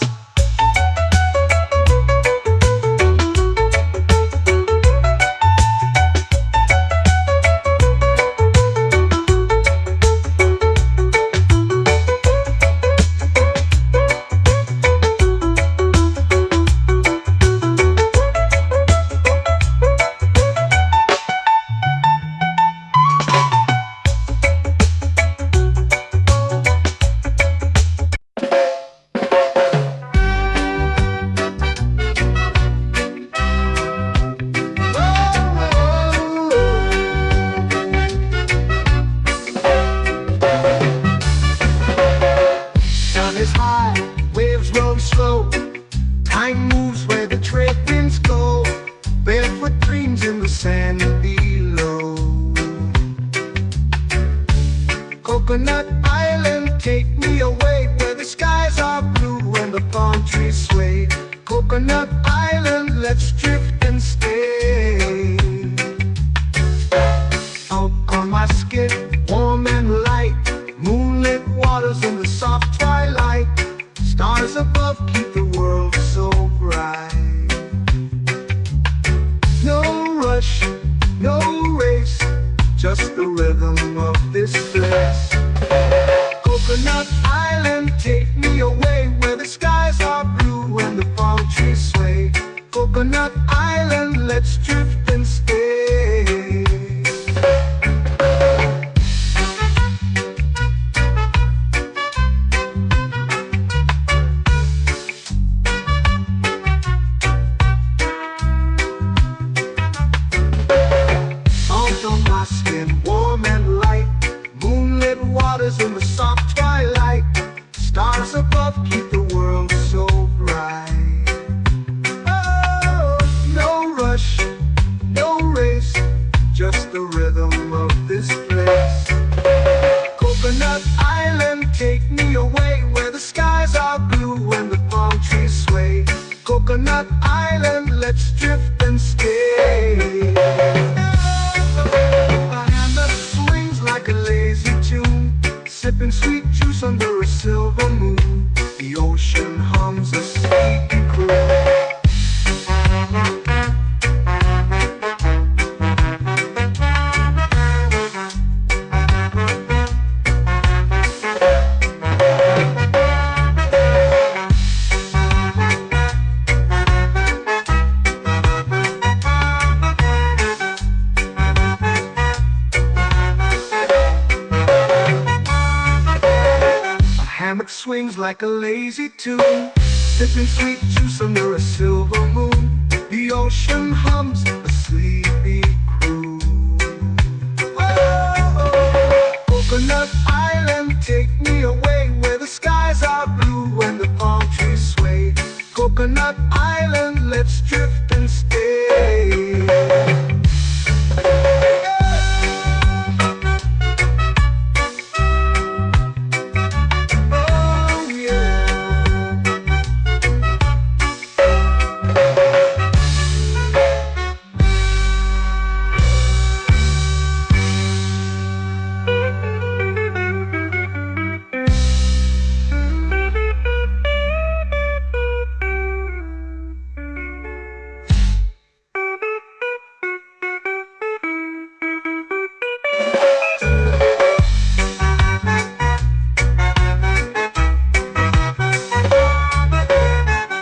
Coconut Island, take me away where the skies are blue and the palm trees sway. Coconut Island, let's drift and stay. Out on my skin, warm and light, moonlit waters in the soft twilight. Stars above keep the world so bright. No rush, no race, just the rhythm of this place. Coconut Island, take me away where the skies are blue and the palm trees sway. Coconut Island, let's drift and stay. the rhythm of this place. Coconut Island, take me away where the skies are blue and the palm trees sway. Coconut Island, let's drift and stay. A hand that swings like a lazy tune, sipping sweet juice under a silver moon. The ocean hums a sleepy croon. Hammock swings like a lazy tune, sipping sweet juice under a silver moon. The ocean hums a sleepy croon. Whoa. Coconut Island, take me away where the skies are blue and the palm trees sway. Coconut Island, let's drift and stay.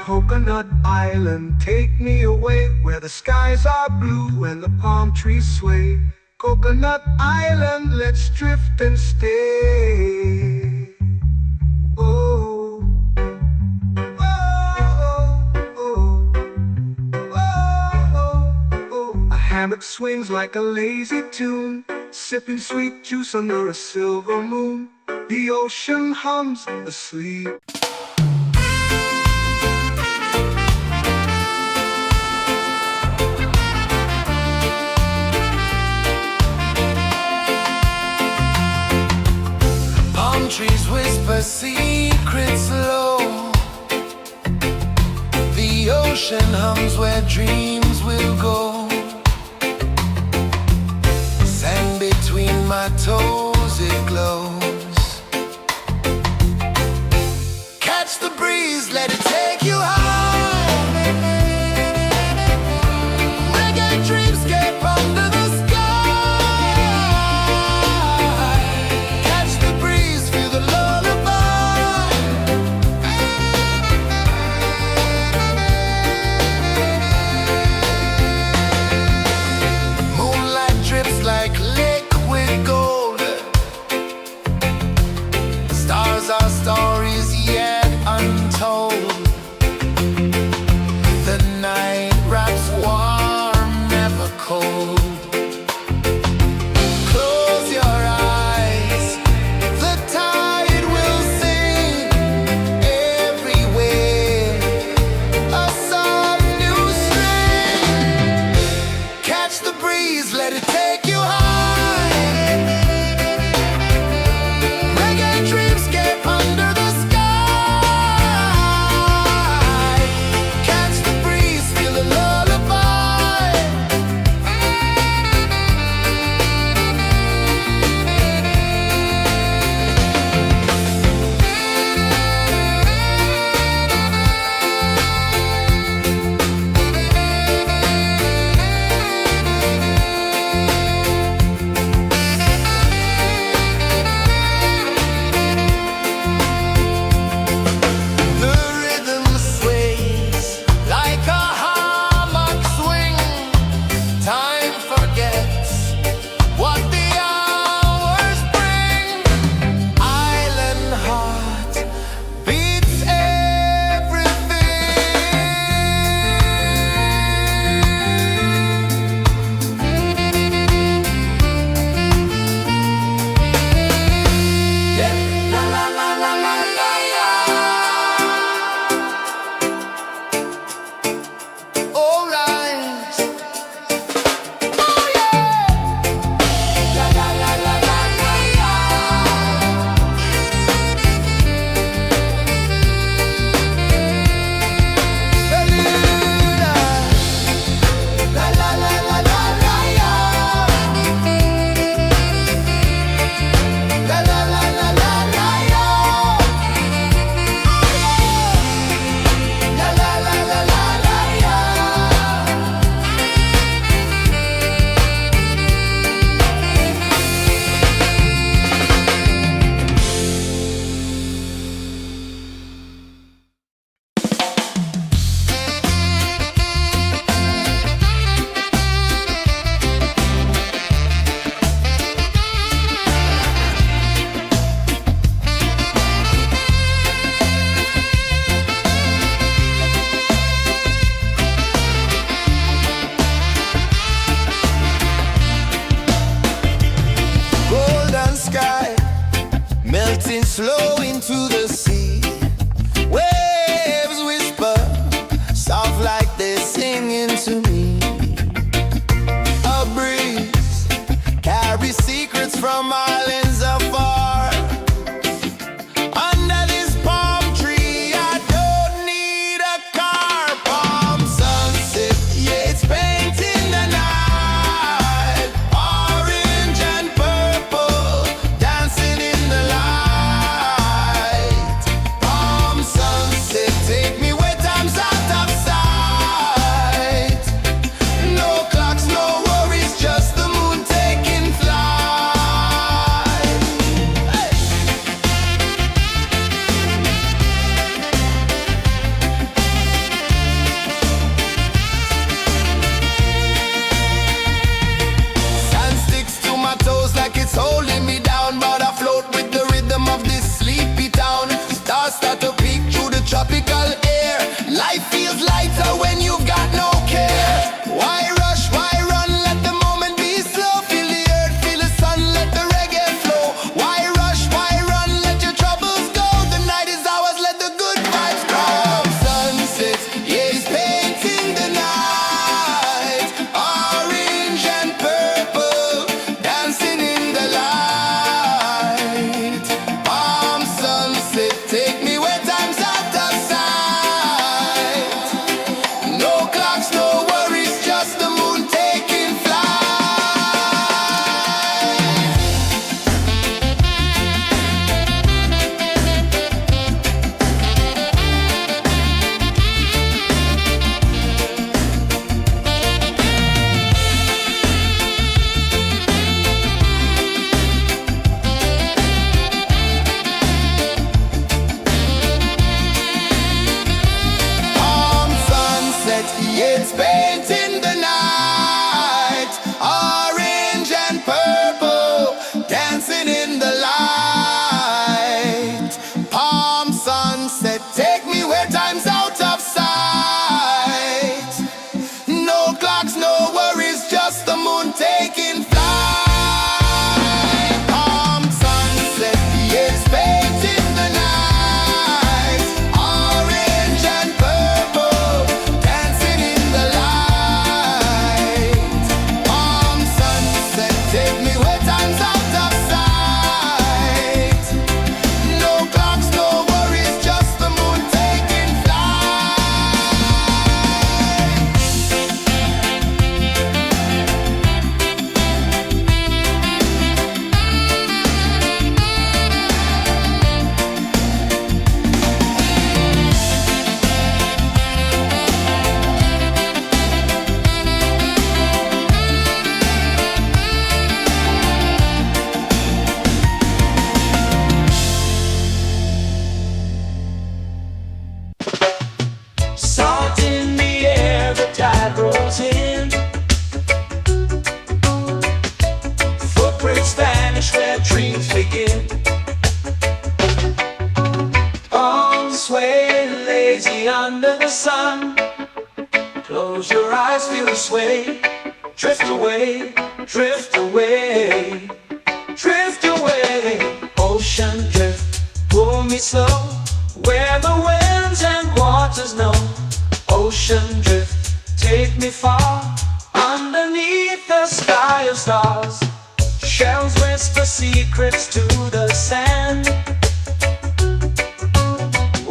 Coconut Island, take me away where the skies are blue and the palm trees sway. Coconut Island, let's drift and stay. Oh, oh, oh, oh, oh. A hammock swings like a lazy tune, sipping sweet juice under a silver moon. The ocean hums asleep. Trees whisper secrets low. The ocean hums where dreams will go. Sand between my toes, it glows. Catch the breeze, let it take you high. Reggae dreamscape under the sky. Our stories yet untold. The night wraps warm, never cold. Close your eyes, the tide will sing everywhere. A soft new string. Catch the breeze, let it take you high. flow into the sea. Waves whisper, soft like they're singing to me. A breeze carries secrets from islands afar. Under this palm tree, I don't need a car. Palm sunset, yeah, it's painting the night. Orange and purple, dancing in the light. Palm sunset, take me where time's out of sight. No clocks, no worries, just the moon taking flight. Hey! Sand sticks to my toes like it's holding me down, but I float with the rhythm of this sleepy town. Stars start to peek through the tropical air. Life feels lighter when you've got no care. Why rush, why run, let the moment be slow. Feel the earth, feel the sun, let the reggae flow. Why rush, why run, let your troubles go. The night is ours, let the good vibes grow. Sunset, yeah, it's painting the night. Orange and purple, dancing in the light. Palm sunset, take me where time's out of sight. No clocks, no worries, just the moon taking flight. Palm sunset, yeah, it's painting the night. Orange and purple, dancing in the light. Palm sunset, take me where time's out of sight. No clocks, no worries, just the moon taking flight. Palm sunset, yeah, it's painting the night. Orange and purple, dancing in the light. Palm sunset, take me where time's out of sight. No clocks, no worries, just the moon taking flight. Salt in the air, the tide rolls in. Footprints vanish where dreams begin. Arms sway lazy under the sun. Close your eyes, feel the sway. Drift away, drift away, drift away. Ocean drift, pull me slow, where the winds and waters know. Ocean drift, take me far, underneath the sky of stars. Shells whisper secrets to the sand.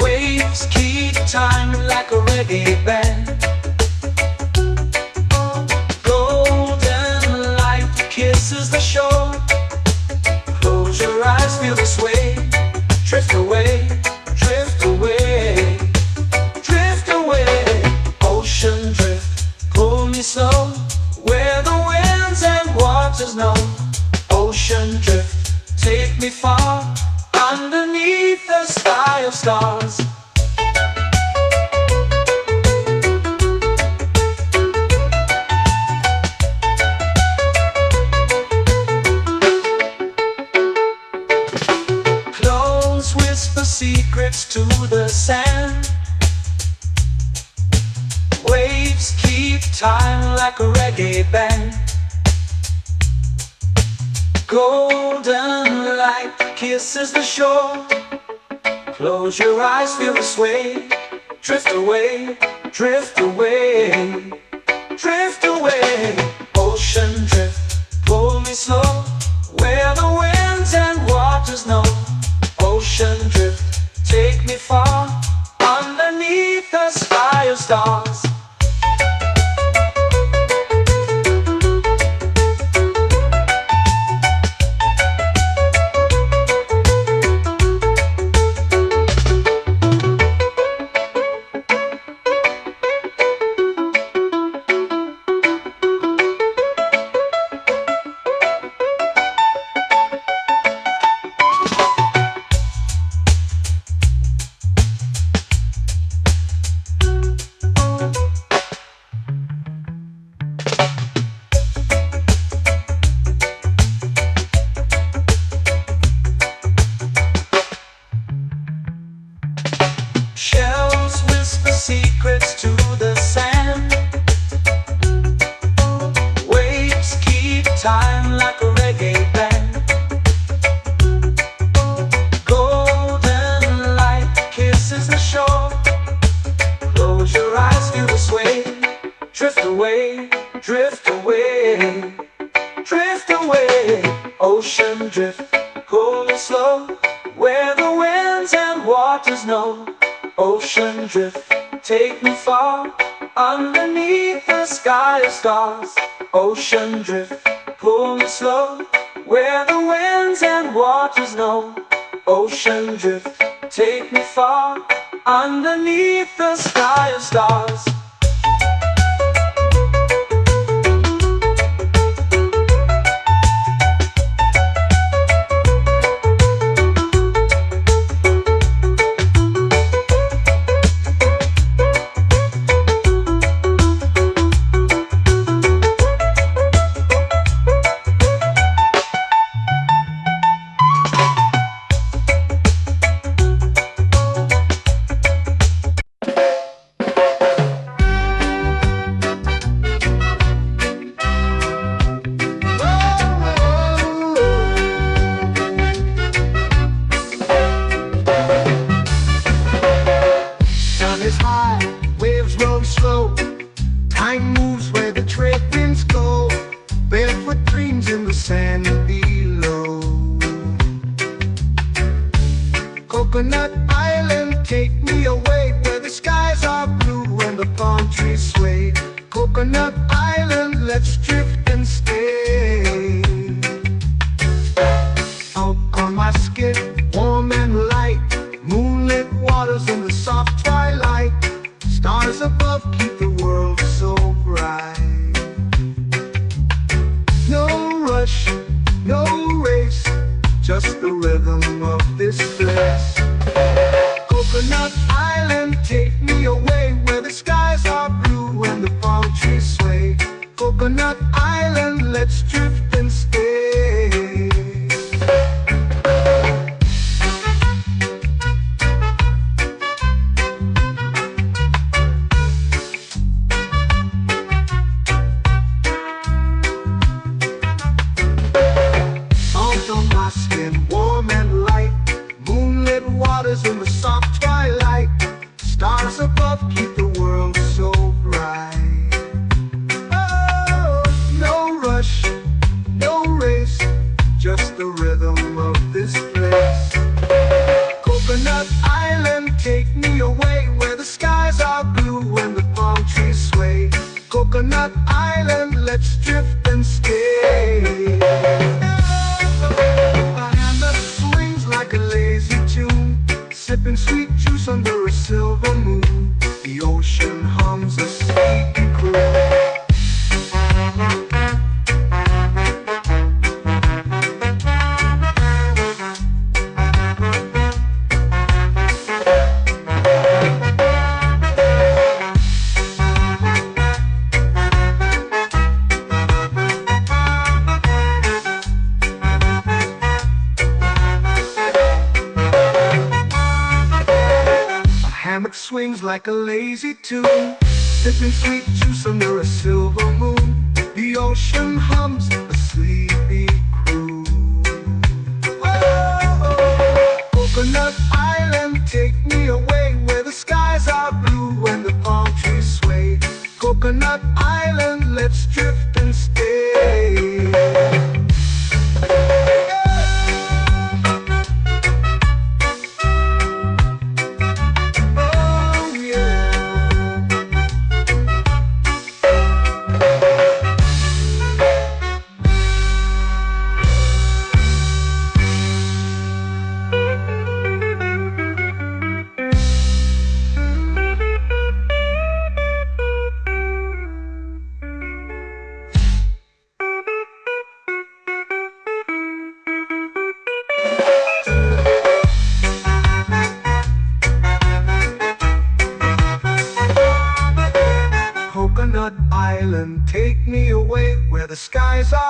Waves keep time like a reggae band. Golden light kisses the shore. Close your eyes, feel the sway. Drift away, drift away, drift away. Ocean drift, pull me slow, where the winds and waters know. Ocean drift, take me far, underneath the sky of stars. Close whisper secrets to the sand. Waves keep time like a reggae band. Golden light kisses the shore. Close your eyes, feel the sway. Drift away, drift away, drift away. Ocean drift, pull me slow, where the winds and waters know. Ocean drift, take me far, underneath the sky of stars. Shells whisper secrets to the sand. Waves keep time like a reggae band. Golden light kisses the shore. Close your eyes, feel the sway. Drift away, drift away, drift away. Ocean drift, pull me slow, where the winds and waters know. Ocean drift, take me far, underneath the sky of stars. Ocean drift, pull me slow, where the winds and waters know. Ocean drift, take me far, underneath the sky of stars. Sun is high, waves roll slow. Time moves where the trade winds go. Barefoot dreams in the sand below. Coconut Island, take me away, where the skies are blue and the palm trees sway. Coconut Island, let's drift and stay. Out on my skin, warm and light, moonlit waters in the soft twilight. Stars above keep the world so bright. No rush, no race, just the rhythm of this place. Coconut Island, take me away, where the skies are blue and the palm trees sway. Coconut Island, let's drift and stay. Salt on my skin, warm and light, moonlit waters in the soft twilight. Stars above keep the world so bright. Oh, no rush, no race, just the rhythm of this place. Coconut Island, take me away, where the skies are blue and the palm trees sway. Coconut Island, let's drift and stay. A hand that swings like a lazy tune, sipping sweet juice under a silver moon. The ocean hums a sleepy croon. Hammock swings like a lazy tune, sipping sweet juice under a silver moon. The ocean hums a sleepy croon. Whoa.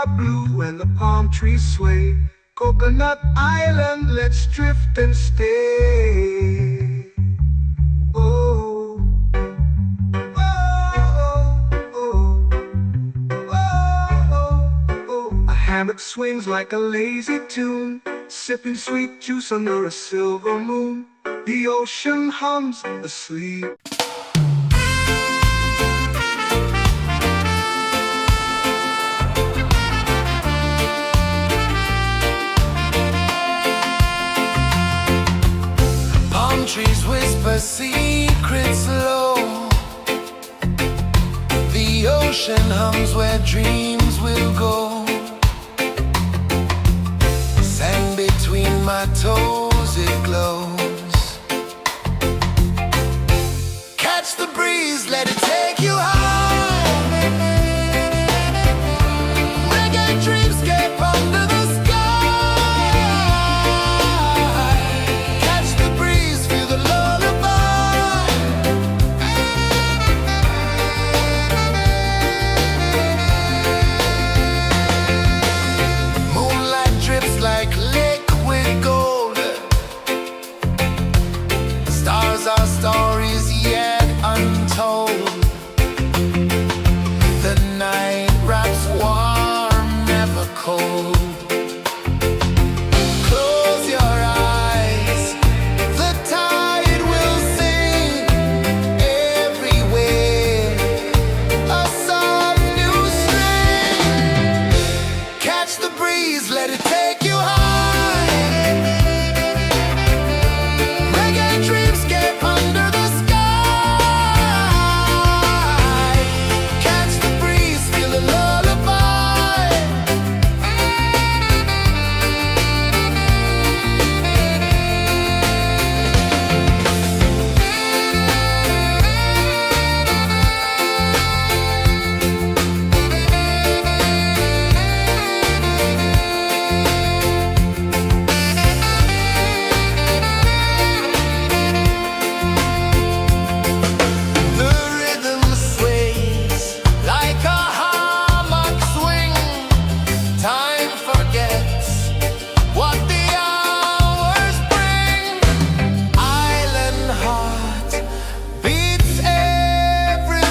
are blue and the palm trees sway. Coconut Island, let's drift and stay. Oh, oh, oh, oh, oh. A hammock swings like a lazy tune, sipping sweet juice under a silver moon. The ocean hums asleep. Palm trees whisper secrets low. The ocean hums where dreams will go. Sand between my toes, it glows. Catch the breeze, let it take you high. Reggae dreamscape under the sky. Catch the breeze, feel the lullaby. Moonlight drips like liquid gold. Stars are stories yet untold. The night wraps warm, never cold. Close your eyes, the tide will sing everywhere. A soft new string. Catch the breeze, let it take you high. Reggae dreamscape under the sky. Catch the breeze, feel the lullaby. The rhythm sways like a hammock swing. Time forgets what the hours bring. Island heart beats everything.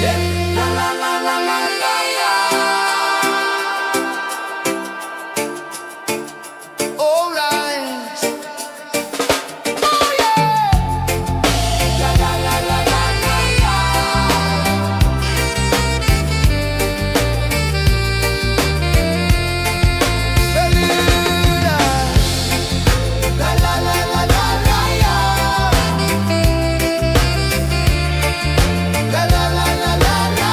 Yeah. La la la la la la la. All right. Oh yeah. La la la la la la la. Bermuda. La la la la la la la. La la la la la la la.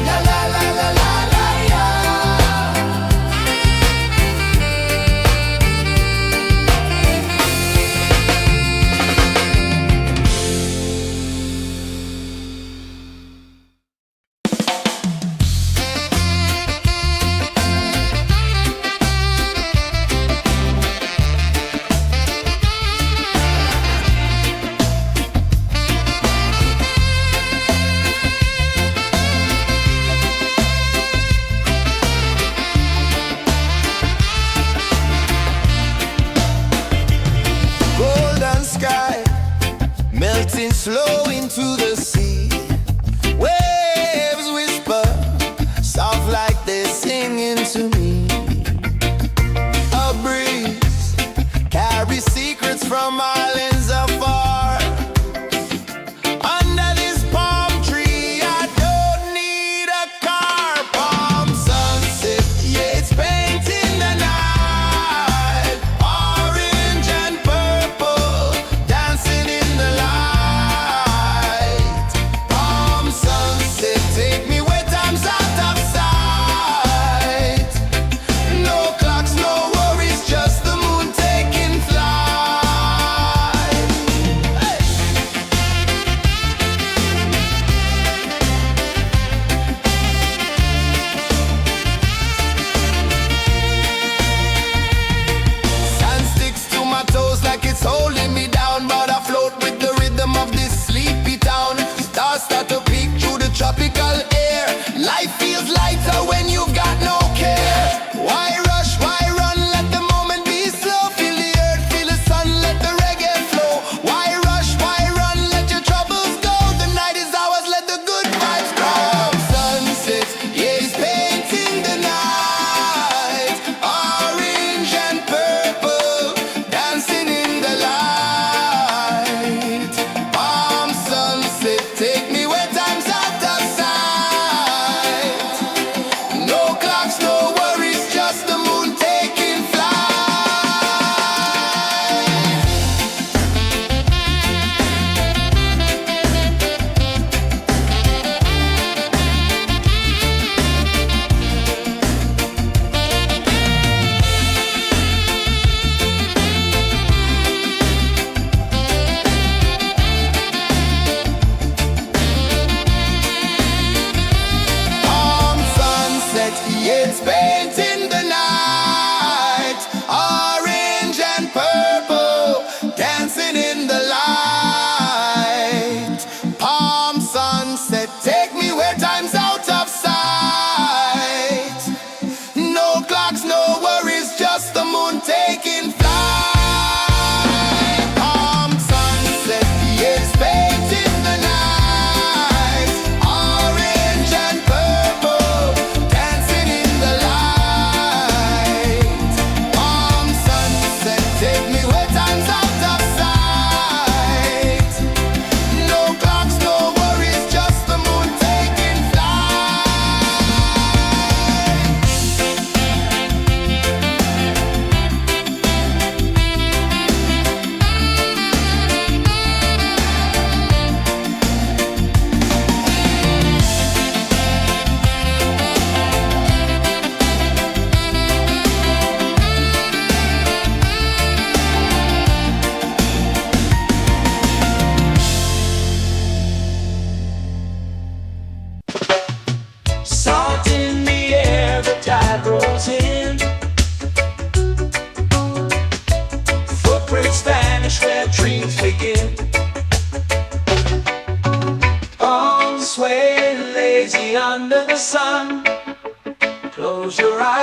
La la la la la la la. Golden sky melting slow into the sea. Waves whisper soft like they're singing to me. A breeze carries secrets from islands afar. Under this palm tree, I don't need a car. Palm sunset, yeah, it's painting the night. Orange and purple, dancing in the light. Palm sunset, take me where time's out of sight. No clocks, no worries, just the moon taking flight.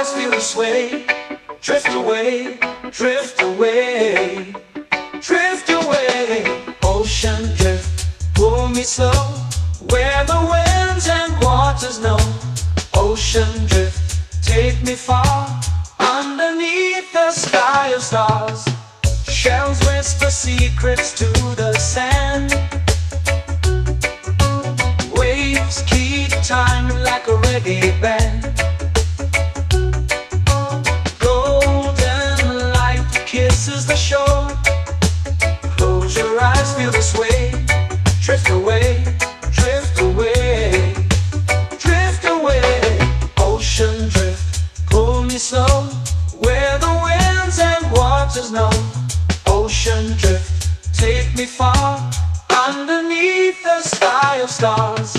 eyes feel the sway. Drift away, drift away, drift away. Ocean drift, pull me slow, where the winds and waters know. Ocean drift, take me far, underneath the sky of stars. Shells whisper secrets to the sand. Waves keep time like a reggae band. Golden light kisses the shore. Close your eyes, feel the sway. Drift away, drift away, drift away. Ocean drift, pull me slow, where the winds and waters know. Ocean drift, take me far, underneath the sky of stars.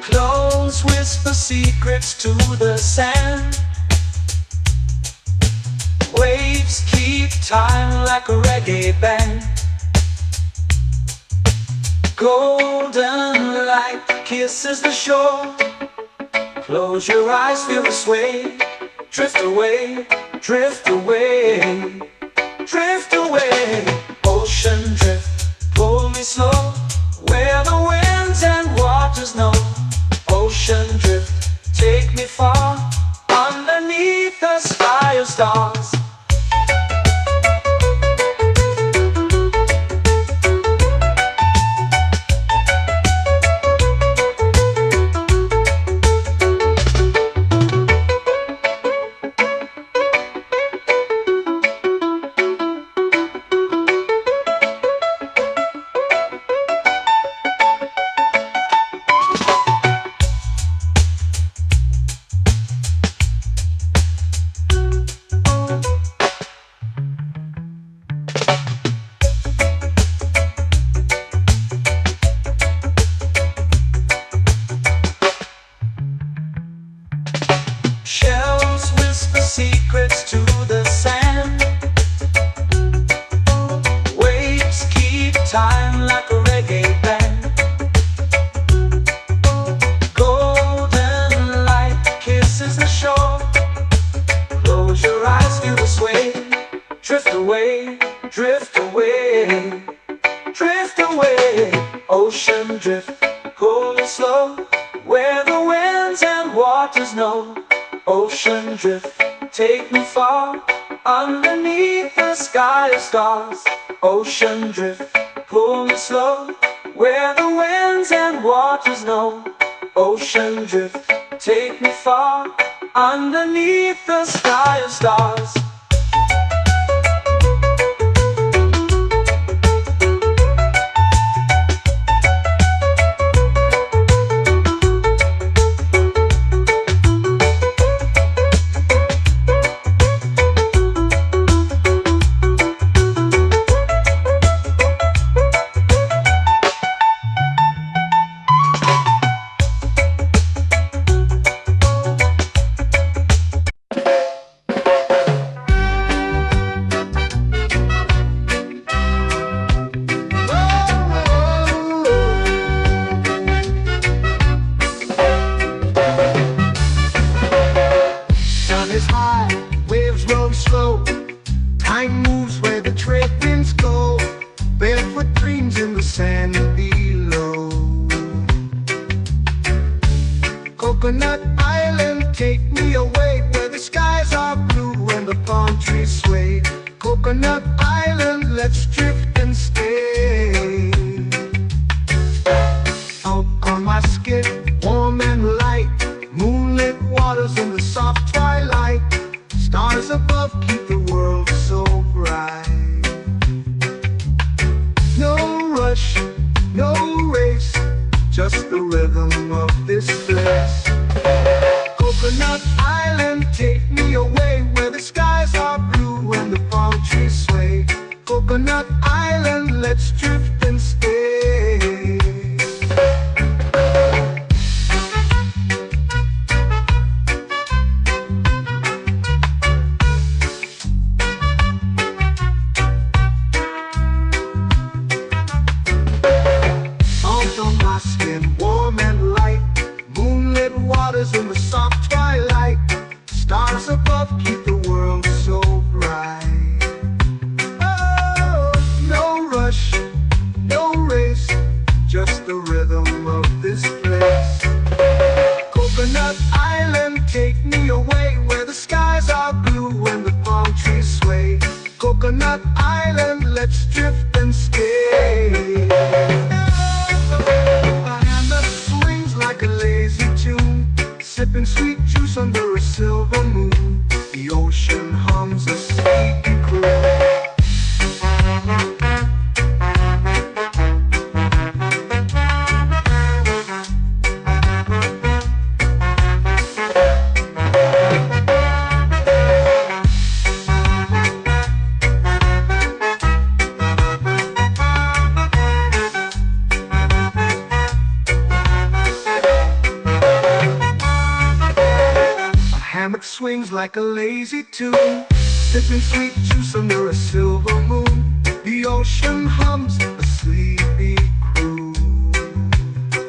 Close whisper secrets to the sand. Waves keep time like a reggae band. Golden light kisses the shore. Close your eyes, feel the sway. Drift away, drift away, drift away. Ocean drift, pull me slow, where the winds and waters know. Ocean drift, take me far, underneath the sky of stars. Shells whisper secrets to the sand. Waves keep time like a reggae band. Golden light kisses the shore. Close your eyes, feel the sway. Drift away, drift away, drift away. Ocean drift, pull me slow, where the winds and waters know. Ocean drift, take me far, underneath the sky of stars. Ocean drift, pull me slow, where the winds and waters know. Ocean drift, take me far, underneath the sky of stars. Time moves where the trade winds go. Barefoot dreams in the sand below. Coconut Island, take me away, where the skies are blue and the palm trees sway. Coconut Island, let's drift and stay. Out on my skin, warm and light, moonlit waters in the soft twilight. Stars above keep the world so bright. No rush, no race, just the rhythm of this place. Coconut Island, take me away, where the skies are blue and the palm trees sway. Coconut Island, let's drift and stay. let's drift and stay. A hand that swings like a lazy tune, sipping sweet juice under a silver moon. The ocean hums a sleepy croon. Hammock swings like a lazy tune, sipping sweet juice under a silver moon. The ocean hums a sleepy croon.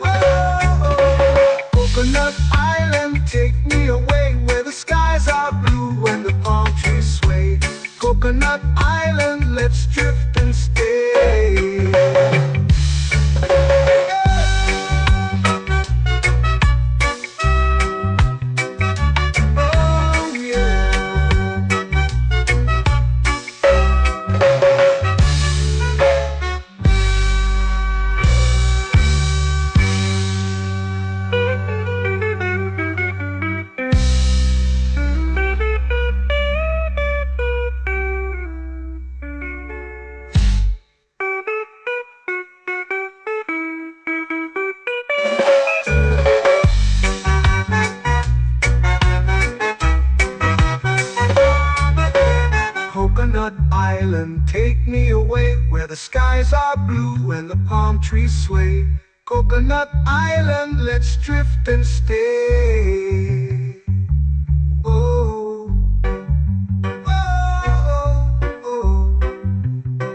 Whoa, Coconut Island, take me away where the skies are blue and the palm trees sway. Coconut Island, let's drift and stay. Coconut Island, take me away where the skies are blue and the palm trees sway. Coconut Island, let's drift and stay. Oh, oh, oh,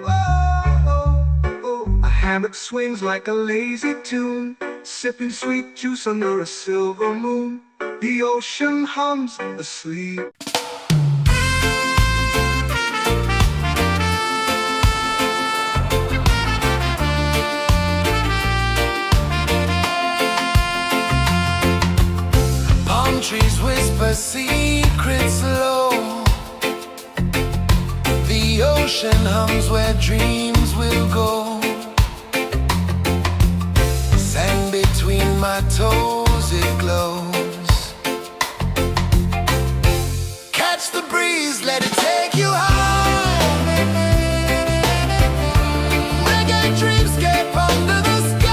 oh, oh. A hammock swings like a lazy tune, sipping sweet juice under a silver moon. The ocean hums asleep. Trees whisper secrets low. The ocean hums where dreams will go. Sand between my toes, it glows. Catch the breeze, let it take you high. Reggae dreamscape under the sky.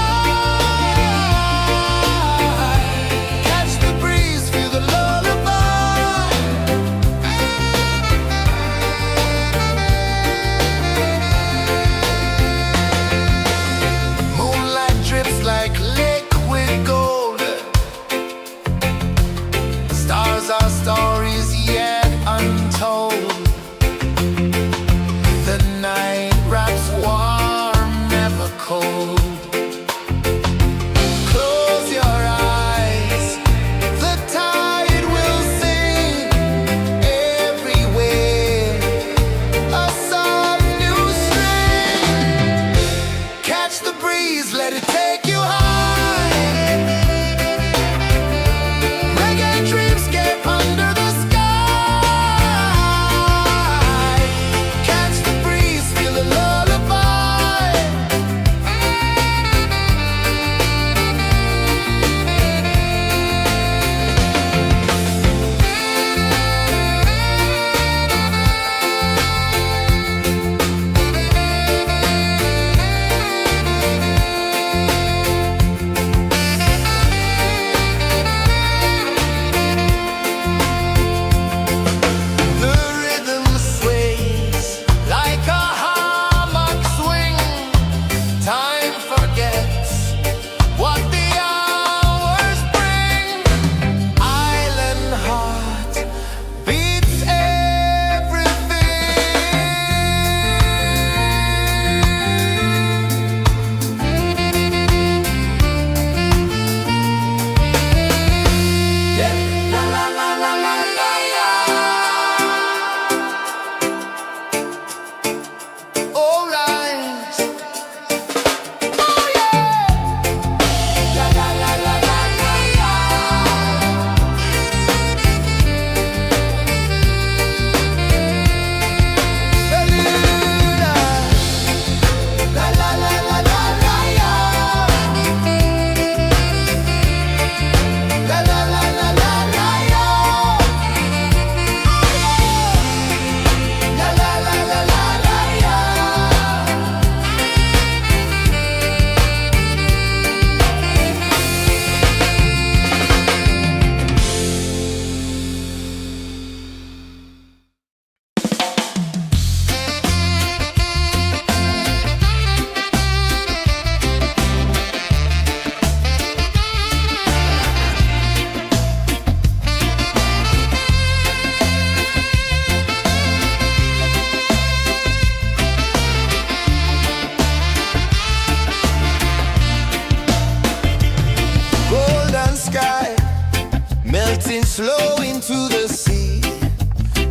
flow into the sea.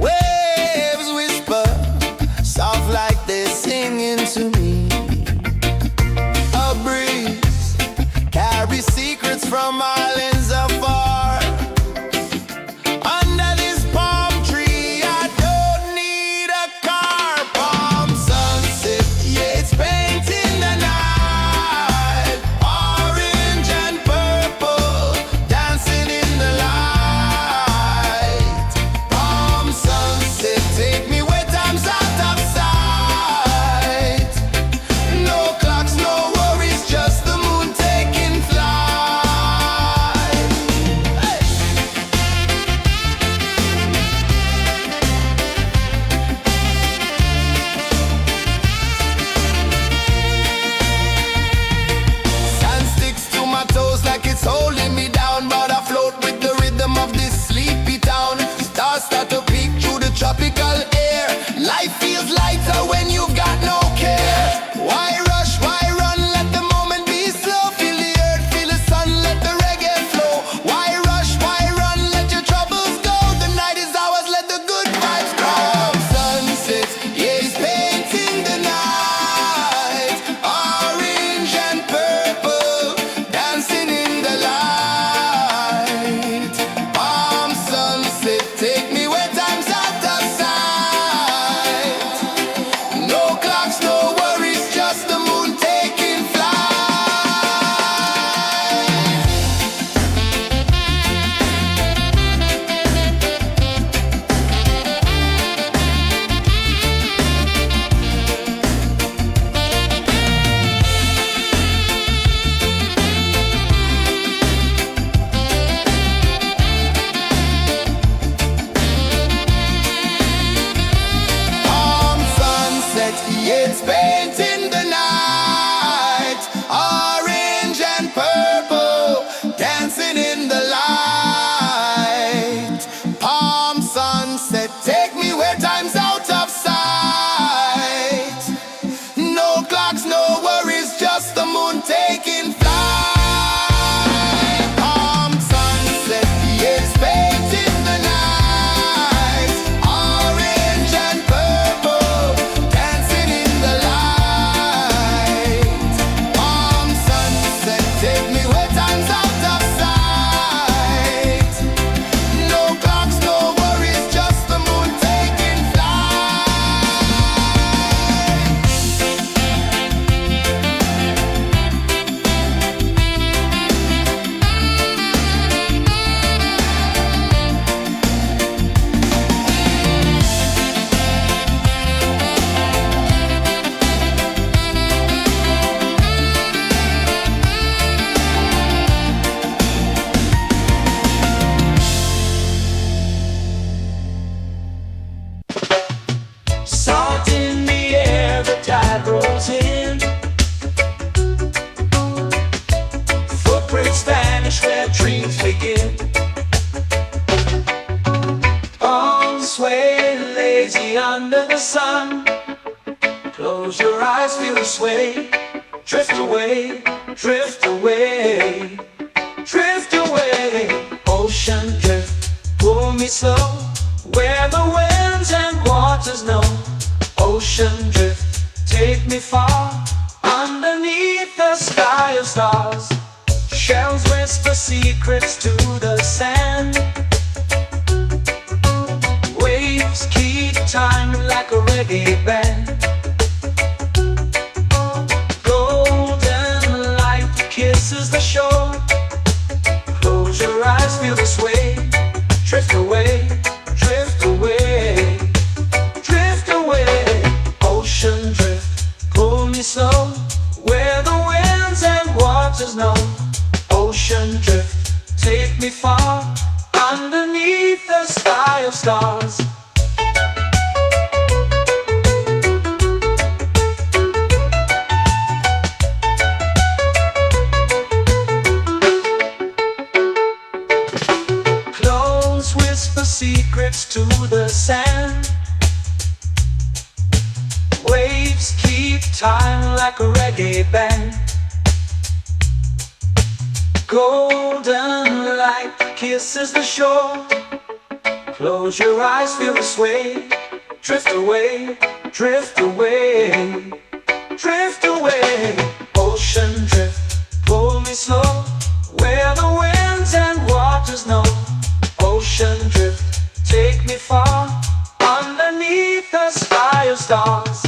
Waves whisper, soft like they're singing to me. A breeze carries secrets from islands afar. Under this palm tree, I don't need a car. Palm sunset, yeah, it's painting the night. Orange and purple, dancing in the light. Palm sunset, take me where time's out of sight. No clocks, no worries, just the moon taking flight. Hey! Sand sticks to my toes like it's holding me down, but I float with the rhythm of this sleepy town. Stars start to peek through the tropical air. Life feels lighter when you've got no care. Why rush, why run, let the moment be slow. Feel the earth, feel the sun, let the reggae flow. Why rush, why run, let your troubles go. The night is ours, let the good vibes grow. Sunset, yeah, it's painting the night. Orange and purple, dancing in the light. Palm sunset, take me where time's out of sight. No clocks, no worries, just the moon taking flight. Palm sunset, yeah, it's painting the night. Orange and purple, dancing in the light. Palm sunset, take me where time's out of sight. No clocks, no worries, just the moon taking flight. Palm sunset, yeah, it's painting the night. Orange and purple, dancing in the light. Palm sunset, take me where time's out of sight. No clocks, no worries, just the moon taking flight. Salt in the air, the tide rolls in. Footprints vanish where dreams begin. Arms sway lazy under the sun. Close your eyes, feel the sway. Drift away, drift away, drift away. Ocean drift, pull me slow, where the winds and waters know. Ocean drift, take me far, underneath the sky of stars. Shells whisper secrets to the sand. Waves keep time like a reggae band. Golden light kisses the shore. Close your eyes, feel the sway. Drift away, drift away, drift away. Ocean drift, pull me slow, where the winds and waters know. Ocean drift, take me far, underneath the sky of stars. Close whisper secrets to the sand. Waves keep time like a reggae band. Golden light kisses the shore. Close your eyes, feel the sway. Drift away, drift away, drift away. Ocean drift, pull me slow, where the winds and waters know. Ocean drift, take me far, underneath the sky of stars.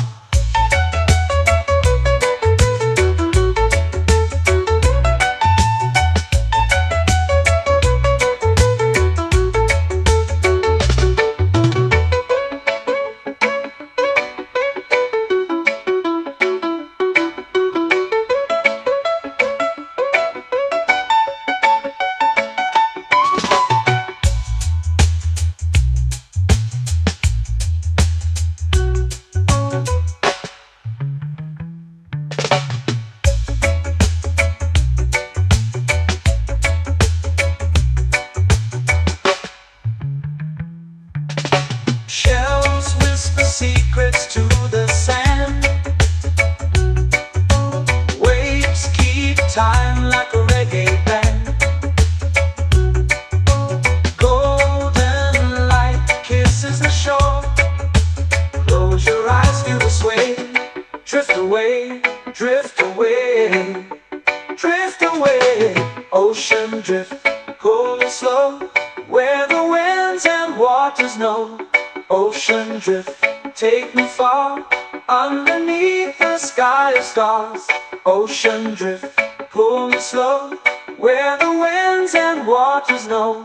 Shells whisper secrets to the sand. Waves keep time like a reggae band. Golden light kisses the shore. Close your eyes, feel the sway. Drift away, drift away, drift away. Ocean drift, cool and slow, where the winds and waters know. Ocean drift, take me far, underneath the sky of stars. Ocean drift, pull me slow, where the winds and waters know.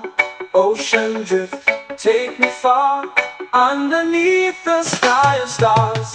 Ocean drift, take me far, underneath the sky of stars.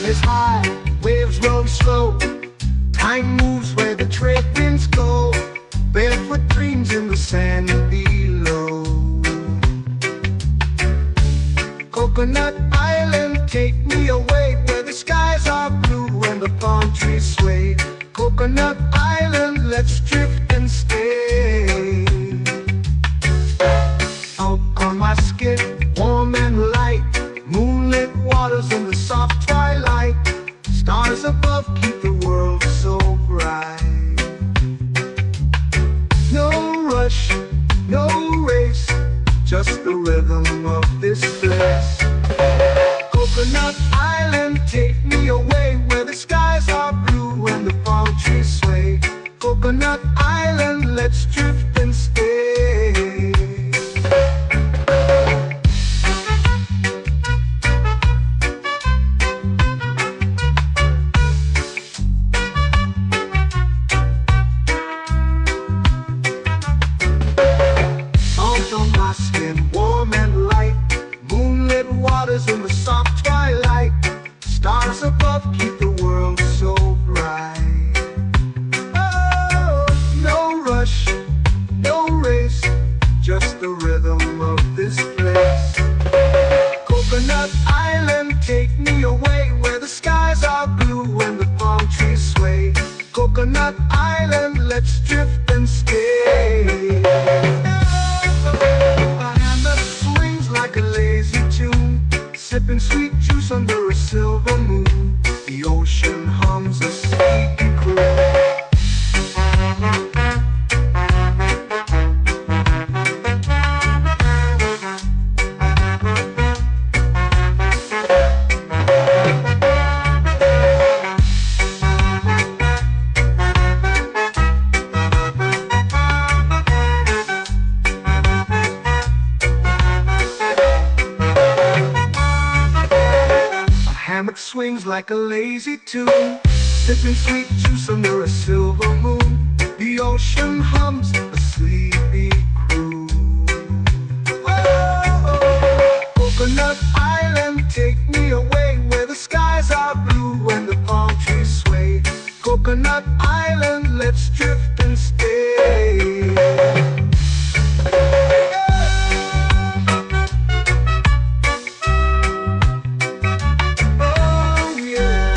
Is high, waves roll slow. Time moves where the trade winds go. Barefoot dreams in the sand below. Coconut Island, take me away, where the skies are blue and the palm trees sway. Coconut Island, let's drift and stay. Out on my skin, warm and light, moonlit waters in the soft twilight. Stars above keep the world so bright. No rush, no race, just the rhythm of this place. Coconut Island, take me away, where the skies are blue and the palm trees sway. Coconut Island, let's drift and stay. In the soft twilight, stars above keep the world so bright. Oh, no rush, no race, just the rhythm of this place. Coconut Island, take me away, where the skies are blue and the palm trees sway. Coconut Island, let's drift and stay. My hand that swings like a lazy tune, sipping sweet juice under a silver moon. The ocean hums a sleepy croon. Swings like a lazy tune, sipping sweet juice under a silver moon. The ocean hums a sleepy croon. island, let's drift and stay. Oh yeah.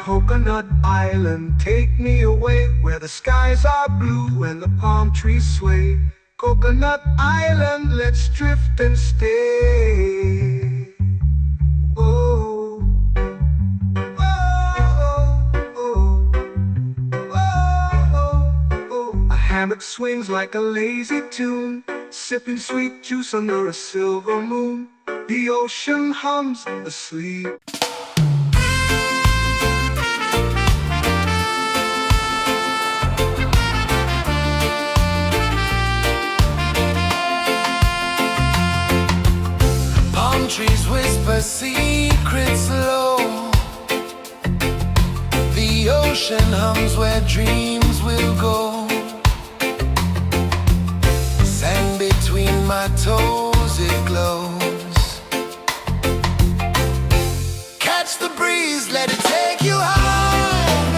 Coconut Island, take me away where the skies are blue and the palm trees sway. Coconut Island, let's drift and stay. Oh, oh, oh, oh, oh. A hammock swings like a lazy tune, sipping sweet juice under a silver moon. The ocean hums asleep. Trees whisper secrets low. The ocean hums where dreams will go. Sand between my toes, it glows. Catch the breeze, let it take you high.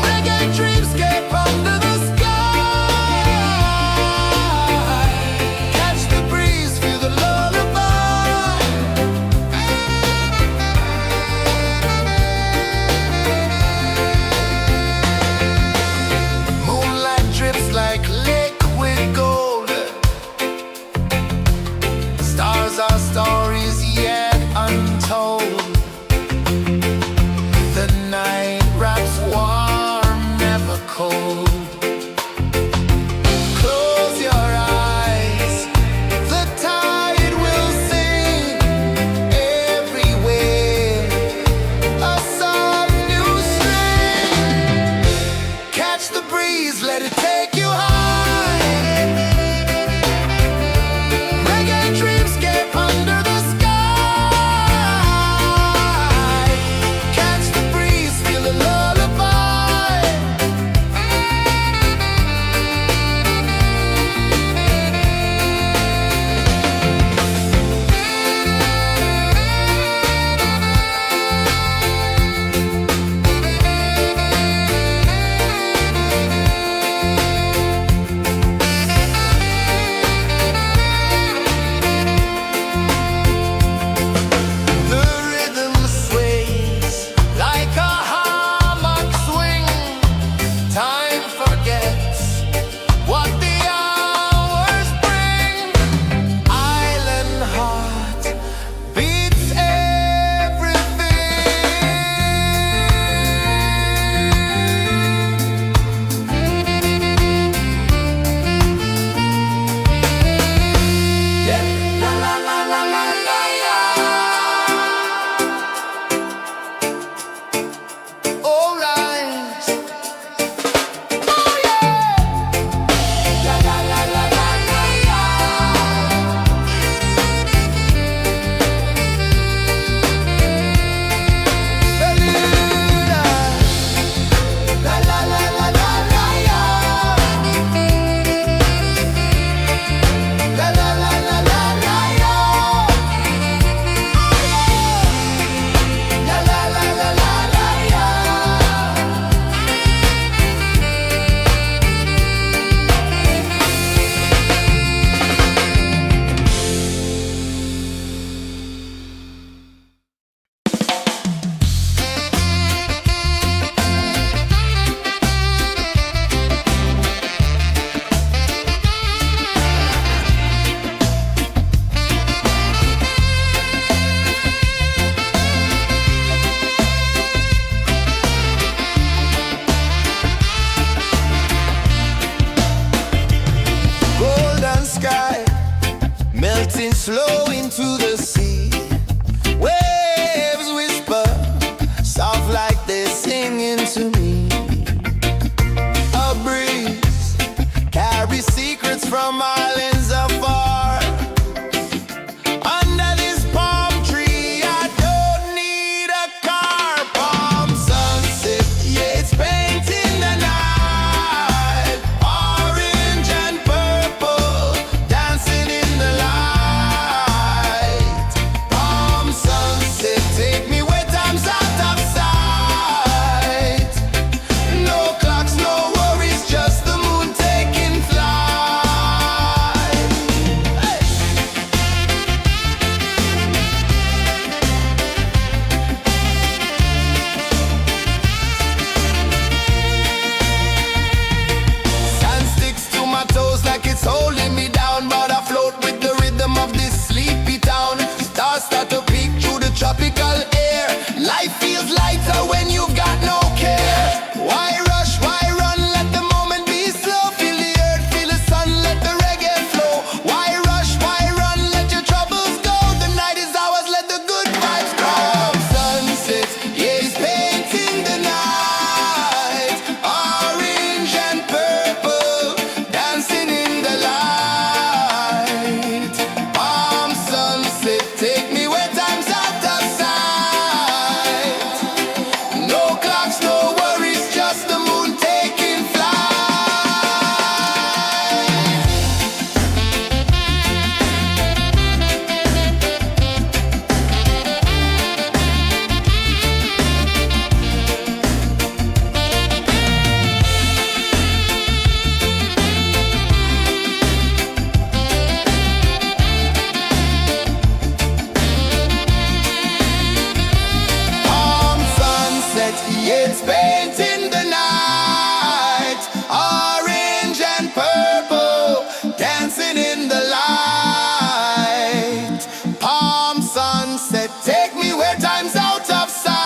Reggae dreamscape under the sky. Our stories yet untold. It's painting the night, orange and purple, dancing in the light. Palm sunset, take me where time's out of sight.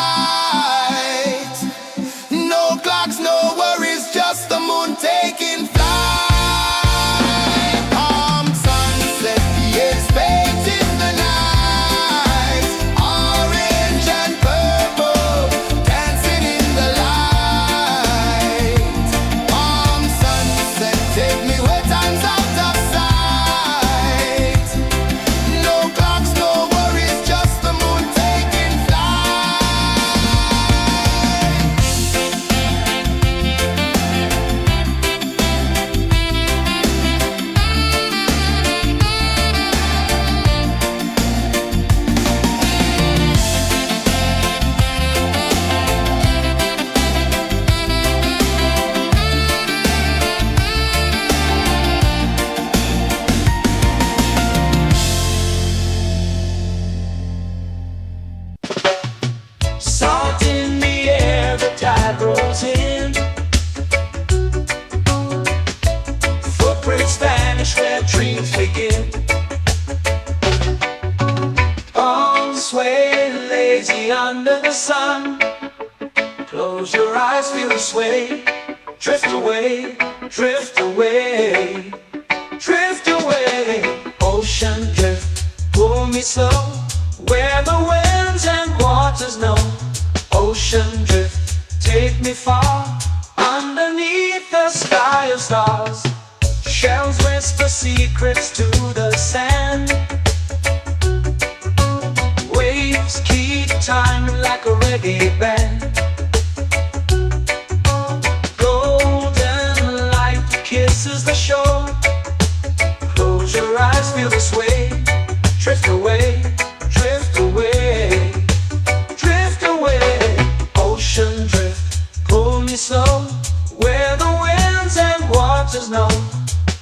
No clocks, no worries, just the moon taking flight. Palm sunset, it's painting the night, orange and purple, dancing in the light. Palm sunset, take me where time's out of sight. No clocks, no worries, just the moon taking flight. Salt in the air, the tide rolls in. Footprints vanish where dreams begin. Arms sway lazy under the sun. Close your eyes, feel the sway. Drift away, drift away, drift away. Ocean drift, pull me slow, where the winds and waters know. Ocean drift, take me far, underneath the sky of stars. Shells whisper secrets to the sand. Waves keep time like a reggae band. Golden light kisses the shore. Close your eyes, feel the sway. Drift away, drift away, drift away. Ocean drift, pull me slow, where the winds and waters know.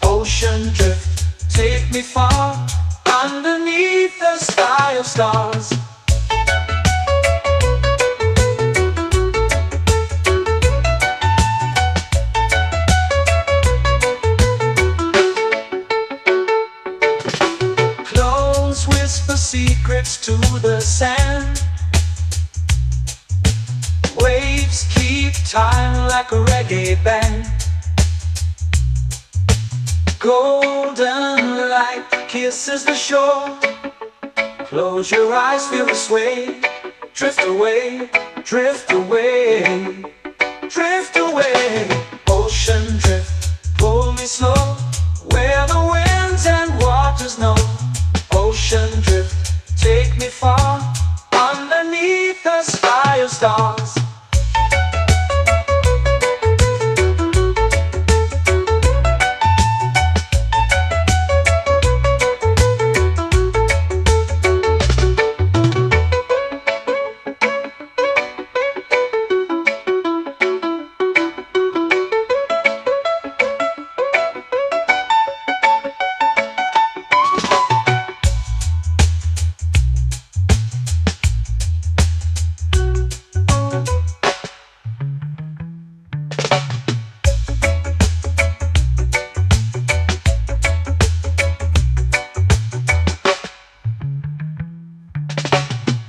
Ocean drift, take me far, underneath the sky of stars. Clones whisper secrets to the sand. Waves keep time like a reggae band. Golden light kisses the shore. Close your eyes, feel the sway. Drift away, drift away, drift away. Ocean drift, pull me slow, where the winds and waters know. Ocean drift, take me far, underneath the sky of stars.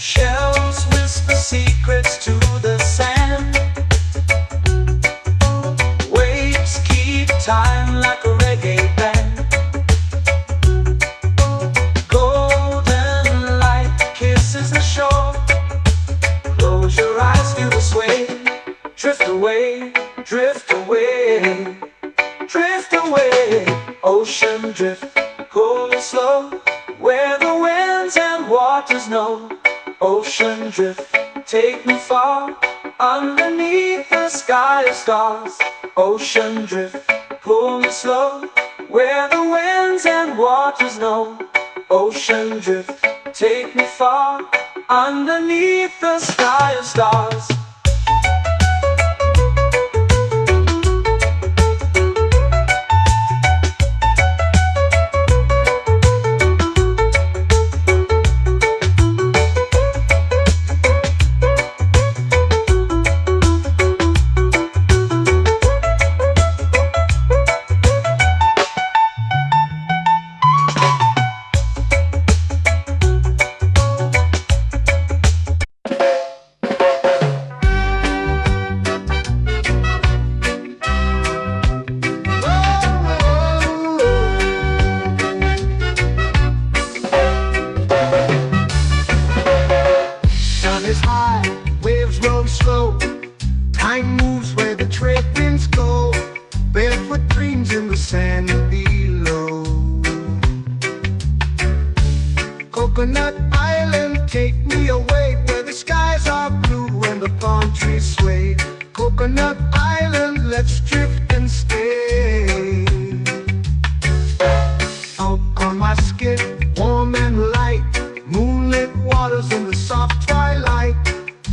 Shells whisper secrets to the sand. Waves keep time like a reggae band. Golden light kisses the shore. Close your eyes, feel the sway. Drift away, drift away, drift away. Ocean drift, pull me slow, where the winds and waters know. Ocean drift, take me far, underneath the sky of stars. Ocean drift, pull me slow, where the winds and waters know. Ocean drift, take me far, underneath the sky of stars. trade winds go, barefoot dreams in the sand below. Coconut Island, take me away where the skies are blue and the palm trees sway. Coconut Island, let's drift and stay. Out on my skin, warm and light, moonlit waters in the soft twilight.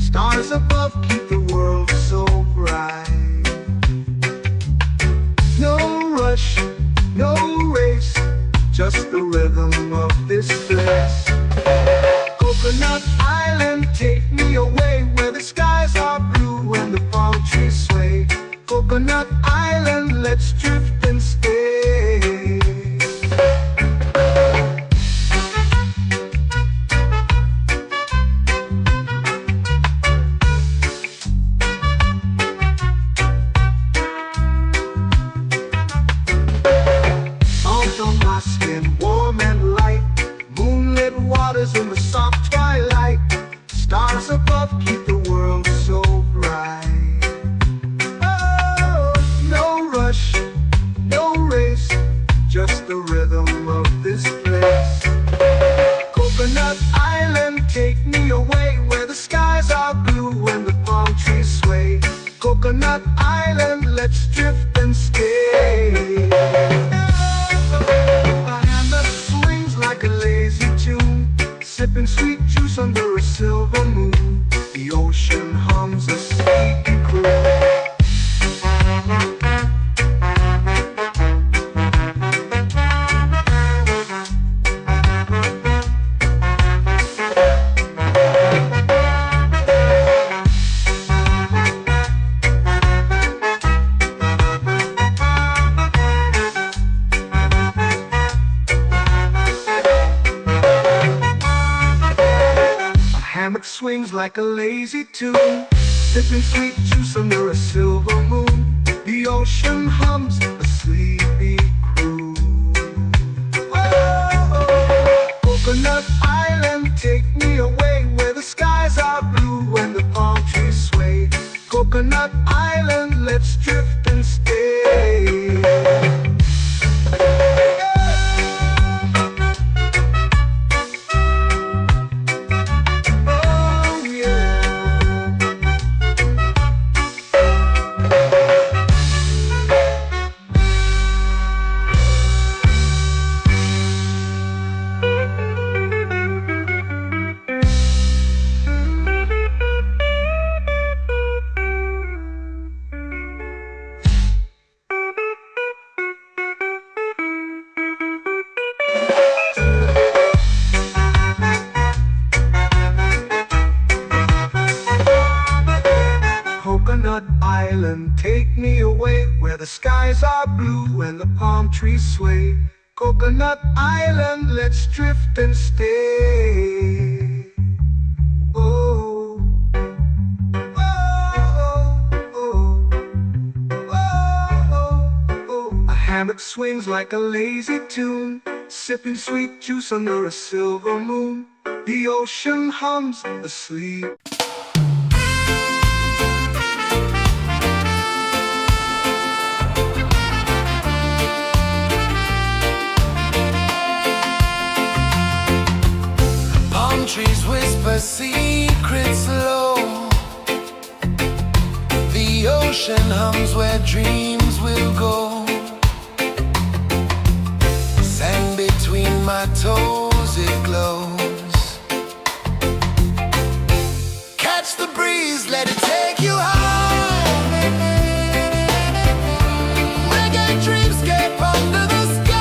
Stars above keep the world so bright. No rush, no race, just the rhythm of this place. Coconut Island, take me away where the skies are blue and the palm trees sway. Coconut Island, let's drift and stay. Out on my skin, warm and light, moonlit waters in the soft twilight. Stars above keep the world so bright. Oh, no rush, no race, just the rhythm of this place. Coconut Island, take me away where the skies are blue and the palm trees sway. Coconut Island, let's drift and stay. A hand that swings like a lazy tune, sipping sweet juice under a silver moon. The ocean hums a sleepy croon. Hammock swings like a lazy tune, sipping sweet juice under a silver moon. The ocean hums a sleepy croon. Oh, Coconut Island, take me away where the skies are blue and the palm trees sway. Coconut Island, let's drift and stay. Coconut Island, take me away where the skies are blue and the palm trees sway. Coconut Island, let's drift and stay. Oh, oh, oh, oh, oh. A hammock swings like a lazy tune, sipping sweet juice under a silver moon. The ocean hums asleep. Trees whisper secrets low. The ocean hums where dreams will go. Sand between my toes, it glows. Catch the breeze, let it take you high. Reggae dreamscape under the sky.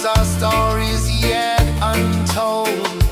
Our stories yet untold.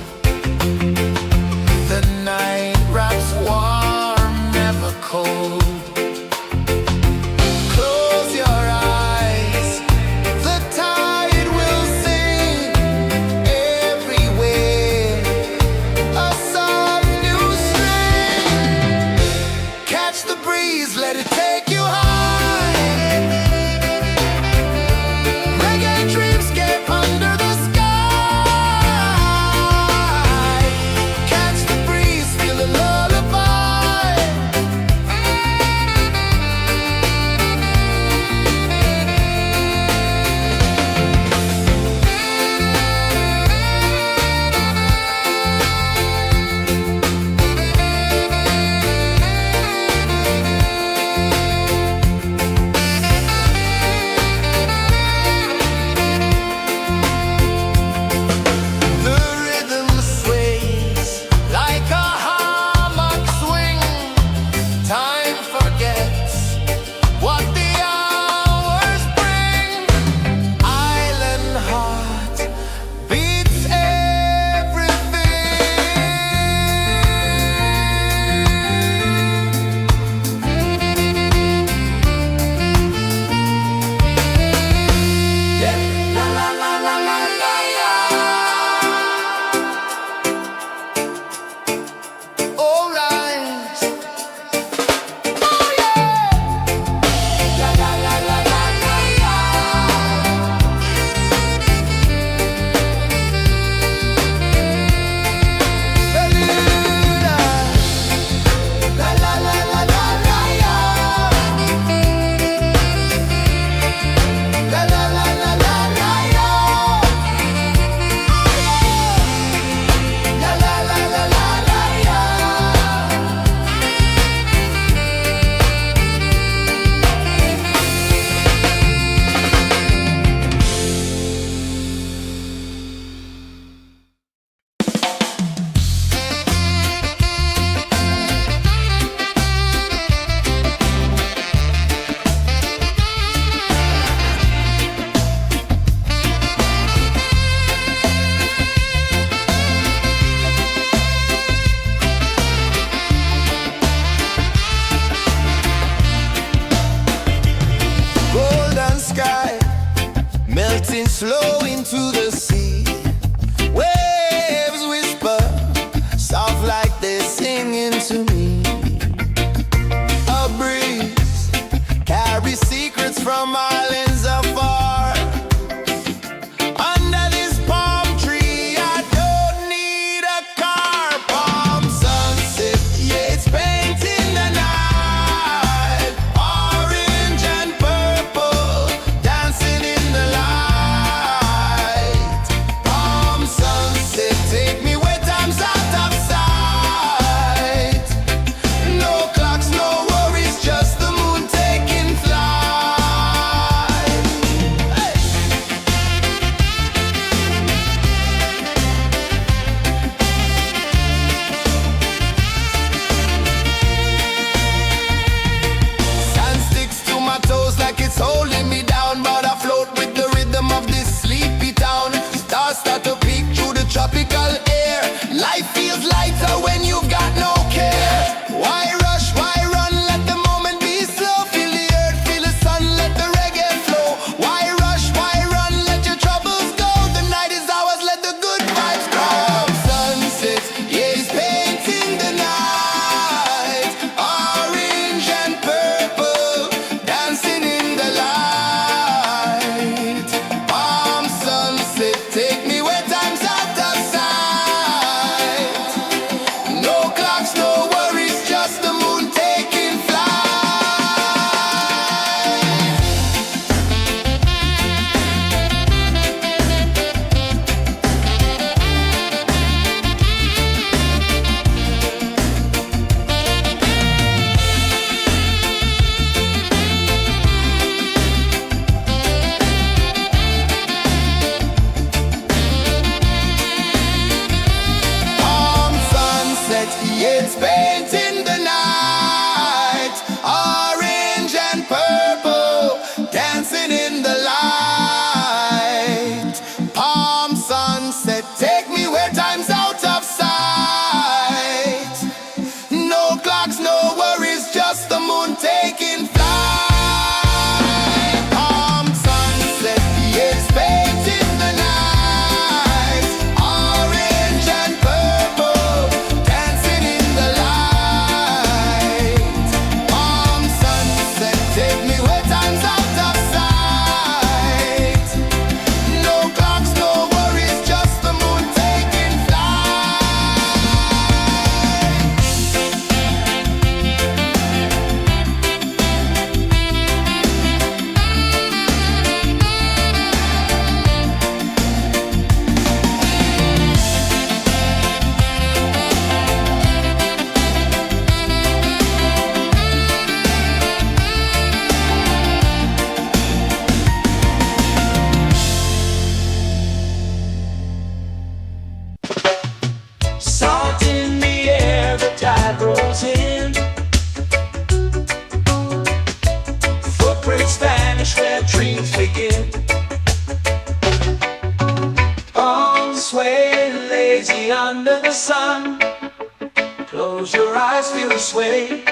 Close your eyes, feel the sway.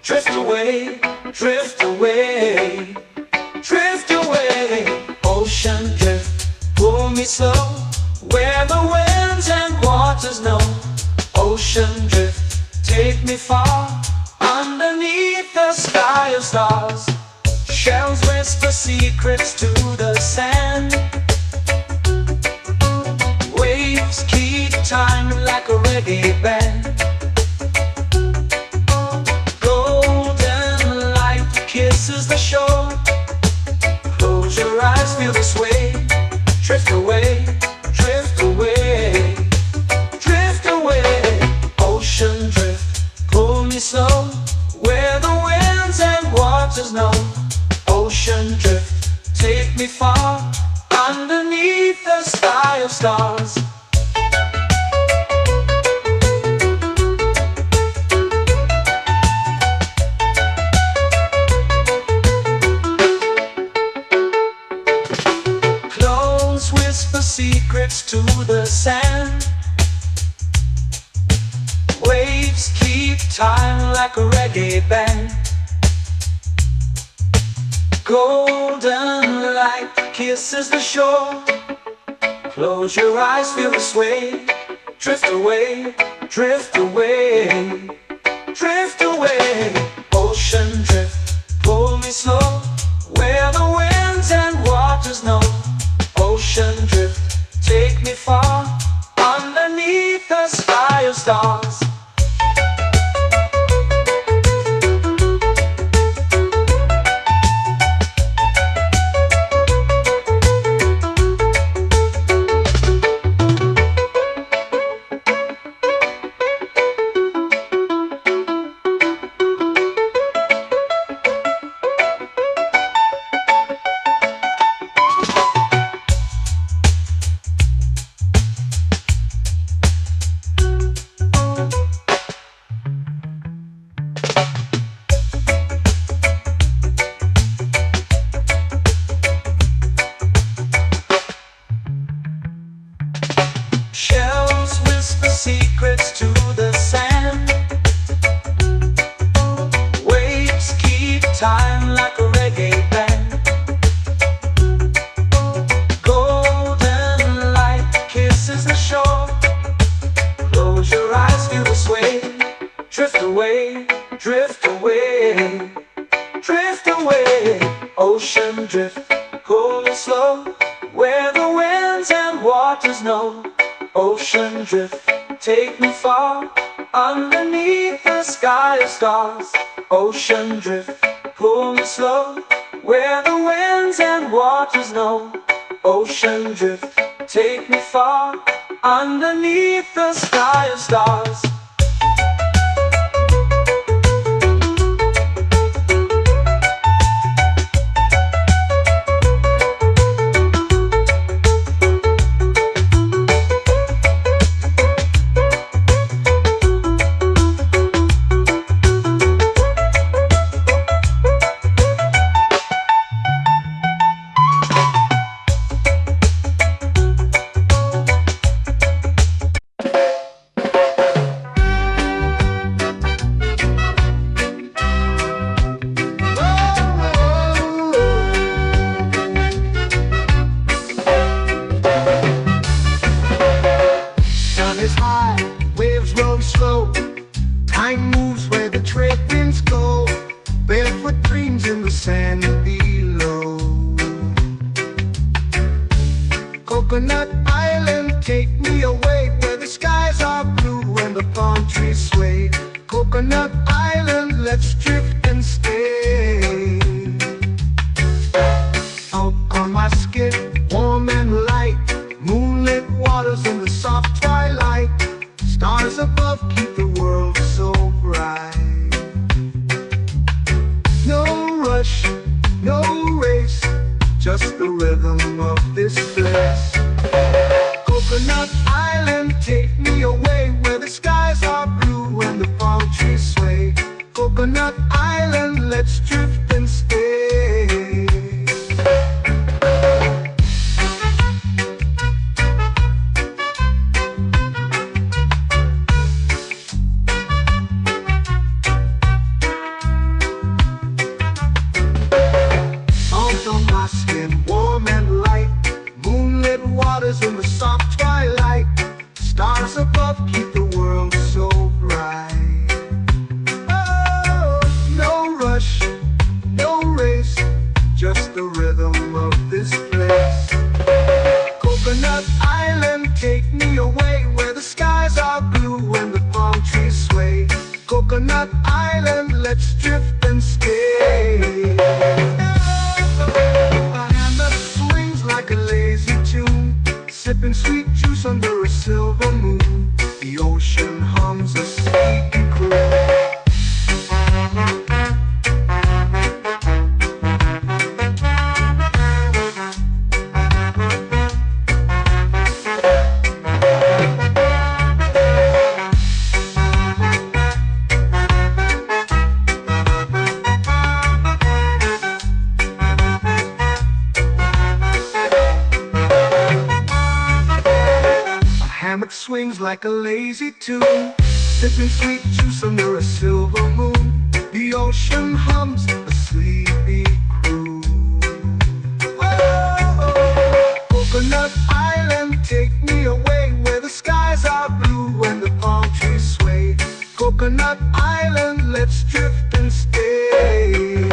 Drift away, drift away, drift away. Ocean drift, pull me slow, where the winds and waters know. Ocean drift, take me far, underneath the sky of stars. Shells whisper secrets to the sand. Waves keep time like a reggae band. Golden light kisses the shore. Close your eyes, feel the sway. Drift away, drift away, drift away. Ocean drift, pull me slow, where the winds and waters know. Ocean drift, take me far, underneath the sky of stars. Clones whisper secrets to the sand. Waves keep time like a reggae band. Golden light kisses the shore. Close your eyes, feel the sway. Drift away, drift away, drift away. Ocean drift, pull me slow, where the winds and waters know. Ocean drift, take me far, underneath the sky of stars. Shells whisper secrets to the sand. Waves keep time like a reggae band. Golden light kisses the shore. Close your eyes, feel the sway. Drift away, drift away, drift away. Ocean drift, pull me slow, where the winds and waters know. Ocean drift, take me far, underneath the sky of stars. Ocean drift, pull me slow, where the winds and waters know. Ocean drift, take me far, underneath the sky of stars. Time moves where the trade winds go. Barefoot dreams in the sand below. Coconut Island, take me away, where the skies are blue and the palm trees sway. Coconut Island, let's drift and stay. Out on my skin, warm and light, moonlit waters in the soft twilight. Stars above keep the world so bright. No rush, no race, just the rhythm of this place. Coconut Island, take me away, where the skies are blue and the palm trees sway. Coconut Island, let's drift and stay. Coconut Island, let's drift and stay. A hand that swings like a lazy tune, sipping sweet juice under a silver moon. The ocean hums a sleepy croon. Hammock swings like a lazy tune, sipping sweet juice under a silver moon. The ocean hums a sleepy croon. Oh, Coconut Island, take me away where the skies are blue and the palm trees sway. Coconut Island, let's drift and stay.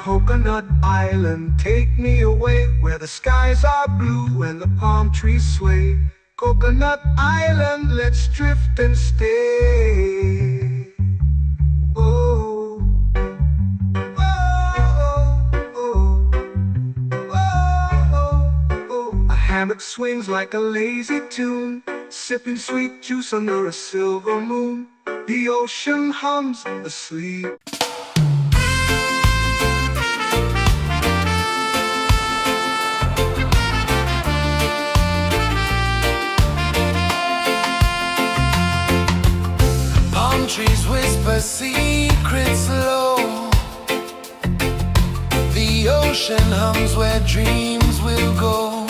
Coconut Island, take me away where the skies are blue and the palm trees sway. Coconut Island, let's drift and stay. Oh, oh, oh, oh, oh. A hammock swings like a lazy tune, sipping sweet juice under a silver moon. The ocean hums asleep. Trees whisper secrets low. The ocean hums where dreams will go.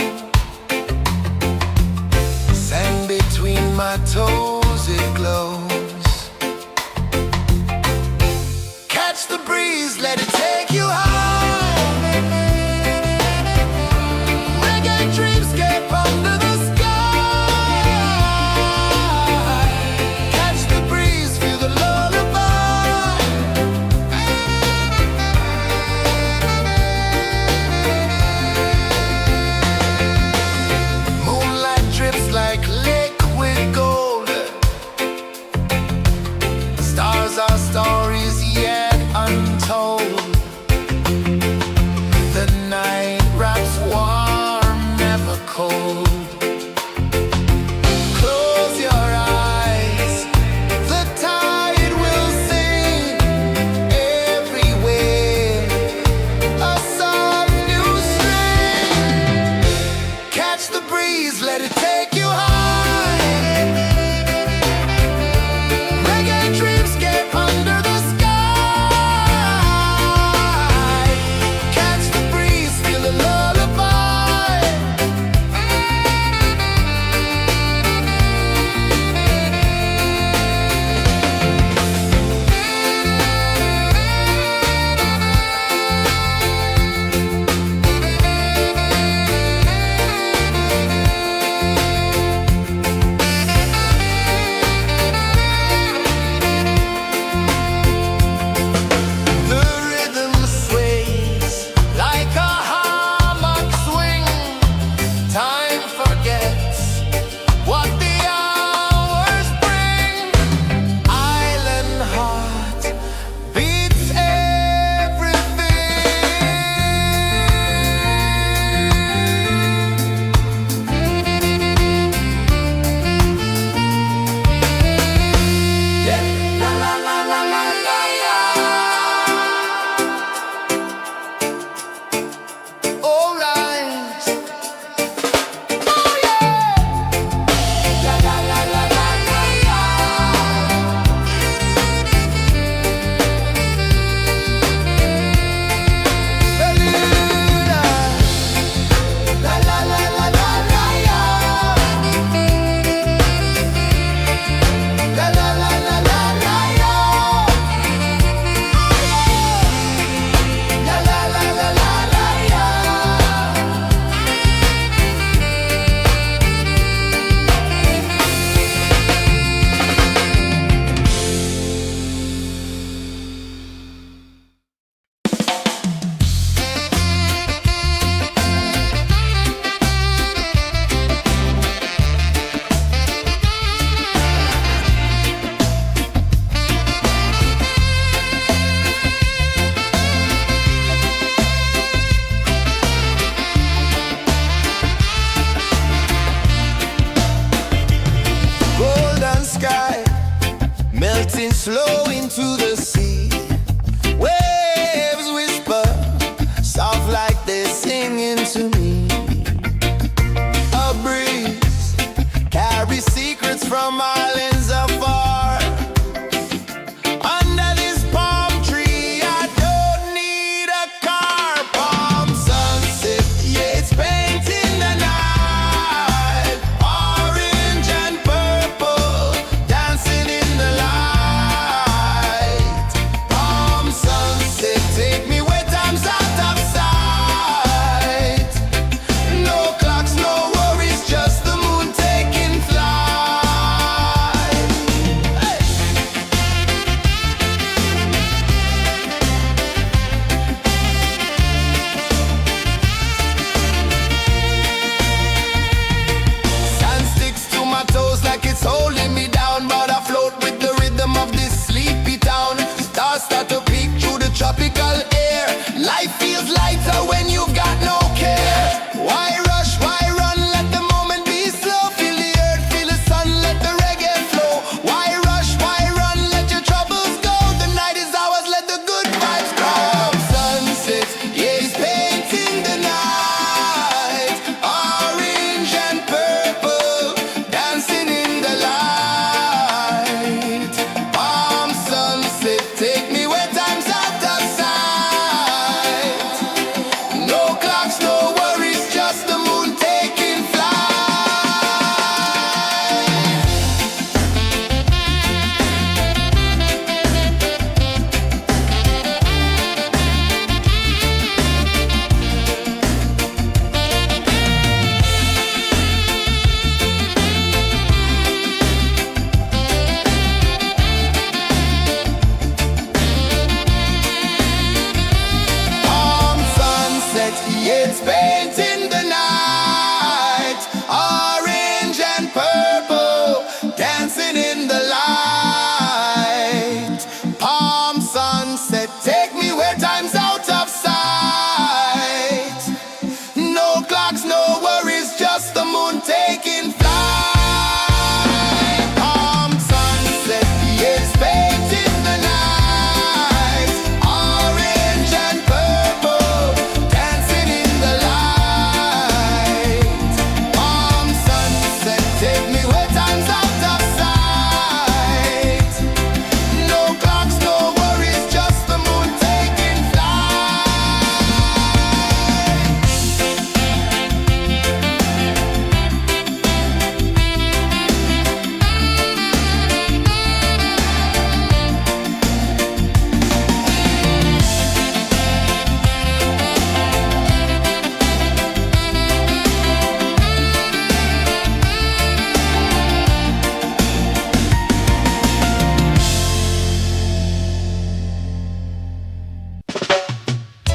Sand between my toes, it glows. Catch the breeze, let it take you high. Reggae dreamscape under the sky. Like liquid gold, Life feels lighter when you've got no care. Why rush, why run, let the moment be slow. Feel the earth, feel the sun, let the reggae flow. Why rush, why run, let your troubles go. The night is ours, let the good vibes grow. Sunset, yeah, it's painting the night. Orange and purple, dancing in the light. Palm sunset, take me where time's out of sight. No clocks, no worries, just the moon taking flight. Palm sunset, yeah, it's painting the night. Orange and purple, dancing in the light. Palm sunset, take me where time's out of sight. No clocks, no worries, just the moon taking flight. Palm sunset, yeah, it's painting the night. Orange and purple, dancing in the light. Palm sunset, take me where time's out of sight. No clocks, no worries, just the moon taking flight.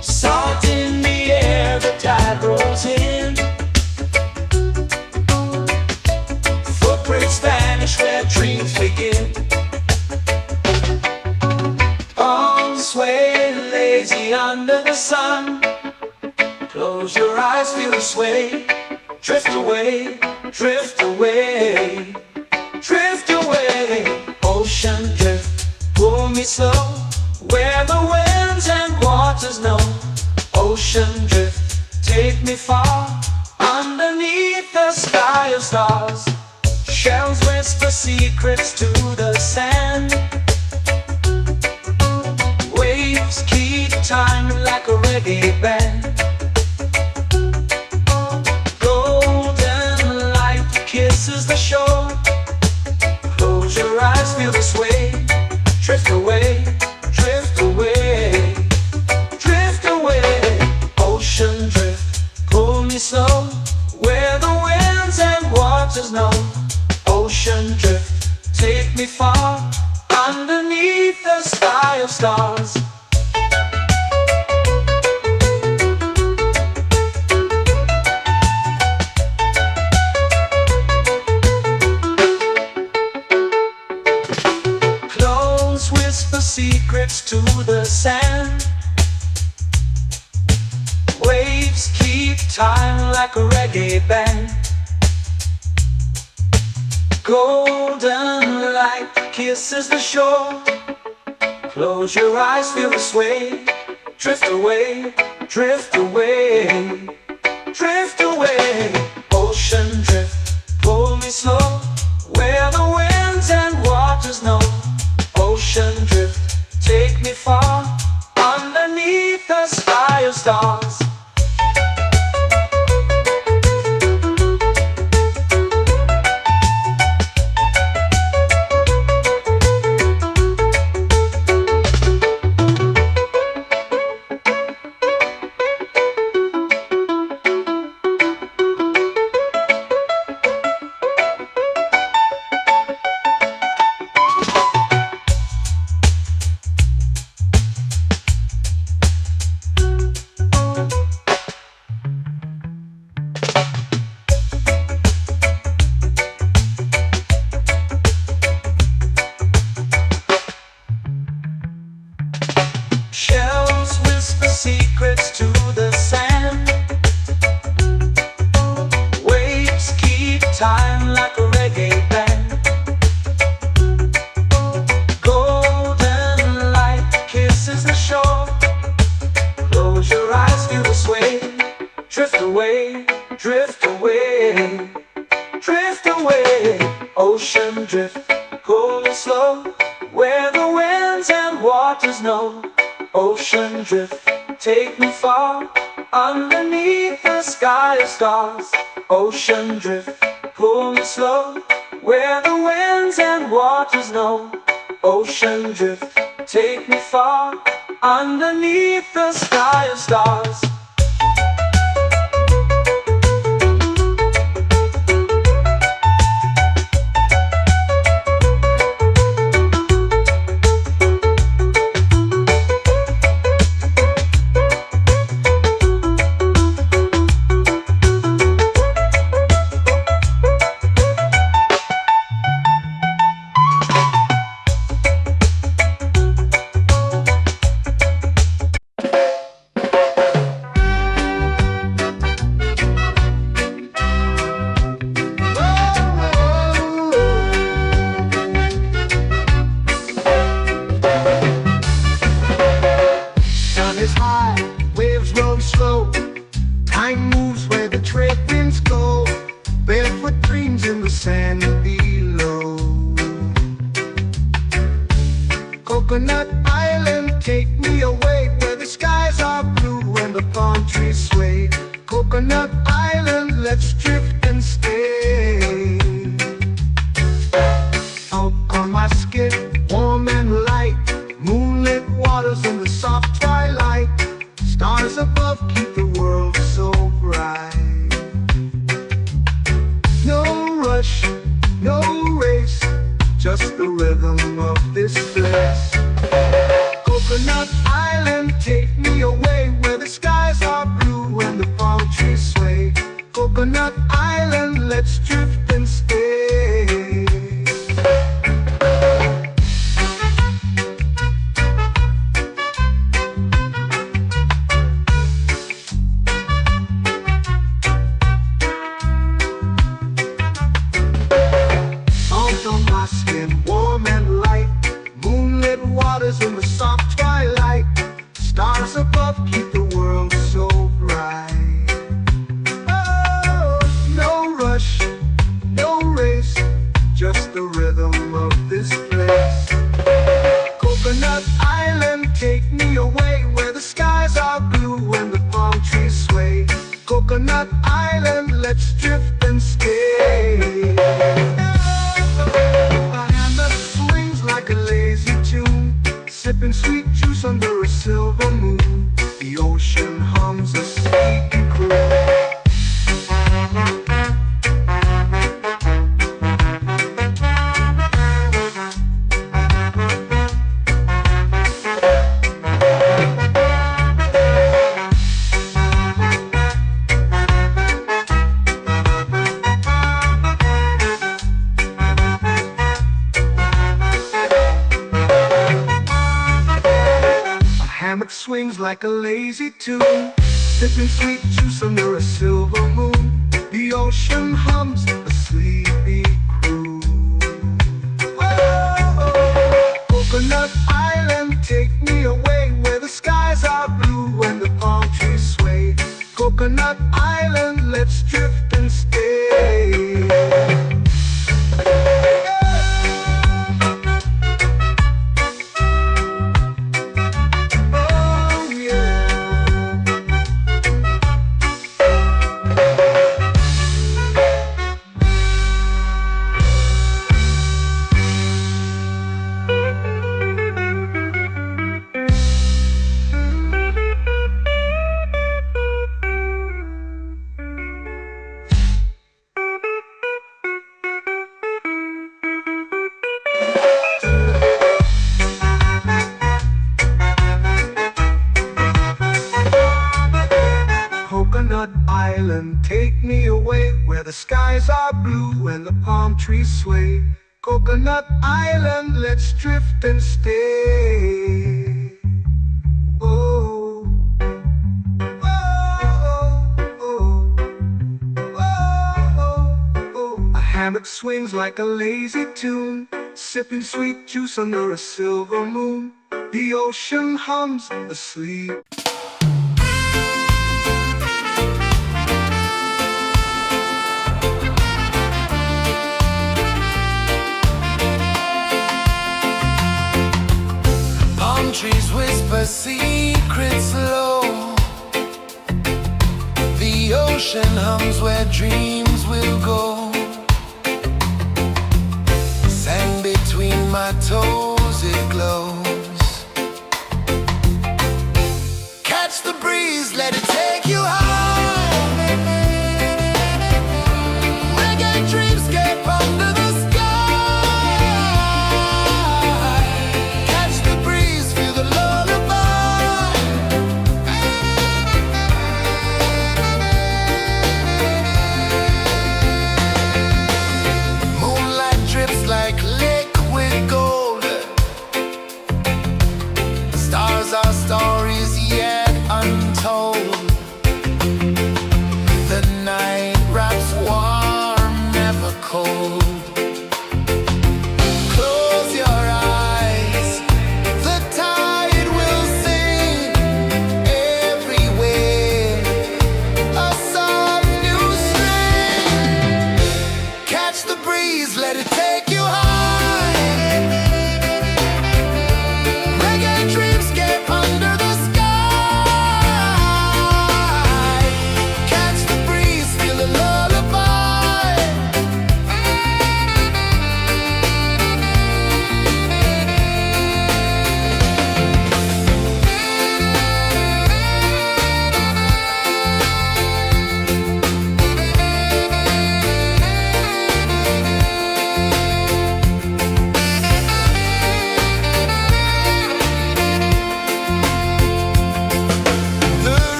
Salt in the air, the tide rolls in. Footprints vanish where dreams begin. Arms sway lazy under the sun. Close your eyes, feel the sway. Drift away, drift away, drift away. Ocean drift, pull me slow. Where the winds and waters know. Ocean drift, take me far. Underneath the sky of stars. Shells whisper secrets to the sand. Waves keep time like a reggae band. Golden light kisses the shore. Close your eyes, feel the sway. Drift away, drift away, drift away. Ocean drift, pull me slow. Where the winds and waters know. Ocean drift, take me far. Underneath the sky of stars. Close whisper secrets to the sand. Waves keep time like a reggae band. Golden light kisses the shore. Close your eyes, feel the sway. Drift away, drift away, drift away. Ocean drift, pull me slow. Where the winds and waters know. Ocean drift, take me far. Underneath the sky of stars. away, drift away, drift away. Ocean drift, cool and slow, where the winds and waters know. Ocean drift, take me far, underneath the sky of stars. Ocean drift, pull me slow, where the winds and waters know. Ocean drift, take me far, underneath the sky of stars. Sun is high, waves roll slow. Time moves where the trade winds go. Barefoot dreams in the sand below. Coconut Island, take me away, where the skies are blue and the palm trees sway. Coconut Island, let's drift and stay. Out on my skin, warm and light, moonlit waters in the soft twilight. Stars above keep the world so bright. No rush, no race, just the rhythm of this place. Coconut Island, take me away, where the skies are blue and the palm trees sway. Coconut Island, let's drift and stay. Salt on my skin, warm and light, moonlit waters in the soft twilight. Stars above keep the world so bright. Oh, no rush, no race, just the rhythm of this place. Coconut Island, take me away, where the skies are blue and the palm trees sway. Coconut Island, let's drift and stay. A hand that swings like a lazy tune, sipping sweet juice under a silver moon. The ocean hums a sleepy croon. Hammock swings like a lazy tune, sipping sweet juice under a silver moon. The ocean hums a sleepy croon. Oh, Coconut Island, take me away, where the skies are blue and the palm trees sway. Coconut Island, let's drift and stay. Coconut Island, take me away, where the skies are blue and the palm trees sway. Coconut Island, let's drift and stay. Oh, oh, oh, oh, oh. A hammock swings like a lazy tune, sipping sweet juice under a silver moon. The ocean hums asleep. secrets low. The ocean hums where dreams will go. Sand between my toes, it glows. Catch the breeze, let it take you high. Reggae dreamscape under the sky. Catch the breeze, feel the lullaby. Moonlight drips like liquid gold.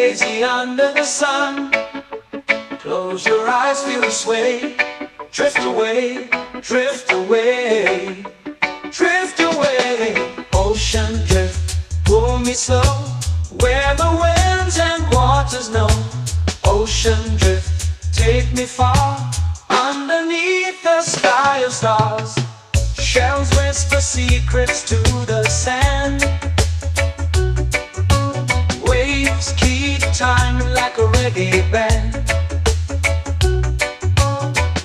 lazy under the sun. Close your eyes, feel the sway. Drift away, drift away, drift away. Ocean drift, pull me slow, where the winds and waters know. Ocean drift, take me far, underneath the sky of stars. Shells whisper secrets to the sand. Waves keep time like a reggae band.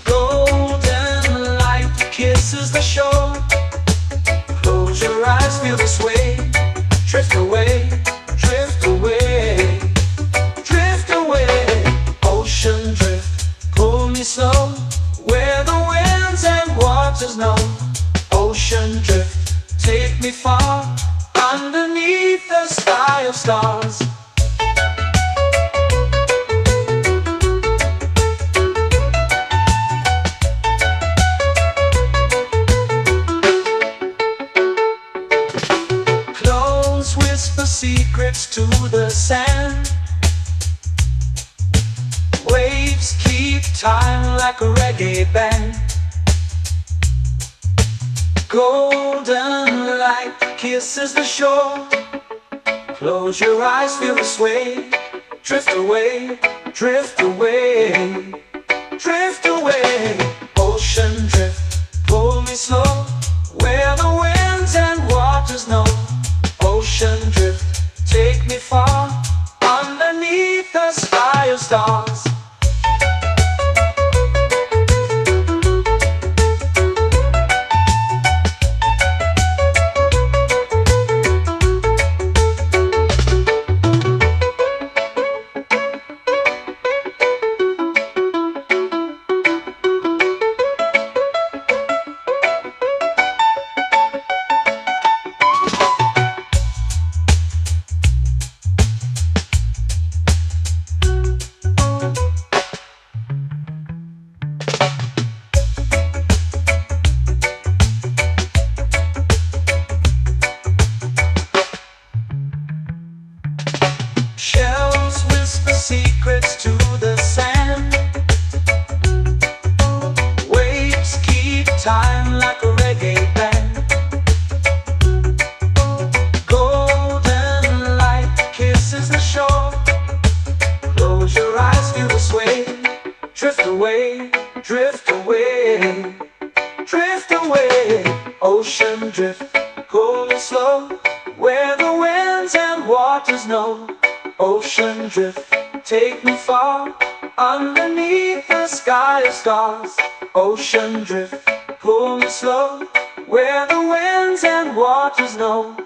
Golden light kisses the shore. Close your eyes, feel the sway. Drift away, drift away, drift away. Ocean drift, pull me slow, where the winds and waters know. Ocean drift, take me far, underneath the sky of stars. Close whisper secrets to the sand. Waves keep time like a reggae band. Golden light kisses the shore. Close your eyes, feel the sway. Drift away, drift away, drift away. Ocean drift, pull me slow, where the winds and waters know. Ocean drift, take me far, underneath the sky of stars. Shells whisper secrets to the sand. Waves keep time like a reggae band. Golden light kisses the shore. Close your eyes, feel the sway. Drift away, drift away, drift away. Ocean drift, pull me slow, where the winds and waters know. Ocean drift, take me far, underneath the sky of stars. Ocean drift, pull me slow, where the winds and waters know.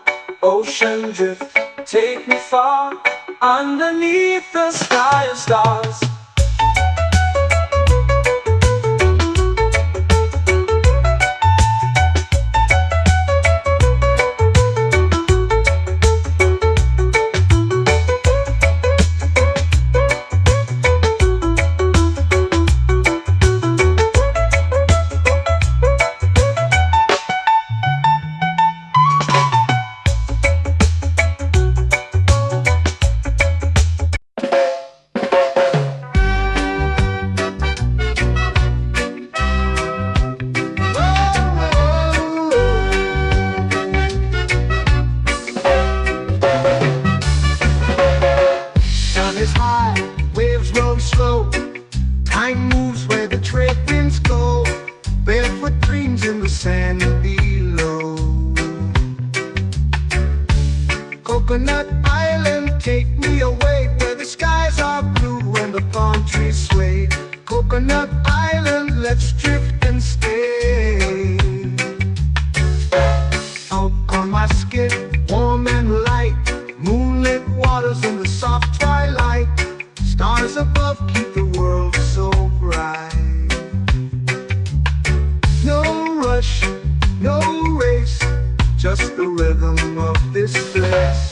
Ocean drift, take me far, underneath the sky of stars. Time moves where the trade winds go. Barefoot dreams in the sand below. Coconut Island, take me away, where the skies are blue and the palm trees sway. Coconut Island, let's drift and stay. Out on my skin, warm and light, moonlit waters in the soft twilight. Stars above keep the world so bright. No rush, no race, just the rhythm of this place.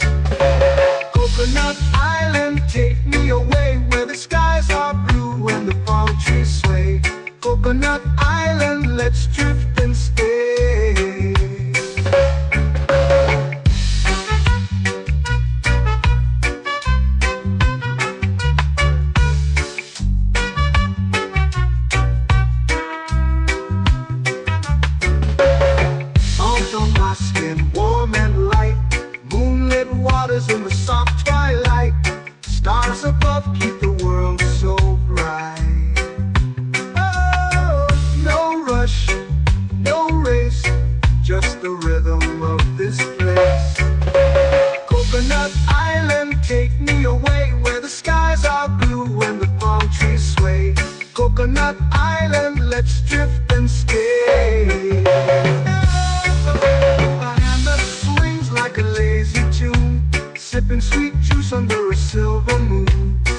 Coconut Island, take me away, where the skies are blue and the palm trees sway. Coconut Island. above keep the world so bright. Oh, no rush, no race, just the rhythm of this place. Coconut Island, take me away where the skies are blue and the palm trees sway. Coconut Island, let's drift and stay. A hand that swings like a lazy tune, sipping sweet juice under a silver moon.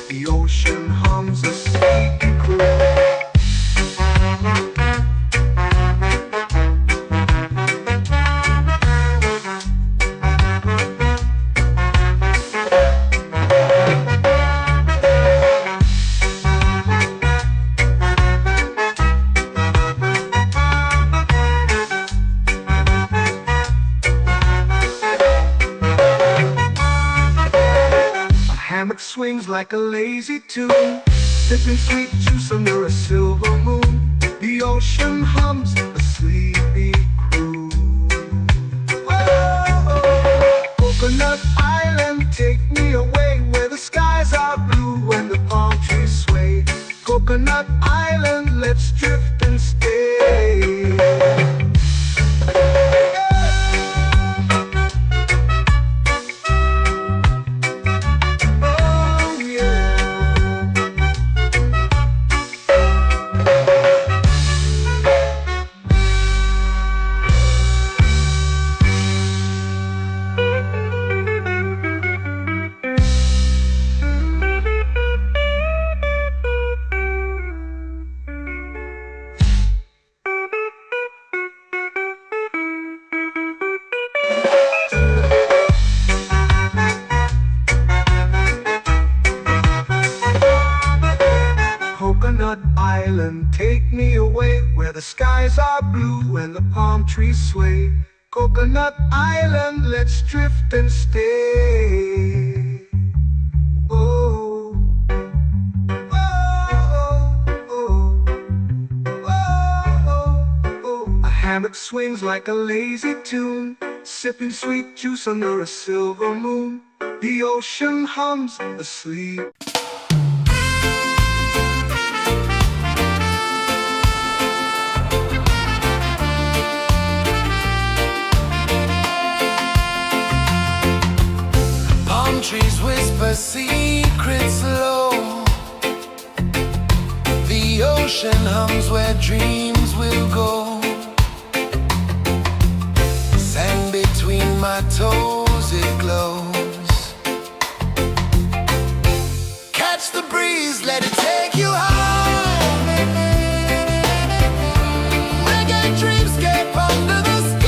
The ocean hums a sleepy croon. Hammock swings like a lazy tune, sipping sweet juice under a silver moon. The ocean hums a sleepy croon. Whoa, Coconut Island, take me away where the skies are blue and the palm trees sway. Coconut Island, let's drift and stay. Coconut Island, take me away where the skies are blue and the palm trees sway. Coconut Island, let's drift and stay. Oh, oh, oh, oh, oh. A hammock swings like a lazy tune, sipping sweet juice under a silver moon. The ocean hums asleep. Trees whisper secrets low. The ocean hums where dreams will go. Sand between my toes, it glows. Catch the breeze, let it take you high. Reggae dreamscape under the sky.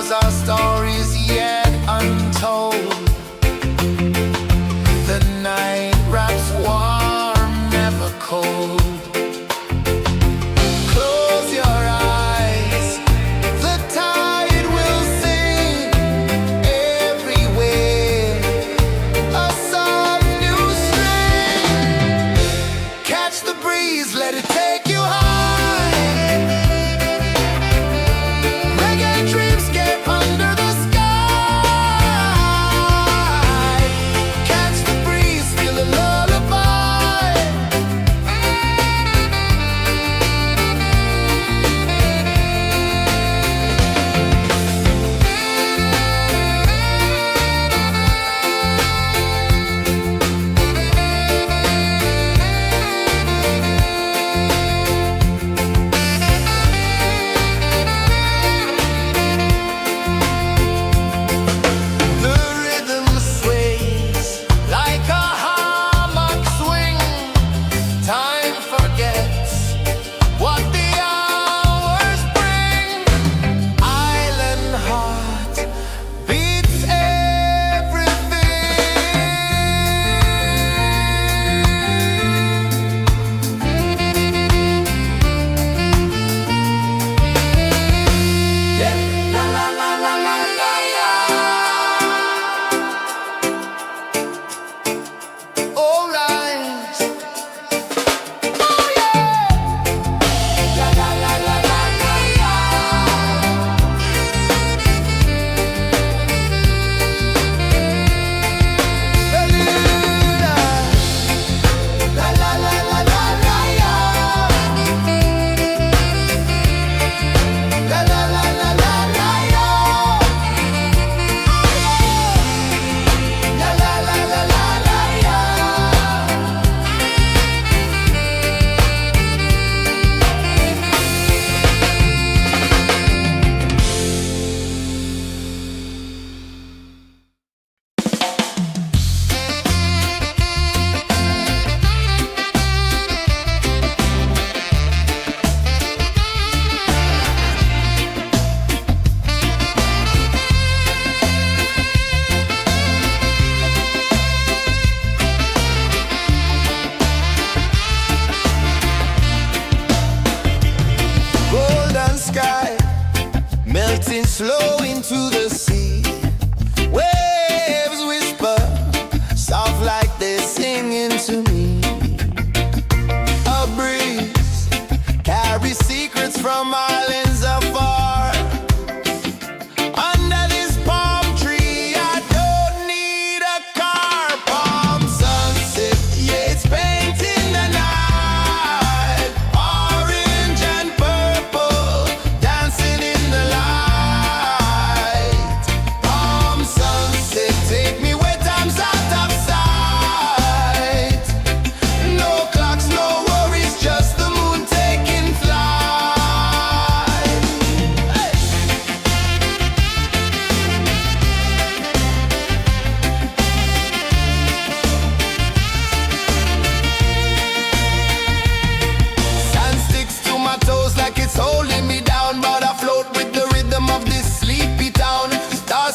Our stories yet untold.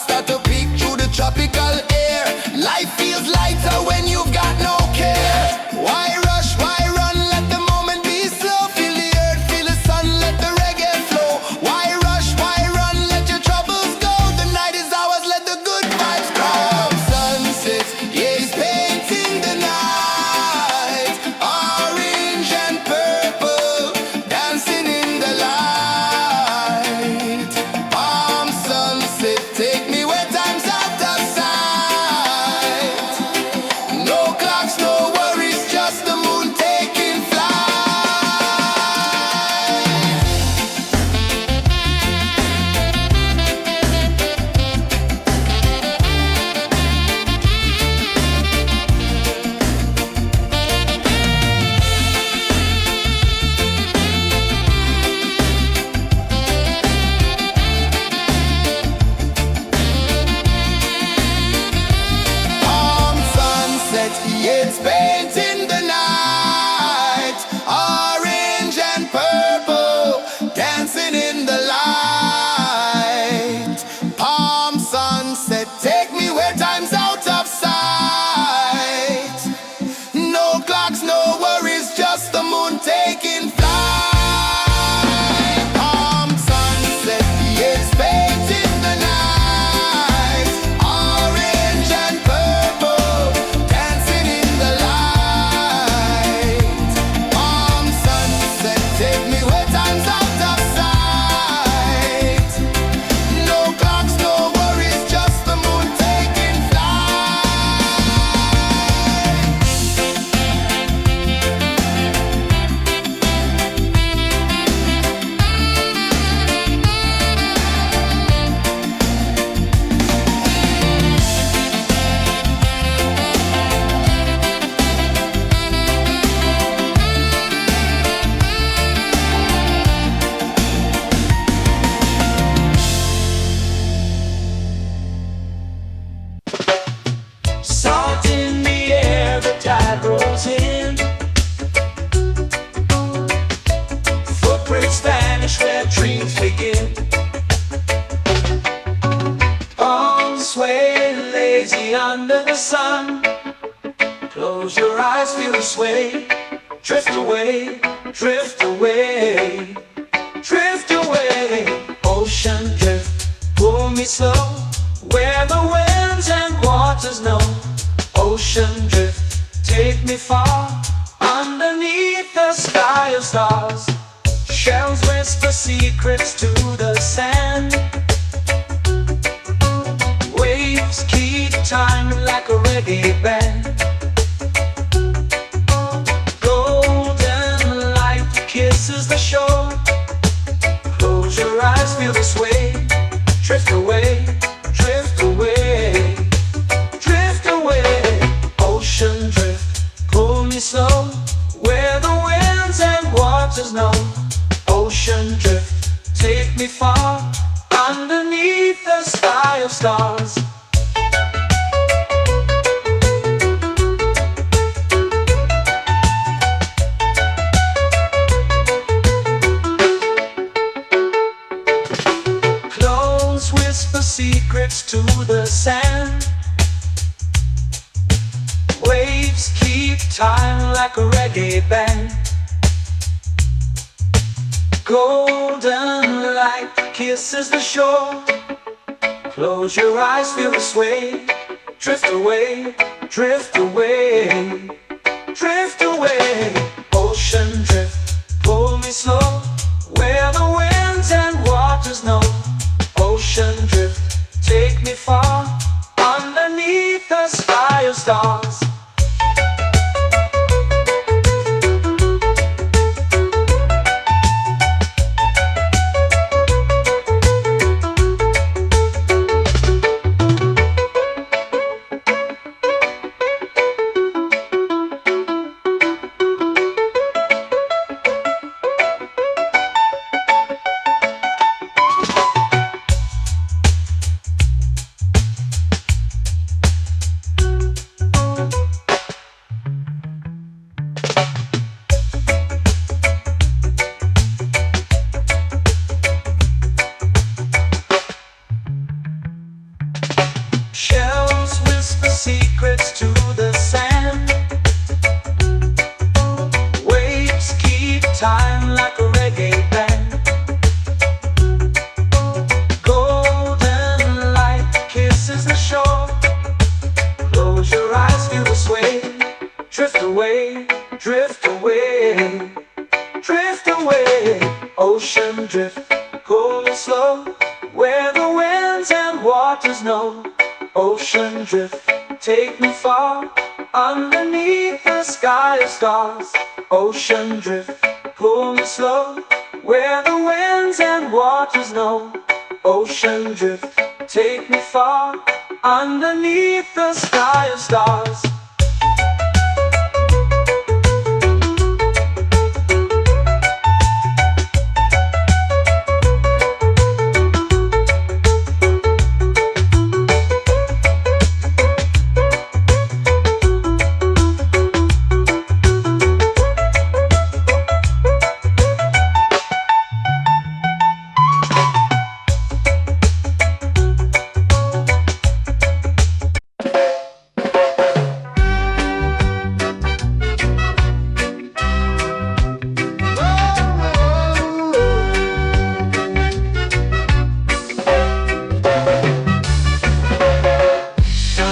Stars start to peek through the tropical air. Life feels lighter when you've got no care. Why rush, why run, let the moment be slow. Feel the earth, feel the sun, let the reggae flow. Why rush, why run, let your troubles go. The night is ours, let the good vibes come. Sunset, yeah, it's painting the night. Orange and purple, dancing in the light. Palm sunset, take me where time's out of sight. No clocks, no worries, just the moon taking flight. Palm sunset, yeah, it's painting the night. Orange and purple, dancing in the light. Palm sunset, take me where time's out of sight. No clocks, no worries, just the moon taking flight. Palm sunset, yeah, it's painting the night. Orange and purple, dancing in the light. Palm sunset, take me where time's out of sight. No clocks, no worries, just the moon taking flight. Salt in the air, the tide rolls in. Footprints vanish where dreams begin. Arms sway lazy under the sun. Close your eyes, feel the sway. Drift away, drift away, drift away. Ocean drift, pull me slow. Where the winds and waters know. Ocean drift, take me far. Underneath the sky of stars. Shells whisper secrets to the sand. Waves keep time like a reggae band. Golden light kisses the shore. Close your eyes, feel the sway. Drift away, drift away, drift away. Ocean drift, pull me slow. Where the winds and waters know. Ocean drift, take me far. Underneath the sky of stars. Close whisper secrets to the sand. Waves keep time like a reggae band. Golden light kisses the shore. Close your eyes, feel the sway. Drift away, drift away, drift away. Ocean drift, pull me slow. Where the winds and waters know. Ocean drift, take me far. Underneath the sky of stars. secrets to the sand. Waves keep time like a reggae band. Golden light kisses the shore. Close your eyes, feel the sway. Drift away, drift away, drift away. Ocean drift, cool and slow, where the winds and waters know. Ocean drift, take me far, underneath the sky of stars. Ocean drift, pull me slow, where the winds and waters know. Ocean drift, take me far, underneath the sky of stars.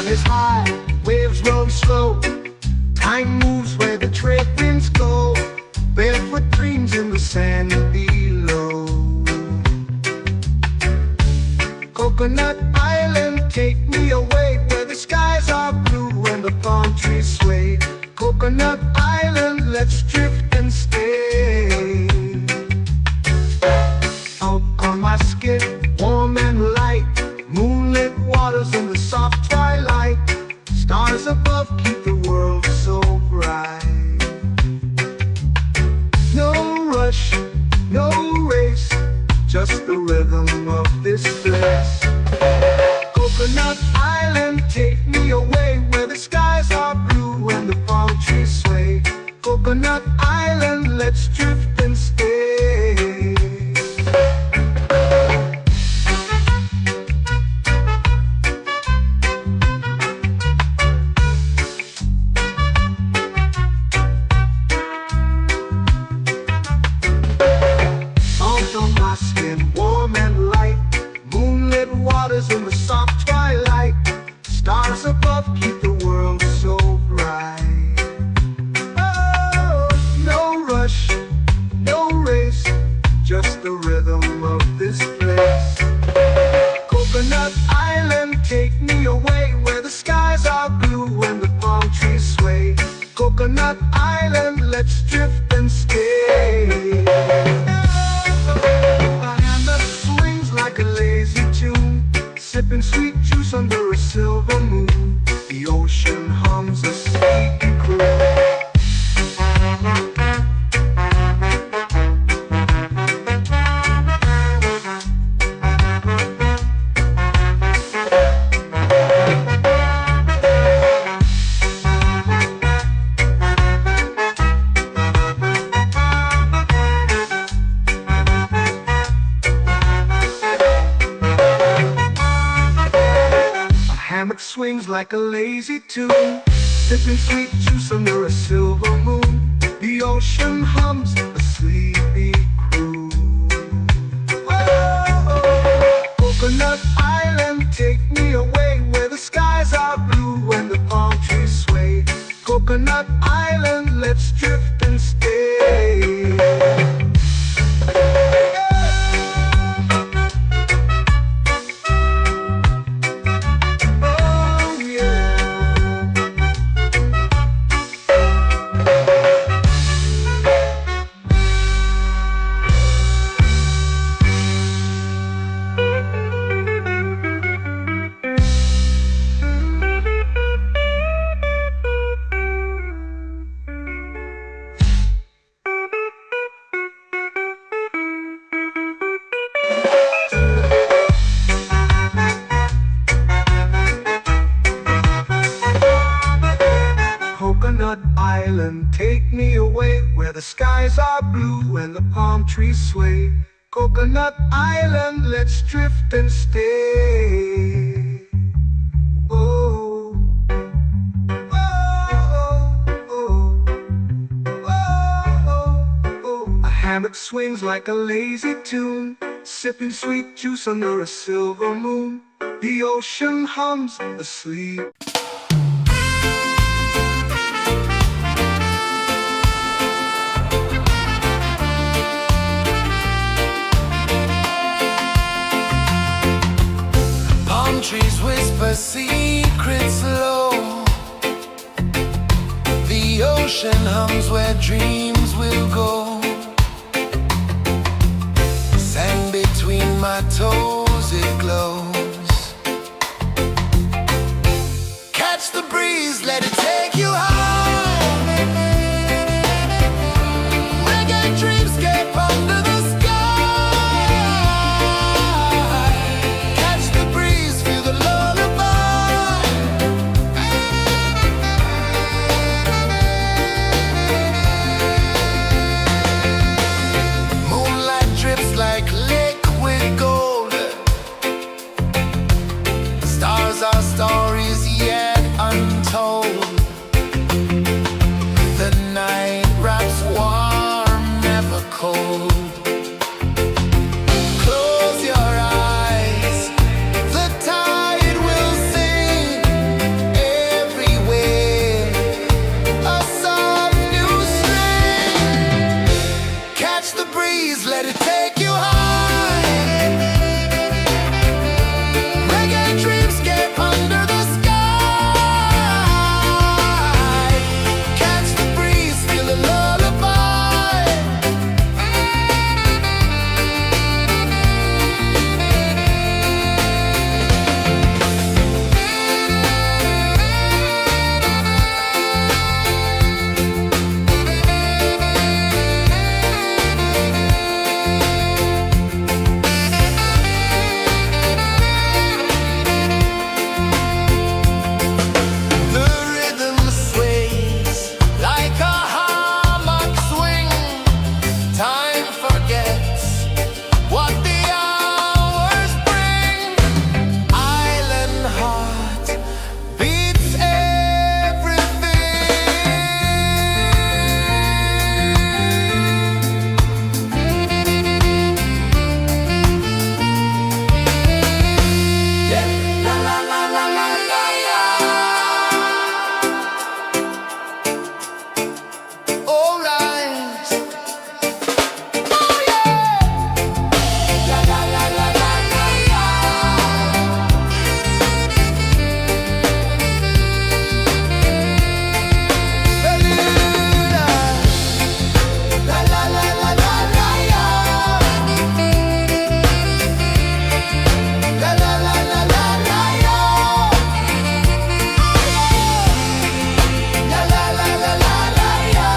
Is high, waves roll slow. Time moves where the trade winds go. Barefoot dreams in the sand below. Coconut Island, take me away, where the skies are blue and the palm trees sway. Coconut Island, let's drift and stay. Out on my skin, warm and light, moonlit waters in the soft twilight. Stars above keep the world so bright. No rush, no race, just the rhythm of this place. Coconut Island, take me away, where the skies are blue and the palm trees sway. Coconut Island, let's drift and stay. In the soft twilight, stars above keep the world so bright. Oh, no rush, no race, just the rhythm of this place. Coconut Island, take me away, where the skies are blue and the palm trees sway. Coconut Island, let's drift and stay. My hand that swings like a lazy tune, sipping sweet juice under a silver moon. The ocean hums a sleepy croon. Hammock swings like a lazy tune, sipping sweet juice under a silver moon. The ocean hums a sleepy croon. Oh, Coconut Island, take me away, where the skies are blue and the palm trees sway. Coconut Island, let's drift and stay. Coconut Island, take me away, where the skies are blue and the palm trees sway. Coconut Island, let's drift and stay. Oh, that swings like a lazy tune, sipping sweet juice under a silver moon. The ocean hums asleep. Palm trees whisper secrets low. The ocean hums where dreams will go. Sand between my toes, it glows. Catch the breeze, let it take you high. Reggae dreamscape under the sky. Catch the breeze, feel the lullaby. Moonlight drips like liquid gold. Stars are stories yet untold. The night wraps warm, never cold. Close your eyes, the tide will sing everywhere. A soft new string. Catch the breeze, let it take you high. Reggae dreamscape under the sky. Catch the breeze, feel the lullaby. The rhythm sways like a hammock swing. Time forgets what the hours bring. Island heart beats everything. Yeah. La la la la la la la. All rise. Oh yeah. La la la la la la la. Beluga. La la la la la la la. La la la la la la la. La la la la la la la.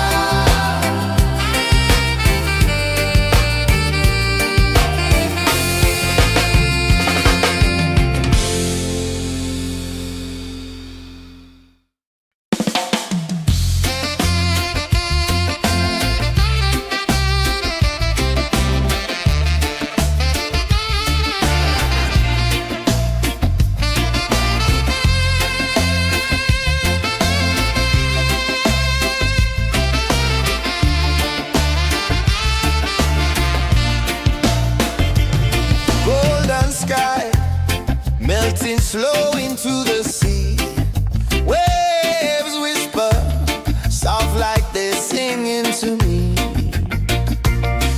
Golden sky melting slow into the sea. Waves whisper soft like they're singing to me.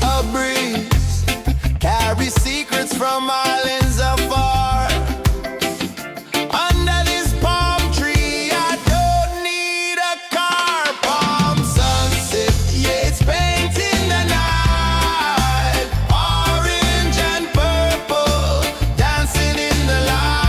A breeze carries secrets from islands afar. Under this palm tree, I don't need a car. Palm sunset, yeah, it's painting the night. Orange and purple, dancing in the light.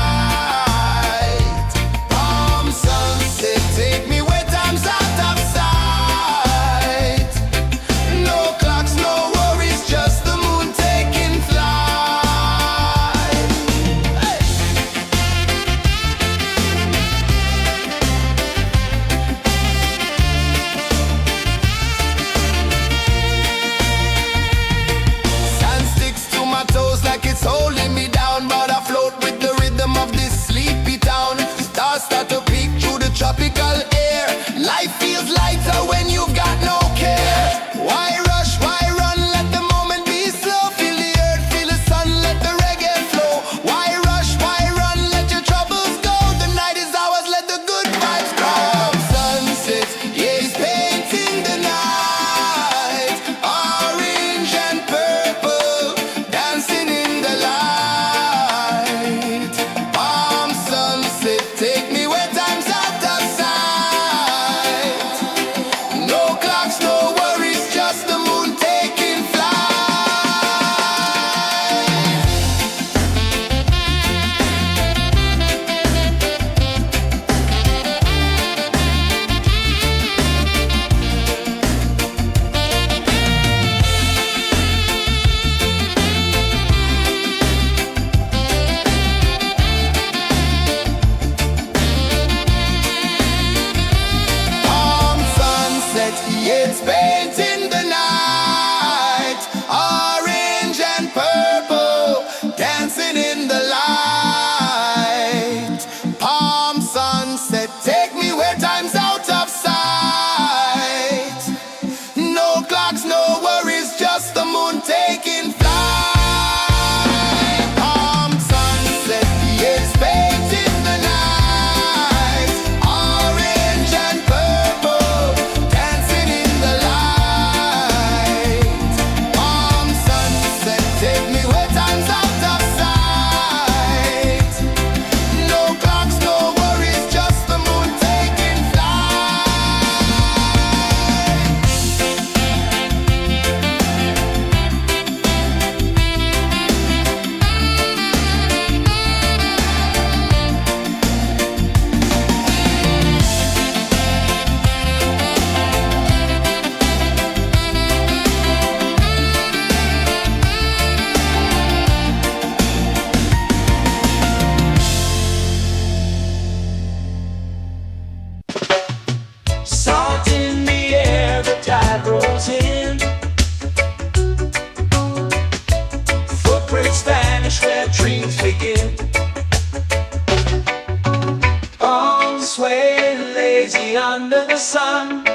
lazy under the sun.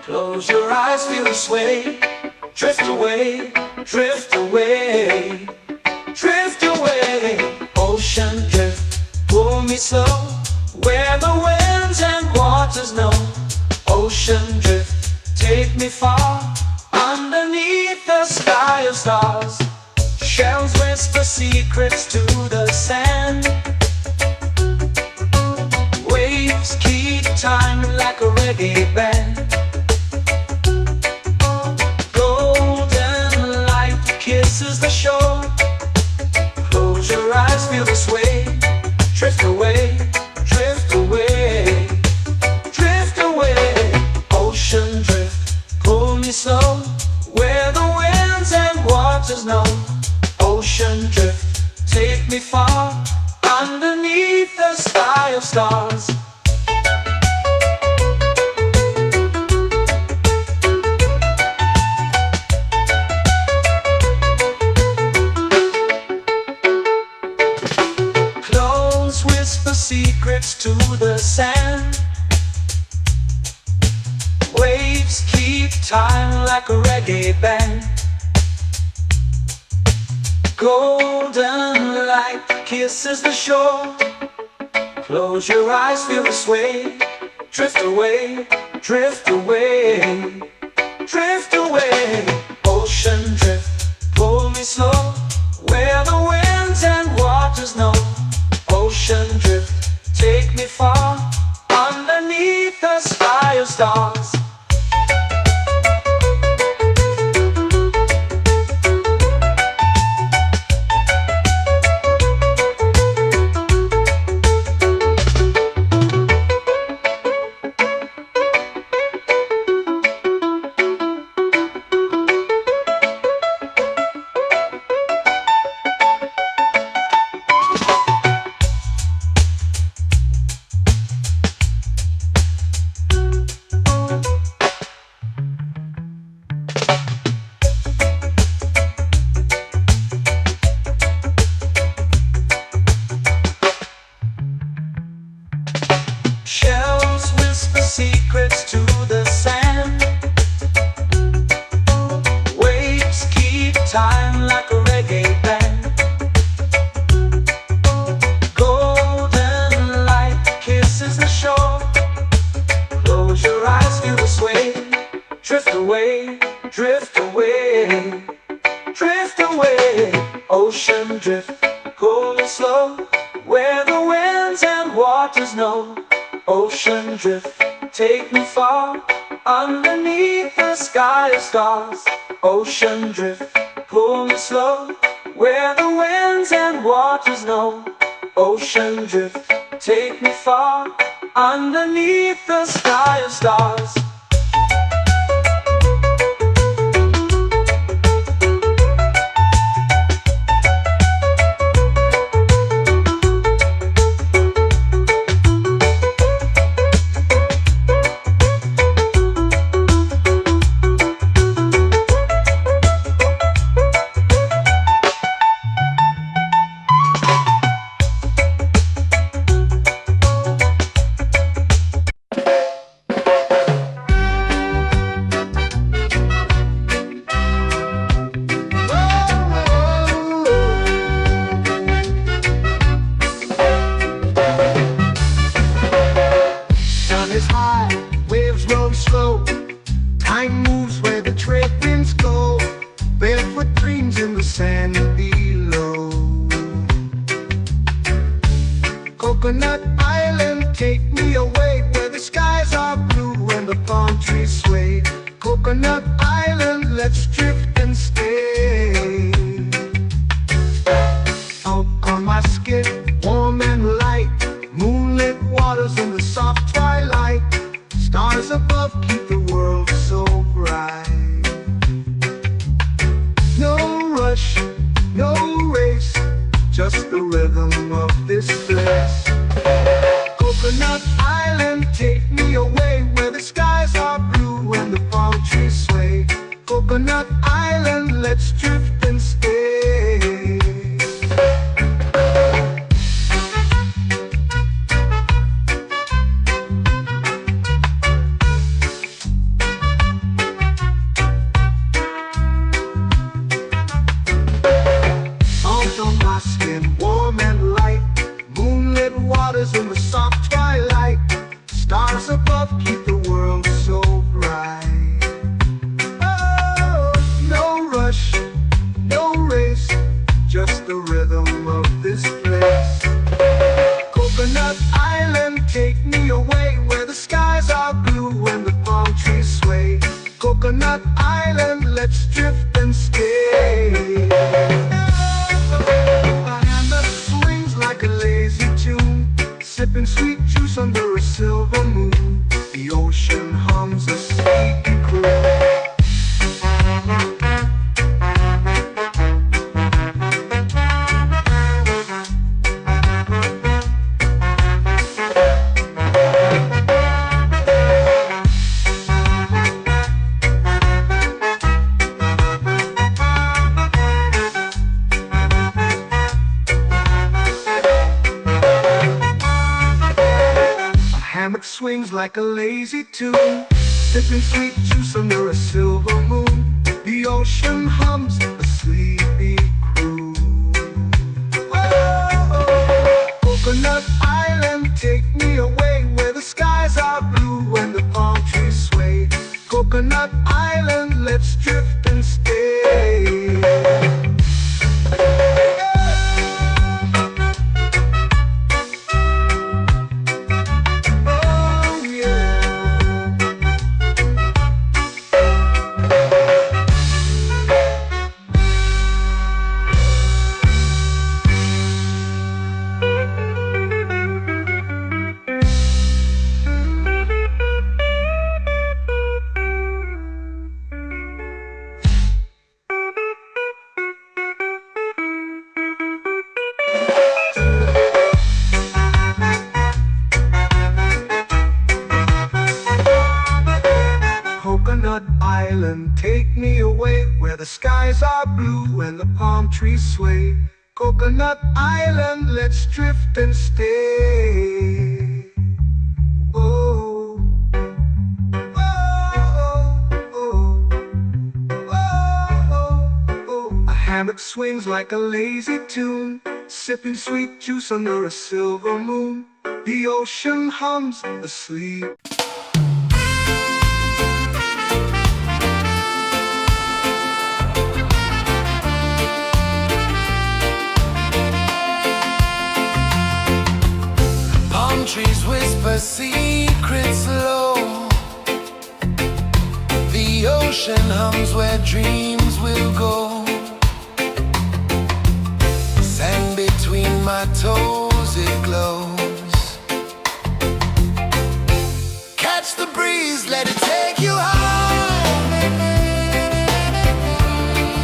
Close your eyes, feel the sway. Drift away, drift away, drift away. Ocean drift, pull me slow, where the winds and waters know. Ocean drift, take me far, underneath the sky of stars. Shells whisper secrets to the sand. Waves keep time like a reggae band. Golden light kisses the shore. Close your eyes, feel the sway. Drift away, drift away, drift away. Ocean drift, pull me slow, where the winds and waters know. Ocean drift, take me far, underneath the sky of stars. Clothes whisper secrets to the sand. Waves keep time like a reggae band. Golden light kisses the shore. Close your eyes, feel the sway. Drift away, drift away, drift away. Ocean drift, pull me slow, where the winds and waters know. Ocean drift, take me far, underneath the sky of stars. Shells whisper secrets to the sand. Waves keep time like a reggae band. Golden light kisses the shore. Close your eyes, feel the sway. Drift away, drift away, drift away. Ocean drift, pull me slow, where the winds and waters know. Ocean drift, take me far, underneath the sky of stars. Ocean drift, pull me slow, where the winds and waters know. Ocean drift, take me far, underneath the sky of stars. Is high, waves roll slow. Time moves where the trade winds go. Barefoot dreams in the sand below. Coconut Island, take me away, where the skies are blue and the palm trees sway. Coconut Island, let's drift and stay. Out on my skin, warm and light, moonlit waters in the soft twilight. Stars above keep the world so bright. No rush, no race, just the rhythm of this place. Coconut Island, take me away, where the skies are blue and the palm trees sway. Coconut Island, let's drift and stay. island, take me away where the skies are blue and the palm trees sway. Coconut Island, let's drift and stay. A hand that swings like a lazy tune, sipping sweet juice under a silver moon. The ocean hums a sleepy croon. Hammock swings like a lazy tune, sipping sweet juice under a silver moon. The ocean hums a sleepy croon. Whoa. Coconut Island, take me away where the skies are blue and the palm trees sway. Coconut Island, let's drift and stay. Coconut Island, take me away where the skies are blue and the palm trees sway. Coconut Island, let's drift and stay. Oh, oh, oh, oh, oh. A hammock swings like a lazy tune, sipping sweet juice under a silver moon. The ocean hums asleep. Trees whisper secrets low. The ocean hums where dreams will go. Sand between my toes, it glows. Catch the breeze, let it take you high.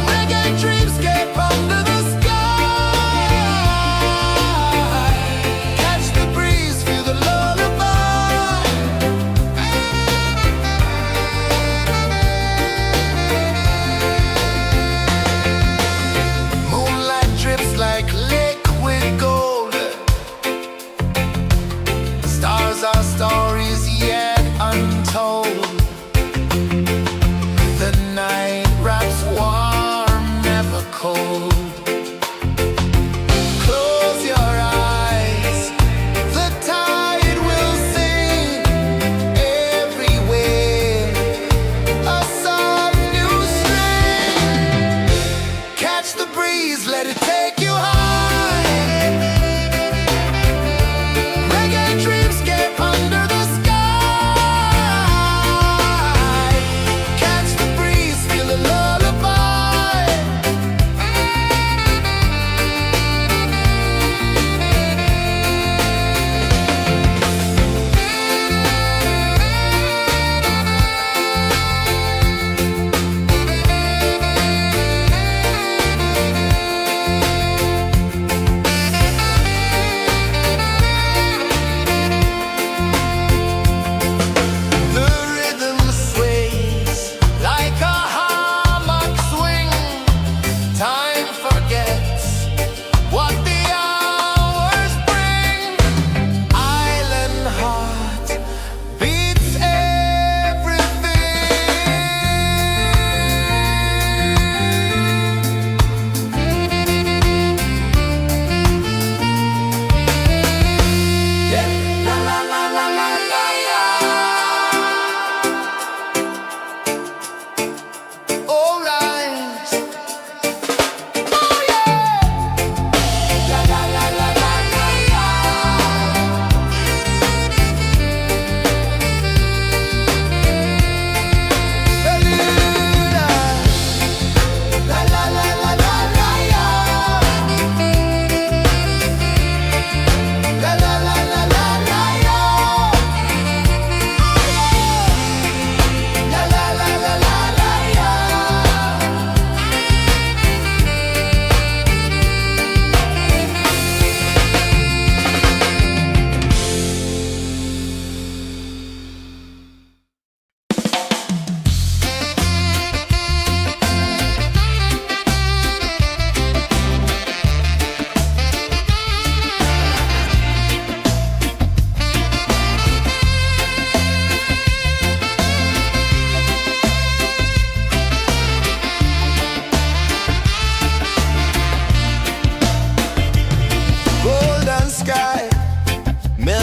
Reggae dreamscape under the sky. Our stories yet untold. The night wraps warm, never cold. Close your eyes, the tide will sing everywhere. A soft new string. Catch the breeze, let it take you high. Reggae dreamscape under the sky.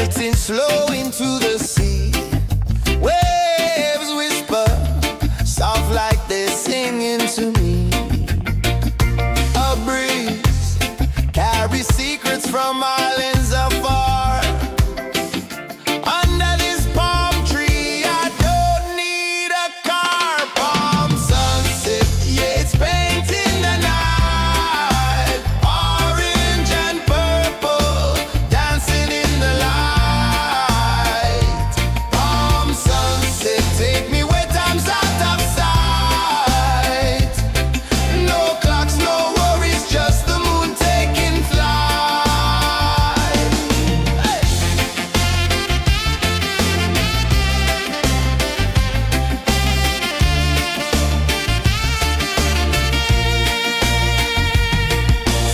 melting slow into the sea. Waves whisper, soft like they're singing to me. A breeze carries secrets from islands afar. Under this palm tree, I don't need a car. Palm sunset, yeah, it's painting the night. Orange and purple, dancing in the light. Palm sunset, take me where time's out of sight. No clocks, no worries, just the moon taking flight. Hey!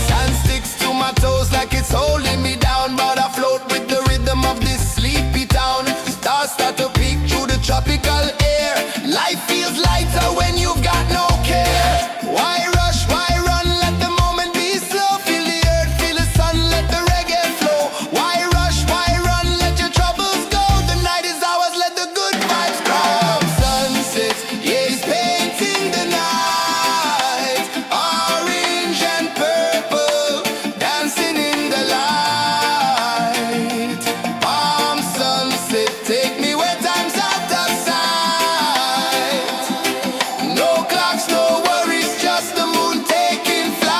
Sand sticks to my toes like it's holding me down, but I float with the rhythm of this sleepy town. Stars start to peek through the tropical air. Life feels lighter when you've got no care. Why rush, why run, let the moment be slow. Feel the earth, feel the sun, let the reggae flow. Why rush, why run, let your troubles go. The night is ours, let the good vibes grow. Sunset, yeah, it's painting the night. Orange and purple, dancing in the light. Palm sunset, take me where time's out of sight. No clocks, no worries, just the moon taking flight.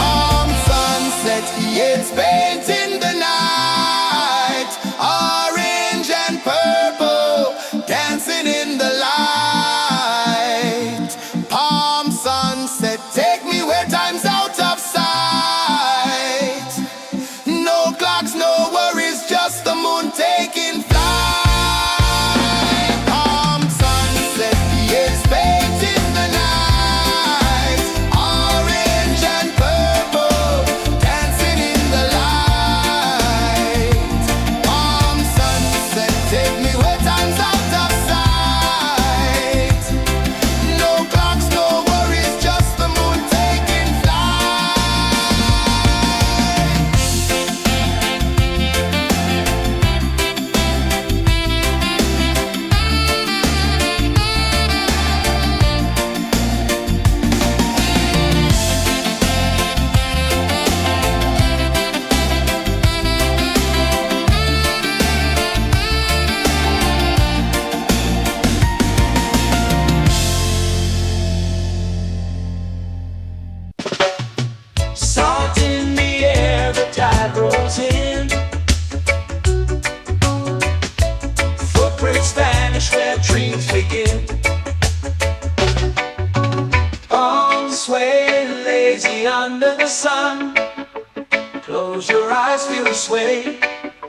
Palm sunset, yeah, it's painting the night. Orange and purple, dancing in the light. Palm sunset, take me where time's out of sight. No clocks, no worries, just the moon taking flight. Palm sunset, yeah, it's painting the night. Orange and purple, dancing in the light. Palm sunset, take me where time's out of sight. No clocks, no worries, just the moon taking flight. Salt in the air, the tide rolls in. Footprints vanish where dreams begin. Arms sway lazy under the sun. Close your eyes, feel the sway.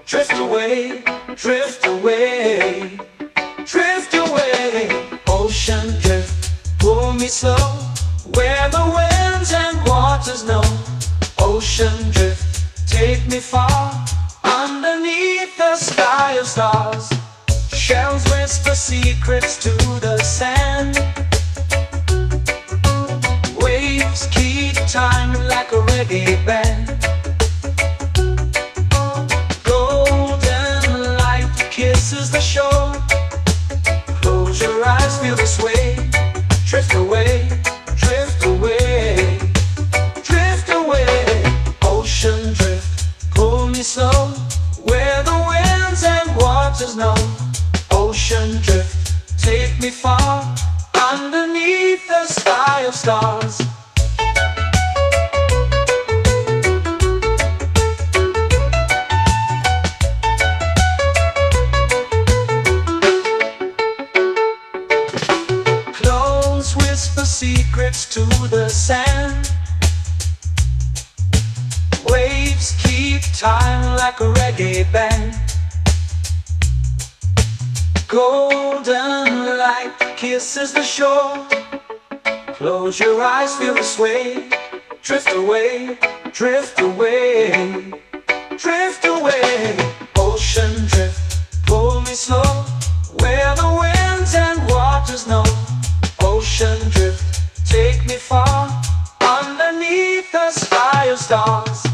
Drift away, drift away, drift away. Ocean drift, pull me slow, where the winds and waters know. Ocean drift, take me far, underneath the sky of stars. Shells whisper secrets to the sand. Waves keep time like a reggae band. Golden light kisses the shore. Close your eyes, feel the sway. Drift away, drift away, drift away. Ocean drift, pull me slow, where the winds and waters know. Ocean drift, take me far, underneath the sky of stars. Clones whisper secrets to the sand. Waves keep time like a reggae band. Golden light kisses the shore. Close your eyes, feel the sway. Drift away, drift away, drift away. Ocean drift, pull me slow, where the winds and waters know. Ocean drift, take me far, underneath the sky of stars.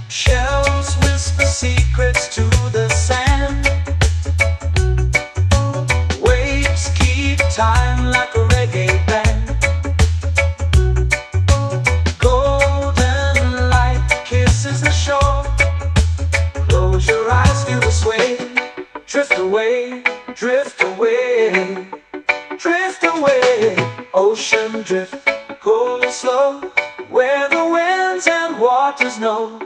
Shells whisper secrets to the sand. Waves keep time like a reggae band. Golden light kisses the shore. Close your eyes, feel the sway. Drift away, drift away, drift away. Ocean drift, cool and slow, where the winds and waters know.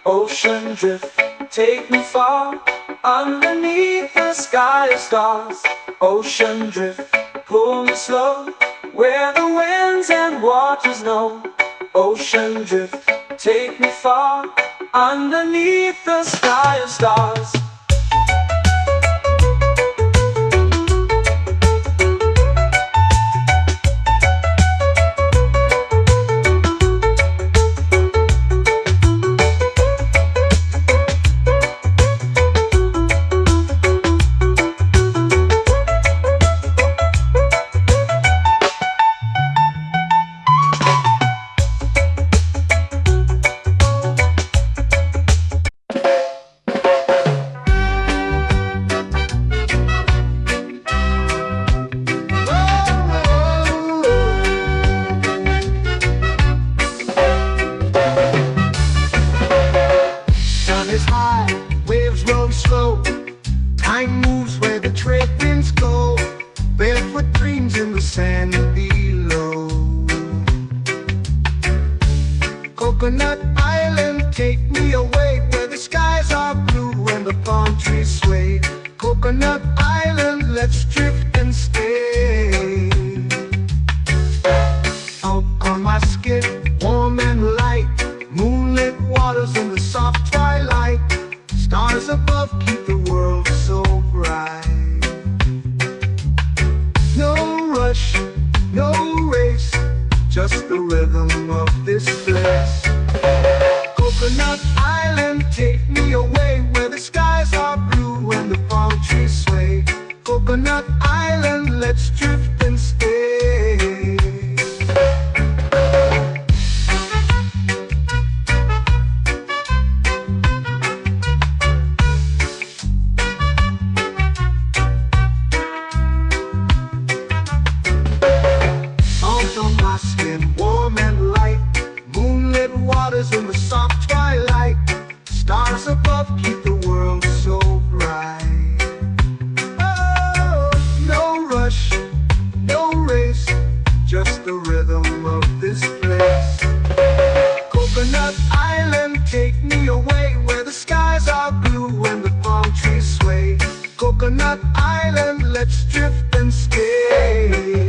Ocean drift, take me far, underneath the sky of stars. Ocean drift, pull me slow, where the winds and waters know. Ocean drift, take me far, underneath the sky of stars. Time moves where the trade winds go. Barefoot dreams in the sand below. Coconut Island, take me away, where the skies are blue and the palm trees sway. Coconut Island, let's drift and stay. Out on my skin, warm and light, moonlit waters in the soft twilight. Stars above keep the world so bright. No rush, no race, just the rhythm of this place. Coconut Island, take me away, where the skies are blue and the palm trees sway. Coconut Island, let's drift and stay. Warm and light, moonlit waters in the soft twilight. Stars above keep the world so bright. Oh, no rush, no race, just the rhythm of this place. Coconut Island, take me away, where the skies are blue and the palm trees sway. Coconut Island, let's drift and stay.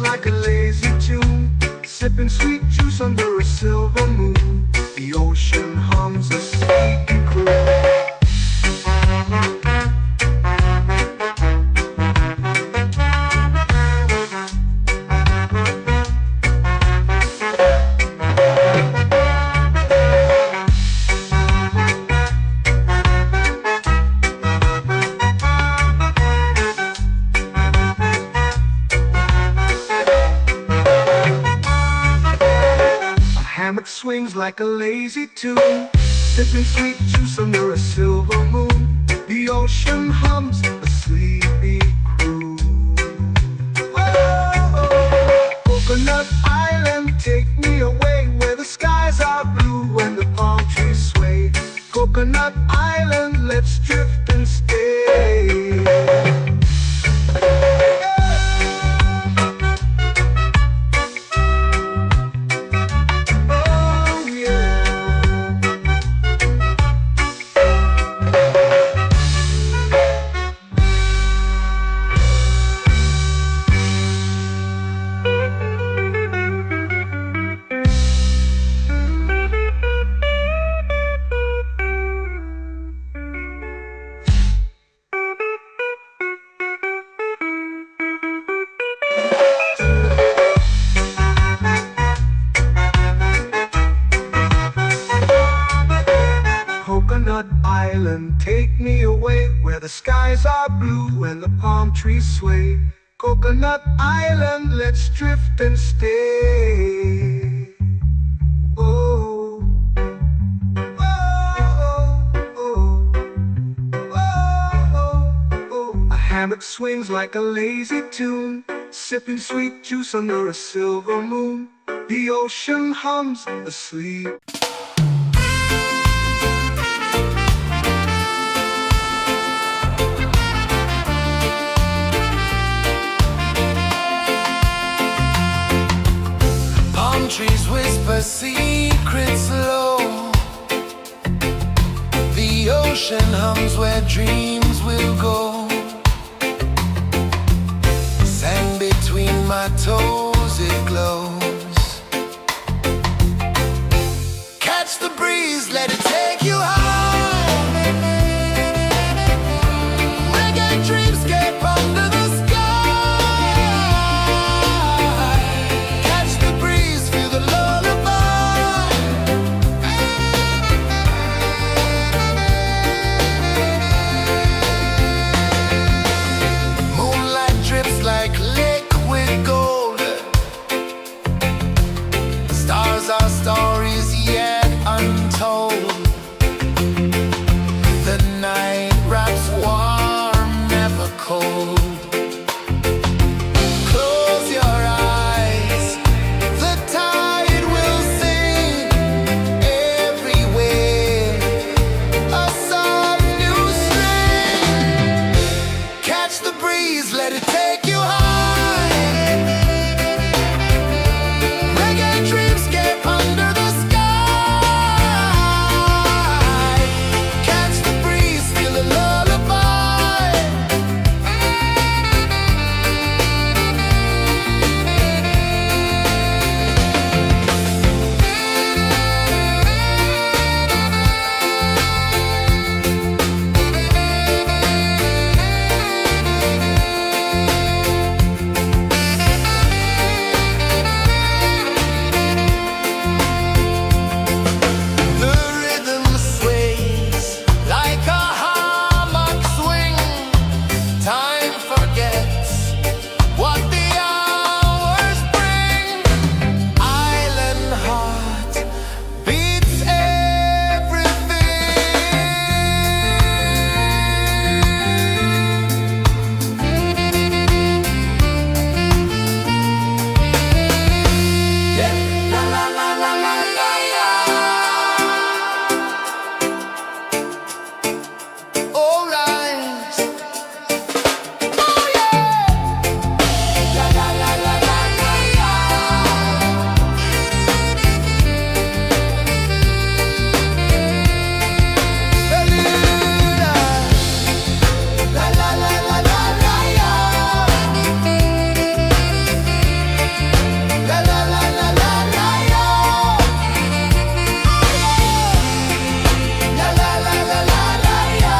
Like a lazy tune, sipping sweet juice under a silver moon. The ocean hums a sleepy croon. Swings like a lazy tune, sipping sweet juice under a silver moon. The ocean hums a sleepy croon. take me away where the skies are blue and the palm trees sway. Coconut Island, let's drift and stay. Oh, oh, oh, oh, oh. A hammock swings like a lazy tune, sipping sweet juice under a silver moon. The ocean hums asleep. Palm trees whisper secrets low. The ocean hums where dreams will go. Sand between my toes, it glows. Catch the breeze, let it take you high. Reggae dreamscape under the sky. Catch the breeze, feel the lullaby. Moonlight drips like liquid gold. Stars are stories yet untold. The night wraps warm, never cold. Close your eyes, the tide will sing everywhere. A soft new string. Catch the breeze, let it take you high. Reggae dreamscape under the sky. Catch the breeze, feel the lullaby. The rhythm sways like a hammock swing. Time forgets what the hours bring. Island heart beats everything. Yeah. La la la la la la la. All right. Oh yeah. La la la la la la la. La la la la la la la. La la la la la la la. La la la la la la la.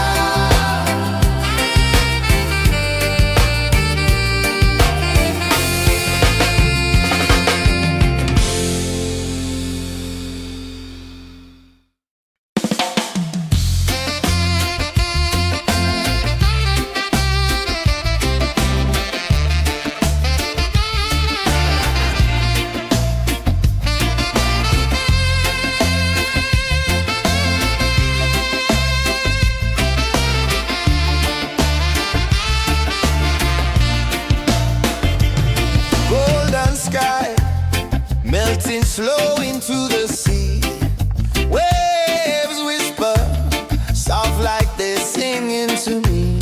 Golden sky melting slow into the sea. Waves whisper soft like they're singing to me.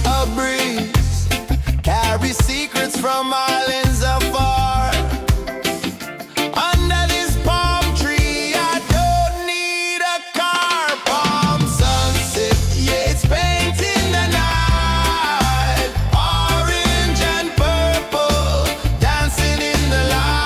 A breeze carries secrets from islands afar. Under this palm tree, I don't need a car. Palm sunset, yeah, it's painting the night. Orange and purple dancing in the light.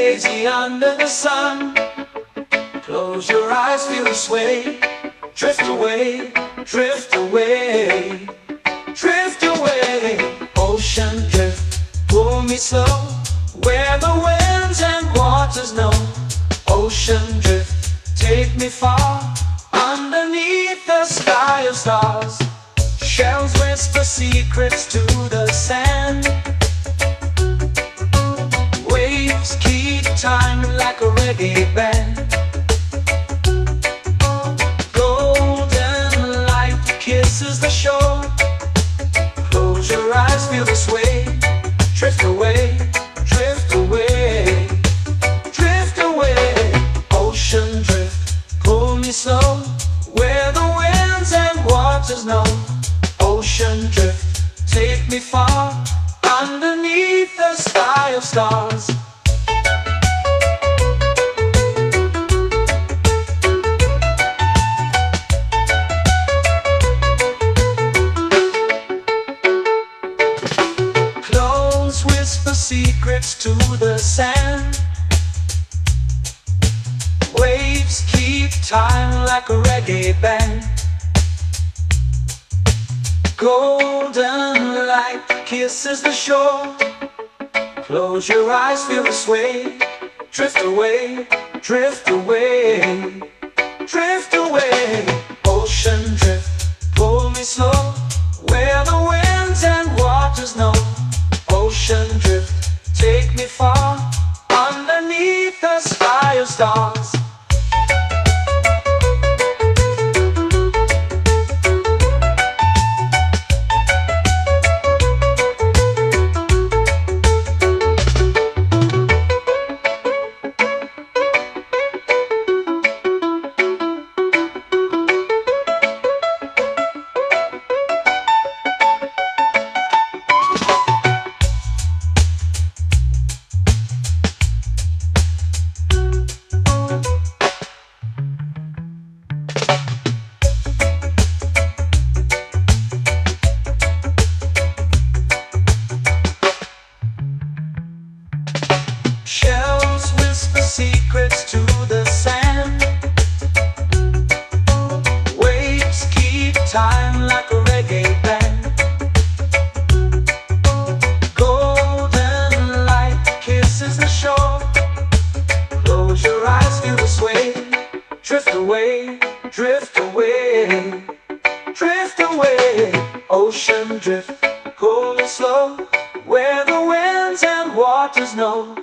lazy under the sun. Close your eyes, feel the sway. Drift away, drift away, drift away. Ocean drift, pull me slow, where the winds and waters know. Ocean drift, take me far, underneath the sky of stars. Shells whisper secrets to the sand. Waves keep time like a reggae band. Golden light kisses the shore. Close your eyes, feel the sway. Drift away, drift away, drift away. Ocean drift, pull me slow, where the winds and waters know. Ocean drift, take me far, underneath the sky of stars. Close whisper secrets to the sand. Waves keep time like a reggae band. Golden light kisses the shore. Close your eyes, feel the sway. Drift away, drift away, drift away. Ocean drift, pull me slow, where the winds and waters know. Ocean drift, take me far, underneath the sky of stars. Shells whisper secrets to the sand. Waves keep time like a reggae band. Golden light kisses the shore. Close your eyes, feel the sway. Drift away, drift away, drift away. Ocean drift, pull me slow, where the winds and waters know.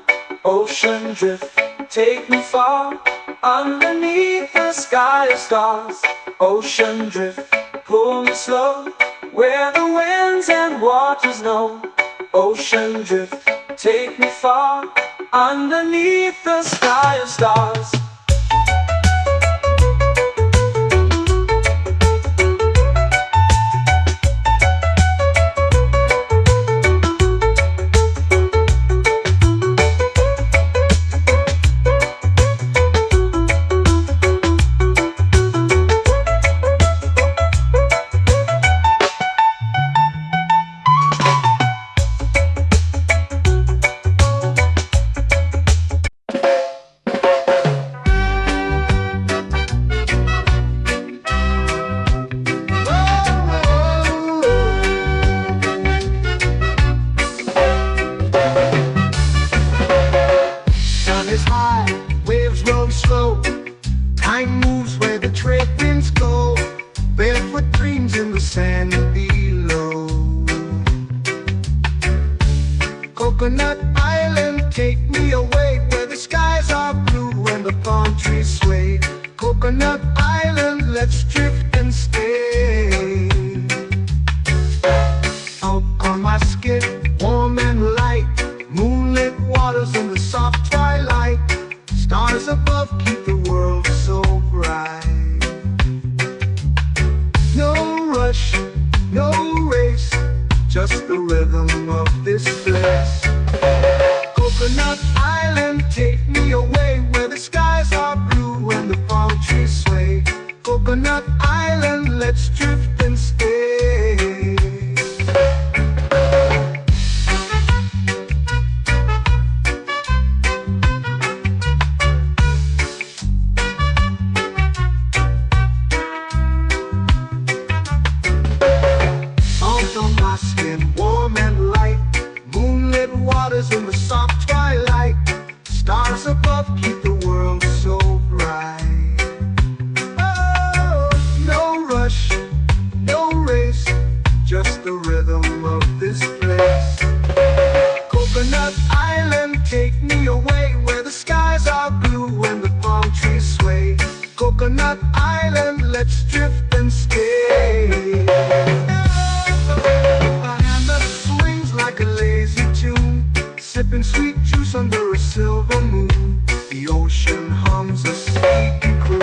Ocean drift, take me far, underneath the sky of stars. Ocean drift, pull me slow, where the winds and waters know. Ocean drift, take me far, underneath the sky of stars. Time moves where the trade winds go. Barefoot dreams in the sand below. Coconut Island, take me away, where the skies are blue and the palm trees sway. Coconut Island, let's drift and stay. Out on my skin, warm and light, moonlit waters in the soft twilight. Stars above keep the world so bright. No rush, no race, just the rhythm of this place. Coconut Island, take me away, where the skies are blue and the palm trees sway. Coconut Island, let's drift and stay. sipping sweet juice under a silver moon. The ocean hums a sleepy croon.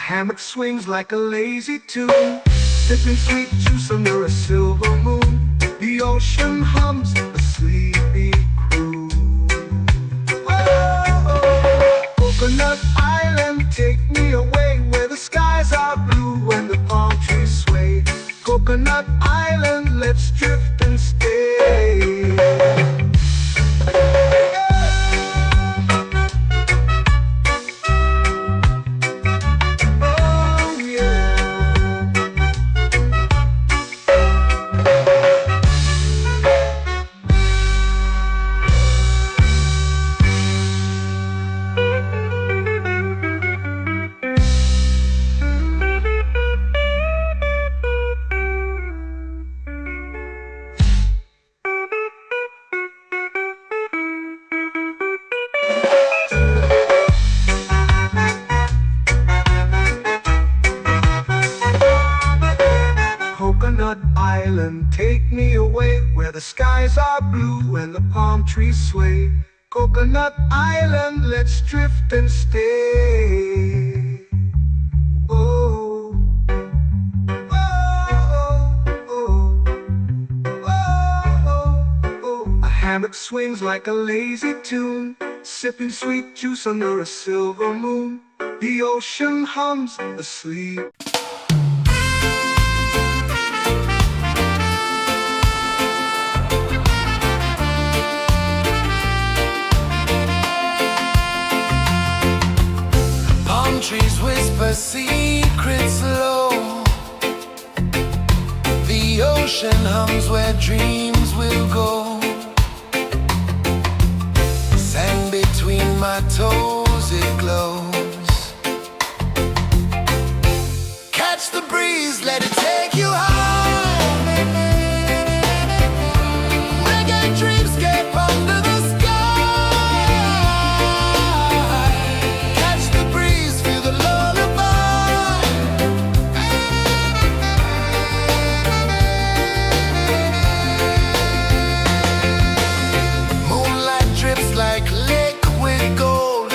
Hammock swings like a lazy tune, sipping sweet juice under a silver moon. The ocean hums a sleepy croon. Whoa, Coconut Island, take me away where the skies are blue and the palm trees sway. Coconut Island, let's drift and stay. Coconut Island, take me away where the skies are blue and the palm trees sway. Coconut Island, let's drift and stay. Oh, oh, oh, oh, oh. A hammock swings like a lazy tune, sipping sweet juice under a silver moon. The ocean hums asleep. Trees whisper secrets low. The ocean hums where dreams will go. Sand between my toes, it glows. Catch the breeze, let it take you home. Reggae dreamscape under the sky. Like liquid gold,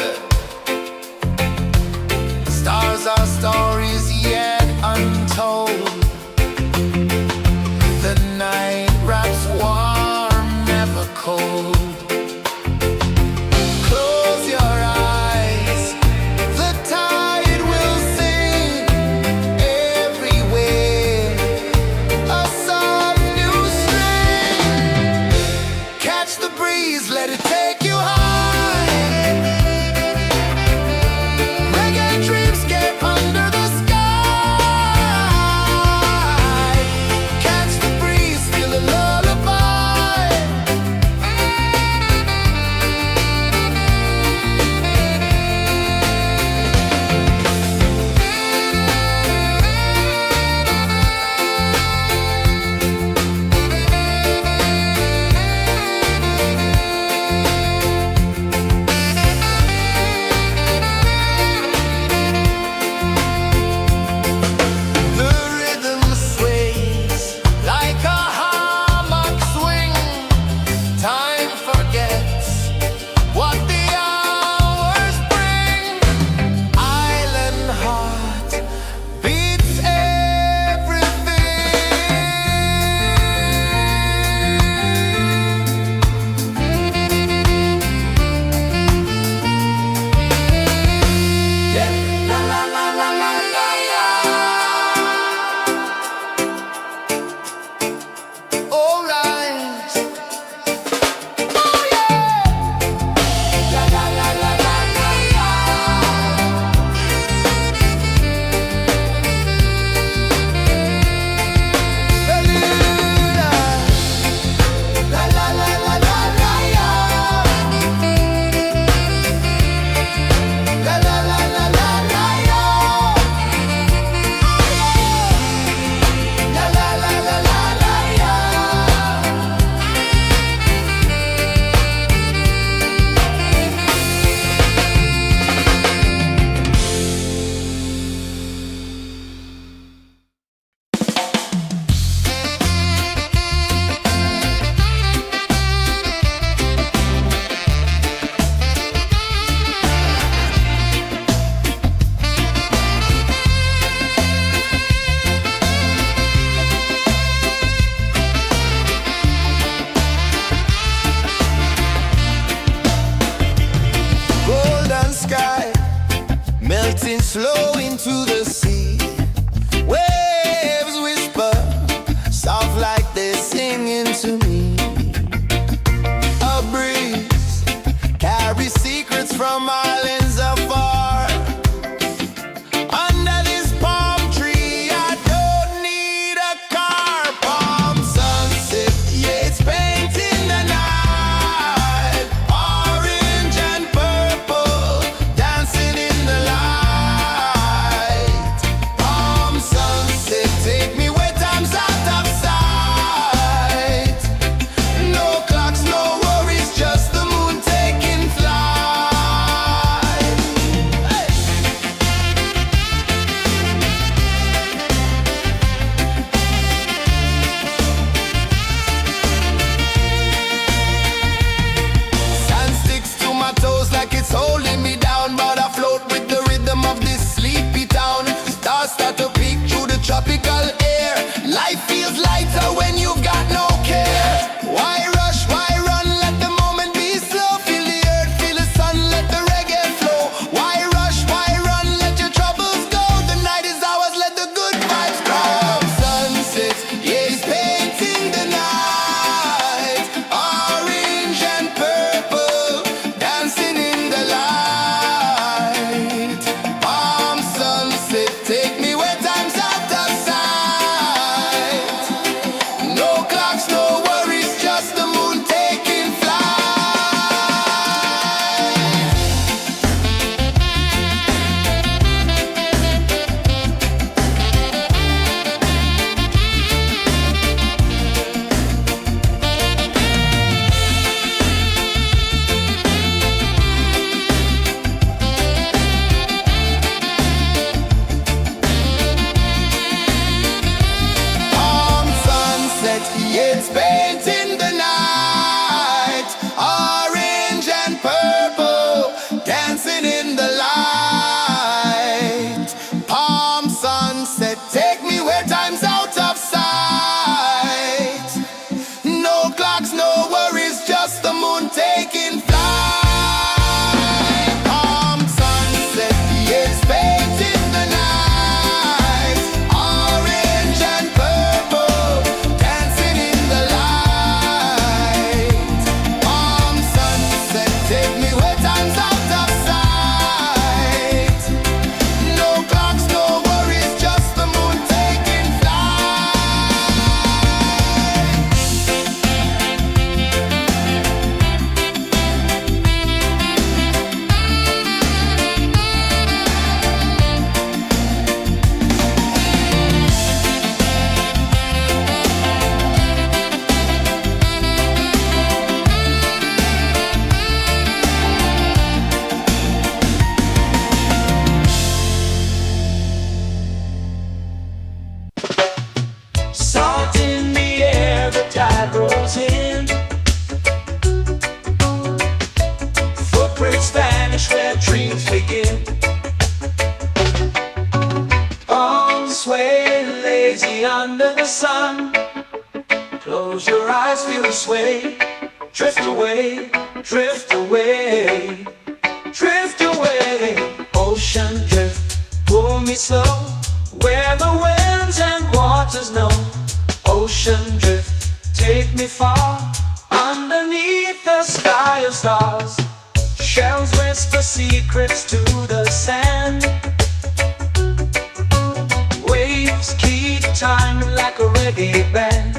sky, melting slow into the sea. Waves whisper, soft like they're singing to me. A breeze carries secrets from islands afar. Under this palm tree, I don't need a car. Palm sunset, yeah, it's painting the night. Orange and purple, dancing in the light. Palm sunset, take me where time's out of sight. No clocks, no worries, just the moon taking flight. Hey! Sand sticks to my toes like it's holding me down, but I float with the rhythm of this sleepy town. Stars start to peek through the tropical air. Life feels lighter when you've got no care. Why rush, why run, let the moment be slow. Feel the earth, feel the sun, let the reggae flow. Why rush, why run, let your troubles go. The night is ours, let the good vibes grow. Sunset, yeah, it's painting the night. Orange and purple, dancing in the light. Palm sunset, take me where time's out of sight. No clocks, no worries, just the moon taking flight. Palm sunset, yeah, it's painting the night. Orange and purple, dancing in the light. Palm sunset, take me where time's out of sight. No clocks, no worries, just the moon taking flight. Palm sunset, yeah, it's painting the night. Orange and purple, dancing in the light. Palm sunset, take me where time's out of sight. No clocks, no worries, just the moon taking flight. Salt in the air, the tide rolls in. Footprints vanish where dreams begin. Arms sway lazy under the sun. Close your eyes, feel the sway. Drift away, drift away, drift away. Ocean drift, pull me slow, where the winds and waters know. Ocean drift, take me far, underneath the sky of stars. Shells whisper secrets to the sand. Waves keep time like a reggae band.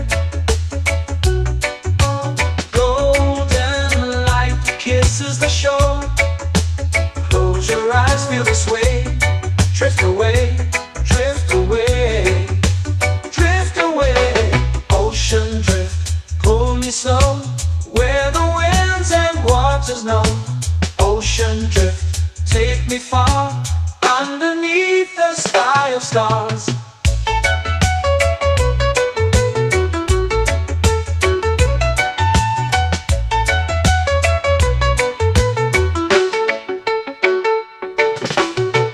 Golden light kisses the shore. Close your eyes, feel the sway. Drift away, drift away, drift away. Ocean drift, pull me slow, where the winds and waters know. Ocean drift, take me far, underneath the sky of stars.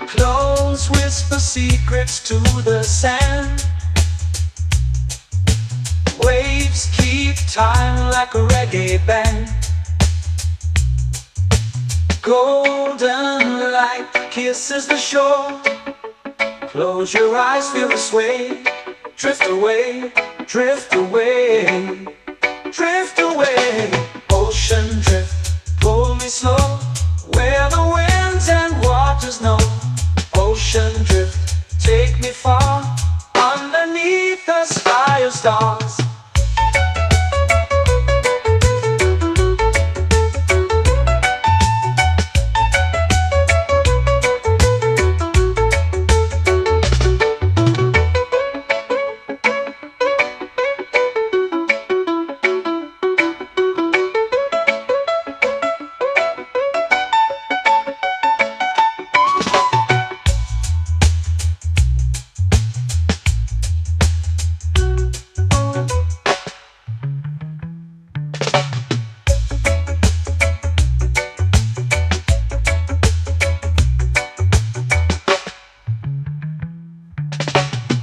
Close whisper secrets to the sand. Waves keep time like a reggae band. Golden kisses the shore. Close your eyes, feel the sway. Drift away, drift away, drift away. Ocean drift, pull me slow, where the winds and waters know. Ocean drift, take me far, underneath the sky of stars.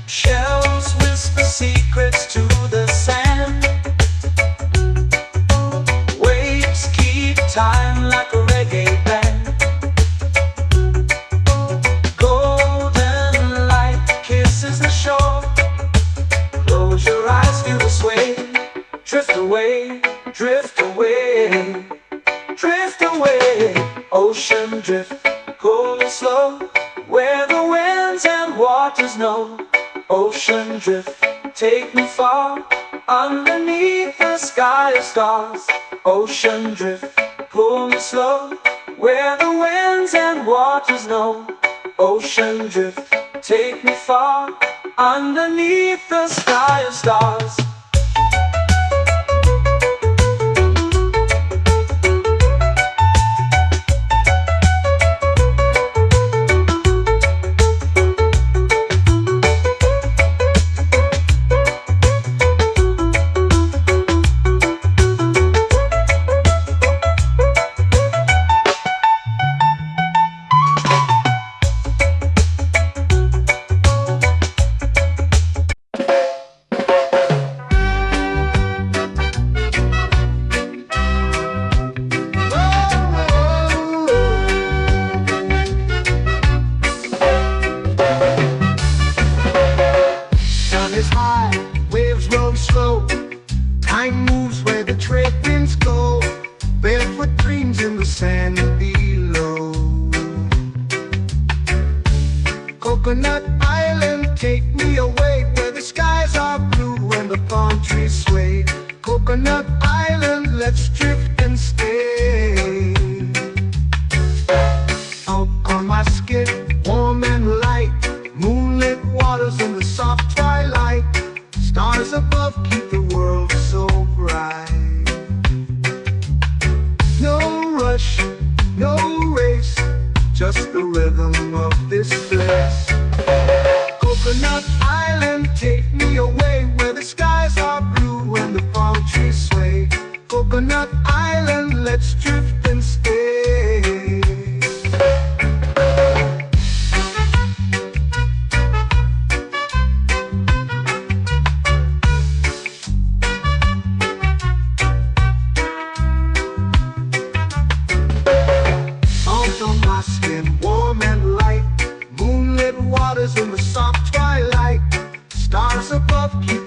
Shells whisper secrets to the sand. Waves keep time like a reggae band. Golden light kisses the shore. Close your eyes, feel the sway. Drift away, drift away, drift away. Ocean drift, pull me slow, where the winds and waters know. Ocean drift, take me far, underneath the sky of stars. Ocean drift, pull me slow, where the winds and waters know. Ocean drift, take me far, underneath the sky of stars. Slow. Time moves where the trade winds go. Barefoot dreams in the sand below. Coconut Island, take me away, where the skies are blue and the palm trees sway. Coconut Island, let's drift and stay. Out on my skin, warm and light, moonlit waters in the soft twilight. Stars above keep the world so bright. No rush, no race, just the rhythm of this place. Coconut Island, take me away, where the skies are blue and the palm trees sway. Coconut Island, let's drift and stay. In the soft twilight, stars above keep